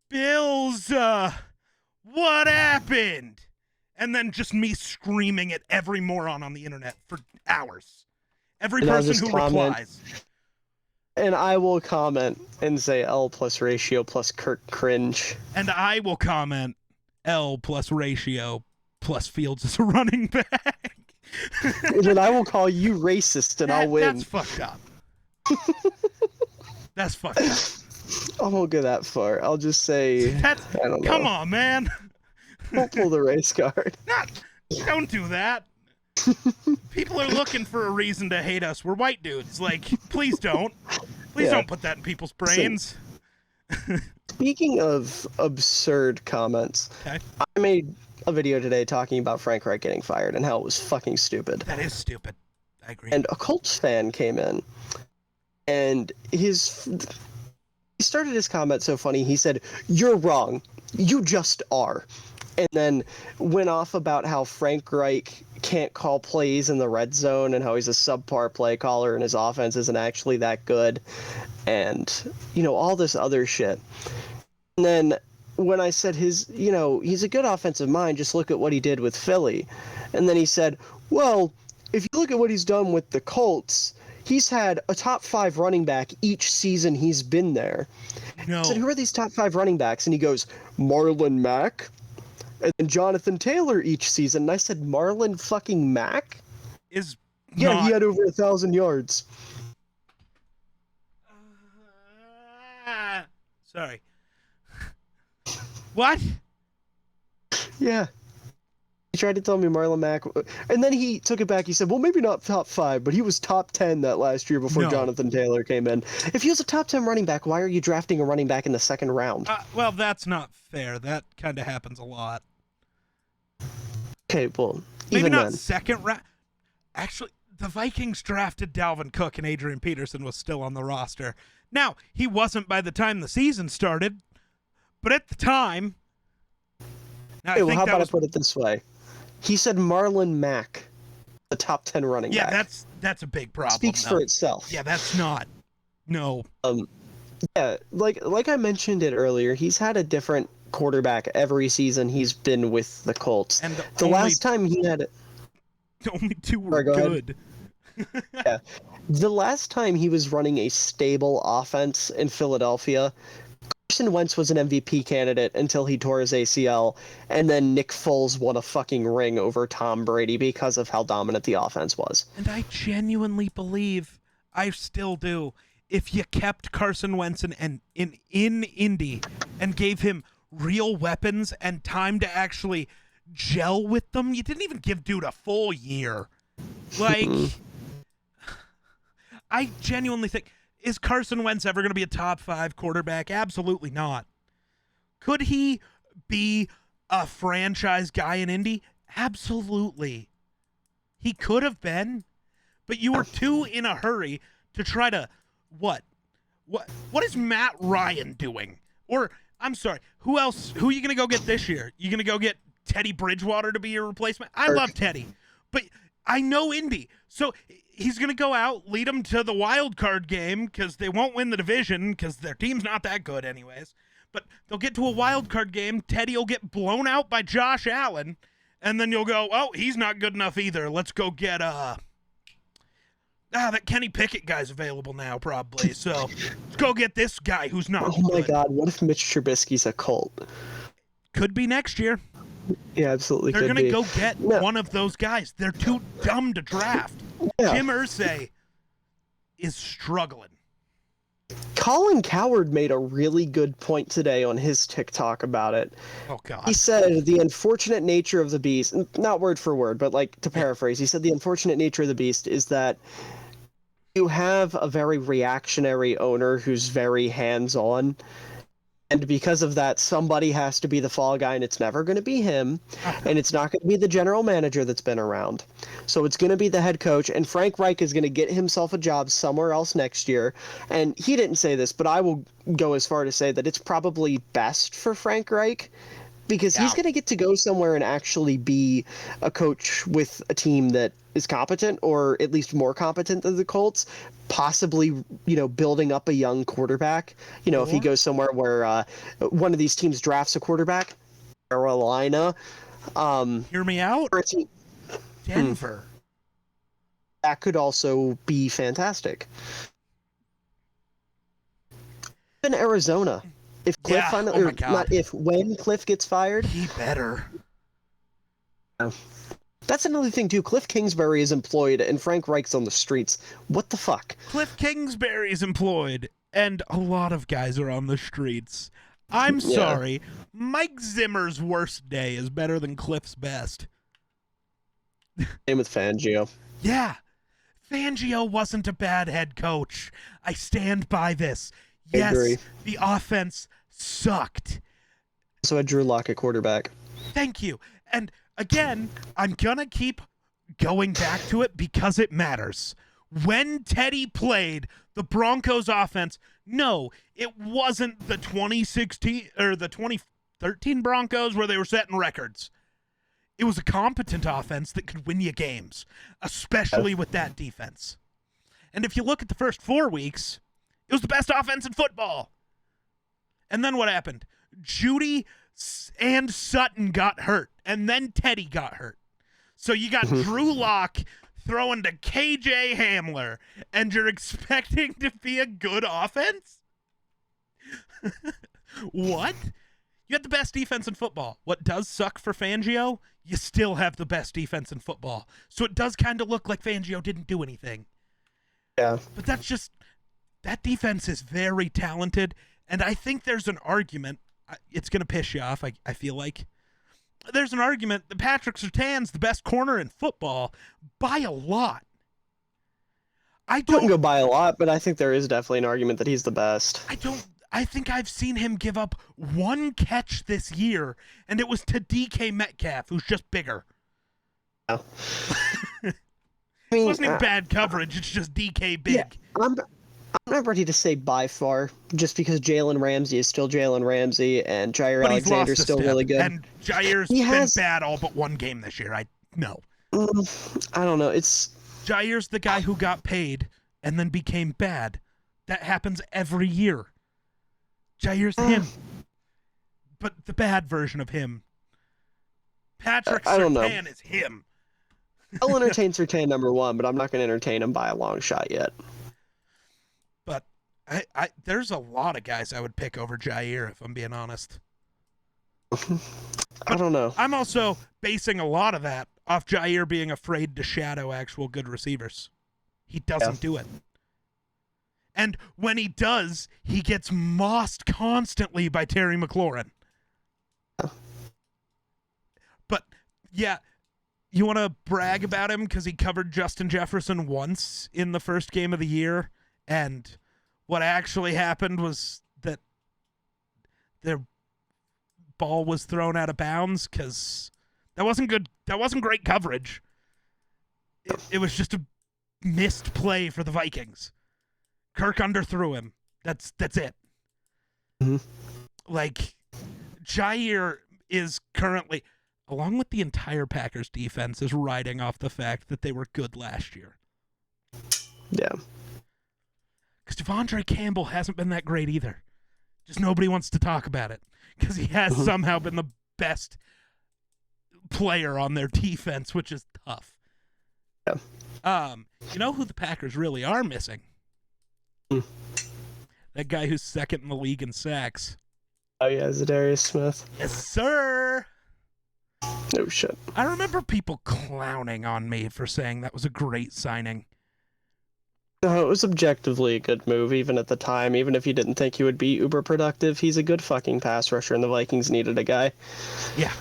Speaker 1: Bills, what happened? And then just me screaming at every moron on the internet for hours. Every person who replies.
Speaker 3: And I will comment and say L plus ratio plus Kirk cringe.
Speaker 1: And I will comment L plus ratio plus Fields as a running back.
Speaker 3: And then I will call you racist and I'll win.
Speaker 1: That's fucked up. That's fucked up.
Speaker 3: I won't go that far. I'll just say, I don't know.
Speaker 1: Come on, man.
Speaker 3: Don't pull the race card.
Speaker 1: Don't do that. People are looking for a reason to hate us. We're white dudes. Like, please don't. Please don't put that in people's brains.
Speaker 3: Speaking of absurd comments,
Speaker 1: okay.
Speaker 3: I made a video today talking about Frank Reich getting fired and how it was fucking stupid.
Speaker 1: That is stupid. I agree.
Speaker 3: And a Colts fan came in, and he started his comment so funny. He said, "You're wrong. You just are." And then went off about how Frank Reich can't call plays in the red zone and how he's a subpar play caller and his offense isn't actually that good. And, all this other shit. And then when I said he's a good offensive mind, just look at what he did with Philly. And then he said, well, if you look at what he's done with the Colts, he's had a top 5 running back each season he's been there.
Speaker 1: No.
Speaker 3: I said, who are these top 5 running backs? And he goes, Marlon Mack. And then Jonathan Taylor each season. And I said, Marlon fucking Mack?
Speaker 1: He
Speaker 3: had over 1,000 yards.
Speaker 1: Sorry. What?
Speaker 3: Yeah. He tried to tell me Marlon Mack. And then he took it back. He said, well, maybe not top 5, but he was top 10 that last year before Jonathan Taylor came in. If he was a top 10 running back, why are you drafting a running back in the second round?
Speaker 1: Well, that's not fair. That kind of happens a lot.
Speaker 3: Okay, well,
Speaker 1: maybe
Speaker 3: even
Speaker 1: not
Speaker 3: then.
Speaker 1: second round. Actually, the Vikings drafted Dalvin Cook and Adrian Peterson was still on the roster. Now, he wasn't by the time the season started, but at the time... Now,
Speaker 3: Hey, well, how about I put it this way? He said Marlon Mack, the top 10 running back.
Speaker 1: Yeah, that's a big problem.
Speaker 3: Speaks for itself.
Speaker 1: Yeah, that's not. No.
Speaker 3: Yeah, like I mentioned it earlier, he's had a different quarterback every season he's been with the Colts.
Speaker 1: And
Speaker 3: the last time he had...
Speaker 1: The only 2 were good.
Speaker 3: Yeah. The last time he was running a stable offense in Philadelphia, Carson Wentz was an MVP candidate until he tore his ACL, and then Nick Foles won a fucking ring over Tom Brady because of how dominant the offense was.
Speaker 1: And I genuinely believe, I still do, if you kept Carson Wentz in Indy and gave him real weapons and time to actually gel with them, you didn't even give dude a full year. Like, I genuinely think... Is Carson Wentz ever going to be a top 5 quarterback? Absolutely not. Could he be a franchise guy in Indy? Absolutely. He could have been, but you were too in a hurry to try to what is Matt Ryan doing? Or I'm sorry, who else? Who are you going to go get this year? You going to go get Teddy Bridgewater to be your replacement? I love Teddy, but I know Indy, so he's going to go out, lead them to the wild card game because they won't win the division because their team's not that good anyways. But they'll get to a wild card game. Teddy will get blown out by Josh Allen, and then you'll go, oh, he's not good enough either. Let's go get That Kenny Pickett guy's available now, probably. So let's go get this guy who's not
Speaker 3: Oh my
Speaker 1: good.
Speaker 3: God, what if Mitch Trubisky's a cult?
Speaker 1: Could be next year.
Speaker 3: Yeah, absolutely
Speaker 1: They're
Speaker 3: could
Speaker 1: gonna
Speaker 3: be.
Speaker 1: go get
Speaker 3: No.
Speaker 1: one of those guys. They're too dumb to draft.
Speaker 3: Yeah.
Speaker 1: Jim Irsay is struggling.
Speaker 3: Colin Cowherd made a really good point today on his TikTok about it.
Speaker 1: Oh God.
Speaker 3: He said the unfortunate nature of the beast, not word for word, but like to paraphrase, he said the unfortunate nature of the beast is that you have a very reactionary owner who's very hands-on, and because of that, somebody has to be the fall guy, and it's never going to be him, and it's not going to be the general manager that's been around. So it's going to be the head coach, and Frank Reich is going to get himself a job somewhere else next year. And he didn't say this, but I will go as far to say that it's probably best for Frank Reich, because he's going to get to go somewhere and actually be a coach with a team that is competent, or at least more competent than the Colts, possibly, building up a young quarterback. If he goes somewhere where one of these teams drafts a quarterback, Carolina.
Speaker 1: Hear me out.
Speaker 3: Or a team,
Speaker 1: Denver.
Speaker 3: that could also be fantastic. In Arizona. If Cliff finally,
Speaker 1: oh my God.
Speaker 3: not if, when Cliff gets fired.
Speaker 1: He better.
Speaker 3: That's another thing too. Cliff Kingsbury is employed and Frank Reich's on the streets. What the fuck?
Speaker 1: Cliff Kingsbury is employed, and a lot of guys are on the streets. I'm sorry. Mike Zimmer's worst day is better than Cliff's best.
Speaker 3: Same with Fangio.
Speaker 1: Yeah. Fangio wasn't a bad head coach. I stand by this. Yes,
Speaker 3: agree.
Speaker 1: the offense sucked.
Speaker 3: So I Drew Lock at quarterback.
Speaker 1: Thank you. And again, I'm going to keep going back to it because it matters. When Teddy played the Broncos offense, no, it wasn't the 2016 or the 2013 Broncos where they were setting records. It was a competent offense that could win you games, especially with that defense. And if you look at the first 4 weeks, it was the best offense in football. And then what happened? Judy and Sutton got hurt, and then Teddy got hurt. So you got Drew Lock throwing to KJ Hamler, and you're expecting to be a good offense? What? You had the best defense in football. What does suck for Fangio? You still have the best defense in football. So it does kind of look like Fangio didn't do anything.
Speaker 3: Yeah.
Speaker 1: But that's just... That defense is very talented, and I think there's an argument. It's going to piss you off, I feel like. There's an argument that Patrick Surtain's the best corner in football by a lot. I
Speaker 3: wouldn't go by a lot, but I think there is definitely an argument that he's the best.
Speaker 1: I think I've seen him give up one catch this year, and it was to DK Metcalf, who's just bigger.
Speaker 3: Yeah.
Speaker 1: It wasn't even bad coverage, it's just DK big.
Speaker 3: Yeah, I'm not ready to say by far, just because Jalen Ramsey is still Jalen Ramsey, and Jair Alexander's still really good.
Speaker 1: And Jair's been bad all but one game this year. I don't know. Jair's the guy who got paid and then became bad. That happens every year. Jair's him. But the bad version of him. Patrick Surtain is him.
Speaker 3: I'll entertain Surtain number one, but I'm not going to entertain him by a long shot yet.
Speaker 1: But there's a lot of guys I would pick over Jair, if I'm being honest.
Speaker 3: I don't know.
Speaker 1: I'm also basing a lot of that off Jair being afraid to shadow actual good receivers. He doesn't do it. And when he does, he gets mossed constantly by Terry McLaurin. But, yeah, you want to brag about him because he covered Justin Jefferson once in the first game of the year, and what actually happened was that their ball was thrown out of bounds because that wasn't good. That wasn't great coverage. It was just a missed play for the Vikings. Kirk underthrew him. That's it.
Speaker 3: Mm-hmm.
Speaker 1: Like, Jair is currently, along with the entire Packers defense, is riding off the fact that they were good last year.
Speaker 3: Yeah.
Speaker 1: Because Devondre Campbell hasn't been that great either. Just nobody wants to talk about it. Because he has somehow been the best player on their defense, which is tough.
Speaker 3: Yeah.
Speaker 1: You know who the Packers really are missing?
Speaker 3: Hmm.
Speaker 1: That guy who's second in the league in sacks.
Speaker 3: Oh yeah, Zadarius Smith.
Speaker 1: Yes, sir.
Speaker 3: No shit.
Speaker 1: I remember people clowning on me for saying that was a great signing.
Speaker 3: No, it was objectively a good move, even at the time. Even if you didn't think he would be uber productive, he's a good fucking pass rusher, and the Vikings needed a guy.
Speaker 1: Yeah.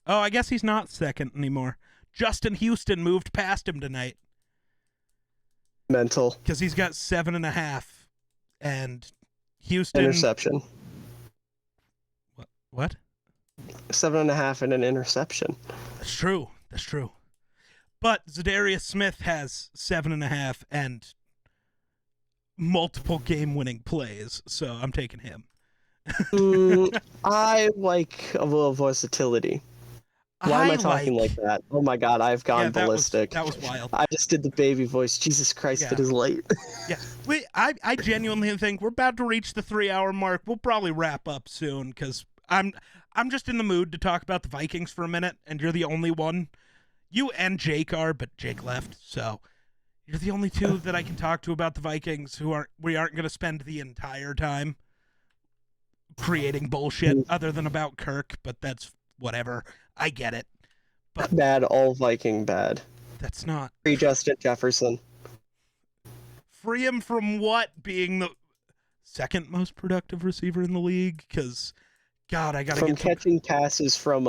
Speaker 1: Oh, I guess he's not second anymore. Justin Houston moved past him tonight
Speaker 3: Mental.
Speaker 1: because he's got 7.5, and Houston
Speaker 3: Interception.
Speaker 1: What?
Speaker 3: 7.5 and an interception.
Speaker 1: That's true. But Zadarius Smith has 7.5 and multiple game-winning plays, so I'm taking him.
Speaker 3: I like a little versatility. Why am I talking like that? Oh my god, I've gone ballistic.
Speaker 1: That was wild.
Speaker 3: I just did the baby voice. Jesus Christ,
Speaker 1: Yeah.
Speaker 3: it is late.
Speaker 1: Yeah, I genuinely think we're about to reach the 3-hour mark. We'll probably wrap up soon because I'm just in the mood to talk about the Vikings for a minute, and you're the only one. You and Jake are, but Jake left, so you're the only two that I can talk to about the Vikings we aren't going to spend the entire time creating bullshit other than about Kirk, but that's whatever. I get it. But
Speaker 3: Bad, all Viking bad.
Speaker 1: that's not
Speaker 3: Free Justin Jefferson.
Speaker 1: free him from what? Being the second most productive receiver in the league? Because, God, I gotta
Speaker 3: From
Speaker 1: get
Speaker 3: catching passes from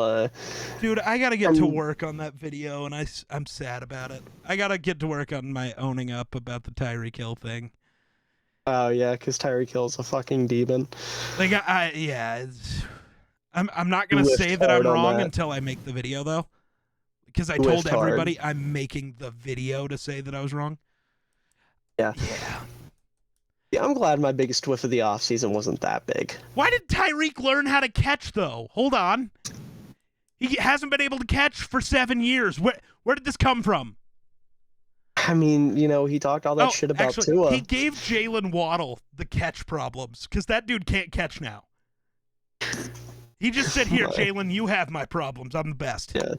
Speaker 1: dude, I gotta get to work on that video, and I'm sad about it. I gotta get to work on my owning up about the Tyreek Hill thing.
Speaker 3: Oh yeah, because Tyreek Hill's a fucking demon.
Speaker 1: Like, I'm not gonna
Speaker 3: Lift
Speaker 1: say that I'm
Speaker 3: hard on
Speaker 1: wrong
Speaker 3: that.
Speaker 1: until I make the video, though, because I
Speaker 3: Lift
Speaker 1: told
Speaker 3: hard.
Speaker 1: everybody I'm making the video to say that I was wrong.
Speaker 3: Yeah.
Speaker 1: Yeah.
Speaker 3: Yeah, I'm glad my biggest whiff of the offseason wasn't that big.
Speaker 1: Why did Tyreek learn how to catch, though? Hold on. He hasn't been able to catch for 7 years. Where did this come from?
Speaker 3: I mean, he talked all that shit about
Speaker 1: actually,
Speaker 3: Tua.
Speaker 1: he gave Jalen Waddle the catch problems because that dude can't catch now. He just said, "Here, Jalen, you have my problems. I'm the best."
Speaker 3: Yeah.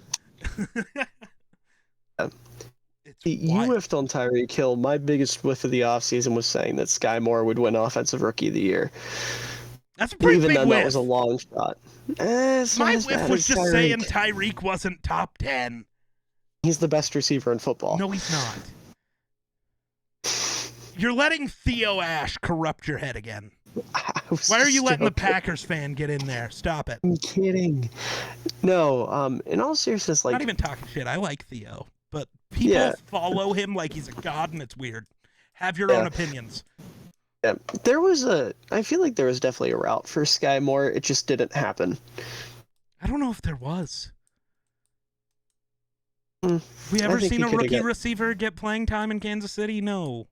Speaker 1: It's
Speaker 3: You
Speaker 1: wild.
Speaker 3: whiffed on Tyreek Hill. My biggest whiff of the offseason was saying that Sky Moore would win Offensive Rookie of the Year.
Speaker 1: That's a pretty
Speaker 3: Even
Speaker 1: big
Speaker 3: then,
Speaker 1: whiff.
Speaker 3: that was a long shot. It's not
Speaker 1: My
Speaker 3: as
Speaker 1: whiff
Speaker 3: bad
Speaker 1: was
Speaker 3: as
Speaker 1: just saying
Speaker 3: Tyreek.
Speaker 1: Tyreek wasn't top 10.
Speaker 3: He's the best receiver in football.
Speaker 1: No, he's not. You're letting Theo Ash corrupt your head again. Why are you letting the Packers fan get in there? Stop it.
Speaker 3: I'm kidding. No, in all seriousness,
Speaker 1: I'm
Speaker 3: like,
Speaker 1: not even talking shit. I like Theo, but people follow him like he's a god, and it's weird. Have your own opinions.
Speaker 3: yeah, I feel like there was definitely a route for Sky Moore. It just didn't happen.
Speaker 1: I don't know if there was.
Speaker 3: Mm,
Speaker 1: We
Speaker 3: I
Speaker 1: ever
Speaker 3: think
Speaker 1: seen
Speaker 3: he
Speaker 1: a
Speaker 3: coulda
Speaker 1: rookie
Speaker 3: got-
Speaker 1: receiver get playing time in Kansas City? No.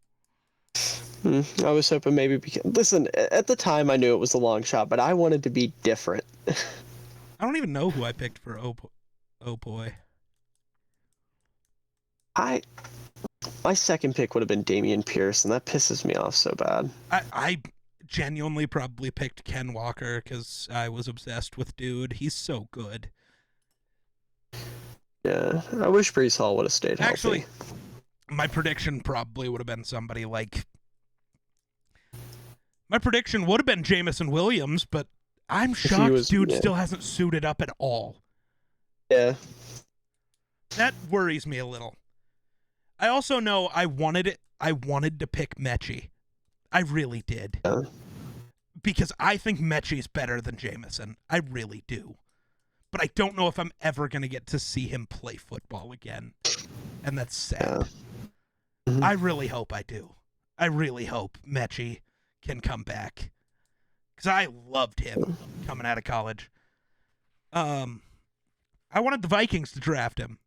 Speaker 3: I was hoping maybe listen, at the time I knew it was a long shot, but I wanted to be different.
Speaker 1: I don't even know who I picked for oh boy.
Speaker 3: My second pick would have been Damian Pierce, and that pisses me off so bad.
Speaker 1: I genuinely probably picked Ken Walker because I was obsessed with dude. He's so good.
Speaker 3: Yeah, I wish Brees Hall would have stayed healthy.
Speaker 1: Actually, my prediction probably would have been somebody like. My prediction would have been Jamison Williams, but I'm shocked dude still hasn't suited up at all.
Speaker 3: Yeah.
Speaker 1: That worries me a little. I also know I wanted to pick Mechie. I really did.
Speaker 3: Yeah.
Speaker 1: Because I think Mechie's better than Jamison. I really do. But I don't know if I'm ever going to get to see him play football again. And that's sad.
Speaker 3: Yeah. Mm-hmm.
Speaker 1: I really hope I do. I really hope Mechie can come back. Because I loved him coming out of college. I wanted the Vikings to draft him.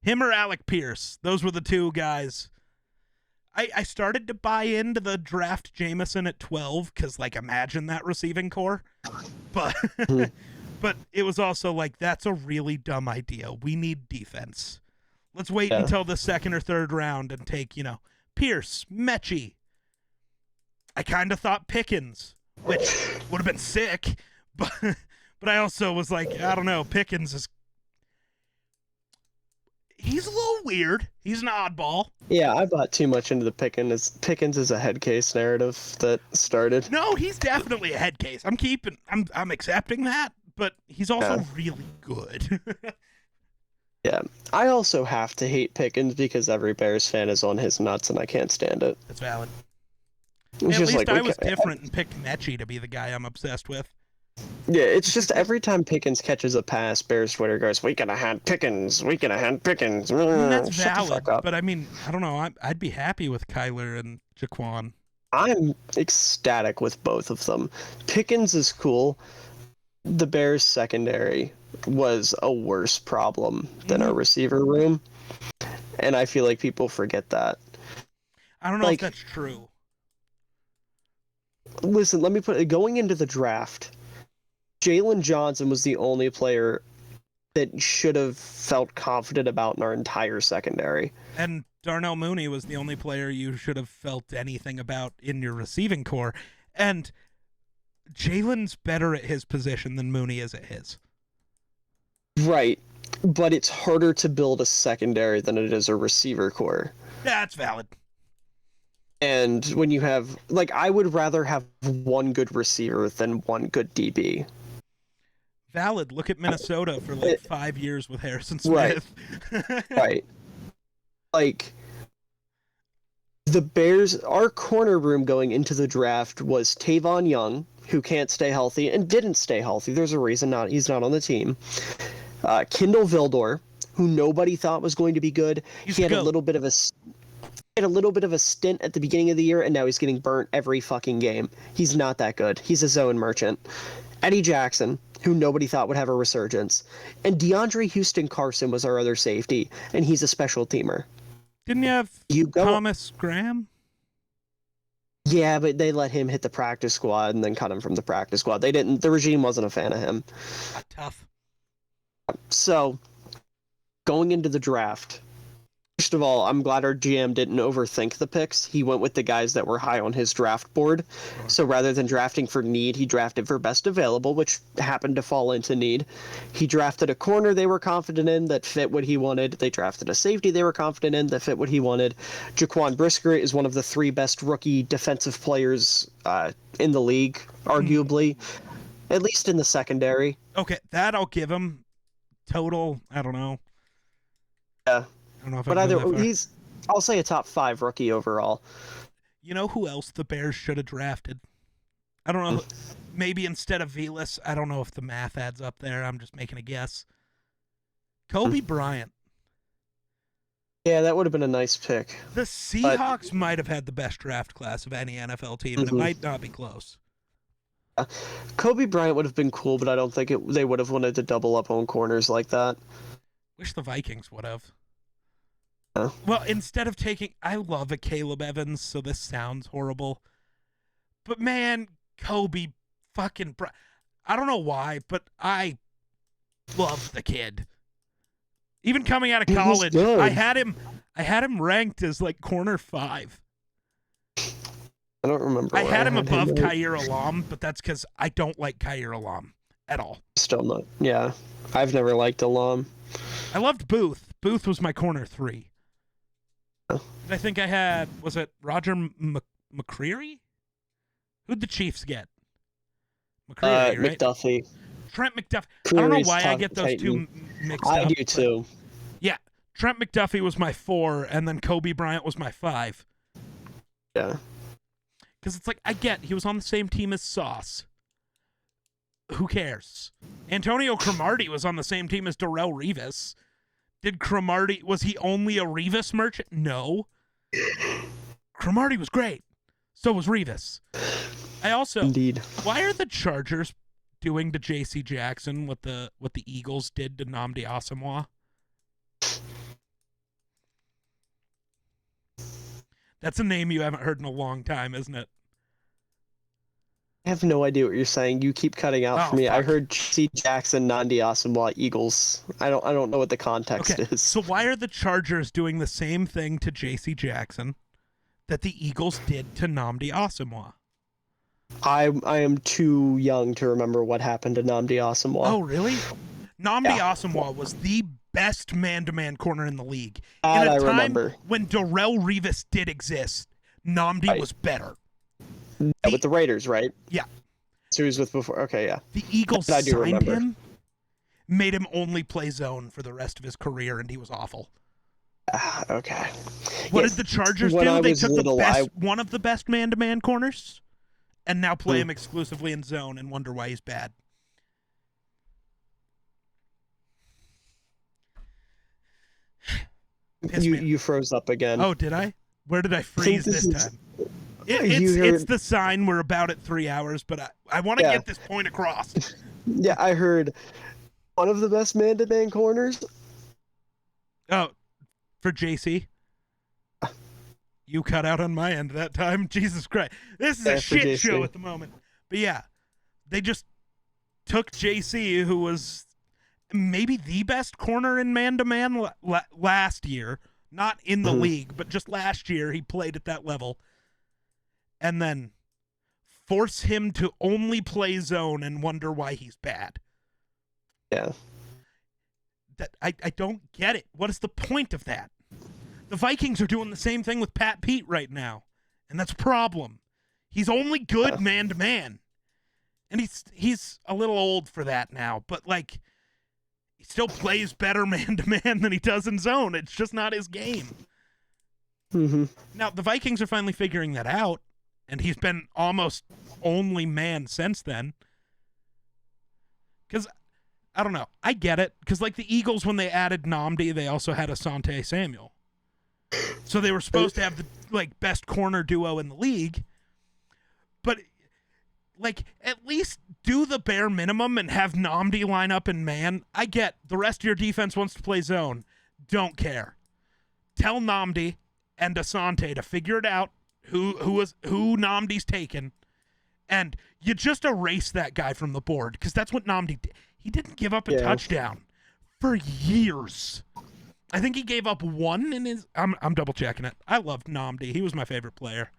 Speaker 1: Him or Alec Pierce. Those were the two guys. I started to buy into the draft Jamison at 12 because, like, imagine that receiving core. But but it was also like, that's a really dumb idea. We need defense. Let's wait until the second or third round and take, Pierce, Mechie. I kind of thought Pickens, which would have been sick. But I also was like, I don't know, Pickens is... He's a little weird. He's an oddball.
Speaker 3: Yeah, I bought too much into the Pickens is a head case narrative that started.
Speaker 1: No, he's definitely a head case. I'm accepting that, but he's also really good.
Speaker 3: Yeah, I also have to hate Pickens because every Bears fan is on his nuts, and I can't stand it.
Speaker 1: That's valid.
Speaker 3: It's
Speaker 1: At
Speaker 3: just
Speaker 1: least
Speaker 3: like,
Speaker 1: I was different and picked Mechie to be the guy I'm obsessed with.
Speaker 3: Yeah, it's just every time Pickens catches a pass, Bears Twitter goes, "We could have had Pickens. We could have had Pickens."
Speaker 1: I mean, that's
Speaker 3: Shut the
Speaker 1: valid,
Speaker 3: fuck up.
Speaker 1: but I mean, I don't know. I'd be happy with Kyler and Jaquan.
Speaker 3: I'm ecstatic with both of them. Pickens is cool. The Bears secondary was a worse problem than our receiver room, and I feel like people forget that.
Speaker 1: I don't know if that's true.
Speaker 3: Listen, let me put it, going into the draft, Jalen Johnson was the only player that should have felt confident about in our entire secondary.
Speaker 1: And Darnell Mooney was the only player you should have felt anything about in your receiving core. And Jalen's better at his position than Mooney is at his.
Speaker 3: Right, but it's harder to build a secondary than it is a receiver core.
Speaker 1: That's valid.
Speaker 3: And when you have, like, I would rather have one good receiver than one good DB.
Speaker 1: Valid. Look at Minnesota for like 5 years with Harrison Smith.
Speaker 3: Right. Like, the Bears, our corner room going into the draft was Tavon Young, who can't stay healthy and didn't stay healthy. There's a reason he's not on the team. Kindle Vildor, who nobody thought was going to be good. He had a little bit of a stint at the beginning of the year, and now he's getting burnt every fucking game. He's not that good. He's a zone merchant. Eddie Jackson, who nobody thought would have a resurgence. And DeAndre Houston Carson was our other safety, and he's a special teamer.
Speaker 1: Didn't you have Thomas Graham?
Speaker 3: Yeah, but they let him hit the practice squad and then cut him from the practice squad. The regime wasn't a fan of him.
Speaker 1: Tough.
Speaker 3: So, going into the draft, first of all, I'm glad our GM didn't overthink the picks. He went with the guys that were high on his draft board. So rather than drafting for need, he drafted for best available, which happened to fall into need. He drafted a corner they were confident in that fit what he wanted. They drafted a safety they were confident in that fit what he wanted. Jaquan Brisker is one of the 3 best rookie defensive players in the league, arguably, at least in the secondary.
Speaker 1: Okay, that I'll give him. Total, I don't know.
Speaker 3: Yeah.
Speaker 1: I don't know if
Speaker 3: but I'll say a top 5 rookie overall.
Speaker 1: You know who else the Bears should have drafted? I don't know. Maybe instead of Velas, I don't know if the math adds up there. I'm just making a guess. Kobe Bryant.
Speaker 3: Yeah, that would have been a nice pick.
Speaker 1: The Seahawks might have had the best draft class of any NFL team, and it might not be close.
Speaker 3: Kobe Bryant would have been cool, but I don't think they would have wanted to double up on corners like that.
Speaker 1: Wish the Vikings would have.
Speaker 3: Yeah.
Speaker 1: Well, instead of taking... I love a Caleb Evans, so this sounds horrible. But man, Kobe fucking... I don't know why, but I love the kid. Even coming out of college, I had him ranked as like corner 5.
Speaker 3: I don't remember.
Speaker 1: I had him above Khair Alam, but that's because I don't like Khair Alam at all.
Speaker 3: Still not. Yeah, I've never liked Alam.
Speaker 1: I loved Booth. Booth was my corner 3. And I think I had, was it Roger McCreary? Who'd the Chiefs get? McCreary, right?
Speaker 3: McDuffie.
Speaker 1: Trent McDuffie. I don't know why I get those two mixed up.
Speaker 3: I do too.
Speaker 1: Yeah, Trent McDuffie was my 4, and then Kobe Bryant was my 5.
Speaker 3: Yeah.
Speaker 1: Because it's like, I get, he was on the same team as Sauce. Who cares? Antonio Cromartie was on the same team as Darrelle Revis. Did Cromartie, was he only a Revis merchant? No. Cromartie was great. So was Revis. I also,
Speaker 3: Indeed.
Speaker 1: Why are the Chargers doing to J.C. Jackson what the Eagles did to Nnamdi Asomugha? That's a name you haven't heard in a long time, isn't it?
Speaker 3: I have no idea what you're saying. You keep cutting out for me.
Speaker 1: Fuck.
Speaker 3: I heard C. Jackson, Nnamdi Asomugha, Eagles. I don't know what the context is.
Speaker 1: So why are the Chargers doing the same thing to J.C. Jackson that the Eagles did to Nnamdi Asomugha?
Speaker 3: I am too young to remember what happened to Nnamdi Asomugha.
Speaker 1: Oh, really? Nnamdi Asomugha was the best man-to-man corner in the league.
Speaker 3: That
Speaker 1: in a
Speaker 3: I
Speaker 1: time
Speaker 3: remember.
Speaker 1: when Darrell Revis did exist, Nnamdi
Speaker 3: Right.
Speaker 1: was better.
Speaker 3: Yeah, with the Raiders, right?
Speaker 1: Yeah.
Speaker 3: So he was with before. Okay, yeah.
Speaker 1: The Eagles
Speaker 3: That I do
Speaker 1: signed
Speaker 3: remember.
Speaker 1: him, made him only play zone for the rest of his career, and he was awful.
Speaker 3: Okay.
Speaker 1: What
Speaker 3: Yes,
Speaker 1: did the Chargers
Speaker 3: when
Speaker 1: do?
Speaker 3: I
Speaker 1: They
Speaker 3: was
Speaker 1: took
Speaker 3: little,
Speaker 1: the best, one of the best man-to-man corners, and now play
Speaker 3: Hmm.
Speaker 1: him exclusively in zone and wonder why he's bad.
Speaker 3: You froze up again.
Speaker 1: Oh, did I? Where did I freeze this time?
Speaker 3: You
Speaker 1: It's
Speaker 3: heard-
Speaker 1: the sign we're about at 3 hours, but I want to
Speaker 3: Yeah.
Speaker 1: get this point across.
Speaker 3: Yeah, I heard one of the best man-to-man corners.
Speaker 1: Oh, for JC? You cut out on my end that time. Jesus Christ. This is a
Speaker 3: Yeah, for
Speaker 1: shit
Speaker 3: JC.
Speaker 1: show at the moment. But yeah, they just took JC, who was maybe the best corner in man-to-man last year. Not in the league, but just last year he played at that level. And then force him to only play zone and wonder why he's bad.
Speaker 3: Yeah.
Speaker 1: That I don't get it. What is the point of that? The Vikings are doing the same thing with Pat Pete right now, and that's a problem. He's only good man-to-man. And he's a little old for that now, but like he still plays better man-to-man than he does in zone. It's just not his game.
Speaker 3: Mm-hmm.
Speaker 1: Now, the Vikings are finally figuring that out, and he's been almost only man since then. Because, I don't know, I get it. Because, like, the Eagles, when they added Nnamdi, they also had Asante Samuel. So they were supposed to have the, like, best corner duo in the league. But, like, at least do the bare minimum and have Nnamdi line up in man. I get the rest of your defense wants to play zone. Don't care. Tell Nnamdi and Asante to figure it out who Nnamdi's taken, and you just erase that guy from the board because that's what Nnamdi did. He didn't give up a touchdown for years. I think he gave up one in his. I'm double checking it. I loved Nnamdi. He was my favorite player.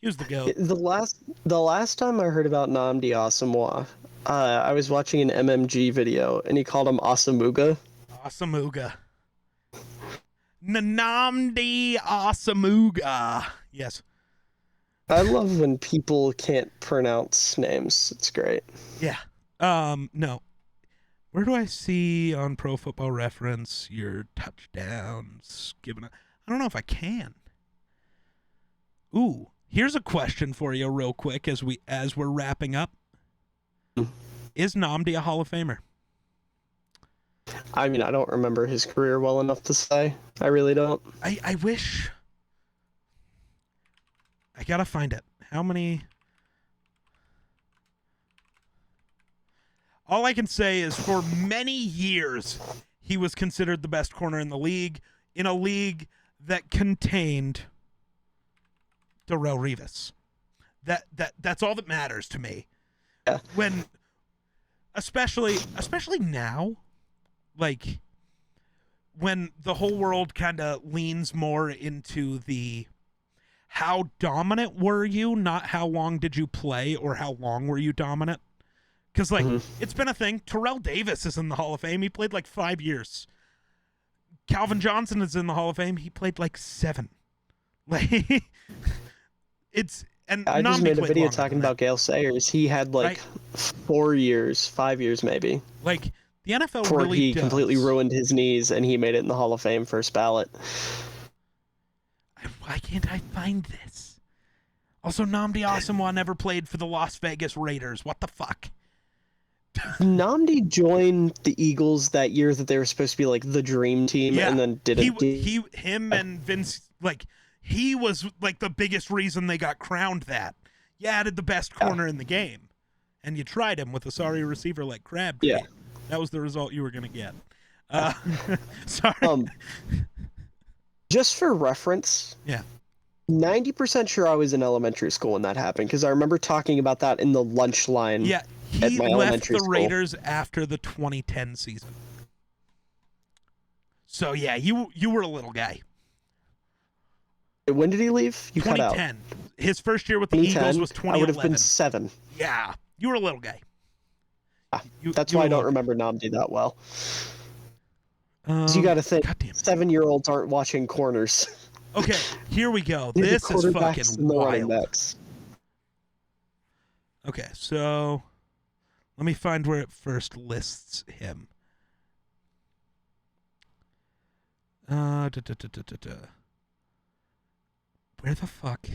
Speaker 1: He was the GOAT.
Speaker 3: The last time I heard about Nnamdi Asamoah, I was watching an MMG video and he called him Asamuga.
Speaker 1: Asamuga. Nnamdi Asamuga. Yes.
Speaker 3: I love when people can't pronounce names. It's great.
Speaker 1: Yeah. No. Where do I see on Pro Football Reference your touchdowns given? I don't know if I can. Ooh, here's a question for you real quick as we're wrapping up. Is Nnamdi a Hall of Famer?
Speaker 3: I mean, I don't remember his career well enough to say. I really don't.
Speaker 1: I wish. I gotta find it. How many? All I can say is for many years, he was considered the best corner in the league, in a league that contained Darrelle Revis. That's all that matters to me.
Speaker 3: Yeah.
Speaker 1: When, especially now, like when the whole world kind of leans more into the how dominant were you, not how long did you play or how long were you dominant. Because, like, it's been a thing. Terrell Davis is in the Hall of Fame. He played, like, 5 years. Calvin Johnson is in the Hall of Fame. He played, like, 7. Like, it's... And
Speaker 3: I just
Speaker 1: Nnamdi
Speaker 3: made a
Speaker 1: played
Speaker 3: video
Speaker 1: longer
Speaker 3: talking
Speaker 1: than
Speaker 3: about Gale Sayers. He had, like, 4 years, 5 years maybe,
Speaker 1: that. Like, the NFL
Speaker 3: before
Speaker 1: really
Speaker 3: he
Speaker 1: does.
Speaker 3: completely ruined his knees and he made it in the Hall of Fame first ballot.
Speaker 1: Why can't I find this? Also, Nnamdi Asamoah never played for the Las Vegas Raiders. What the fuck?
Speaker 3: Nnamdi joined the Eagles that year that they were supposed to be like the dream team,
Speaker 1: Yeah,
Speaker 3: and then didn't.
Speaker 1: Him and Vince, like, he was like the biggest reason they got crowned that. You added the best corner in the game, and you tried him with a sorry receiver like Crabtree.
Speaker 3: Yeah.
Speaker 1: That was the result you were gonna get. Sorry.
Speaker 3: Just for reference,
Speaker 1: Yeah.
Speaker 3: 90% sure I was in elementary school when that happened because I remember talking about that in the lunch line.
Speaker 1: Yeah,
Speaker 3: at
Speaker 1: he
Speaker 3: my
Speaker 1: left
Speaker 3: elementary
Speaker 1: the
Speaker 3: school.
Speaker 1: Raiders after the 2010 season. So yeah, you were a little guy.
Speaker 3: When did he leave? You cut out.
Speaker 1: 2010. His first year with the
Speaker 3: 2010.
Speaker 1: Eagles was 2011.
Speaker 3: I would have been 7.
Speaker 1: Yeah, you were a little guy.
Speaker 3: That's why I don't remember Namdi that well. You got to think,
Speaker 1: God damn it.
Speaker 3: 7-year-olds aren't watching corners.
Speaker 1: Okay, here we go.
Speaker 3: They're
Speaker 1: This
Speaker 3: the
Speaker 1: is
Speaker 3: quarterbacks
Speaker 1: fucking
Speaker 3: and the running
Speaker 1: wild.
Speaker 3: backs.
Speaker 1: Okay, so let me find where it first lists him. Where the fuck?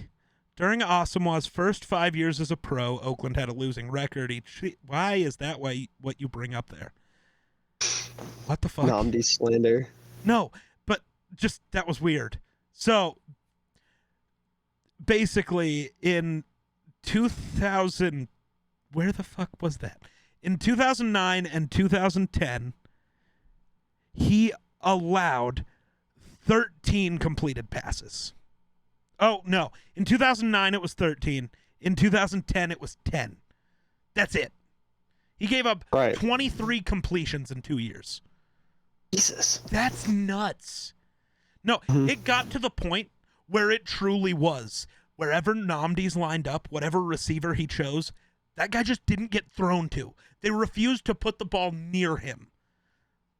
Speaker 1: During Asamoah's first 5 years as a pro, Oakland had a losing record. Why is that what you bring up there? What the fuck?
Speaker 3: Namdi slander.
Speaker 1: No, but just that was weird. So basically in 2000, where the fuck was that? In 2009 and 2010, he allowed 13 completed passes. Oh, no. In 2009, it was 13. In 2010, it was 10. That's it. He gave up 23 completions in 2 years.
Speaker 3: Jesus.
Speaker 1: That's nuts. No, it got to the point where it truly was. Wherever Namdi's lined up, whatever receiver he chose, that guy just didn't get thrown to. They refused to put the ball near him.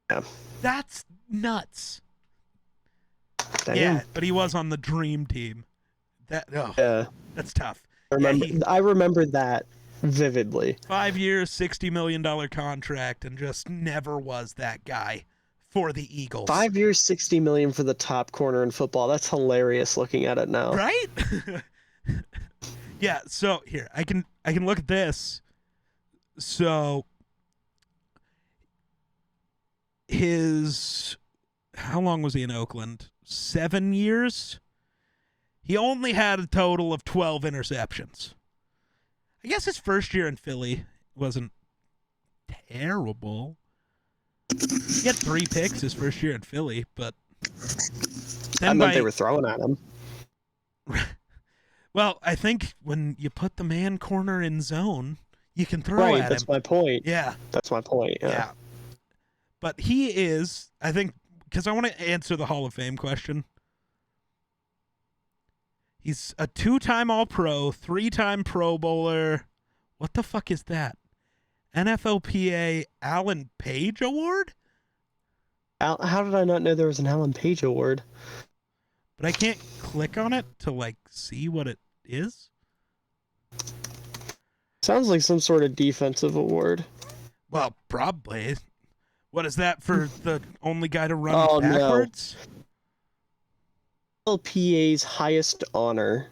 Speaker 3: Yeah.
Speaker 1: That's nuts.
Speaker 3: Damn.
Speaker 1: Yeah, but he was on the dream team. That's tough.
Speaker 3: I remember that vividly.
Speaker 1: 5 years, $60 million contract, and just never was that guy for the Eagles.
Speaker 3: 5 years, $60 million for the top corner in football. That's hilarious looking at it now.
Speaker 1: Right? Yeah, so here, I can look at this. So how long was he in Oakland? 7 years? He only had a total of 12 interceptions. I guess his first year in Philly wasn't terrible. He had 3 picks his first year in Philly, but
Speaker 3: then they were throwing at him.
Speaker 1: Well, I think when you put the man corner in zone, you can throw at him.
Speaker 3: That's my point.
Speaker 1: Yeah.
Speaker 3: That's my point. Yeah.
Speaker 1: But he is, I think, because I want to answer the Hall of Fame question. He's a 2-time All-Pro, 3-time Pro Bowler. What the fuck is that? NFLPA Alan Page Award?
Speaker 3: How did I not know there was an Alan Page Award?
Speaker 1: But I can't click on it to, see what it is.
Speaker 3: Sounds like some sort of defensive award.
Speaker 1: Well, probably. What is that for the only guy to run backwards?
Speaker 3: NFLPA's highest honor.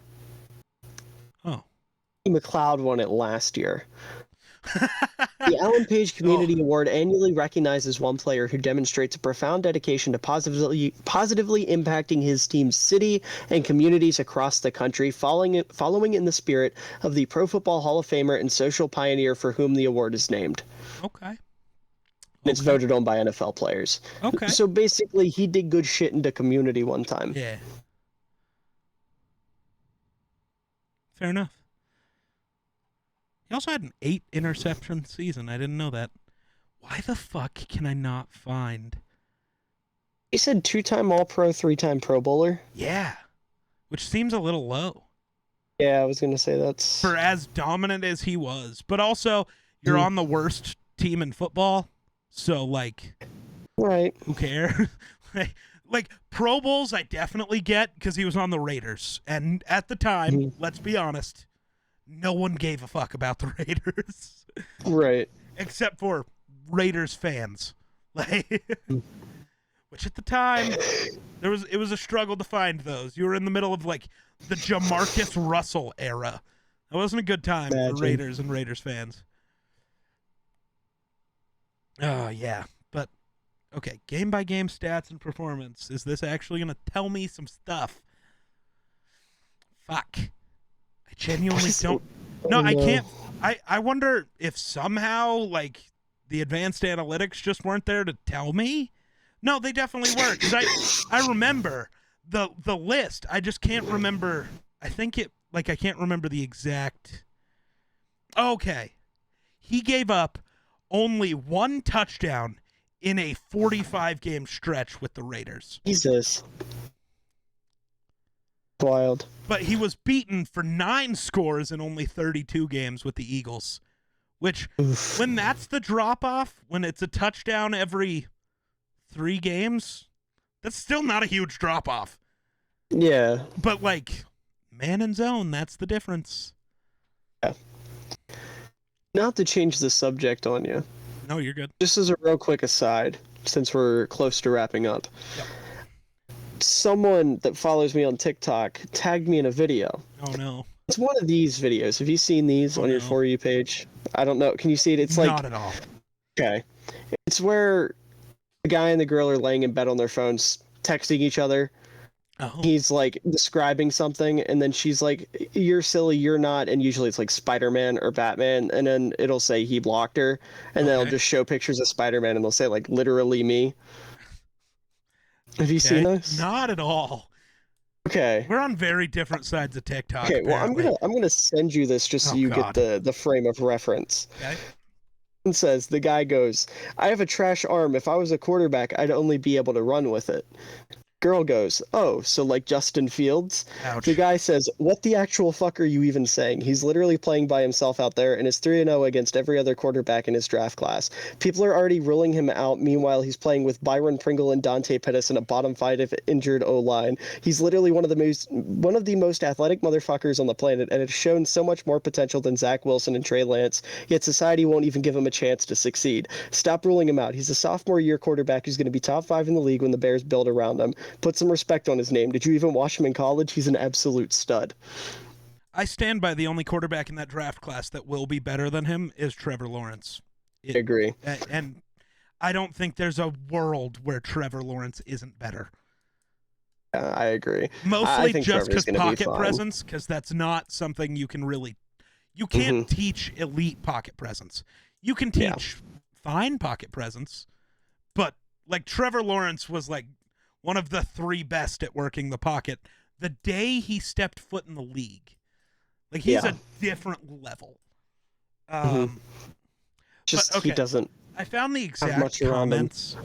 Speaker 1: Oh.
Speaker 3: McLeod won it last year. The Alan Page Community Award annually recognizes one player who demonstrates a profound dedication to positively impacting his team's city and communities across the country, following in the spirit of the Pro Football Hall of Famer and social pioneer for whom the award is named.
Speaker 1: Okay.
Speaker 3: It's voted on by NFL players.
Speaker 1: Okay.
Speaker 3: So basically, he did good shit in the community one time.
Speaker 1: Yeah. Fair enough. He also had an 8 interception season. I didn't know that. Why the fuck can I not find?
Speaker 3: He said 2-time All-Pro, 3-time Pro Bowler.
Speaker 1: Yeah. Which seems a little low.
Speaker 3: Yeah, I was going to say that's...
Speaker 1: For as dominant as he was. But also, you're on the worst team in football. So,
Speaker 3: right.
Speaker 1: Who cares? like, Pro Bowls I definitely get because he was on the Raiders. And at the time, let's be honest, no one gave a fuck about the Raiders.
Speaker 3: Right.
Speaker 1: Except for Raiders fans. Which at the time, it was a struggle to find those. You were in the middle of, the Jamarcus Russell era. That wasn't a good time for Raiders and Raiders fans. Oh, yeah. But, okay, game-by-game stats and performance. Is this actually going to tell me some stuff? Fuck. I genuinely don't. No, I can't. I wonder if somehow, the advanced analytics just weren't there to tell me. No, they definitely were. Because I remember the list. I just can't remember. I think I can't remember the exact. Okay. He gave up only 1 touchdown in a 45-game stretch with the Raiders.
Speaker 3: Jesus. Wild.
Speaker 1: But he was beaten for 9 scores in only 32 games with the Eagles, which
Speaker 3: Oof.
Speaker 1: when that's the drop-off, when it's a touchdown every 3 games, that's still not a huge drop-off.
Speaker 3: Yeah.
Speaker 1: But, like, man and zone, that's the difference.
Speaker 3: Yeah. Not to change the subject on you.
Speaker 1: No, you're good.
Speaker 3: Just as a real quick aside, since we're close to wrapping up.
Speaker 1: Yep.
Speaker 3: Someone that follows me on TikTok tagged me in a video.
Speaker 1: Oh, no.
Speaker 3: It's one of these videos. Have you seen these on your
Speaker 1: no.
Speaker 3: For You page? I don't know. Can you see it? It's like...
Speaker 1: Not at all.
Speaker 3: Okay. It's where the guy and the girl are laying in bed on their phones, texting each other.
Speaker 1: Oh.
Speaker 3: He's like describing something, and then she's like, "You're silly, you're not." And usually it's like Spider-Man or Batman, and then it'll say he blocked her, and then it'll just show pictures of Spider-Man, and they'll say like literally me. Have you seen this?
Speaker 1: Not at all.
Speaker 3: Okay.
Speaker 1: We're on very different sides of TikTok.
Speaker 3: Okay. Well,
Speaker 1: apparently.
Speaker 3: I'm gonna send you this just so you
Speaker 1: God.
Speaker 3: get the frame of reference.
Speaker 1: Okay.
Speaker 3: It says the guy goes, "I have a trash arm. If I was a quarterback, I'd only be able to run with it." Girl goes, "Oh, so like Justin Fields?"
Speaker 1: Ouch.
Speaker 3: The guy says, "What the actual fuck are you even saying? He's literally playing by himself out there and is 3-0 against every other quarterback in his draft class. People are already ruling him out. Meanwhile, he's playing with Byron Pringle and Dante Pettis in a bottom 5 injured O-line. He's literally one of the most athletic motherfuckers on the planet and has shown so much more potential than Zach Wilson and Trey Lance, yet society won't even give him a chance to succeed. Stop ruling him out. He's a sophomore year quarterback who's going to be top 5 in the league when the Bears build around him. Put some respect on his name. Did you even watch him in college? He's an absolute stud."
Speaker 1: I stand by the only quarterback in that draft class that will be better than him is Trevor Lawrence.
Speaker 3: I agree.
Speaker 1: And I don't think there's a world where Trevor Lawrence isn't better.
Speaker 3: I agree. I
Speaker 1: Mostly
Speaker 3: think
Speaker 1: just
Speaker 3: Trevor's
Speaker 1: because
Speaker 3: gonna be
Speaker 1: pocket
Speaker 3: fine.
Speaker 1: presence, because that's not something you can really... You can't teach elite pocket presence. You can teach fine pocket presence, but like Trevor Lawrence was like one of the 3 best at working the pocket the day he stepped foot in the league. Like, he's a different level.
Speaker 3: Just
Speaker 1: but, okay,
Speaker 3: he doesn't.
Speaker 1: I found the exact
Speaker 3: much around him.
Speaker 1: comments.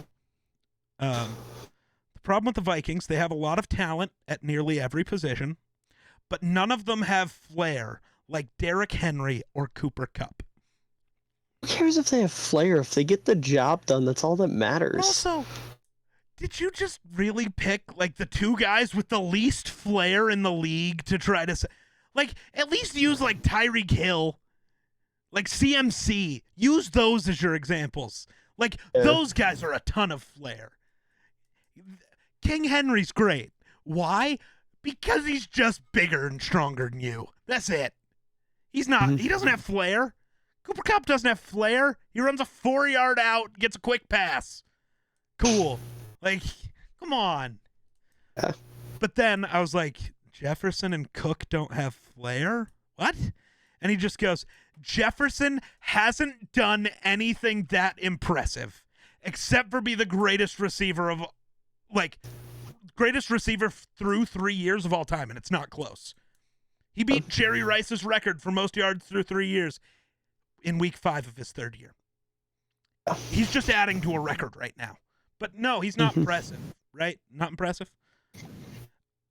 Speaker 1: The problem with the Vikings, they have a lot of talent at nearly every position, but none of them have flair like Derrick Henry or Cooper Kupp.
Speaker 3: Who cares if they have flair? If they get the job done, that's all that matters.
Speaker 1: Also, did you just really pick like the 2 guys with the least flair in the league to try to like at least use like Tyreek Hill, like CMC, use those as your examples. Like those guys are a ton of flair. King Henry's great. Why? Because he's just bigger and stronger than you. That's it. He's not he doesn't have flair. Cooper Kupp doesn't have flair. He runs a 4-yard out, gets a quick pass. Cool. Like, come on.
Speaker 3: Yeah.
Speaker 1: But then I was like, Jefferson and Cook don't have flair? What? And he just goes, Jefferson hasn't done anything that impressive except for be the greatest receiver through 3 years of all time, and it's not close. He beat Jerry Rice's record for most yards through 3 years in week 5 of his 3rd year. He's just adding to a record right now. But no, he's not impressive, right? Not impressive.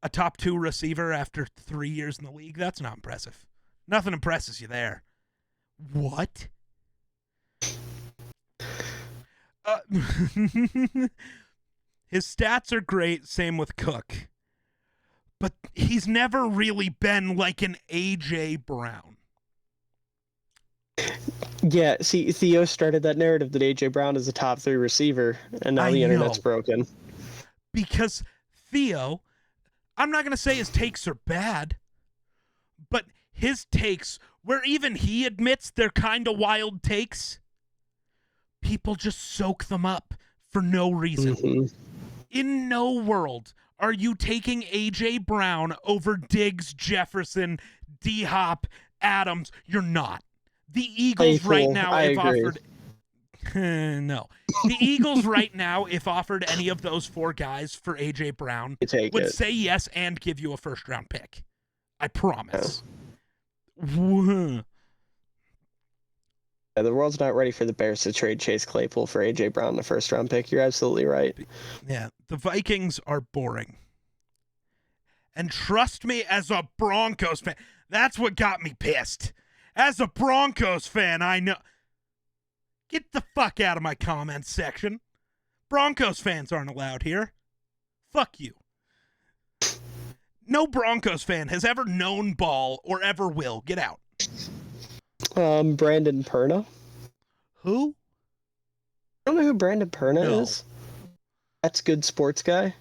Speaker 1: A top 2 receiver after 3 years in the league, that's not impressive. Nothing impresses you there. What? His stats are great, same with Cook. But he's never really been like an A.J. Brown.
Speaker 3: Yeah, see, Theo started that narrative that A.J. Brown is a top 3 receiver, and now the internet's broken.
Speaker 1: Because Theo, I'm not going to say his takes are bad, but his takes, where even he admits they're kind of wild takes, people just soak them up for no reason. In no world are you taking A.J. Brown over Diggs, Jefferson, D-Hop, Adams. You're not. The Eagles right now, if offered... no. The Eagles right now, if offered any of those 4 guys for A.J. Brown, would say yes and give you a first-round pick. I promise.
Speaker 3: Yeah, the world's not ready for the Bears to trade Chase Claypool for A.J. Brown, the first-round pick. You're absolutely right.
Speaker 1: Yeah, the Vikings are boring. And trust me, as a Broncos fan, that's what got me pissed. As a Broncos fan, I know. Get the fuck out of my comments section. Broncos fans aren't allowed here. Fuck you. No Broncos fan has ever known ball or ever will. Get out.
Speaker 3: Brandon Perna.
Speaker 1: Who?
Speaker 3: I don't know who Brandon Perna is. That's good sports guy.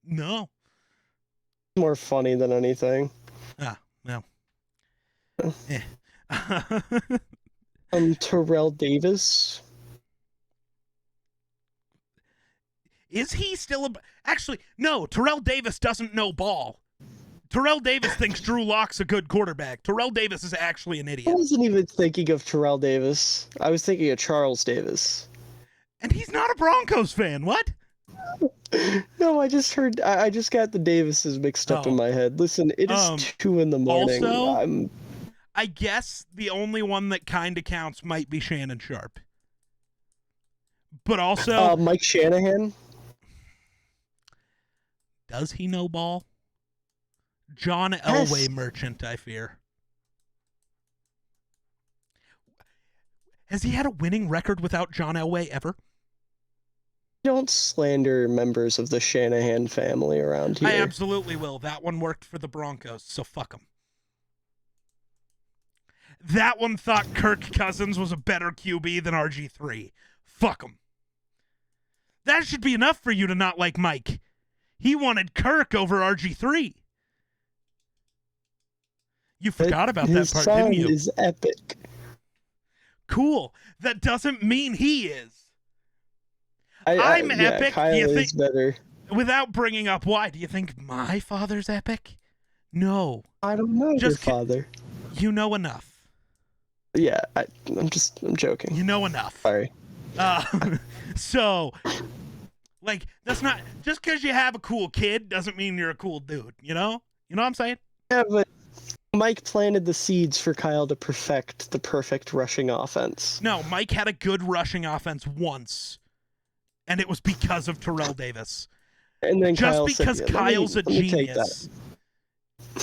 Speaker 1: No.
Speaker 3: More funny than anything.
Speaker 1: No. Eh.
Speaker 3: Terrell Davis.
Speaker 1: Is he still a... Actually, no. Terrell Davis doesn't know ball. Terrell Davis thinks Drew Lock's a good quarterback. Terrell Davis is actually an
Speaker 3: I
Speaker 1: idiot.
Speaker 3: wasn't even thinking of Terrell Davis. I was thinking of Charles Davis.
Speaker 1: And he's not a Broncos fan. What?
Speaker 3: No, I just got the Davises mixed up in my head. Listen, it is 2 in the morning.
Speaker 1: Also, I guess the only one that kind of counts might be Shannon Sharp. But also...
Speaker 3: Mike Shanahan.
Speaker 1: Does he know ball? John Elway merchant, I fear. Has he had a winning record without John Elway ever?
Speaker 3: Don't slander members of the Shanahan family around here.
Speaker 1: I absolutely will. That one worked for the Broncos, so fuck him. That one thought Kirk Cousins was a better QB than RG3. Fuck him. That should be enough for you to not like Mike. He wanted Kirk over RG3. You forgot about that part, didn't you?
Speaker 3: His son is epic.
Speaker 1: Cool. That doesn't mean he is. I'm epic.
Speaker 3: Kyle
Speaker 1: Do you
Speaker 3: is better.
Speaker 1: Without bringing up why, do you think my father's epic? No.
Speaker 3: I don't know your father.
Speaker 1: You know enough.
Speaker 3: Yeah, I'm joking.
Speaker 1: You know enough.
Speaker 3: Sorry.
Speaker 1: So, like, that's not... Just because you have a cool kid doesn't mean you're a cool dude, you know? You know what I'm saying?
Speaker 3: Yeah, but Mike planted the seeds for Kyle to perfect the perfect rushing offense.
Speaker 1: No, Mike had a good rushing offense once, and it was because of Terrell Davis.
Speaker 3: And then
Speaker 1: just
Speaker 3: Kyle
Speaker 1: because
Speaker 3: said,
Speaker 1: Kyle's a
Speaker 3: let me take
Speaker 1: genius.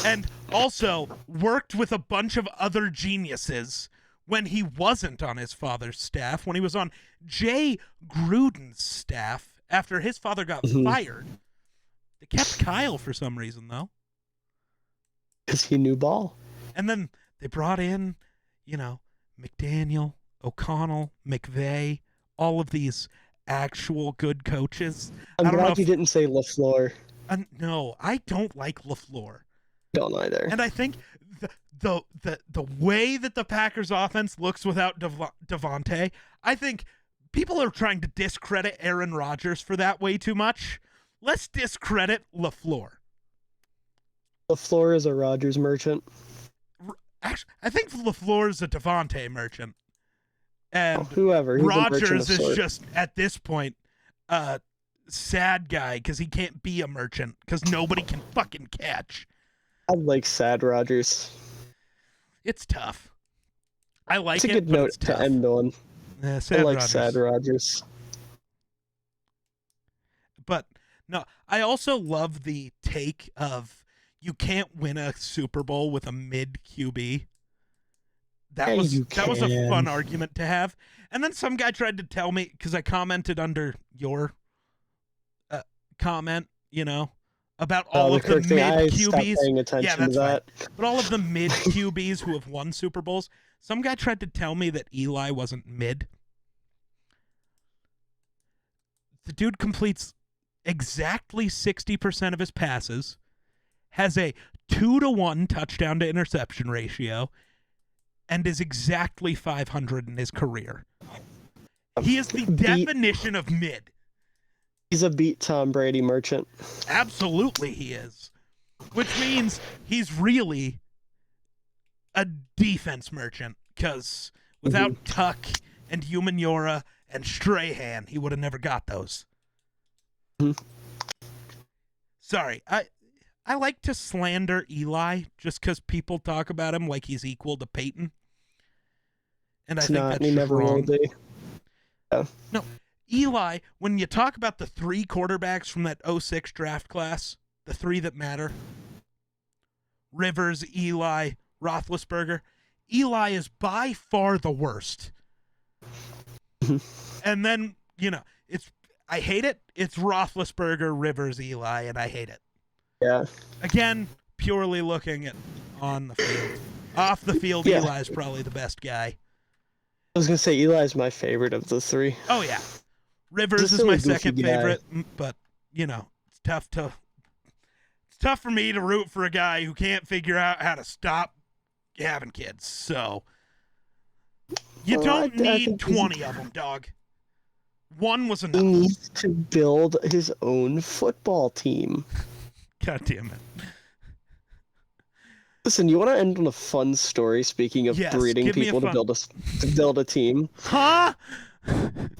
Speaker 1: And also worked with a bunch of other geniuses when he wasn't on his father's staff, when he was on Jay Gruden's staff after his father got fired. They kept Kyle for some reason, though.
Speaker 3: Because he knew ball.
Speaker 1: And then they brought in, McDaniel, O'Connell, McVay, all of these actual good coaches.
Speaker 3: I'm glad you didn't say LaFleur.
Speaker 1: No, I don't like LaFleur.
Speaker 3: Don't either.
Speaker 1: And I think the way that the Packers offense looks without Devontae, I think people are trying to discredit Aaron Rodgers for that way too much. Let's discredit LaFleur.
Speaker 3: LaFleur is a Rodgers merchant.
Speaker 1: Actually, I think LaFleur is a Devontae merchant. And
Speaker 3: whoever.
Speaker 1: Rodgers is just, at this point, a sad guy because he can't be a merchant because nobody can fucking catch.
Speaker 3: I like sad Rodgers.
Speaker 1: It's tough. I like
Speaker 3: it's a good note to end on.
Speaker 1: Yeah,
Speaker 3: I like sad Rodgers.
Speaker 1: But, no, I also love the take of you can't win a Super Bowl with a mid QB. That was a fun argument to have. And then some guy tried to tell me, because I commented under your comment, about all of the mid QBs. Yeah, that's right. But all of the mid QBs who have won Super Bowls, some guy tried to tell me that Eli wasn't mid. The dude completes exactly 60% of his passes, has a 2-to-1 touchdown to interception ratio, and is exactly 500 in his career. He is the definition of mid.
Speaker 3: He's a beat Tom Brady merchant.
Speaker 1: Absolutely he is. Which means he's really a defense merchant, because without Tuck and Umanura and Strahan, he would have never got those. Sorry, I like to slander Eli just because people talk about him like he's equal to Peyton. And I think that's
Speaker 3: he never
Speaker 1: wrong.
Speaker 3: will be. Yeah.
Speaker 1: No, Eli, when you talk about the 3 quarterbacks from that 06 draft class, the 3 that matter, Rivers, Eli, Roethlisberger, Eli is by far the worst. And then, I hate it. It's Roethlisberger, Rivers, Eli, and I hate it.
Speaker 3: Yeah.
Speaker 1: Again, purely looking at on the field. Off the field,
Speaker 3: Yeah.
Speaker 1: Eli's probably the best guy.
Speaker 3: I was gonna say Eli's my favorite of the three.
Speaker 1: Oh, yeah. Rivers
Speaker 3: He's a
Speaker 1: is my
Speaker 3: silly, goofy
Speaker 1: second
Speaker 3: guy.
Speaker 1: favorite, but, it's tough for me to root for a guy who can't figure out how to stop having kids. So you don't need 20 of them, dog. One was
Speaker 3: He
Speaker 1: enough.
Speaker 3: needs to build his own football team.
Speaker 1: God damn it.
Speaker 3: Listen, you want to end on a fun story? Speaking of
Speaker 1: Yes,
Speaker 3: breeding
Speaker 1: give me a
Speaker 3: people to
Speaker 1: fun-
Speaker 3: build a team.
Speaker 1: Huh?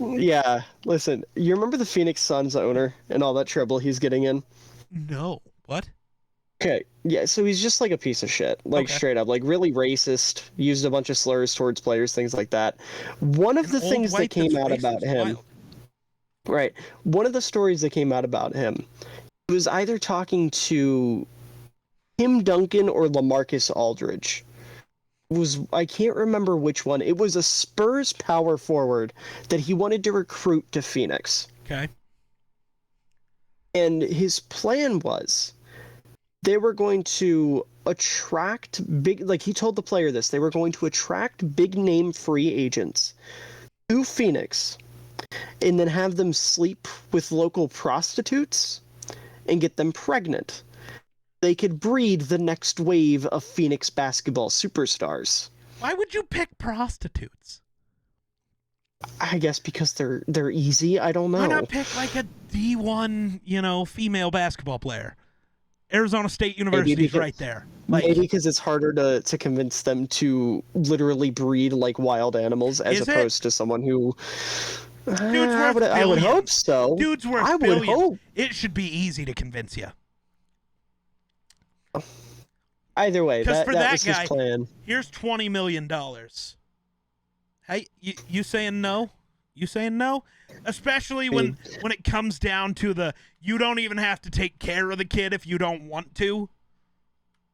Speaker 3: Yeah, listen. You remember the Phoenix Suns owner and all that trouble he's getting in?
Speaker 1: No. What?
Speaker 3: Okay, yeah. So he's just like a piece of shit, like
Speaker 1: Okay.
Speaker 3: straight up, like really racist. Used a bunch of slurs towards players, things like that. One of
Speaker 1: An
Speaker 3: the
Speaker 1: old
Speaker 3: things that
Speaker 1: white
Speaker 3: came
Speaker 1: that's
Speaker 3: out
Speaker 1: racist?
Speaker 3: about him.
Speaker 1: Wild.
Speaker 3: Right. One of the stories that came out about him was either talking to Tim Duncan or LaMarcus Aldridge. I can't remember which one. It was a Spurs power forward that he wanted to recruit to Phoenix.
Speaker 1: Okay.
Speaker 3: And his plan was they were going to attract he told the player this, they were going to attract big name free agents to Phoenix and then have them sleep with local prostitutes and get them pregnant. They could breed the next wave of Phoenix basketball superstars.
Speaker 1: Why would you pick prostitutes?
Speaker 3: I guess because they're easy. I don't know.
Speaker 1: Why not pick like a D1, female basketball player? Arizona State University's
Speaker 3: because-
Speaker 1: right there. Like,
Speaker 3: Maybe because it's harder to convince them to literally breed like wild animals as
Speaker 1: Is it?
Speaker 3: opposed to someone who.
Speaker 1: Dude's
Speaker 3: I
Speaker 1: worth
Speaker 3: would hope
Speaker 1: billions.
Speaker 3: so.
Speaker 1: Dude's worth
Speaker 3: I would
Speaker 1: billions.
Speaker 3: hope.
Speaker 1: It should be easy to convince you.
Speaker 3: Either way,
Speaker 1: 'Cause
Speaker 3: that
Speaker 1: for that
Speaker 3: was
Speaker 1: guy-
Speaker 3: his plan.
Speaker 1: Here's $20 million. Hey, you saying no? You saying no? Especially when it comes down to you don't even have to take care of the kid if you don't want to.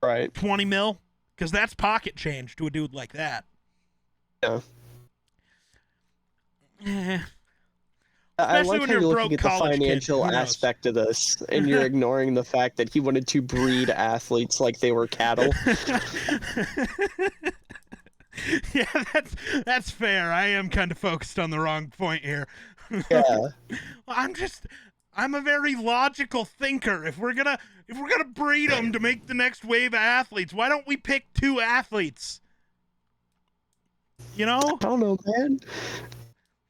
Speaker 3: Right.
Speaker 1: 20 mil? Because that's pocket change to a dude like that.
Speaker 3: Yeah.
Speaker 1: Eh.
Speaker 3: I
Speaker 1: Especially
Speaker 3: like
Speaker 1: when
Speaker 3: how
Speaker 1: you're
Speaker 3: you're
Speaker 1: a
Speaker 3: looking
Speaker 1: broke
Speaker 3: at the
Speaker 1: college kid,
Speaker 3: financial
Speaker 1: who knows?
Speaker 3: aspect of this, and you're ignoring the fact that he wanted to breed athletes like they were cattle.
Speaker 1: Yeah, that's fair. I am kind of focused on the wrong point here.
Speaker 3: Yeah.
Speaker 1: I'm a very logical thinker. If we're gonna breed them to make the next wave of athletes, why don't we pick 2 athletes?
Speaker 3: I don't know, man.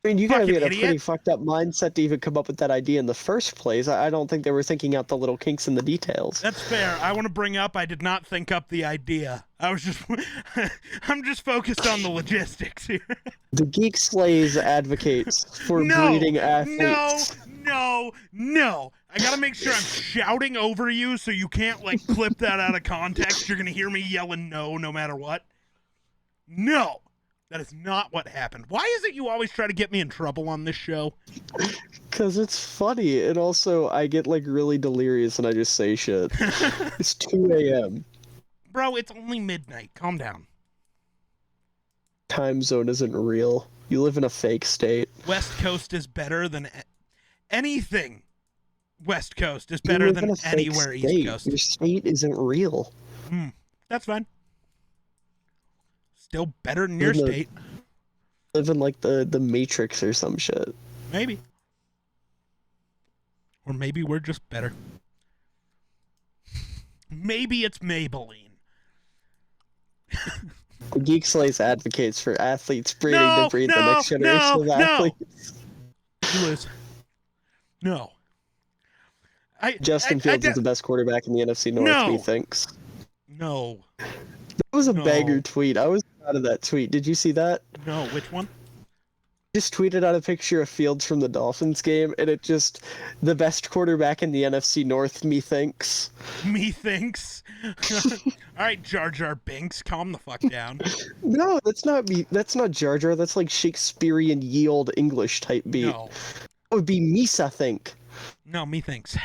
Speaker 3: I mean, you gotta be in a
Speaker 1: Fucking
Speaker 3: pretty
Speaker 1: idiot.
Speaker 3: fucked up mindset to even come up with that idea in the first place. I don't think they were thinking out the little kinks in the details.
Speaker 1: That's fair. I want to bring up I did not think up the idea. I'm just focused on the logistics here.
Speaker 3: The Geek Slays advocates for breeding athletes.
Speaker 1: No. I gotta make sure I'm shouting over you so you can't clip that out of context. You're gonna hear me yelling no matter what. No. That is not what happened. Why is it you always try to get me in trouble on this show?
Speaker 3: Because it's funny, and also I get really delirious and I just say shit. It's 2 a.m.
Speaker 1: Bro, it's only midnight. Calm down.
Speaker 3: Time zone isn't real. You live in a fake state.
Speaker 1: West Coast is better than anything. West Coast is
Speaker 3: You
Speaker 1: better
Speaker 3: live
Speaker 1: than
Speaker 3: in a fake
Speaker 1: anywhere
Speaker 3: state.
Speaker 1: East Coast.
Speaker 3: Your state isn't real.
Speaker 1: That's fine. Still better than your
Speaker 3: Live in
Speaker 1: state.
Speaker 3: Live in the Matrix or some shit.
Speaker 1: Maybe. Or maybe we're just better. Maybe it's Maybelline.
Speaker 3: The Geek Slays advocates for athletes breeding
Speaker 1: No,
Speaker 3: to breed
Speaker 1: no,
Speaker 3: the next generation of
Speaker 1: no.
Speaker 3: athletes.
Speaker 1: You lose. No.
Speaker 3: Justin Fields is the best quarterback in the NFC North,
Speaker 1: No.
Speaker 3: methinks.
Speaker 1: No.
Speaker 3: That was a
Speaker 1: No.
Speaker 3: banger tweet. I was proud of that tweet. Did you see that?
Speaker 1: No. Which one?
Speaker 3: Just tweeted out a picture of Fields from the Dolphins game, and it just the best quarterback in the NFC North, methinks.
Speaker 1: Methinks. All right, Jar Jar Binks, calm the fuck down.
Speaker 3: No, that's not me. That's not Jar Jar. That's like Shakespearean ye old English type beat.
Speaker 1: No.
Speaker 3: That would be Misa, think.
Speaker 1: No, methinks.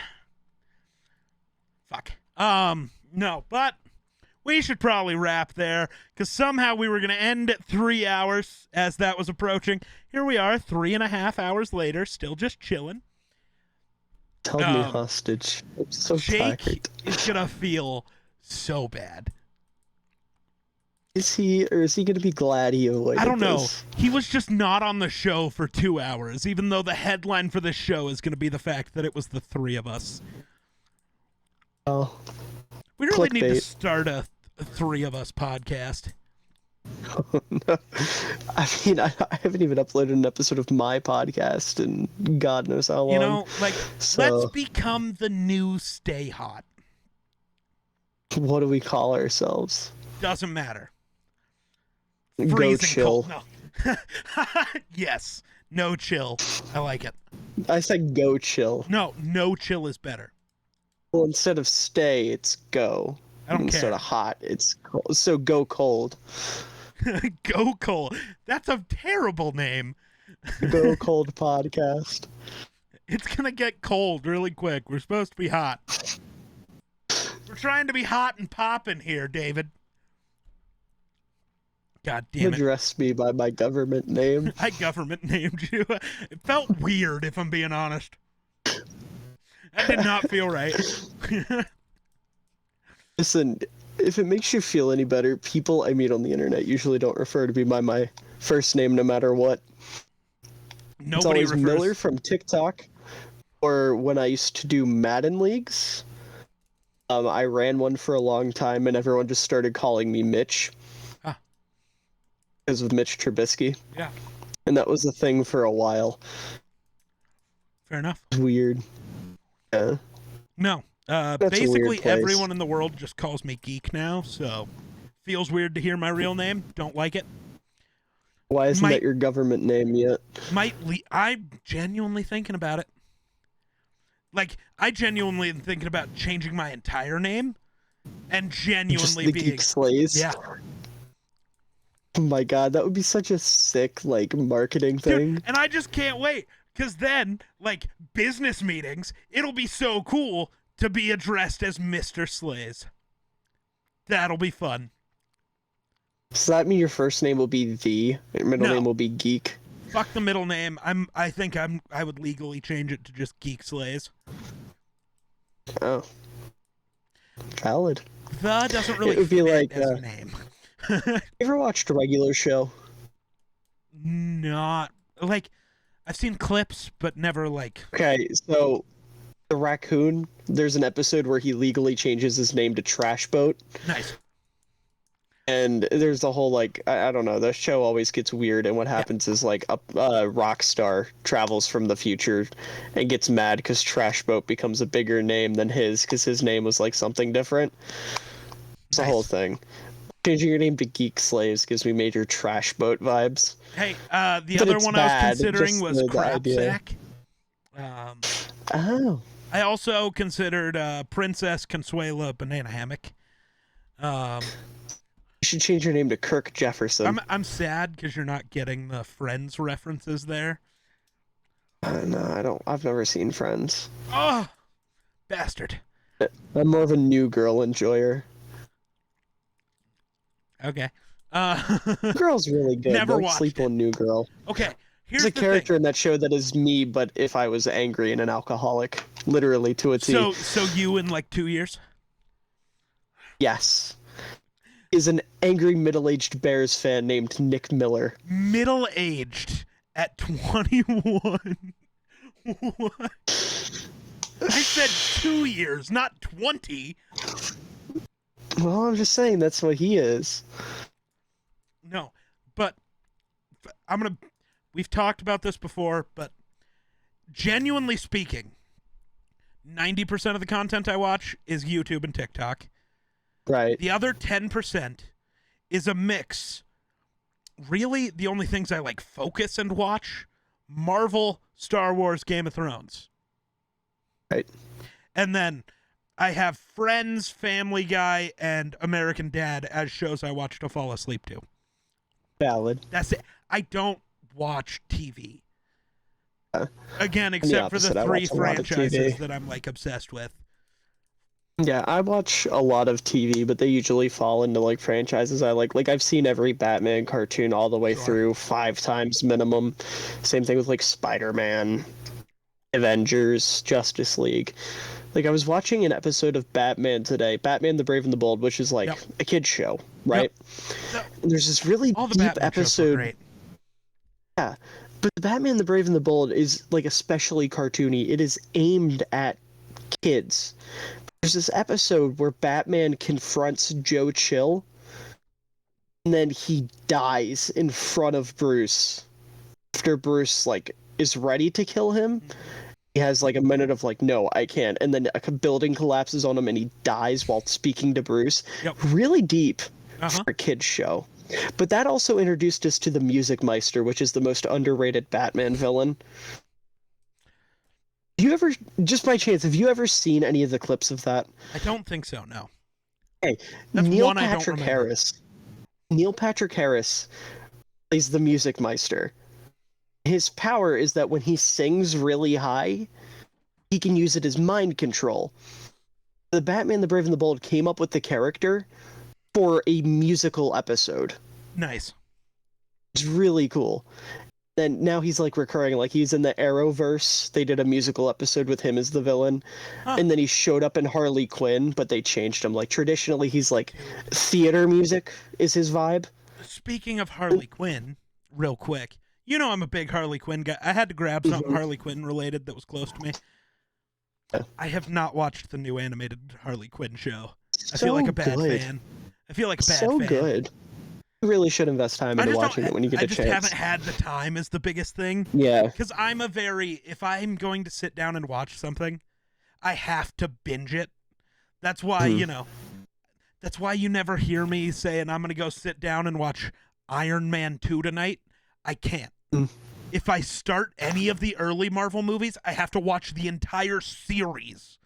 Speaker 1: Fuck. No, but we should probably wrap there because somehow we were going to end at 3 hours as that was approaching. Here we are, 3.5 hours later, still just chilling.
Speaker 3: Held me hostage. I'm so
Speaker 1: Jake
Speaker 3: tired.
Speaker 1: is going to feel so bad.
Speaker 3: Is he going to be glad he avoided
Speaker 1: I don't know.
Speaker 3: this?
Speaker 1: He was just not on the show for 2 hours, even though the headline for this show is going to be the fact that it was the three of us.
Speaker 3: Oh.
Speaker 1: We really need to
Speaker 3: Clickbait.
Speaker 1: start a three of us podcast.
Speaker 3: Oh, no. I mean, I haven't even uploaded an episode of my podcast in God knows how long.
Speaker 1: You know, like,
Speaker 3: So-
Speaker 1: let's become the new Stay Hot.
Speaker 3: What do we call ourselves?
Speaker 1: Doesn't matter.
Speaker 3: Go
Speaker 1: Freezing
Speaker 3: chill.
Speaker 1: cold. No. Yes. No chill. I like it.
Speaker 3: I said go chill.
Speaker 1: No chill is better.
Speaker 3: Well, instead of stay, it's go.
Speaker 1: I don't
Speaker 3: Instead
Speaker 1: care.
Speaker 3: of hot, it's cold. So go cold.
Speaker 1: Go cold. That's a terrible name.
Speaker 3: Go cold podcast.
Speaker 1: It's gonna get cold really quick. We're supposed to be hot. We're trying to be hot and popping here, David. God damn it.
Speaker 3: Address me by my government name.
Speaker 1: I government named you. It felt weird, if I'm being honest. That did not feel right.
Speaker 3: Listen, if it makes you feel any better, people I meet on the internet usually don't refer to me by my first name no matter what. It's
Speaker 1: Nobody
Speaker 3: always
Speaker 1: refers.
Speaker 3: Miller from TikTok, or when I used to do Madden leagues. I ran one for a long time, and everyone just started calling me Mitch.
Speaker 1: Ah.
Speaker 3: Because of Mitch Trubisky.
Speaker 1: Yeah,
Speaker 3: And that was the thing for a while.
Speaker 1: fair enough.
Speaker 3: It's weird. Yeah.
Speaker 1: No.
Speaker 3: a weird
Speaker 1: Basically,
Speaker 3: place.
Speaker 1: everyone in the world just calls me Geek now, so feels weird to hear my real name. Don't like it.
Speaker 3: Why isn't
Speaker 1: Might-
Speaker 3: that your government name yet?
Speaker 1: I'm genuinely thinking about it. Like, I genuinely am thinking about changing my entire name and
Speaker 3: Just
Speaker 1: genuinely
Speaker 3: the
Speaker 1: being.
Speaker 3: Geek Slays?
Speaker 1: Yeah.
Speaker 3: Oh my god, that would be such a sick, like, marketing thing.
Speaker 1: Dude, and I just can't wait. Because then, like, business meetings, it'll be so cool to be addressed as Mr. Slays. That'll be fun.
Speaker 3: Does that mean your first name will be The? Your middle
Speaker 1: No.
Speaker 3: name will be Geek?
Speaker 1: Fuck the middle name. I would legally change it to just Geek Slays.
Speaker 3: Oh. Valid.
Speaker 1: The doesn't really
Speaker 3: It would be
Speaker 1: fit
Speaker 3: like,
Speaker 1: as a name.
Speaker 3: You ever watched a regular show?
Speaker 1: Not like I've seen clips, but never like.
Speaker 3: Okay, so the raccoon, there's an episode where he legally changes his name to Trash Boat.
Speaker 1: Nice.
Speaker 3: And there's the whole, like, I don't know, the show always gets weird, and what happens is, like, a rock star travels from the future and gets mad because Trash Boat becomes a bigger name than his, because his name was, like, something different. It's a
Speaker 1: Nice.
Speaker 3: whole thing. Changing your name to Geek Slaves gives me major Trash Boat vibes.
Speaker 1: Hey, the
Speaker 3: But
Speaker 1: other
Speaker 3: it's
Speaker 1: one I
Speaker 3: bad,
Speaker 1: was considering
Speaker 3: just
Speaker 1: was
Speaker 3: the
Speaker 1: Crap
Speaker 3: idea.
Speaker 1: Sack.
Speaker 3: Oh.
Speaker 1: I also considered Princess Consuela Banana Hammock.
Speaker 3: You should change your name to Kirk Jefferson.
Speaker 1: I'm sad because you're not getting the Friends references there.
Speaker 3: No, I've never seen Friends.
Speaker 1: Oh, bastard.
Speaker 3: I'm more of a New Girl enjoyer.
Speaker 1: Okay.
Speaker 3: New Girl's really good.
Speaker 1: Never
Speaker 3: Don't
Speaker 1: watched
Speaker 3: sleep
Speaker 1: it.
Speaker 3: on New Girl.
Speaker 1: Okay. Here's
Speaker 3: There's a
Speaker 1: the
Speaker 3: character
Speaker 1: thing.
Speaker 3: in that show that is me, but if I was angry and an alcoholic, literally to a T.
Speaker 1: So you in like 2 years?
Speaker 3: Yes, is an angry middle-aged Bears fan named Nick Miller.
Speaker 1: Middle-aged at 21. What? I said 2 years, not 20.
Speaker 3: Well, I'm just saying that's what he is.
Speaker 1: No, but we've talked about this before, but genuinely speaking, 90% of the content I watch is YouTube and TikTok.
Speaker 3: Right.
Speaker 1: The other 10% is a mix. Really, the only things I like focus and watch, Marvel, Star Wars, Game of Thrones.
Speaker 3: Right.
Speaker 1: And then I have Friends, Family Guy, and American Dad as shows I watch to fall asleep to.
Speaker 3: Valid.
Speaker 1: That's it. I don't watch TV.
Speaker 3: Uh,
Speaker 1: Again, except for the
Speaker 3: opposite. I
Speaker 1: three
Speaker 3: watch a lot of
Speaker 1: franchises
Speaker 3: TV.
Speaker 1: that I'm like obsessed with.
Speaker 3: Yeah, I watch a lot of TV, but they usually fall into like franchises I like. Like I've seen every Batman cartoon all the way
Speaker 1: Sure.
Speaker 3: through 5 times minimum. Same thing with like Spider-Man, Avengers, Justice League. Like I was watching an episode of Batman today, Batman the Brave and the Bold, which is like
Speaker 1: Yep.
Speaker 3: a kid's show, right?
Speaker 1: Yep.
Speaker 3: And there's this really
Speaker 1: All the
Speaker 3: deep
Speaker 1: Batman shows were
Speaker 3: episode.
Speaker 1: great.
Speaker 3: Yeah, but Batman the Brave and the Bold is like especially cartoony. It is aimed at kids. There's this episode where Batman confronts Joe Chill, and then he dies in front of Bruce. After Bruce like is ready to kill him, he has like a minute of like, no, I can't, and then a building collapses on him, and he dies while speaking to Bruce.
Speaker 1: Yep.
Speaker 3: Really deep
Speaker 1: Uh-huh.
Speaker 3: for a kids show. But that also introduced us to the Music Meister, which is the most underrated Batman villain. You ever, just by chance, have you ever seen any of the clips of that?
Speaker 1: I don't think so, no.
Speaker 3: Hey,
Speaker 1: That's
Speaker 3: Neil
Speaker 1: one I don't
Speaker 3: Patrick
Speaker 1: remember.
Speaker 3: Harris. Neil Patrick Harris plays the Music Meister. His power is that when he sings really high, he can use it as mind control. The Batman the Brave and the Bold came up with the character for a musical episode.
Speaker 1: Nice.
Speaker 3: It's really cool. And now he's like recurring, like he's in the Arrowverse. They did a musical episode with him as the villain.
Speaker 1: Huh.
Speaker 3: And then he showed up in Harley Quinn, but they changed him. Like traditionally he's like theater music is his vibe.
Speaker 1: Speaking of Harley Quinn, real quick, you know I'm a big Harley Quinn guy. I had to grab something Harley Quinn related that was close to me.
Speaker 3: Yeah.
Speaker 1: I have not watched the new animated Harley Quinn show. I
Speaker 3: So
Speaker 1: feel like a bad
Speaker 3: good.
Speaker 1: fan. I feel like a bad
Speaker 3: So
Speaker 1: fan.
Speaker 3: good. You really should invest time
Speaker 1: I
Speaker 3: into
Speaker 1: just
Speaker 3: watching
Speaker 1: don't,
Speaker 3: it when you get
Speaker 1: I
Speaker 3: a
Speaker 1: just
Speaker 3: chance.
Speaker 1: haven't had the time is the biggest thing.
Speaker 3: Yeah.
Speaker 1: Because if I'm going to sit down and watch something, I have to binge it. That's why, that's why you never hear me saying I'm going to go sit down and watch Iron Man 2 tonight. I can't.
Speaker 3: Mm.
Speaker 1: If I start any of the early Marvel movies, I have to watch the entire series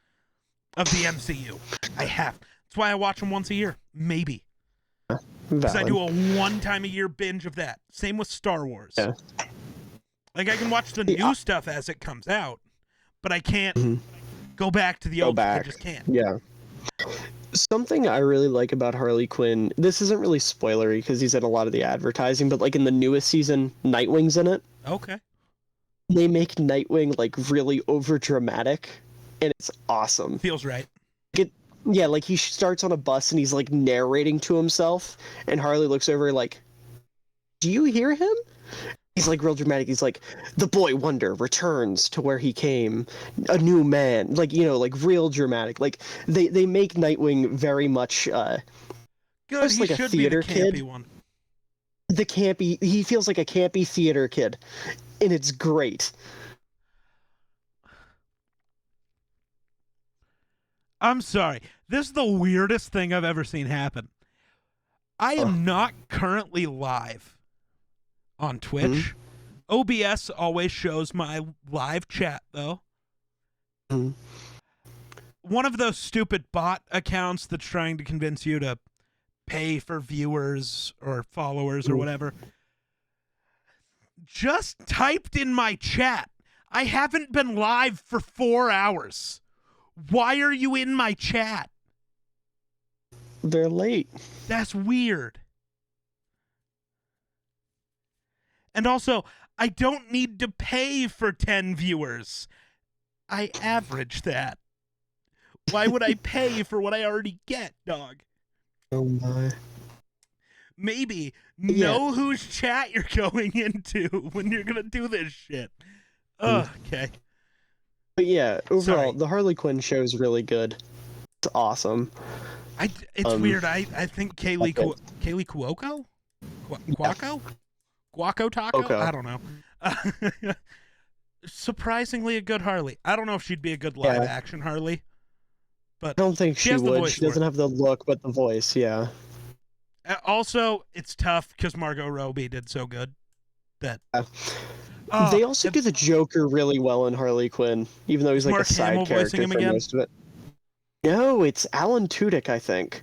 Speaker 1: of the MCU. I have. That's why I watch them once a year. Maybe. Because I do a one-time-a-year binge of that. Same with Star Wars.
Speaker 3: Yeah.
Speaker 1: Like, I can watch the new stuff as it comes out, but I can't go back to the old. I just can't.
Speaker 3: Yeah. Something I really like about Harley Quinn, this isn't really spoilery because he's in a lot of the advertising, but like in the newest season, Nightwing's in it.
Speaker 1: Okay.
Speaker 3: They make Nightwing like really over dramatic, and it's awesome.
Speaker 1: Feels right.
Speaker 3: Yeah, like he starts on a bus and he's like narrating to himself, and Harley looks over like, "Do you hear him?" He's like real dramatic. He's like, "The boy wonder returns to where he came, a new man." Like, like real dramatic. Like they make Nightwing very much
Speaker 1: Good.
Speaker 3: Just
Speaker 1: He
Speaker 3: like a
Speaker 1: should
Speaker 3: theater
Speaker 1: be the campy
Speaker 3: kid.
Speaker 1: one.
Speaker 3: he feels like a campy theater kid, and it's great.
Speaker 1: I'm sorry. This is the weirdest thing I've ever seen happen. I am not currently live on Twitch. OBS always shows my live chat, though.
Speaker 3: Mhm.
Speaker 1: One of those stupid bot accounts that's trying to convince you to pay for viewers or followers or whatever just typed in my chat, "I haven't been live for 4 hours. Why are you in my chat?"
Speaker 3: They're late.
Speaker 1: That's weird. And also, I don't need to pay for 10 viewers. I average that. Why would I pay for what I already get, dog?
Speaker 3: Oh my.
Speaker 1: Maybe know whose chat you're going into when you're going to do this shit. Okay.
Speaker 3: But yeah, overall,
Speaker 1: Sorry.
Speaker 3: the Harley Quinn show is really good. It's awesome.
Speaker 1: It's weird. I think Kaylee Cuoco? Quaco? Guaco Taco?
Speaker 3: Cuoco.
Speaker 1: I don't know. Surprisingly a good Harley. I don't know if she'd be a good live action Harley, but
Speaker 3: I don't think she
Speaker 1: has the
Speaker 3: would.
Speaker 1: voice
Speaker 3: She
Speaker 1: for
Speaker 3: doesn't
Speaker 1: it.
Speaker 3: have the look, but the voice, yeah.
Speaker 1: Also, it's tough because Margot Robbie did so good that
Speaker 3: They also do the Joker really well in Harley Quinn, even though he's like
Speaker 1: Mark
Speaker 3: a side
Speaker 1: Hamill voicing
Speaker 3: character
Speaker 1: him
Speaker 3: for
Speaker 1: again?
Speaker 3: most of it. No, it's Alan Tudyk, I think.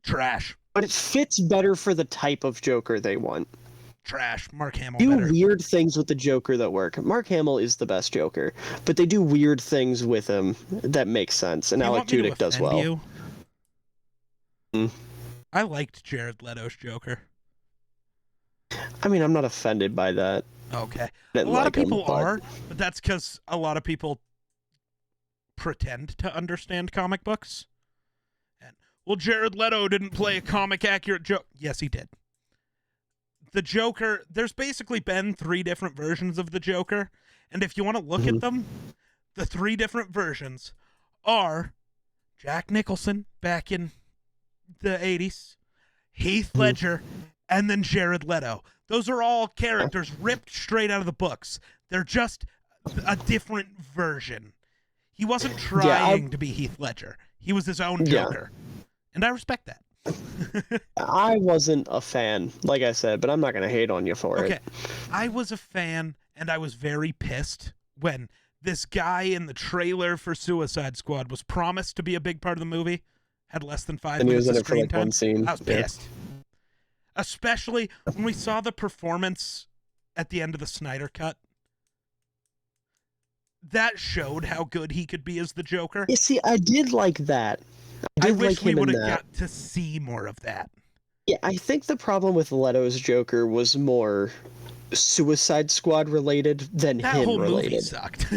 Speaker 1: trash.
Speaker 3: But it fits better for the type of Joker they want.
Speaker 1: trash. Mark Hamill
Speaker 3: do
Speaker 1: better.
Speaker 3: weird things with the Joker that work. Mark Hamill is the best Joker, but they do weird things with him that make sense, and
Speaker 1: You
Speaker 3: Alec
Speaker 1: want me to
Speaker 3: Tudyk does
Speaker 1: offend
Speaker 3: well.
Speaker 1: you?
Speaker 3: Mm.
Speaker 1: I liked Jared Leto's Joker.
Speaker 3: I mean, I'm not offended by that.
Speaker 1: Okay.
Speaker 3: I
Speaker 1: A
Speaker 3: didn't
Speaker 1: lot
Speaker 3: like
Speaker 1: of people
Speaker 3: him, but-
Speaker 1: are, but that's because a lot of people pretend to understand comic books. And, well, Jared Leto didn't play a comic accurate Joker. Yes, he did. The Joker, there's basically been 3 different versions of the Joker. And if you want to look at them, the 3 different versions are Jack Nicholson back in the 80s, Heath Ledger, and then Jared Leto. Those are all characters ripped straight out of the books. They're just a different version. He wasn't trying to be Heath Ledger. He was his own Joker. And I respect that.
Speaker 3: I wasn't a fan, like I said, but I'm not going to hate on you for it.
Speaker 1: Okay. I was a fan, and I was very pissed when this guy in the trailer for Suicide Squad was promised to be a big part of the movie, had less than 5
Speaker 3: And he was
Speaker 1: minutes
Speaker 3: in
Speaker 1: of
Speaker 3: it for
Speaker 1: screen
Speaker 3: like
Speaker 1: time.
Speaker 3: one scene.
Speaker 1: I was pissed. Especially when we saw the performance at the end of the Snyder Cut. That showed how good he could be as the Joker.
Speaker 3: You see, I did like that.
Speaker 1: I
Speaker 3: did
Speaker 1: wish
Speaker 3: like
Speaker 1: we
Speaker 3: him in
Speaker 1: would have
Speaker 3: that.
Speaker 1: got to see more of that.
Speaker 3: Yeah, I think the problem with Leto's Joker was more Suicide Squad related than
Speaker 1: That
Speaker 3: him
Speaker 1: whole movie
Speaker 3: related.
Speaker 1: sucked.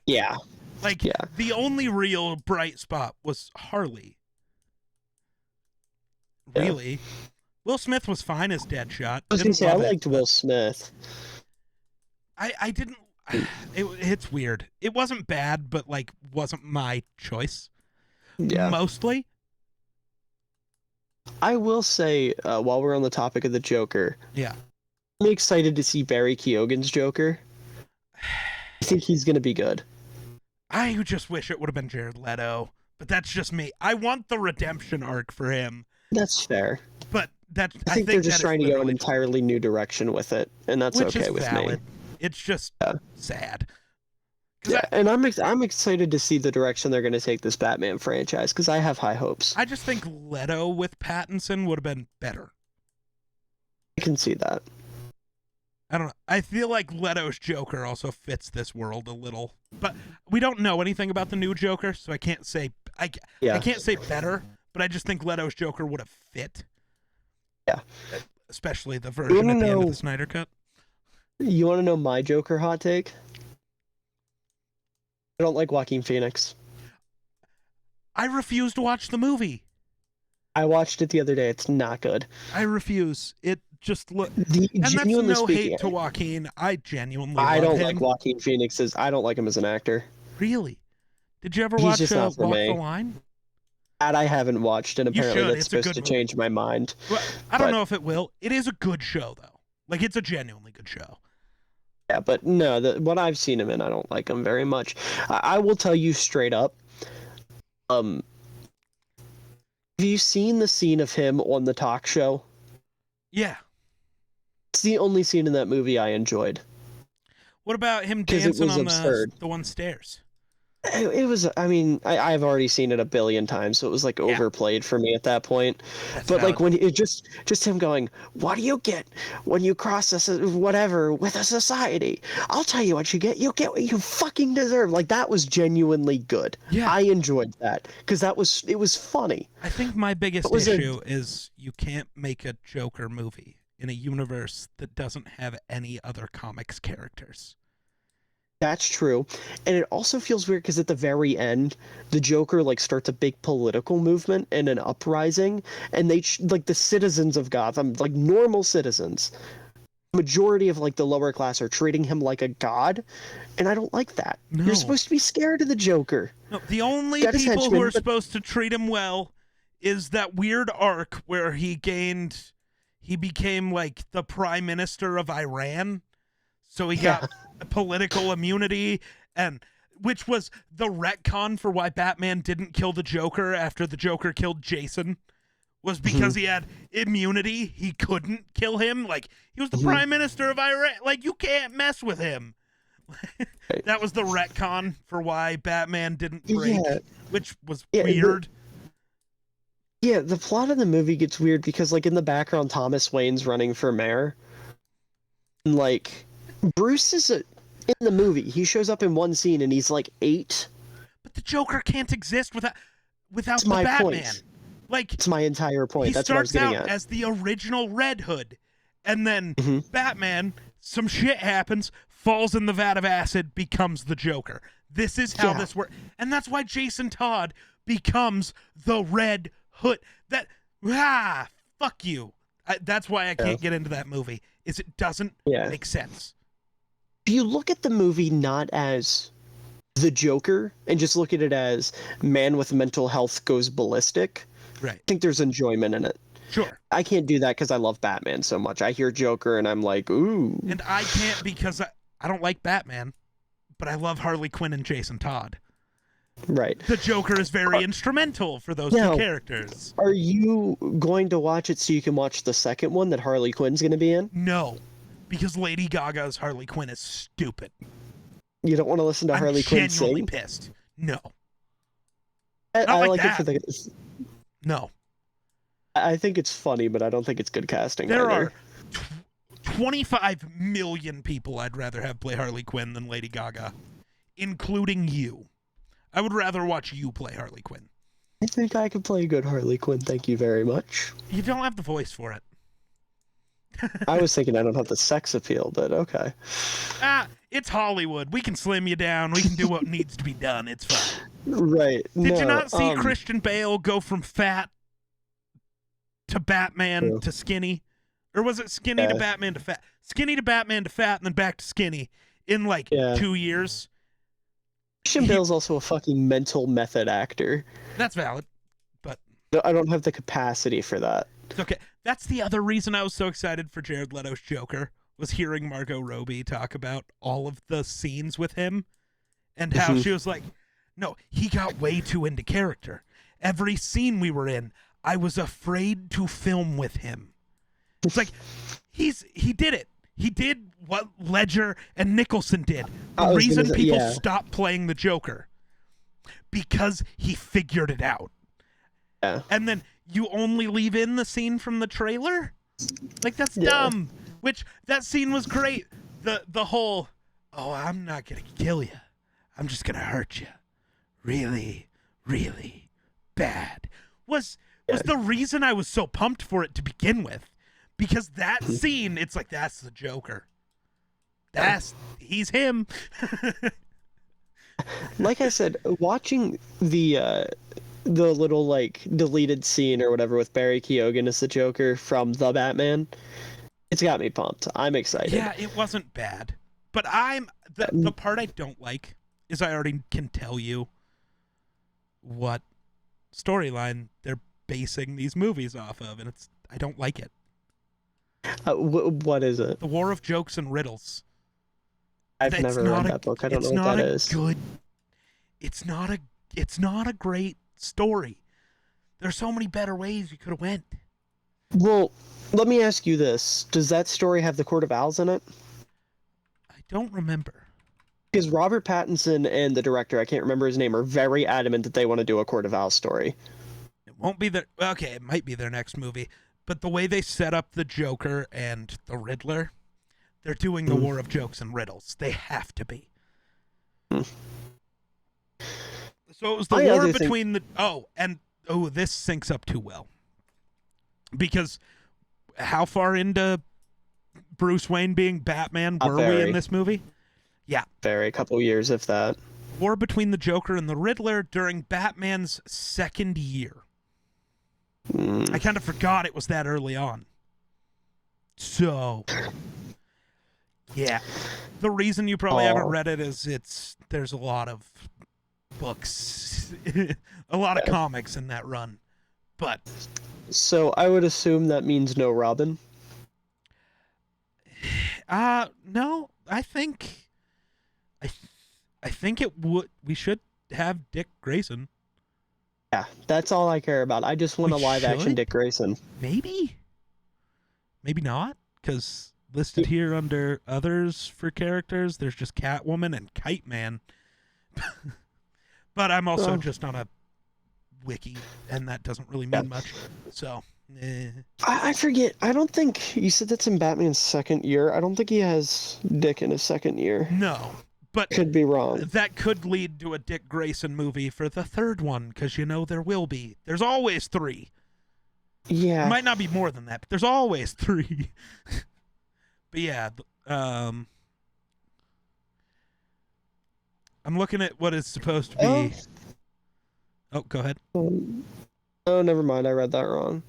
Speaker 3: Yeah.
Speaker 1: Like, the only real bright spot was Harley. Really? Will Smith was fine as Deadshot.
Speaker 3: I was going to say, I liked Will Smith.
Speaker 1: I didn't... it's weird. It wasn't bad, but, like, wasn't my choice.
Speaker 3: Yeah.
Speaker 1: Mostly.
Speaker 3: I will say, while we're on the topic of the Joker,
Speaker 1: Yeah.
Speaker 3: I'm excited to see Barry Keoghan's Joker. I think he's going to be good.
Speaker 1: I just wish it would have been Jared Leto, but that's just me. I want the redemption arc for him.
Speaker 3: That's fair.
Speaker 1: But
Speaker 3: I think they're just trying to go an entirely new direction with it, and that's okay with me.
Speaker 1: It's just sad.
Speaker 3: Yeah, and I'm excited to see the direction they're going to take this Batman franchise because I have high hopes.
Speaker 1: I just think Leto with Pattinson would have been better.
Speaker 3: I can see that.
Speaker 1: I don't know. I feel like Leto's Joker also fits this world a little, but we don't know anything about the new Joker, so I can't say I can't say better. But I just think Leto's Joker would have fit.
Speaker 3: Yeah,
Speaker 1: especially the version at the end of the Snyder Cut.
Speaker 3: You want to know my Joker hot take? I don't like Joaquin Phoenix.
Speaker 1: I refuse to watch the movie.
Speaker 3: I watched it the other day. It's not good.
Speaker 1: I refuse. It just look. And that's no hate to Joaquin. I genuinely love him.
Speaker 3: I don't like Joaquin Phoenix. I don't like him as an actor.
Speaker 1: Really? Did you ever watch Walk the Line?
Speaker 3: That I haven't watched, and apparently that's supposed to change my mind.
Speaker 1: Well, I don't know if it will. It is a good show, though. Like, it's a genuinely good show.
Speaker 3: Yeah, but no, what I've seen him in, I don't like him very much. I will tell you straight up. Have you seen the scene of him on the talk show?
Speaker 1: Yeah.
Speaker 3: It's the only scene in that movie I enjoyed.
Speaker 1: What about him dancing on the one stairs?
Speaker 3: It was, I mean, I've already seen it a billion times, so it was like overplayed for me at that point. But like when it just him going, what do you get when you cross this whatever with a society? I'll tell you what you get what you fucking deserve. Like that was genuinely good.
Speaker 1: Yeah.
Speaker 3: I enjoyed that because it was funny.
Speaker 1: I think my biggest issue is you can't make a Joker movie in a universe that doesn't have any other comics characters.
Speaker 3: That's true. And it also feels weird because at the very end, the Joker like starts a big political movement and an uprising, and they like the citizens of Gotham, like normal citizens, majority of like the lower class are treating him like a god, and I don't like that. No. You're supposed to be scared of the Joker.
Speaker 1: No, the only people who are supposed to treat him well is that weird arc where he became like the prime minister of Iran. So he got political immunity, and which was the retcon for why Batman didn't kill the Joker after the Joker killed Jason, was because he had immunity. He couldn't kill him. Like, he was the prime minister of Iran. Like, you can't mess with him. That was the retcon for why Batman didn't break, which was weird.
Speaker 3: The plot of the movie gets weird because, like, in the background, Thomas Wayne's running for mayor. And, like, Bruce is in the movie. He shows up in one scene and he's like 8.
Speaker 1: But the Joker can't exist without
Speaker 3: That's
Speaker 1: the
Speaker 3: my
Speaker 1: Batman.
Speaker 3: point.
Speaker 1: Like,
Speaker 3: That's my entire point.
Speaker 1: he
Speaker 3: That's what I was
Speaker 1: starts
Speaker 3: getting
Speaker 1: out
Speaker 3: at.
Speaker 1: as the original Red Hood, and then
Speaker 3: Mhm.
Speaker 1: Batman, some shit happens, falls in the vat of acid, becomes the Joker. This is how this works. And that's why Jason Todd becomes the Red Hood. Fuck you. That's why I can't get into that movie, is it doesn't make sense.
Speaker 3: If you look at the movie not as the Joker and just look at it as man with mental health goes ballistic,
Speaker 1: right,
Speaker 3: I think there's enjoyment in it.
Speaker 1: Sure.
Speaker 3: I can't do that because I love Batman so much. I hear Joker and I'm like, ooh.
Speaker 1: And I can't because I don't like Batman, but I love Harley Quinn and Jason Todd.
Speaker 3: Right.
Speaker 1: The Joker is very instrumental for those two characters.
Speaker 3: Are you going to watch it so you can watch the second one that Harley Quinn's going to be in?
Speaker 1: No, because Lady Gaga's Harley Quinn is stupid.
Speaker 3: You don't want to listen to Harley Quinn sing?
Speaker 1: I'm genuinely pissed. No.
Speaker 3: I
Speaker 1: like
Speaker 3: like it for the...
Speaker 1: No.
Speaker 3: I think it's funny, but I don't think it's good casting
Speaker 1: There
Speaker 3: either.
Speaker 1: are 25 million people I'd rather have play Harley Quinn than Lady Gaga, including you. I would rather watch you play Harley Quinn.
Speaker 3: I think I could play a good Harley Quinn, thank you very much.
Speaker 1: You don't have the voice for it.
Speaker 3: I was thinking I don't have the sex appeal, but okay.
Speaker 1: It's Hollywood. We can slim you down. We can do what needs to be done. It's fine.
Speaker 3: Right.
Speaker 1: Did you not see Christian Bale go from fat to Batman to skinny? Or was it skinny to Batman to fat? Skinny to Batman to fat and then back to skinny in like 2 years.
Speaker 3: Christian Bale's also a fucking mental method actor.
Speaker 1: That's valid, but
Speaker 3: I don't have the capacity for that.
Speaker 1: It's okay. That's the other reason I was so excited for Jared Leto's Joker, was hearing Margot Robbie talk about all of the scenes with him and how she was like, no, he got way too into character. Every scene we were in, I was afraid to film with him. It's like, he did it. He did what Ledger and Nicholson did. The reason people stopped playing the Joker, because he figured it out. Yeah. And then you only leave in the scene from the trailer? Like, that's dumb. Which, that scene was great. The whole, oh, I'm not going to kill you. I'm just going to hurt you. Really, really bad. Was the reason I was so pumped for it to begin with. Because that scene, it's like, that's the Joker. He's him.
Speaker 3: Like I said, watching the little like deleted scene or whatever with Barry Keoghan as the Joker from The Batman, it's got me pumped. I'm excited.
Speaker 1: Yeah, it wasn't bad. But the part I don't like is I already can tell you what storyline they're basing these movies off of, and I don't like it.
Speaker 3: What is it?
Speaker 1: The War of Jokes and Riddles.
Speaker 3: I've never read that book. I don't know what that is.
Speaker 1: It's not a great story. There's so many better ways you could have went.
Speaker 3: Well, let me ask you this. Does that story have the Court of Owls in it?
Speaker 1: I don't remember.
Speaker 3: Because Robert Pattinson and the director, I can't remember his name, are very adamant that they want to do a Court of Owls story.
Speaker 1: It won't be their... Okay, it might be their next movie. But the way they set up the Joker and the Riddler, they're doing the War of Jokes and Riddles. They have to be. So it was the war between the... this syncs up too well. Because how far into Bruce Wayne being Batman were we in this movie? Yeah.
Speaker 3: Very, a couple years, if that.
Speaker 1: War between the Joker and the Riddler during Batman's second year. I kind of forgot it was that early on. So, yeah. The reason you probably haven't read it is there's a lot of books, a lot of comics in that run. But
Speaker 3: so I would assume that means no Robin?
Speaker 1: No, I think it would. We should have Dick Grayson.
Speaker 3: Yeah, that's all I care about. I just want a live-action Dick Grayson.
Speaker 1: Maybe not, because listed here under others for characters, there's just Catwoman and Kite Man. But I'm also just on a wiki, and that doesn't really mean much. So
Speaker 3: I forget. I don't think you said that's in Batman's second year. I don't think he has Dick in his second year.
Speaker 1: No, but
Speaker 3: Could be wrong.
Speaker 1: that could lead to a Dick Grayson movie for the third one, because there will be. There's always 3.
Speaker 3: Yeah.
Speaker 1: It might not be more than that, but there's always 3. But yeah, I'm looking at what it's supposed to be. Oh, go ahead.
Speaker 3: Oh, never mind. I read that wrong.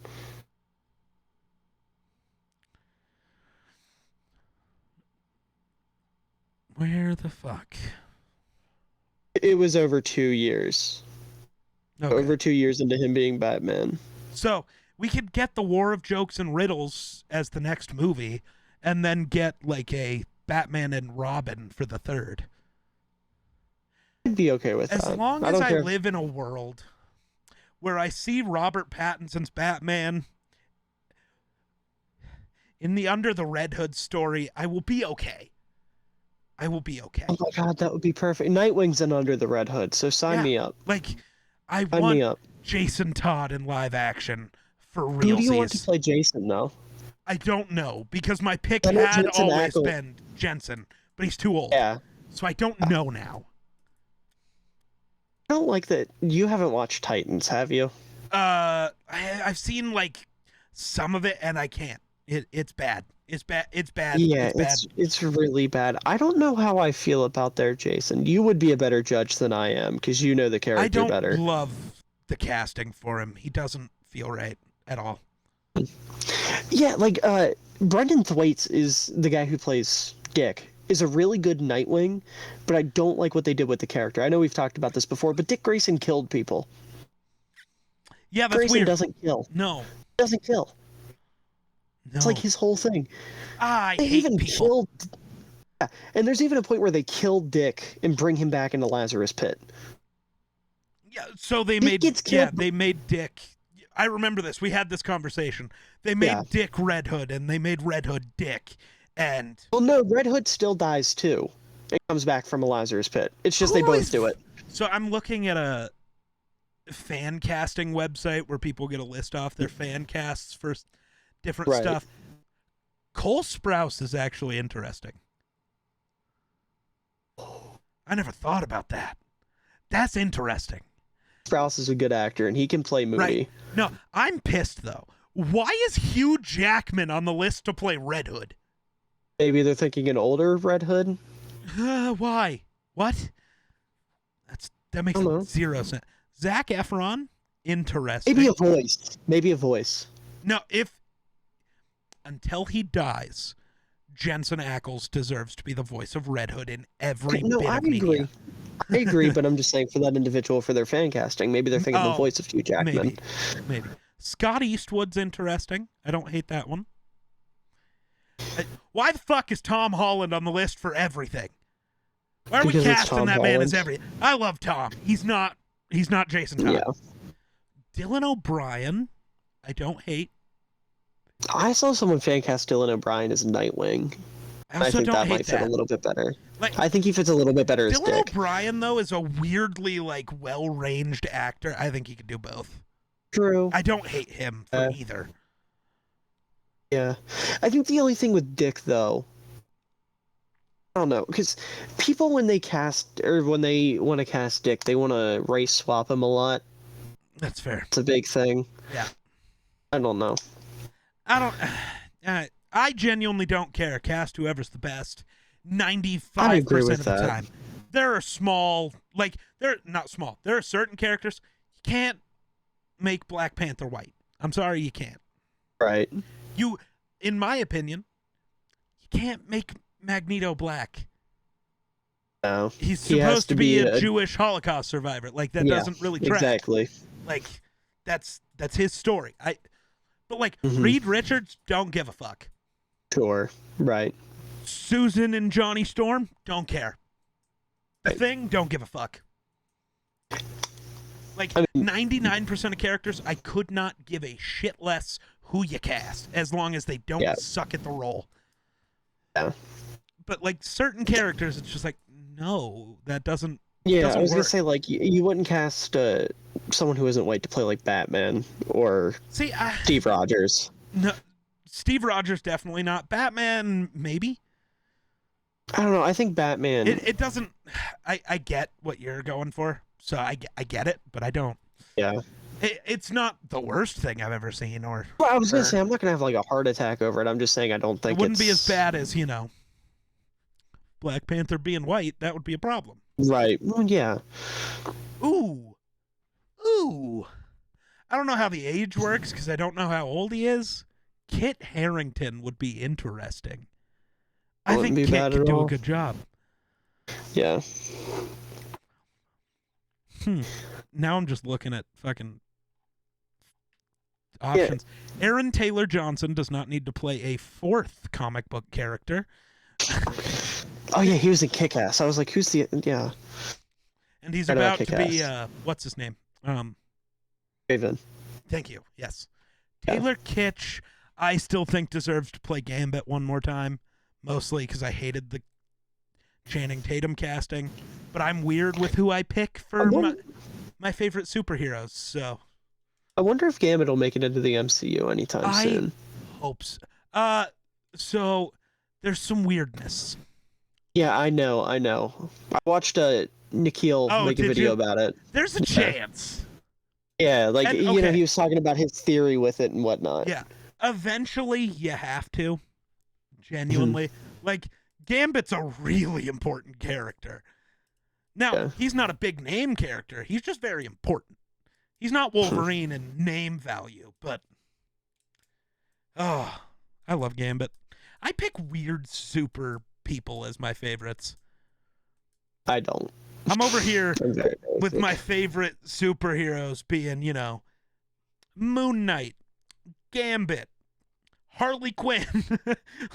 Speaker 1: Where the fuck?
Speaker 3: It was over 2 years.
Speaker 1: Okay.
Speaker 3: Over 2 years into him being Batman.
Speaker 1: So we could get the War of Jokes and Riddles as the next movie, and then get like a Batman and Robin for the third.
Speaker 3: I'd be okay with that.
Speaker 1: As long as I live in a world where I see Robert Pattinson's Batman in the Under the Red Hood story, I will be okay. I will be okay.
Speaker 3: Oh my god, that would be perfect. Nightwing's in Under the Red Hood, so sign me up.
Speaker 1: Like, I
Speaker 3: Sign
Speaker 1: want
Speaker 3: me up.
Speaker 1: Jason Todd in live action for realsies.
Speaker 3: Who do you want to play Jason, though?
Speaker 1: I don't know, because my pick
Speaker 3: I know
Speaker 1: had
Speaker 3: Jensen
Speaker 1: always
Speaker 3: Ackles.
Speaker 1: been Jensen, but he's too old.
Speaker 3: Yeah.
Speaker 1: So I don't know now.
Speaker 3: I don't like that. You haven't watched Titans, have you?
Speaker 1: I've seen like some of it, and I can't. It's bad. It's bad. It's bad.
Speaker 3: Yeah,
Speaker 1: it's bad.
Speaker 3: it's really bad. I don't know how I feel about their Jason. You would be a better judge than I am, because you know the character
Speaker 1: I don't
Speaker 3: better.
Speaker 1: love the casting for him. He doesn't feel right at all.
Speaker 3: Yeah, like Brendan Thwaites is the guy who plays Dick. Is a really good Nightwing, but I don't like what they did with the character. I know we've talked about this before, but Dick Grayson killed people.
Speaker 1: Yeah, that's
Speaker 3: Grayson
Speaker 1: weird.
Speaker 3: doesn't kill.
Speaker 1: No.
Speaker 3: He doesn't kill.
Speaker 1: No.
Speaker 3: It's like his whole thing.
Speaker 1: I
Speaker 3: They
Speaker 1: hate
Speaker 3: even
Speaker 1: people.
Speaker 3: killed. Yeah, and there's even a point where they kill Dick and bring him back into Lazarus Pit.
Speaker 1: Yeah, so they
Speaker 3: Dick
Speaker 1: made
Speaker 3: gets killed.
Speaker 1: they made Dick. I remember this. We had this conversation. They made Dick Red Hood, and they made Red Hood Dick. And
Speaker 3: Well, no, Red Hood still dies too. It comes back from a Lazarus Pit. It's just they both do it.
Speaker 1: So I'm looking at a fan casting website where people get a list off their fan casts for different
Speaker 3: Right.
Speaker 1: stuff. Cole Sprouse is actually interesting. I never thought about that. That's interesting.
Speaker 3: Sprouse is a good actor, and he can play Moody.
Speaker 1: Right. No, I'm pissed, though. Why is Hugh Jackman on the list to play Red Hood?
Speaker 3: Maybe they're thinking an older Red Hood.
Speaker 1: Why? What? That makes
Speaker 3: I don't know.
Speaker 1: zero sense. Zac Efron, interesting.
Speaker 3: Maybe a voice. Maybe a voice.
Speaker 1: No, until he dies, Jensen Ackles deserves to be the voice of Red Hood in every
Speaker 3: No,
Speaker 1: bit
Speaker 3: I
Speaker 1: of media.
Speaker 3: agree. I agree, but I'm just saying for that individual, for their fan casting, maybe they're thinking the
Speaker 1: Oh,
Speaker 3: voice of Hugh Jackman.
Speaker 1: Maybe. Scott Eastwood's interesting. I don't hate that one. Why the fuck is Tom Holland on the list for everything? Why are we
Speaker 3: Because it's
Speaker 1: casting
Speaker 3: Tom
Speaker 1: that man as
Speaker 3: Holland.
Speaker 1: everything? I love Tom. He's not Jason Todd.
Speaker 3: Yeah.
Speaker 1: Dylan O'Brien, I don't hate.
Speaker 3: I saw someone fan cast Dylan O'Brien as Nightwing.
Speaker 1: I
Speaker 3: I
Speaker 1: also
Speaker 3: think
Speaker 1: don't
Speaker 3: that
Speaker 1: hate
Speaker 3: might fit a little bit better.
Speaker 1: Like,
Speaker 3: I think he fits a little bit better as
Speaker 1: Dylan
Speaker 3: Dick.
Speaker 1: O'Brien, though, is a weirdly well-ranged actor. I think he could do both.
Speaker 3: True.
Speaker 1: I don't hate him for either.
Speaker 3: Yeah. I think the only thing with Dick, though, I don't know, because people, when they cast, or when they want to cast Dick, they want to race swap him a lot.
Speaker 1: That's fair.
Speaker 3: It's a big thing.
Speaker 1: Yeah.
Speaker 3: I don't know.
Speaker 1: I don't. I genuinely don't care. Cast whoever's the best. 95% of the
Speaker 3: that.
Speaker 1: time. There are small, like they're not small. There are certain characters you can't make Black Panther white. I'm sorry, you can't.
Speaker 3: Right.
Speaker 1: You, in my opinion, you can't make Magneto black.
Speaker 3: No.
Speaker 1: He's
Speaker 3: He has
Speaker 1: supposed to
Speaker 3: to
Speaker 1: be
Speaker 3: be
Speaker 1: a
Speaker 3: a-
Speaker 1: Jewish Holocaust survivor. Like that
Speaker 3: Yeah,
Speaker 1: doesn't really track.
Speaker 3: Exactly.
Speaker 1: Like that's his story. But like
Speaker 3: Mhm.
Speaker 1: Reed Richards, don't give a fuck.
Speaker 3: Sure. Right.
Speaker 1: Susan and Johnny Storm, don't care. The
Speaker 3: Right.
Speaker 1: Thing, don't give a fuck. Like
Speaker 3: I mean-
Speaker 1: 99% of characters, I could not give a shit less who you cast as long as they don't
Speaker 3: Yeah.
Speaker 1: suck at the role.
Speaker 3: Yeah.
Speaker 1: But like certain characters, it's just like, no, that doesn't
Speaker 3: Yeah,
Speaker 1: Doesn't
Speaker 3: I was gonna
Speaker 1: work.
Speaker 3: say like you wouldn't cast someone who isn't white to play like Batman or
Speaker 1: See,
Speaker 3: Steve Rogers.
Speaker 1: no, Steve Rogers definitely not. Batman, maybe.
Speaker 3: I don't know. I think Batman.
Speaker 1: It doesn't. I get what you're going for, so I get it, but I don't.
Speaker 3: Yeah.
Speaker 1: It's not the worst thing I've ever seen or
Speaker 3: Well, I was gonna
Speaker 1: heard.
Speaker 3: say I'm not gonna have like a heart attack over it. I'm just saying I don't
Speaker 1: It
Speaker 3: think
Speaker 1: wouldn't be as
Speaker 3: it's
Speaker 1: bad as Black Panther being white. That would be a problem.
Speaker 3: right. Well, yeah.
Speaker 1: Ooh, ooh. I don't know how the age works because I don't know how old he is. Kit Harington would be interesting. I
Speaker 3: Wouldn't
Speaker 1: think
Speaker 3: be
Speaker 1: Kit
Speaker 3: bad
Speaker 1: could
Speaker 3: at
Speaker 1: do a
Speaker 3: all.
Speaker 1: good job.
Speaker 3: Yeah.
Speaker 1: Now I'm just looking at fucking options. Aaron Taylor Johnson does not need to play a fourth comic book character.
Speaker 3: Oh yeah, he was in Kick-Ass. I was like, who's the yeah?
Speaker 1: And he's
Speaker 3: Right about
Speaker 1: about to be
Speaker 3: Kick-Ass.
Speaker 1: what's his name?
Speaker 3: Raven.
Speaker 1: Thank you. Yes.
Speaker 3: Yeah.
Speaker 1: Taylor Kitsch, I still think deserves to play Gambit one more time, mostly because I hated the Channing Tatum casting. But I'm weird with who I pick for my favorite superheroes, so
Speaker 3: I wonder if Gambit will make it into the MCU anytime soon.
Speaker 1: hope so. So there's some weirdness.
Speaker 3: Yeah, I know. I watched Nikhil make a
Speaker 1: did
Speaker 3: video
Speaker 1: you?
Speaker 3: about it.
Speaker 1: There's a chance.
Speaker 3: Yeah, like
Speaker 1: And,
Speaker 3: you know,
Speaker 1: okay.
Speaker 3: he was talking about his theory with it and whatnot.
Speaker 1: Yeah. Eventually, you have to. Genuinely. Like, Gambit's a really important character. Now,
Speaker 3: Yeah.
Speaker 1: he's not a big name character. He's just very important. He's not Wolverine in name value, but... Oh, I love Gambit. I pick weird super people as my favorites.
Speaker 3: I don't.
Speaker 1: I'm over here
Speaker 3: I'm very
Speaker 1: with
Speaker 3: basic.
Speaker 1: my favorite superheroes being, Moon Knight, Gambit, Harley Quinn.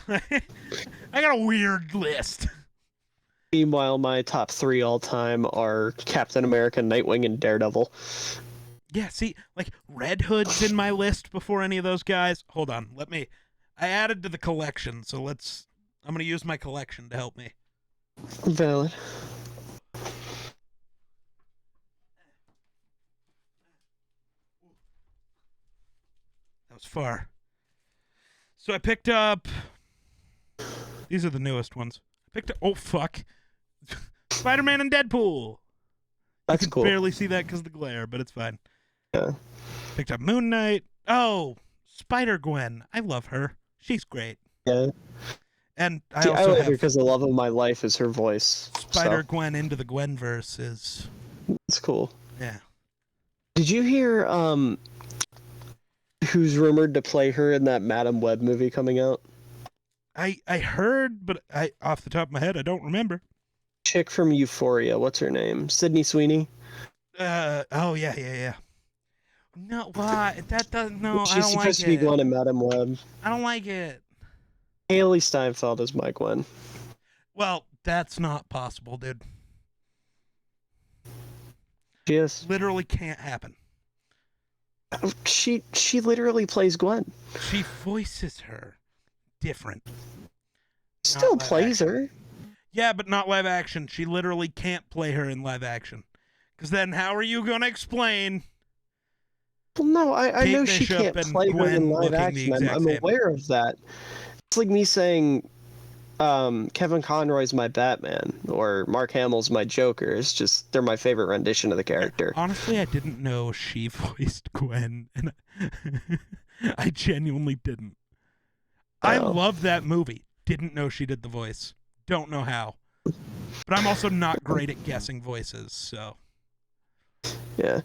Speaker 1: I got a weird list.
Speaker 3: Meanwhile, my top 3 all time are Captain America, Nightwing, and Daredevil.
Speaker 1: Yeah, see, like Red Hood's in my list before any of those guys. Hold on, I added to the collection, so I'm going to use my collection to help me.
Speaker 3: Valid.
Speaker 1: That was far. So I picked up. These are the newest ones. I picked up. Oh, fuck. Spider-Man and Deadpool.
Speaker 3: That's
Speaker 1: You can
Speaker 3: cool.
Speaker 1: barely see that because of the glare, but it's fine.
Speaker 3: Yeah.
Speaker 1: Picked up Moon Knight. Oh, Spider-Gwen. I love her. She's great.
Speaker 3: Yeah.
Speaker 1: And I
Speaker 3: See, I
Speaker 1: also
Speaker 3: like her
Speaker 1: have
Speaker 3: because the love of my life is her voice.
Speaker 1: Spider-Gwen into the Gwenverse is...
Speaker 3: It's cool.
Speaker 1: Yeah.
Speaker 3: Did you hear who's rumored to play her in that Madam Web movie coming out?
Speaker 1: I heard, but off the top of my head, I don't remember.
Speaker 3: Chick from Euphoria. What's her name? Sydney Sweeney.
Speaker 1: Oh, yeah. No, why? That doesn't... No, I
Speaker 3: She's
Speaker 1: don't like
Speaker 3: supposed to be
Speaker 1: it.
Speaker 3: Gwen in Madam Web.
Speaker 1: I don't like it.
Speaker 3: Haley Steinfeld is my Gwen.
Speaker 1: Well, that's not possible, dude.
Speaker 3: She is.
Speaker 1: Literally can't happen.
Speaker 3: She literally plays Gwen.
Speaker 1: She voices her different.
Speaker 3: Still
Speaker 1: live
Speaker 3: plays
Speaker 1: action.
Speaker 3: her.
Speaker 1: Yeah, but not live action. She literally can't play her in live action. Because then how are you going to explain?
Speaker 3: Well, no, I
Speaker 1: Kate
Speaker 3: know she
Speaker 1: Bishop
Speaker 3: can't
Speaker 1: and
Speaker 3: play her
Speaker 1: Gwen
Speaker 3: in live
Speaker 1: looking the
Speaker 3: action.
Speaker 1: exact
Speaker 3: I'm
Speaker 1: same.
Speaker 3: aware of that. It's like me saying Kevin Conroy's my Batman or Mark Hamill's my Joker. It's just they're my favorite rendition of the character.
Speaker 1: Honestly, I didn't know she voiced Gwen. And I genuinely didn't. I
Speaker 3: Oh.
Speaker 1: love that movie. Didn't know she did the voice. Don't know how. But I'm also not great at guessing voices, so.
Speaker 3: Yeah.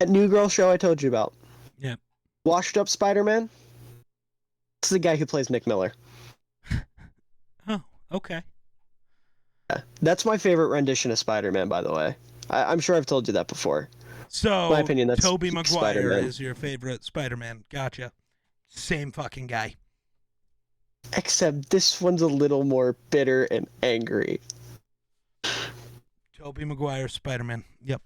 Speaker 3: That New Girl show I told you about.
Speaker 1: Yeah.
Speaker 3: Washed Up Spider-Man. This is the guy who plays Nick Miller.
Speaker 1: Oh, okay.
Speaker 3: Yeah. That's my favorite rendition of Spider-Man, by the way. I'm sure I've told you that before.
Speaker 1: So,
Speaker 3: My opinion, that's
Speaker 1: Tobey
Speaker 3: peak
Speaker 1: Maguire
Speaker 3: Spider-Man.
Speaker 1: is your favorite Spider-Man. Gotcha. Same fucking guy.
Speaker 3: Except this one's a little more bitter and angry.
Speaker 1: Tobey Maguire Spider-Man. Yep.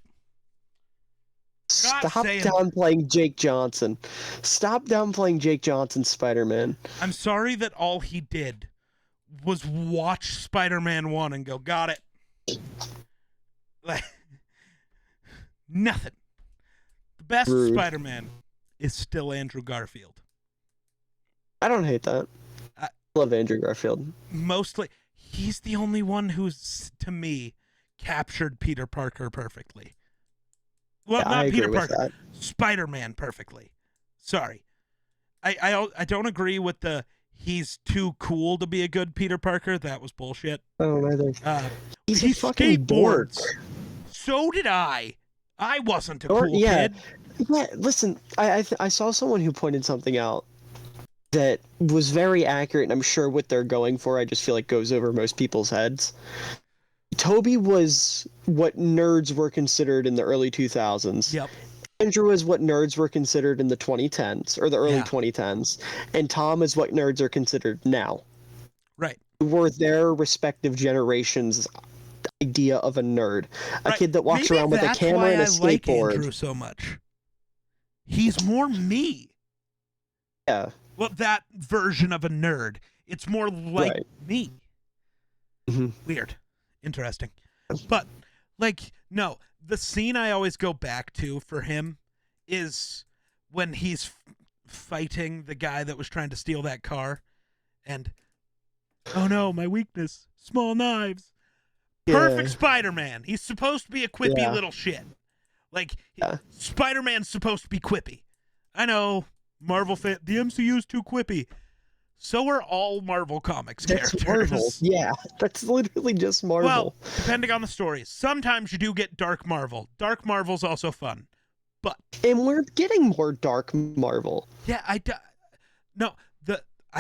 Speaker 3: Stop
Speaker 1: saying-
Speaker 3: downplaying Jake Johnson. Stop downplaying Jake Johnson's Spider-Man.
Speaker 1: I'm sorry that all he did was watch Spider-Man 1 and go, got it. Like, nothing. The best
Speaker 3: Rude.
Speaker 1: Spider-Man is still Andrew Garfield.
Speaker 3: I don't hate that. I love Andrew Garfield.
Speaker 1: Mostly, he's the only one who's, to me, captured Peter Parker perfectly. Well,
Speaker 3: Yeah,
Speaker 1: not
Speaker 3: I
Speaker 1: Peter
Speaker 3: agree with
Speaker 1: Parker,
Speaker 3: that.
Speaker 1: Spider-Man perfectly. Sorry. I don't agree with the he's too cool to be a good Peter Parker. That was bullshit.
Speaker 3: I don't either. He's
Speaker 1: he
Speaker 3: a fucking
Speaker 1: skateboards.
Speaker 3: dork.
Speaker 1: So did I. I wasn't a cool
Speaker 3: Yeah.
Speaker 1: kid.
Speaker 3: Yeah, listen, I saw someone who pointed something out that was very accurate, and I'm sure what they're going for, I just feel like goes over most people's heads. Toby was what nerds were considered in the early 2000s.
Speaker 1: Yep.
Speaker 3: Andrew is what nerds were considered in the 2010s, or the early 2010s. And Tom is what nerds are considered now.
Speaker 1: Right.
Speaker 3: Were their respective generations' idea of a nerd. A kid that walks
Speaker 1: Maybe
Speaker 3: around with a camera and a skateboard.
Speaker 1: Like Andrew so much. He's more me.
Speaker 3: Yeah.
Speaker 1: Well, that version of a nerd. It's more like me.
Speaker 3: Mm-hmm.
Speaker 1: Weird. Interesting. But, like, no, the scene I always go back to for him is when he's fighting the guy that was trying to steal that car. And, oh no, my weakness, small knives.
Speaker 3: Yeah.
Speaker 1: Perfect Spider-Man. He's supposed to be a quippy little shit. Like, Spider-Man's supposed to be quippy. I know, Marvel fan, the MCU's too quippy. So are all Marvel Comics characters.
Speaker 3: Marvel. Yeah, that's literally just Marvel.
Speaker 1: Well, depending on the stories. Sometimes you do get Dark Marvel. Dark Marvel's also fun. But
Speaker 3: and we're getting more Dark Marvel.
Speaker 1: Yeah, I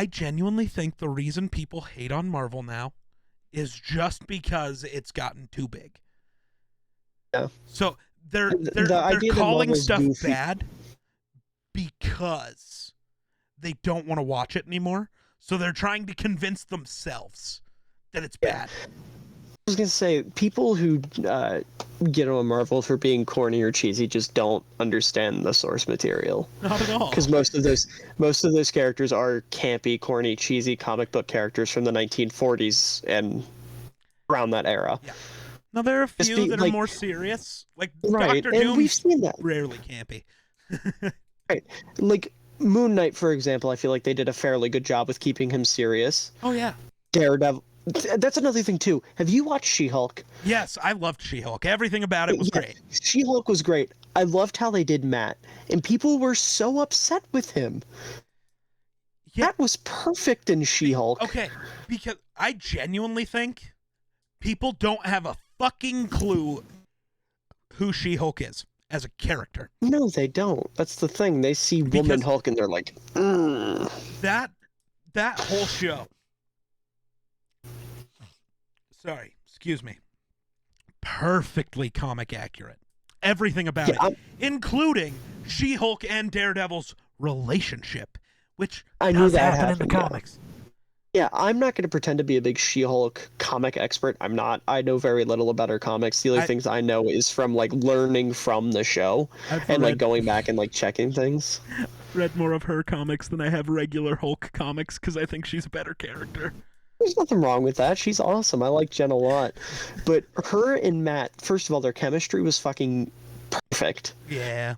Speaker 1: genuinely think the reason people hate on Marvel now is just because it's gotten too big.
Speaker 3: Yeah.
Speaker 1: So they're calling stuff bad because they don't want to watch it anymore. So they're trying to convince themselves that it's bad.
Speaker 3: I was going to say, people who get on Marvel for being corny or cheesy just don't understand the source material.
Speaker 1: Not at all.
Speaker 3: Because most of those characters are campy, corny, cheesy comic book characters from the 1940s and around that era.
Speaker 1: Yeah. Now, there are a few that are more serious. Like, Dr. Doom,
Speaker 3: we've seen that.
Speaker 1: Rarely campy.
Speaker 3: Right. Like, Moon Knight, for example, I feel like they did a fairly good job with keeping him serious.
Speaker 1: Oh, yeah.
Speaker 3: Daredevil. That's another thing, too. Have you watched She-Hulk?
Speaker 1: Yes, I loved She-Hulk. Everything about it was great.
Speaker 3: She-Hulk was great. I loved how they did Matt. And people were so upset with him. Yeah. Matt was perfect in She-Hulk.
Speaker 1: Okay, because I genuinely think people don't have a fucking clue who She-Hulk is as a character.
Speaker 3: No, they don't. That's the thing. They see Woman Hulk and they're like,
Speaker 1: That whole show. Sorry, excuse me. Perfectly comic accurate. Everything about it, including She-Hulk and Daredevil's relationship, which
Speaker 3: I knew that
Speaker 1: happened in the comics.
Speaker 3: Yeah, I'm not going to pretend to be a big She-Hulk comic expert. I'm not. I know very little about her comics. The only things I know is from like learning from the show and like going back and like checking things.
Speaker 1: Read more of her comics than I have regular Hulk comics because I think she's a better character.
Speaker 3: There's nothing wrong with that. She's awesome. I like Jen a lot. But her and Matt, first of all, their chemistry was fucking perfect.
Speaker 1: Yeah.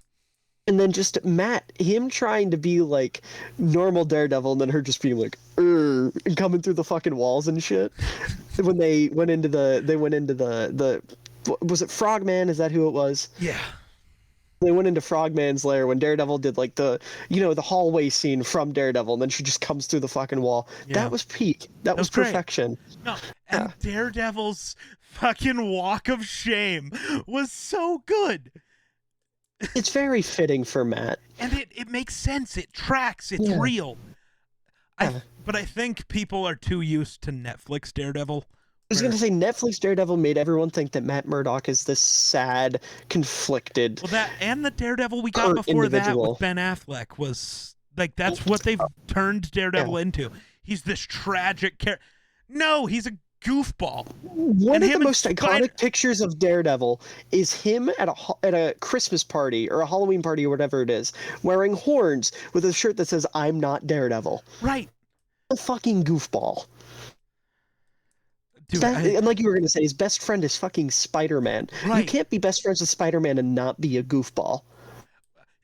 Speaker 3: And then just Matt, him trying to be like normal Daredevil, and then her just being like, and coming through the fucking walls and shit. When they went into the was it Frogman? Is that who it was?
Speaker 1: Yeah.
Speaker 3: They went into Frogman's lair when Daredevil did like the hallway scene from Daredevil, and then she just comes through the fucking wall. Yeah. That was peak. That was perfection.
Speaker 1: No, and Daredevil's fucking walk of shame was so good.
Speaker 3: It's very fitting for Matt.
Speaker 1: And it makes sense. It tracks. It's real. But I think people are too used to Netflix Daredevil.
Speaker 3: I was going to say Netflix Daredevil made everyone think that Matt Murdock is this sad, conflicted.
Speaker 1: Well, that and the Daredevil we got before that with Ben Affleck was like that's what they've turned Daredevil into. He's this tragic character. No, he's a goofball.
Speaker 3: One of the most iconic pictures of Daredevil is him at a Christmas party or a Halloween party or whatever it is, wearing horns with a shirt that says "I'm not Daredevil."
Speaker 1: Right.
Speaker 3: A fucking goofball.
Speaker 1: Dude,
Speaker 3: And like you were gonna say, his best friend is fucking Spider-Man.
Speaker 1: Right.
Speaker 3: You can't be best friends with Spider-Man and not be a goofball.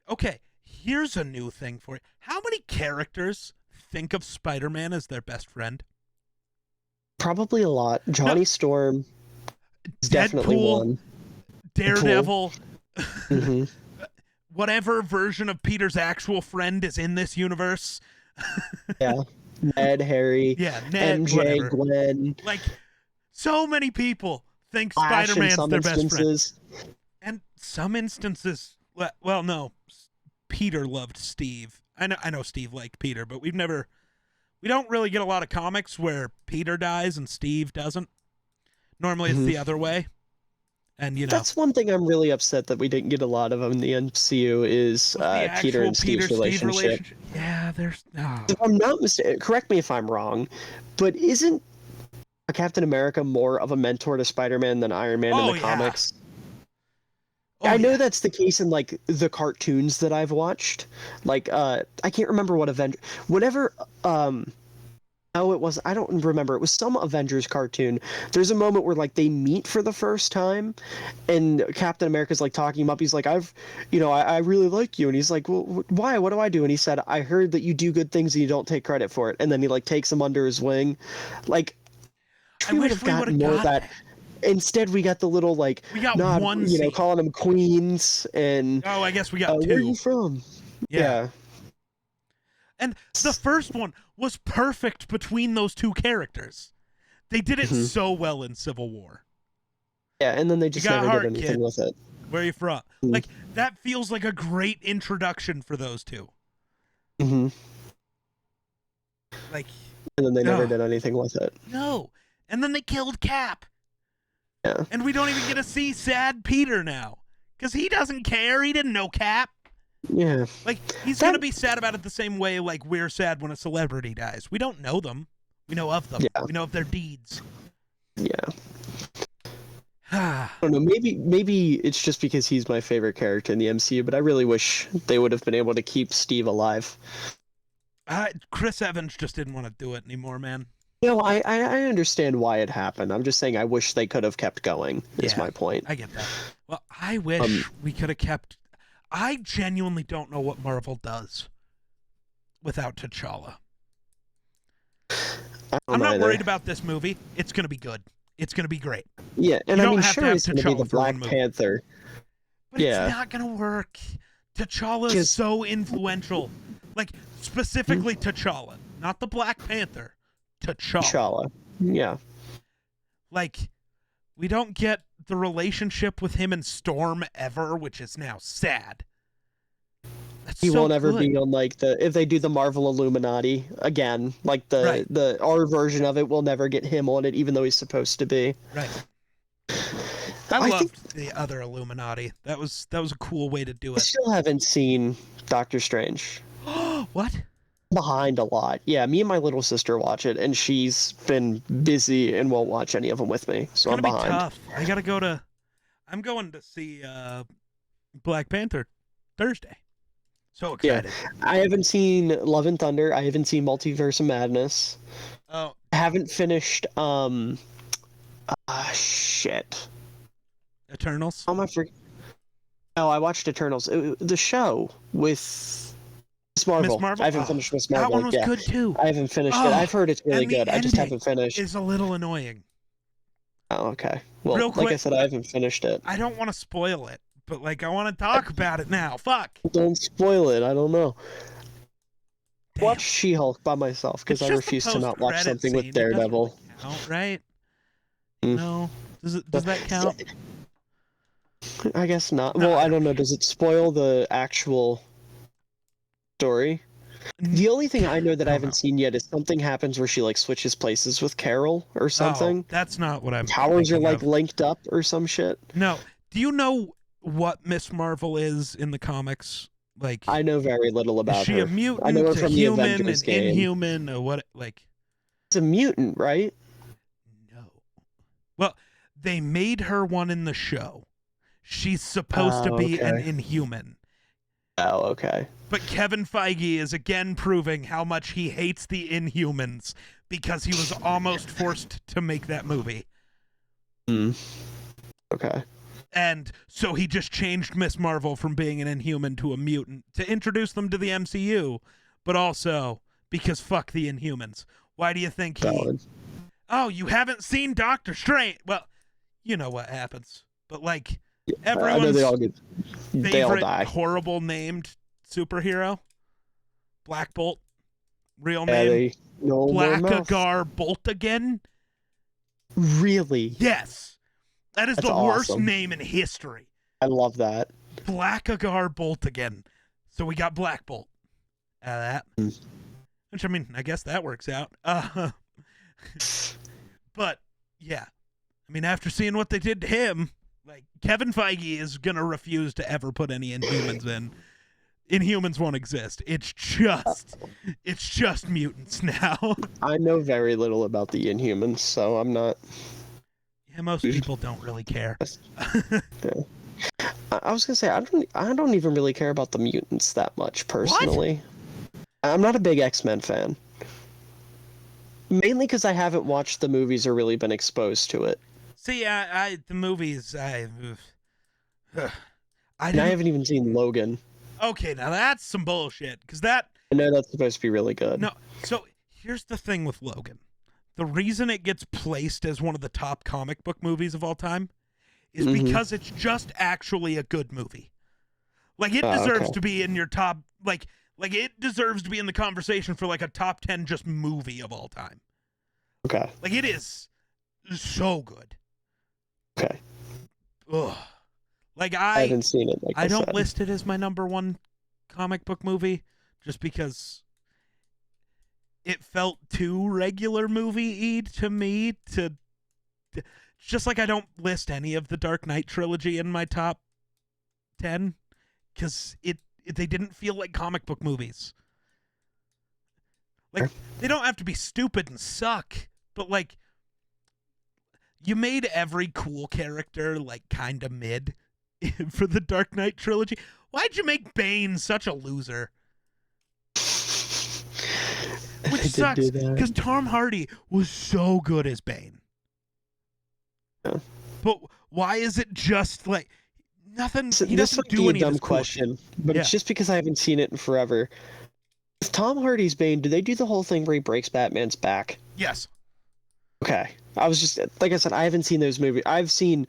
Speaker 1: Okay, here's a new thing for you. How many characters think of Spider-Man as their best friend?
Speaker 3: Probably a lot. Johnny Storm is definitely
Speaker 1: Deadpool,
Speaker 3: one.
Speaker 1: Daredevil,
Speaker 3: hmm
Speaker 1: whatever version of Peter's actual friend is in this universe.
Speaker 3: Yeah. Ned, Harry,
Speaker 1: Yeah, Ned,
Speaker 3: MJ,
Speaker 1: whatever.
Speaker 3: Gwen,
Speaker 1: Like, so many people think
Speaker 3: Flash in
Speaker 1: Spider-Man's
Speaker 3: some
Speaker 1: their best friend.
Speaker 3: instances.
Speaker 1: And some instances, well, no, Peter loved Steve. I know Steve liked Peter, but we don't really get a lot of comics where Peter dies and Steve doesn't. Normally it's the other way. And,
Speaker 3: That's one thing I'm really upset that we didn't get a lot of in the MCU is
Speaker 1: the
Speaker 3: Peter and Steve's
Speaker 1: Peter-Steve
Speaker 3: relationship.
Speaker 1: Yeah, there's... Oh.
Speaker 3: If I'm not mistaken, correct me if I'm wrong, but isn't Captain America more of a mentor to Spider-Man than Iron Man in the comics? I know that's the case in like the cartoons that I've watched. Like I can't remember what whenever oh, it was, I don't remember. It was some Avengers cartoon. There's a moment where like they meet for the first time and Captain America's like talking him up. He's like, I really like you. And he's like, well, why? What do I do? And he said, I heard that you do good things and you don't take credit for it. And then he like takes him under his wing. Like,
Speaker 1: I wish we would have
Speaker 3: more
Speaker 1: got
Speaker 3: of that. Instead, we got the little like,
Speaker 1: we got
Speaker 3: nod,
Speaker 1: one scene.
Speaker 3: calling them queens and.
Speaker 1: Oh, I guess we got two.
Speaker 3: Where are you from? Yeah.
Speaker 1: And the first one was perfect between those two characters. They did it so well in Civil War.
Speaker 3: Yeah, and then they just never did anything with it.
Speaker 1: Where are you from? Like, that feels like a great introduction for those two.
Speaker 3: Mm-hmm.
Speaker 1: Like,
Speaker 3: and then they never did anything with it.
Speaker 1: No. And then they killed Cap.
Speaker 3: Yeah.
Speaker 1: And we don't even get to see sad Peter now. Because he doesn't care. He didn't know Cap.
Speaker 3: Yeah.
Speaker 1: Like, he's going to be sad about it the same way like we're sad when a celebrity dies. We don't know them. We know of them.
Speaker 3: Yeah.
Speaker 1: We know of their deeds.
Speaker 3: Yeah. I don't know. Maybe it's just because he's my favorite character in the MCU, but I really wish they would have been able to keep Steve alive.
Speaker 1: Chris Evans just didn't want to do it anymore, man.
Speaker 3: No, I understand why it happened. I'm just saying I wish they could have kept going, is my point.
Speaker 1: I get that. Well, I wish we could have kept... I genuinely don't know what Marvel does without T'Challa. I'm not worried about this movie. It's going to be good. It's going to be great.
Speaker 3: Yeah, and
Speaker 1: you
Speaker 3: I mean,
Speaker 1: sure
Speaker 3: it's going to be the Black Panther.
Speaker 1: But it's not going to work. T'Challa is so influential. Like, specifically T'Challa. Not the Black Panther. T'Challa.
Speaker 3: Yeah.
Speaker 1: Like, we don't get the relationship with him and Storm ever, which is now sad.
Speaker 3: He won't ever be on like if they do the Marvel Illuminati again, like our version of it will never get him on it, even though he's supposed to be.
Speaker 1: Right. I loved the other Illuminati. That was a cool way to do it.
Speaker 3: I still haven't seen Doctor Strange.
Speaker 1: What?
Speaker 3: Behind a lot. Yeah, me and my little sister watch it, and she's been busy and won't watch any of them with me, so I'm behind.
Speaker 1: Tough. I gotta go to. I'm going to see Black Panther Thursday. So excited.
Speaker 3: Yeah, I haven't seen Love and Thunder. I haven't seen Multiverse of Madness.
Speaker 1: Oh.
Speaker 3: I haven't finished. Shit.
Speaker 1: Eternals.
Speaker 3: Oh my freak. Oh, I watched Eternals. The show with. Miss Marvel. I haven't finished Miss Marvel.
Speaker 1: That one was good too.
Speaker 3: I haven't finished it. I've heard it's really good. I just haven't finished.
Speaker 1: It's a little annoying.
Speaker 3: Oh, okay. Well,
Speaker 1: Real quick,
Speaker 3: like I said, I haven't finished it.
Speaker 1: I don't want to spoil it, but like I want to talk about it now. Fuck.
Speaker 3: Don't spoil it. I don't know.
Speaker 1: Damn.
Speaker 3: Watch She-Hulk by myself because I refuse to not watch something with Daredevil.
Speaker 1: Really count, right? No. Does that count?
Speaker 3: I guess not. Well, I don't know. Does it spoil the actual story? The only thing I know that I haven't seen yet is something happens where she like switches places with Carol or something.
Speaker 1: Oh, that's not what I'm.
Speaker 3: Powers are like linked up or some shit.
Speaker 1: No. Do you know what Miss Marvel is in the comics? Like,
Speaker 3: I know very little about her.
Speaker 1: Is she a mutant?
Speaker 3: I know her from the
Speaker 1: human,
Speaker 3: Avengers
Speaker 1: an
Speaker 3: game.
Speaker 1: Inhuman, or what? Like,
Speaker 3: it's a mutant, right?
Speaker 1: No. Well, they made her one in the show. She's supposed to be an Inhuman.
Speaker 3: Oh, okay.
Speaker 1: But Kevin Feige is again proving how much he hates the Inhumans because he was almost forced to make that movie.
Speaker 3: Okay.
Speaker 1: And so he just changed Miss Marvel from being an Inhuman to a mutant to introduce them to the MCU, but also because fuck the Inhumans. Why do you think he...
Speaker 3: Valid.
Speaker 1: Oh, you haven't seen Doctor Strange? Well, you know what happens. But, like,
Speaker 3: I know
Speaker 1: everyone's
Speaker 3: they all
Speaker 1: favorite
Speaker 3: die.
Speaker 1: horrible named superhero, Black Bolt, real
Speaker 3: Yeah,
Speaker 1: name,
Speaker 3: they no more mouth.
Speaker 1: Blackagar Bolt again.
Speaker 3: Really?
Speaker 1: Yes. That is
Speaker 3: That's
Speaker 1: the worst
Speaker 3: awesome.
Speaker 1: name in history.
Speaker 3: I love that.
Speaker 1: Blackagar Bolt again. So we got Black Bolt out of that. Which, I mean, I guess that works out. But, yeah. I mean, after seeing what they did to him, like, Kevin Feige is going to refuse to ever put any Inhumans in. Inhumans won't exist. It's just mutants now.
Speaker 3: I know very little about the Inhumans, so I'm not.
Speaker 1: Yeah, most people don't really care.
Speaker 3: I was gonna say I don't even really care about the mutants that much personally. I'm not a big X-Men fan. Mainly because I haven't watched the movies or really been exposed to it.
Speaker 1: See, the movies, I
Speaker 3: And I haven't even seen Logan.
Speaker 1: Okay, now that's some bullshit. Because that...
Speaker 3: I know that's supposed to be really good.
Speaker 1: No, so here's the thing with Logan. The reason it gets placed as one of the top comic book movies of all time is because it's just actually a good movie. Like, it deserves to be in your top... Like it deserves to be in the conversation for, like, a top 10 just movie of all time.
Speaker 3: Okay.
Speaker 1: Like, it is so good.
Speaker 3: Okay.
Speaker 1: Ugh. Like,
Speaker 3: I haven't seen it. Like
Speaker 1: I don't
Speaker 3: said.
Speaker 1: list it as my number one comic book movie just because it felt too regular movie-y to me. It's just like I don't list any of the Dark Knight trilogy in my top 10 because they didn't feel like comic book movies. Like, they don't have to be stupid and suck, but, like, you made every cool character, like, kind of mid for the Dark Knight trilogy. Why'd you make Bane such a loser? Which sucks, because Tom Hardy was so good as Bane.
Speaker 3: Yeah.
Speaker 1: But why is it just, like, nothing?
Speaker 3: So
Speaker 1: he
Speaker 3: this
Speaker 1: doesn't
Speaker 3: might
Speaker 1: do
Speaker 3: be
Speaker 1: any
Speaker 3: a
Speaker 1: of
Speaker 3: dumb
Speaker 1: this cool
Speaker 3: question, but
Speaker 1: Yeah.
Speaker 3: it's just because I haven't seen it in forever. With Tom Hardy's Bane, do they do the whole thing where he breaks Batman's back?
Speaker 1: Yes.
Speaker 3: Okay. I was just, like I said, I haven't seen those movies. I've seen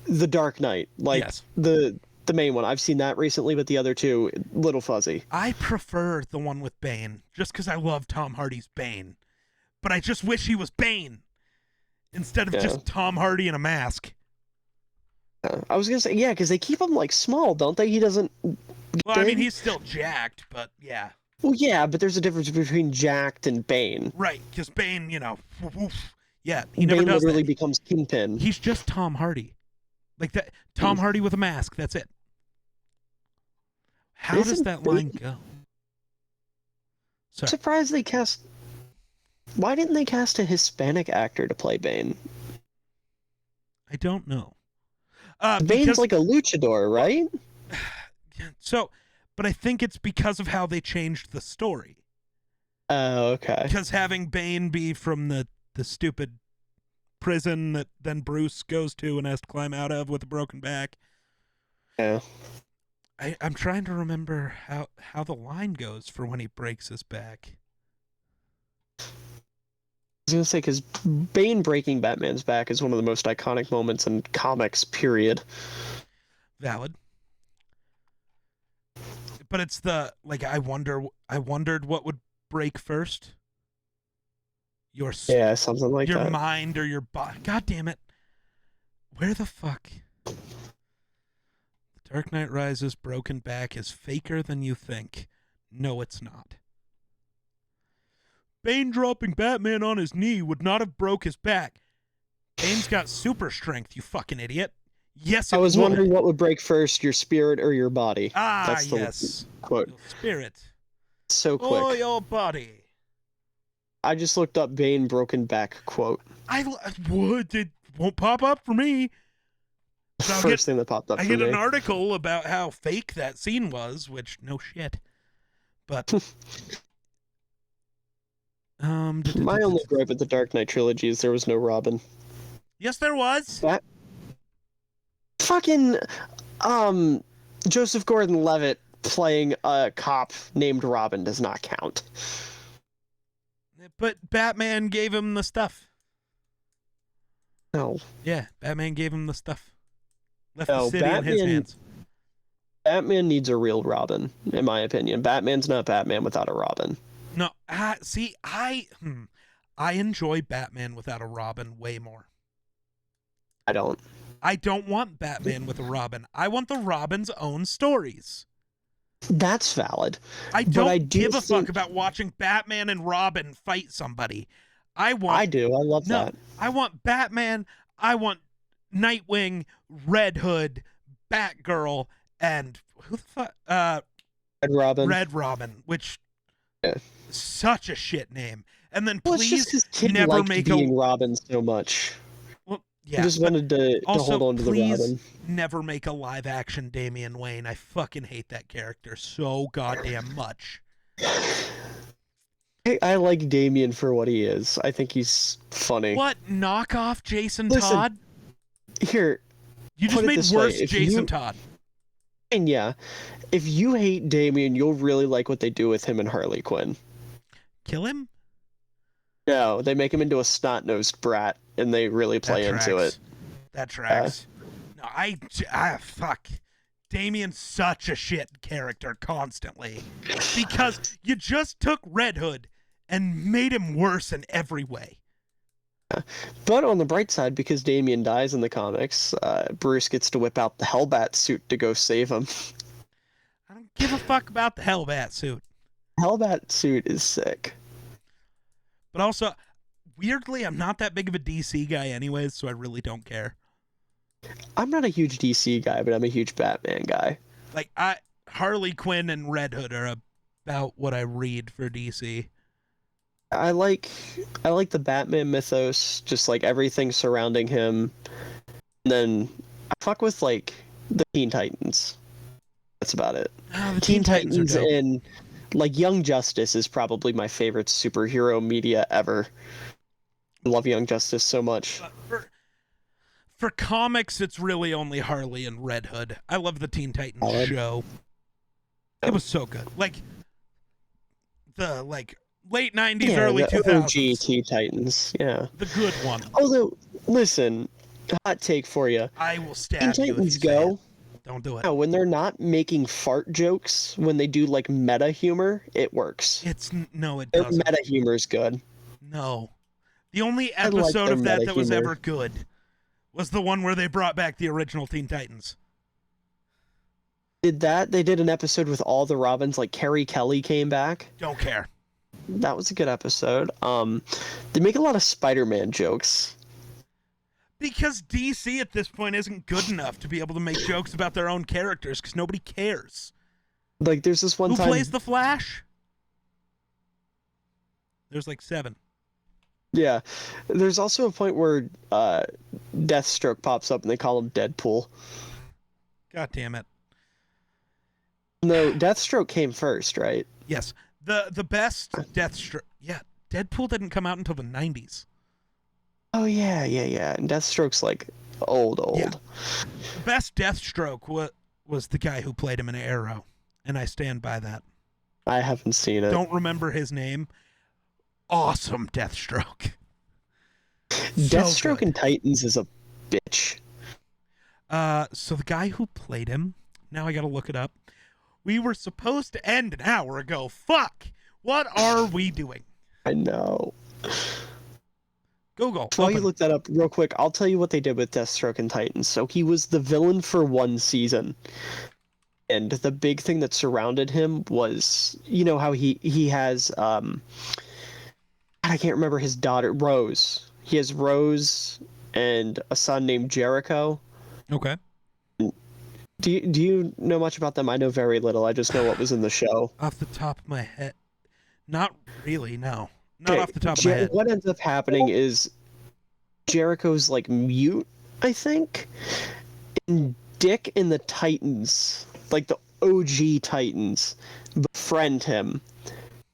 Speaker 3: The Dark Knight, like
Speaker 1: Yes.
Speaker 3: the main one. I've seen that recently, but the other two, little fuzzy.
Speaker 1: I prefer the one with Bane, just because I love Tom Hardy's Bane. But I just wish he was Bane instead of just Tom Hardy in a mask.
Speaker 3: I was gonna say, yeah, because they keep him like small, don't they? He doesn't.
Speaker 1: Well, I mean, he's still jacked, but yeah.
Speaker 3: Well, yeah, but there's a difference between jacked and Bane.
Speaker 1: Right, because Bane, yeah, he never
Speaker 3: Bane
Speaker 1: does
Speaker 3: literally
Speaker 1: that.
Speaker 3: becomes Kingpin.
Speaker 1: He's just Tom Hardy. Like that, Tom Hardy with a mask, that's it. How does that line go?
Speaker 3: I'm surprised they cast... Why didn't they cast a Hispanic actor to play Bane?
Speaker 1: I don't know.
Speaker 3: Bane's like a luchador, right?
Speaker 1: So, but I think it's because of how they changed the story.
Speaker 3: Oh, okay.
Speaker 1: Because having Bane be from the stupid prison that then Bruce goes to and has to climb out of with a broken back.
Speaker 3: Yeah.
Speaker 1: I'm trying to remember how the line goes for when he breaks his back.
Speaker 3: I was going to say, because Bane breaking Batman's back is one of the most iconic moments in comics, period.
Speaker 1: Valid. But it's I wondered what would break first.
Speaker 3: Yeah, something like that.
Speaker 1: Your mind or your body. God damn it. Where the fuck? The Dark Knight Rises broken back is faker than you think. No, it's not. Bane dropping Batman on his knee would not have broke his back. Bane's got super strength, you fucking idiot. Yes, it
Speaker 3: I was
Speaker 1: would.
Speaker 3: wondering what would break first, your spirit or your body. That's the
Speaker 1: yes.
Speaker 3: quote.
Speaker 1: Your spirit.
Speaker 3: So quick.
Speaker 1: Or your body.
Speaker 3: I just looked up Bane broken back quote.
Speaker 1: It won't pop up for me. So
Speaker 3: First thing that popped up
Speaker 1: I
Speaker 3: for
Speaker 1: get
Speaker 3: me.
Speaker 1: an article about how fake that scene was, which no shit. But
Speaker 3: My only gripe with the Dark Knight trilogy is there was no Robin.
Speaker 1: Yes, there was.
Speaker 3: That fucking Joseph Gordon-Levitt playing a cop named Robin does not count.
Speaker 1: But Batman gave him the stuff.
Speaker 3: No.
Speaker 1: Yeah, Batman gave him the stuff. Left
Speaker 3: No,
Speaker 1: the city in his hands.
Speaker 3: Batman needs a real Robin, in my opinion. Batman's not Batman without a Robin.
Speaker 1: No, see, I enjoy Batman without a Robin way more.
Speaker 3: I don't.
Speaker 1: I don't want Batman with a Robin. I want the Robin's own stories.
Speaker 3: That's valid.
Speaker 1: I don't give a fuck about watching Batman and Robin fight somebody. I do.
Speaker 3: I love that.
Speaker 1: I want Batman. I want Nightwing, Red Hood, Batgirl, and who the fuck? Red Robin, which is such a shit name. And then please never make
Speaker 3: being Robin so much.
Speaker 1: Well, yeah.
Speaker 3: I just wanted to hold on to the Robin.
Speaker 1: Never make a live action Damian Wayne. I fucking hate that character so goddamn much.
Speaker 3: I like Damian for what he is. I think he's funny.
Speaker 1: What? Knockoff Jason Todd?
Speaker 3: Here.
Speaker 1: You just made worse Jason Todd.
Speaker 3: And yeah, if you hate Damian, you'll really like what they do with him and Harley Quinn.
Speaker 1: Kill him?
Speaker 3: No, they make him into a snot-nosed brat, and they really play into it.
Speaker 1: That tracks. No, fuck. Damian's such a shit character constantly. Because you just took Red Hood and made him worse in every way.
Speaker 3: But on the bright side, because Damian dies in the comics, Bruce gets to whip out the Hellbat suit to go save him.
Speaker 1: I don't give a fuck about the Hellbat suit.
Speaker 3: Hellbat suit is sick.
Speaker 1: But also, weirdly, I'm not that big of a DC guy anyways, so I really don't care.
Speaker 3: I'm not a huge DC guy, but I'm a huge Batman guy.
Speaker 1: Like, Harley Quinn and Red Hood are about what I read for DC.
Speaker 3: I like the Batman mythos, just like everything surrounding him. And then I fuck with like the Teen Titans. That's about it.
Speaker 1: Oh, the Teen Titans
Speaker 3: and like Young Justice is probably my favorite superhero media ever. I love Young Justice so much.
Speaker 1: For comics, it's really only Harley and Red Hood. I love the Teen Titans show. It was so good. Like the late 90s, early 2000s.
Speaker 3: OG Teen Titans, yeah.
Speaker 1: The good one.
Speaker 3: Although, listen, hot take for you.
Speaker 1: I will stab
Speaker 3: Teen
Speaker 1: you
Speaker 3: Titans
Speaker 1: if you say it. Don't do it.
Speaker 3: No, when they're not making fart jokes, when they do like meta humor, it works.
Speaker 1: No, it
Speaker 3: Their
Speaker 1: doesn't.
Speaker 3: meta humor is good.
Speaker 1: No. The only episode of that was
Speaker 3: humor.
Speaker 1: ever good was the one where they brought back the original Teen Titans.
Speaker 3: They did an episode with all the Robins, like Carrie Kelly came back.
Speaker 1: Don't care.
Speaker 3: That was a good episode. They make a lot of Spider-Man jokes.
Speaker 1: Because DC at this point isn't good enough to be able to make jokes about their own characters because nobody cares.
Speaker 3: Like there's this one time.
Speaker 1: Who plays the Flash? There's like 7.
Speaker 3: Yeah. There's also a point where Deathstroke pops up and they call him Deadpool.
Speaker 1: God damn it.
Speaker 3: No, Deathstroke came first, right?
Speaker 1: Yes. The best Deathstroke. Yeah, Deadpool didn't come out until the 90s.
Speaker 3: Oh, yeah. And Deathstroke's like old.
Speaker 1: Yeah. The best Deathstroke was the guy who played him in Arrow, and I stand by that.
Speaker 3: I haven't seen it.
Speaker 1: Don't remember his name. Awesome Deathstroke.
Speaker 3: Deathstroke in Titans is a bitch.
Speaker 1: So the guy who played him, now I gotta look it up. We were supposed to end an hour ago. Fuck! What are we doing?
Speaker 3: I know.
Speaker 1: Google.
Speaker 3: While you look that up real quick, I'll tell you what they did with Deathstroke in Titans. So he was the villain for one season. And the big thing that surrounded him was, you know how he has, I can't remember his daughter, Rose. He has Rose and a son named Jericho.
Speaker 1: Okay.
Speaker 3: Do you know much about them? I know very little. I just know what was in the show.
Speaker 1: Off the top of my head. Not really, no. Not off the top of my head.
Speaker 3: What ends up happening is Jericho's like mute, I think. And Dick and the Titans, like the OG Titans, befriend him.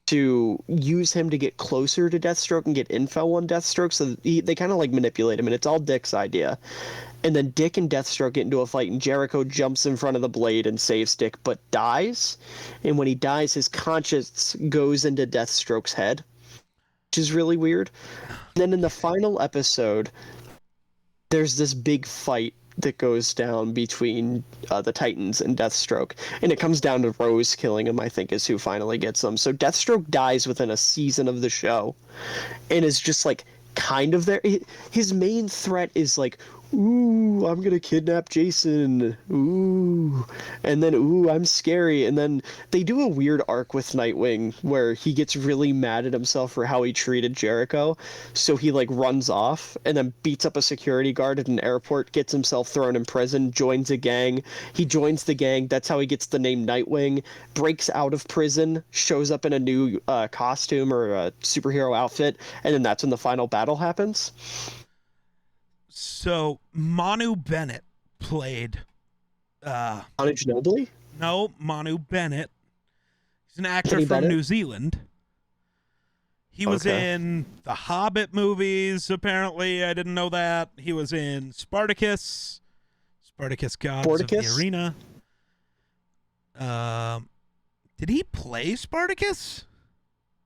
Speaker 3: to use him to get closer to Deathstroke and get info on Deathstroke. So they kind of like manipulate him, and it's all Dick's idea. And then Dick and Deathstroke get into a fight, and Jericho jumps in front of the blade and saves Dick, but dies. And when he dies, his conscience goes into Deathstroke's head, which is really weird. And then in the final episode, there's this big fight that goes down between the Titans and Deathstroke, and it comes down to Rose killing him, I think, is who finally gets him. So Deathstroke dies within a season of the show, and is just like kind of there. His main threat is like, ooh, I'm gonna kidnap Jason, ooh, and then ooh, I'm scary. And then they do a weird arc with Nightwing where he gets really mad at himself for how he treated Jericho, so he like runs off and then beats up a security guard at an airport, gets himself thrown in prison, joins a gang. He joins the gang, that's how he gets the name Nightwing, breaks out of prison, shows up in a new costume or a superhero outfit, and then that's when the final battle happens.
Speaker 1: So Manu Bennett played
Speaker 3: Manu Ginobili?
Speaker 1: No, Manu Bennett. He's an actor
Speaker 3: Kenny
Speaker 1: from
Speaker 3: Bennett?
Speaker 1: New Zealand. He was in the Hobbit movies, apparently. I didn't know that. He was in Spartacus Gods of the Arena. Did he play Spartacus?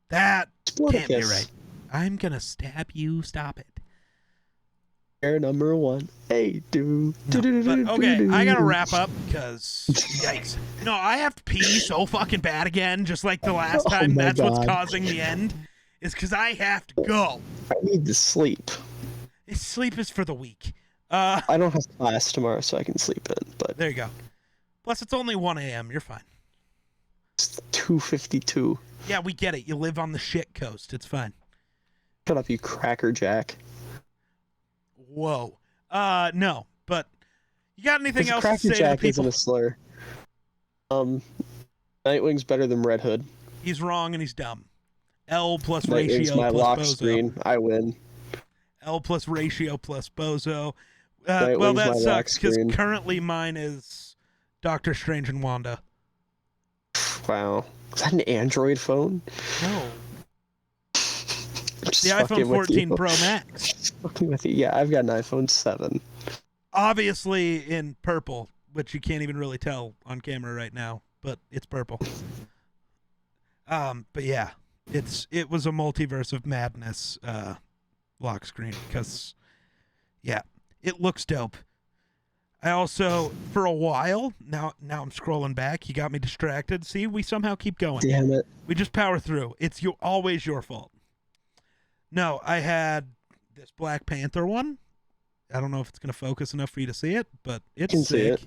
Speaker 1: That can't be right. I'm going to stab you. Stop it.
Speaker 3: Number one. Hey,
Speaker 1: Okay, I gotta wrap up because yikes. No, I have to pee so fucking bad again, just like the last time. That's what's causing the end, is because I have to go.
Speaker 3: I need to sleep.
Speaker 1: Sleep is for the weak.
Speaker 3: I don't have class tomorrow, so I can sleep in. But
Speaker 1: there you go. Plus, it's only 1 a.m. You're fine.
Speaker 3: It's 2:52.
Speaker 1: Yeah, we get it. You live on the shit coast. It's fine.
Speaker 3: Shut up, you cracker jack.
Speaker 1: Whoa. No, but you got anything else to
Speaker 3: Cracker
Speaker 1: say
Speaker 3: Jack
Speaker 1: to the
Speaker 3: isn't
Speaker 1: people?
Speaker 3: a slur. Nightwing's better than Red Hood.
Speaker 1: He's wrong and he's dumb. L plus
Speaker 3: Nightwing's
Speaker 1: ratio
Speaker 3: my
Speaker 1: plus
Speaker 3: lock
Speaker 1: bozo.
Speaker 3: screen. I win.
Speaker 1: L plus ratio plus bozo.
Speaker 3: Nightwing's
Speaker 1: Well,
Speaker 3: my
Speaker 1: that
Speaker 3: lock
Speaker 1: sucks because
Speaker 3: screen.
Speaker 1: currently mine is Doctor Strange and Wanda.
Speaker 3: Wow. Is that an Android phone?
Speaker 1: No.
Speaker 3: Just
Speaker 1: The iPhone 14 Pro Max.
Speaker 3: Fucking with you. Yeah, I've got an iPhone 7.
Speaker 1: Obviously in purple, which you can't even really tell on camera right now, but it's purple. But yeah, it was a multiverse of madness lock screen because, yeah, it looks dope. I also, for a while, now I'm scrolling back. You got me distracted. See, we somehow keep going.
Speaker 3: Damn it.
Speaker 1: We just power through. It's always your fault. No, I had this Black Panther one. I don't know if it's going to focus enough for you to see it, but it's
Speaker 3: can
Speaker 1: sick.
Speaker 3: see it.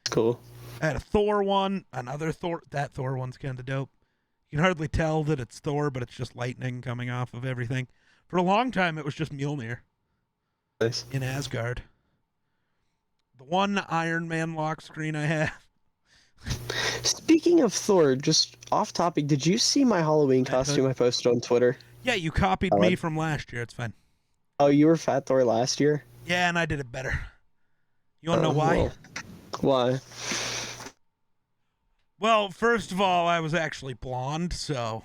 Speaker 3: It's cool.
Speaker 1: I had a Thor one, another Thor. That Thor one's kind of dope. You can hardly tell that it's Thor, but it's just lightning coming off of everything. For a long time, it was just Mjolnir
Speaker 3: Nice.
Speaker 1: in Asgard. The one Iron Man lock screen I have.
Speaker 3: Speaking of Thor, just off topic, did you see my Halloween
Speaker 1: Red Hood.
Speaker 3: costume I posted on Twitter?
Speaker 1: Yeah, you copied me from last year. It's fine.
Speaker 3: Oh, you were Fat Thor last year?
Speaker 1: Yeah, and I did it better. You want to know why?
Speaker 3: Well, why?
Speaker 1: Well, first of all, I was actually blonde, so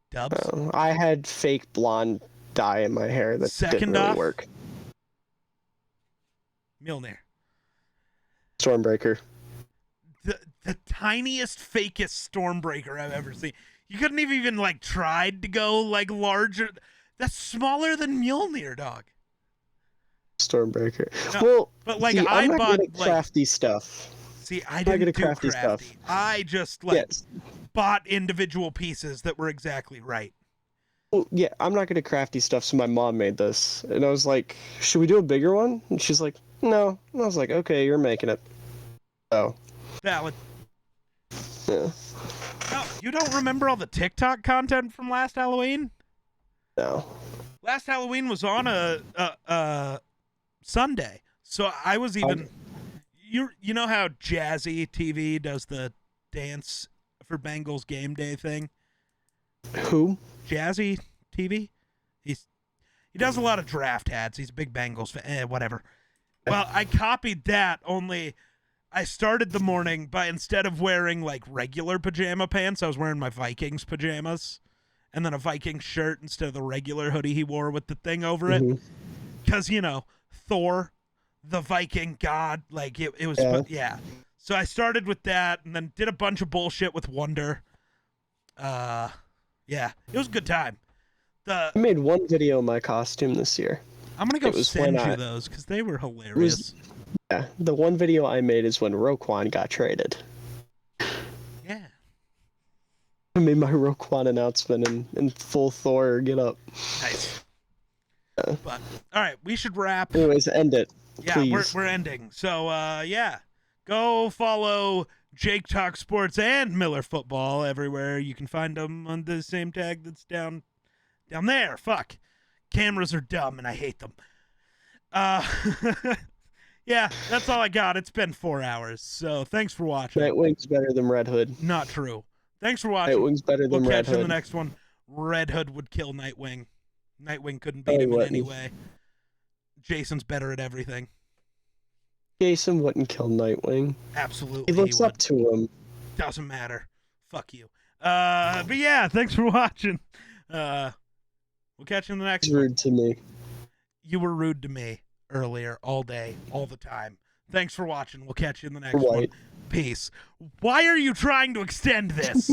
Speaker 1: dubs.
Speaker 3: I had fake blonde dye in my hair that
Speaker 1: Second
Speaker 3: didn't really
Speaker 1: off,
Speaker 3: work.
Speaker 1: Mjolnir.
Speaker 3: Stormbreaker.
Speaker 1: The tiniest, fakest Stormbreaker I've ever seen. You couldn't have even like tried to go like larger. That's smaller than Mjolnir, dog.
Speaker 3: Stormbreaker.
Speaker 1: No,
Speaker 3: Well,
Speaker 1: but like
Speaker 3: see,
Speaker 1: I
Speaker 3: I'm not
Speaker 1: bought
Speaker 3: good at
Speaker 1: like
Speaker 3: crafty stuff.
Speaker 1: see, I
Speaker 3: I'm not good
Speaker 1: didn't
Speaker 3: at
Speaker 1: do
Speaker 3: crafty
Speaker 1: crafty.
Speaker 3: stuff.
Speaker 1: I just like
Speaker 3: Yes.
Speaker 1: bought individual pieces that were exactly right.
Speaker 3: Well, yeah, I'm not good at crafty stuff, so my mom made this. And I was like, should we do a bigger one? And she's like, no. And I was like, okay, you're making it. Oh.
Speaker 1: Valid.
Speaker 3: Yeah.
Speaker 1: No, you don't remember all the TikTok content from last Halloween?
Speaker 3: No.
Speaker 1: Last Halloween was on a Sunday, so I was even. You know how Jazzy TV does the dance for Bengals game day thing?
Speaker 3: Who?
Speaker 1: Jazzy TV. He does a lot of draft ads. He's a big Bengals fan. Whatever. Well, I copied that. Only I started the morning by instead of wearing like regular pajama pants, I was wearing my Vikings pajamas. and then a Viking shirt instead of the regular hoodie he wore with the thing over it.
Speaker 3: Mhm.
Speaker 1: Because, Thor, the Viking god, like, it was,
Speaker 3: Yeah.
Speaker 1: So I started with that and then did a bunch of bullshit with Wonder. Yeah, it was a good time.
Speaker 3: I made one video in my costume this year.
Speaker 1: I'm going to go
Speaker 3: It was
Speaker 1: send
Speaker 3: when
Speaker 1: you
Speaker 3: I-
Speaker 1: those because they were hilarious.
Speaker 3: Yeah, the one video I made is when Roquan got traded.
Speaker 1: Yeah.
Speaker 3: I made my Roquan announcement in full Thor get up.
Speaker 1: Nice. But all right, we should wrap.
Speaker 3: Anyways, end it.
Speaker 1: Yeah,
Speaker 3: Please.
Speaker 1: we're ending. So go follow Jake Talk Sports and Miller Football everywhere. You can find them on the same tag that's down there. Fuck, cameras are dumb and I hate them. Yeah, that's all I got. It's been 4 hours, so thanks for watching.
Speaker 3: Nightwing's better than Red Hood.
Speaker 1: Not true. Thanks for watching.
Speaker 3: Nightwing's better
Speaker 1: We'll
Speaker 3: than Red
Speaker 1: catch you in
Speaker 3: Hood.
Speaker 1: the next one. Red Hood would kill Nightwing. Nightwing couldn't
Speaker 3: No,
Speaker 1: beat
Speaker 3: he
Speaker 1: him in
Speaker 3: wouldn't.
Speaker 1: any way. Jason's better at everything.
Speaker 3: Jason wouldn't kill Nightwing.
Speaker 1: Absolutely,
Speaker 3: He looks
Speaker 1: would.
Speaker 3: up to him.
Speaker 1: Doesn't matter. Fuck you. But yeah, thanks for watching. We'll catch you in the next
Speaker 3: He's
Speaker 1: one.
Speaker 3: rude to me.
Speaker 1: You were rude to me earlier, all day, all the time. Thanks for watching. We'll catch you in the next
Speaker 3: Right.
Speaker 1: one. Peace. Why are you trying to extend this?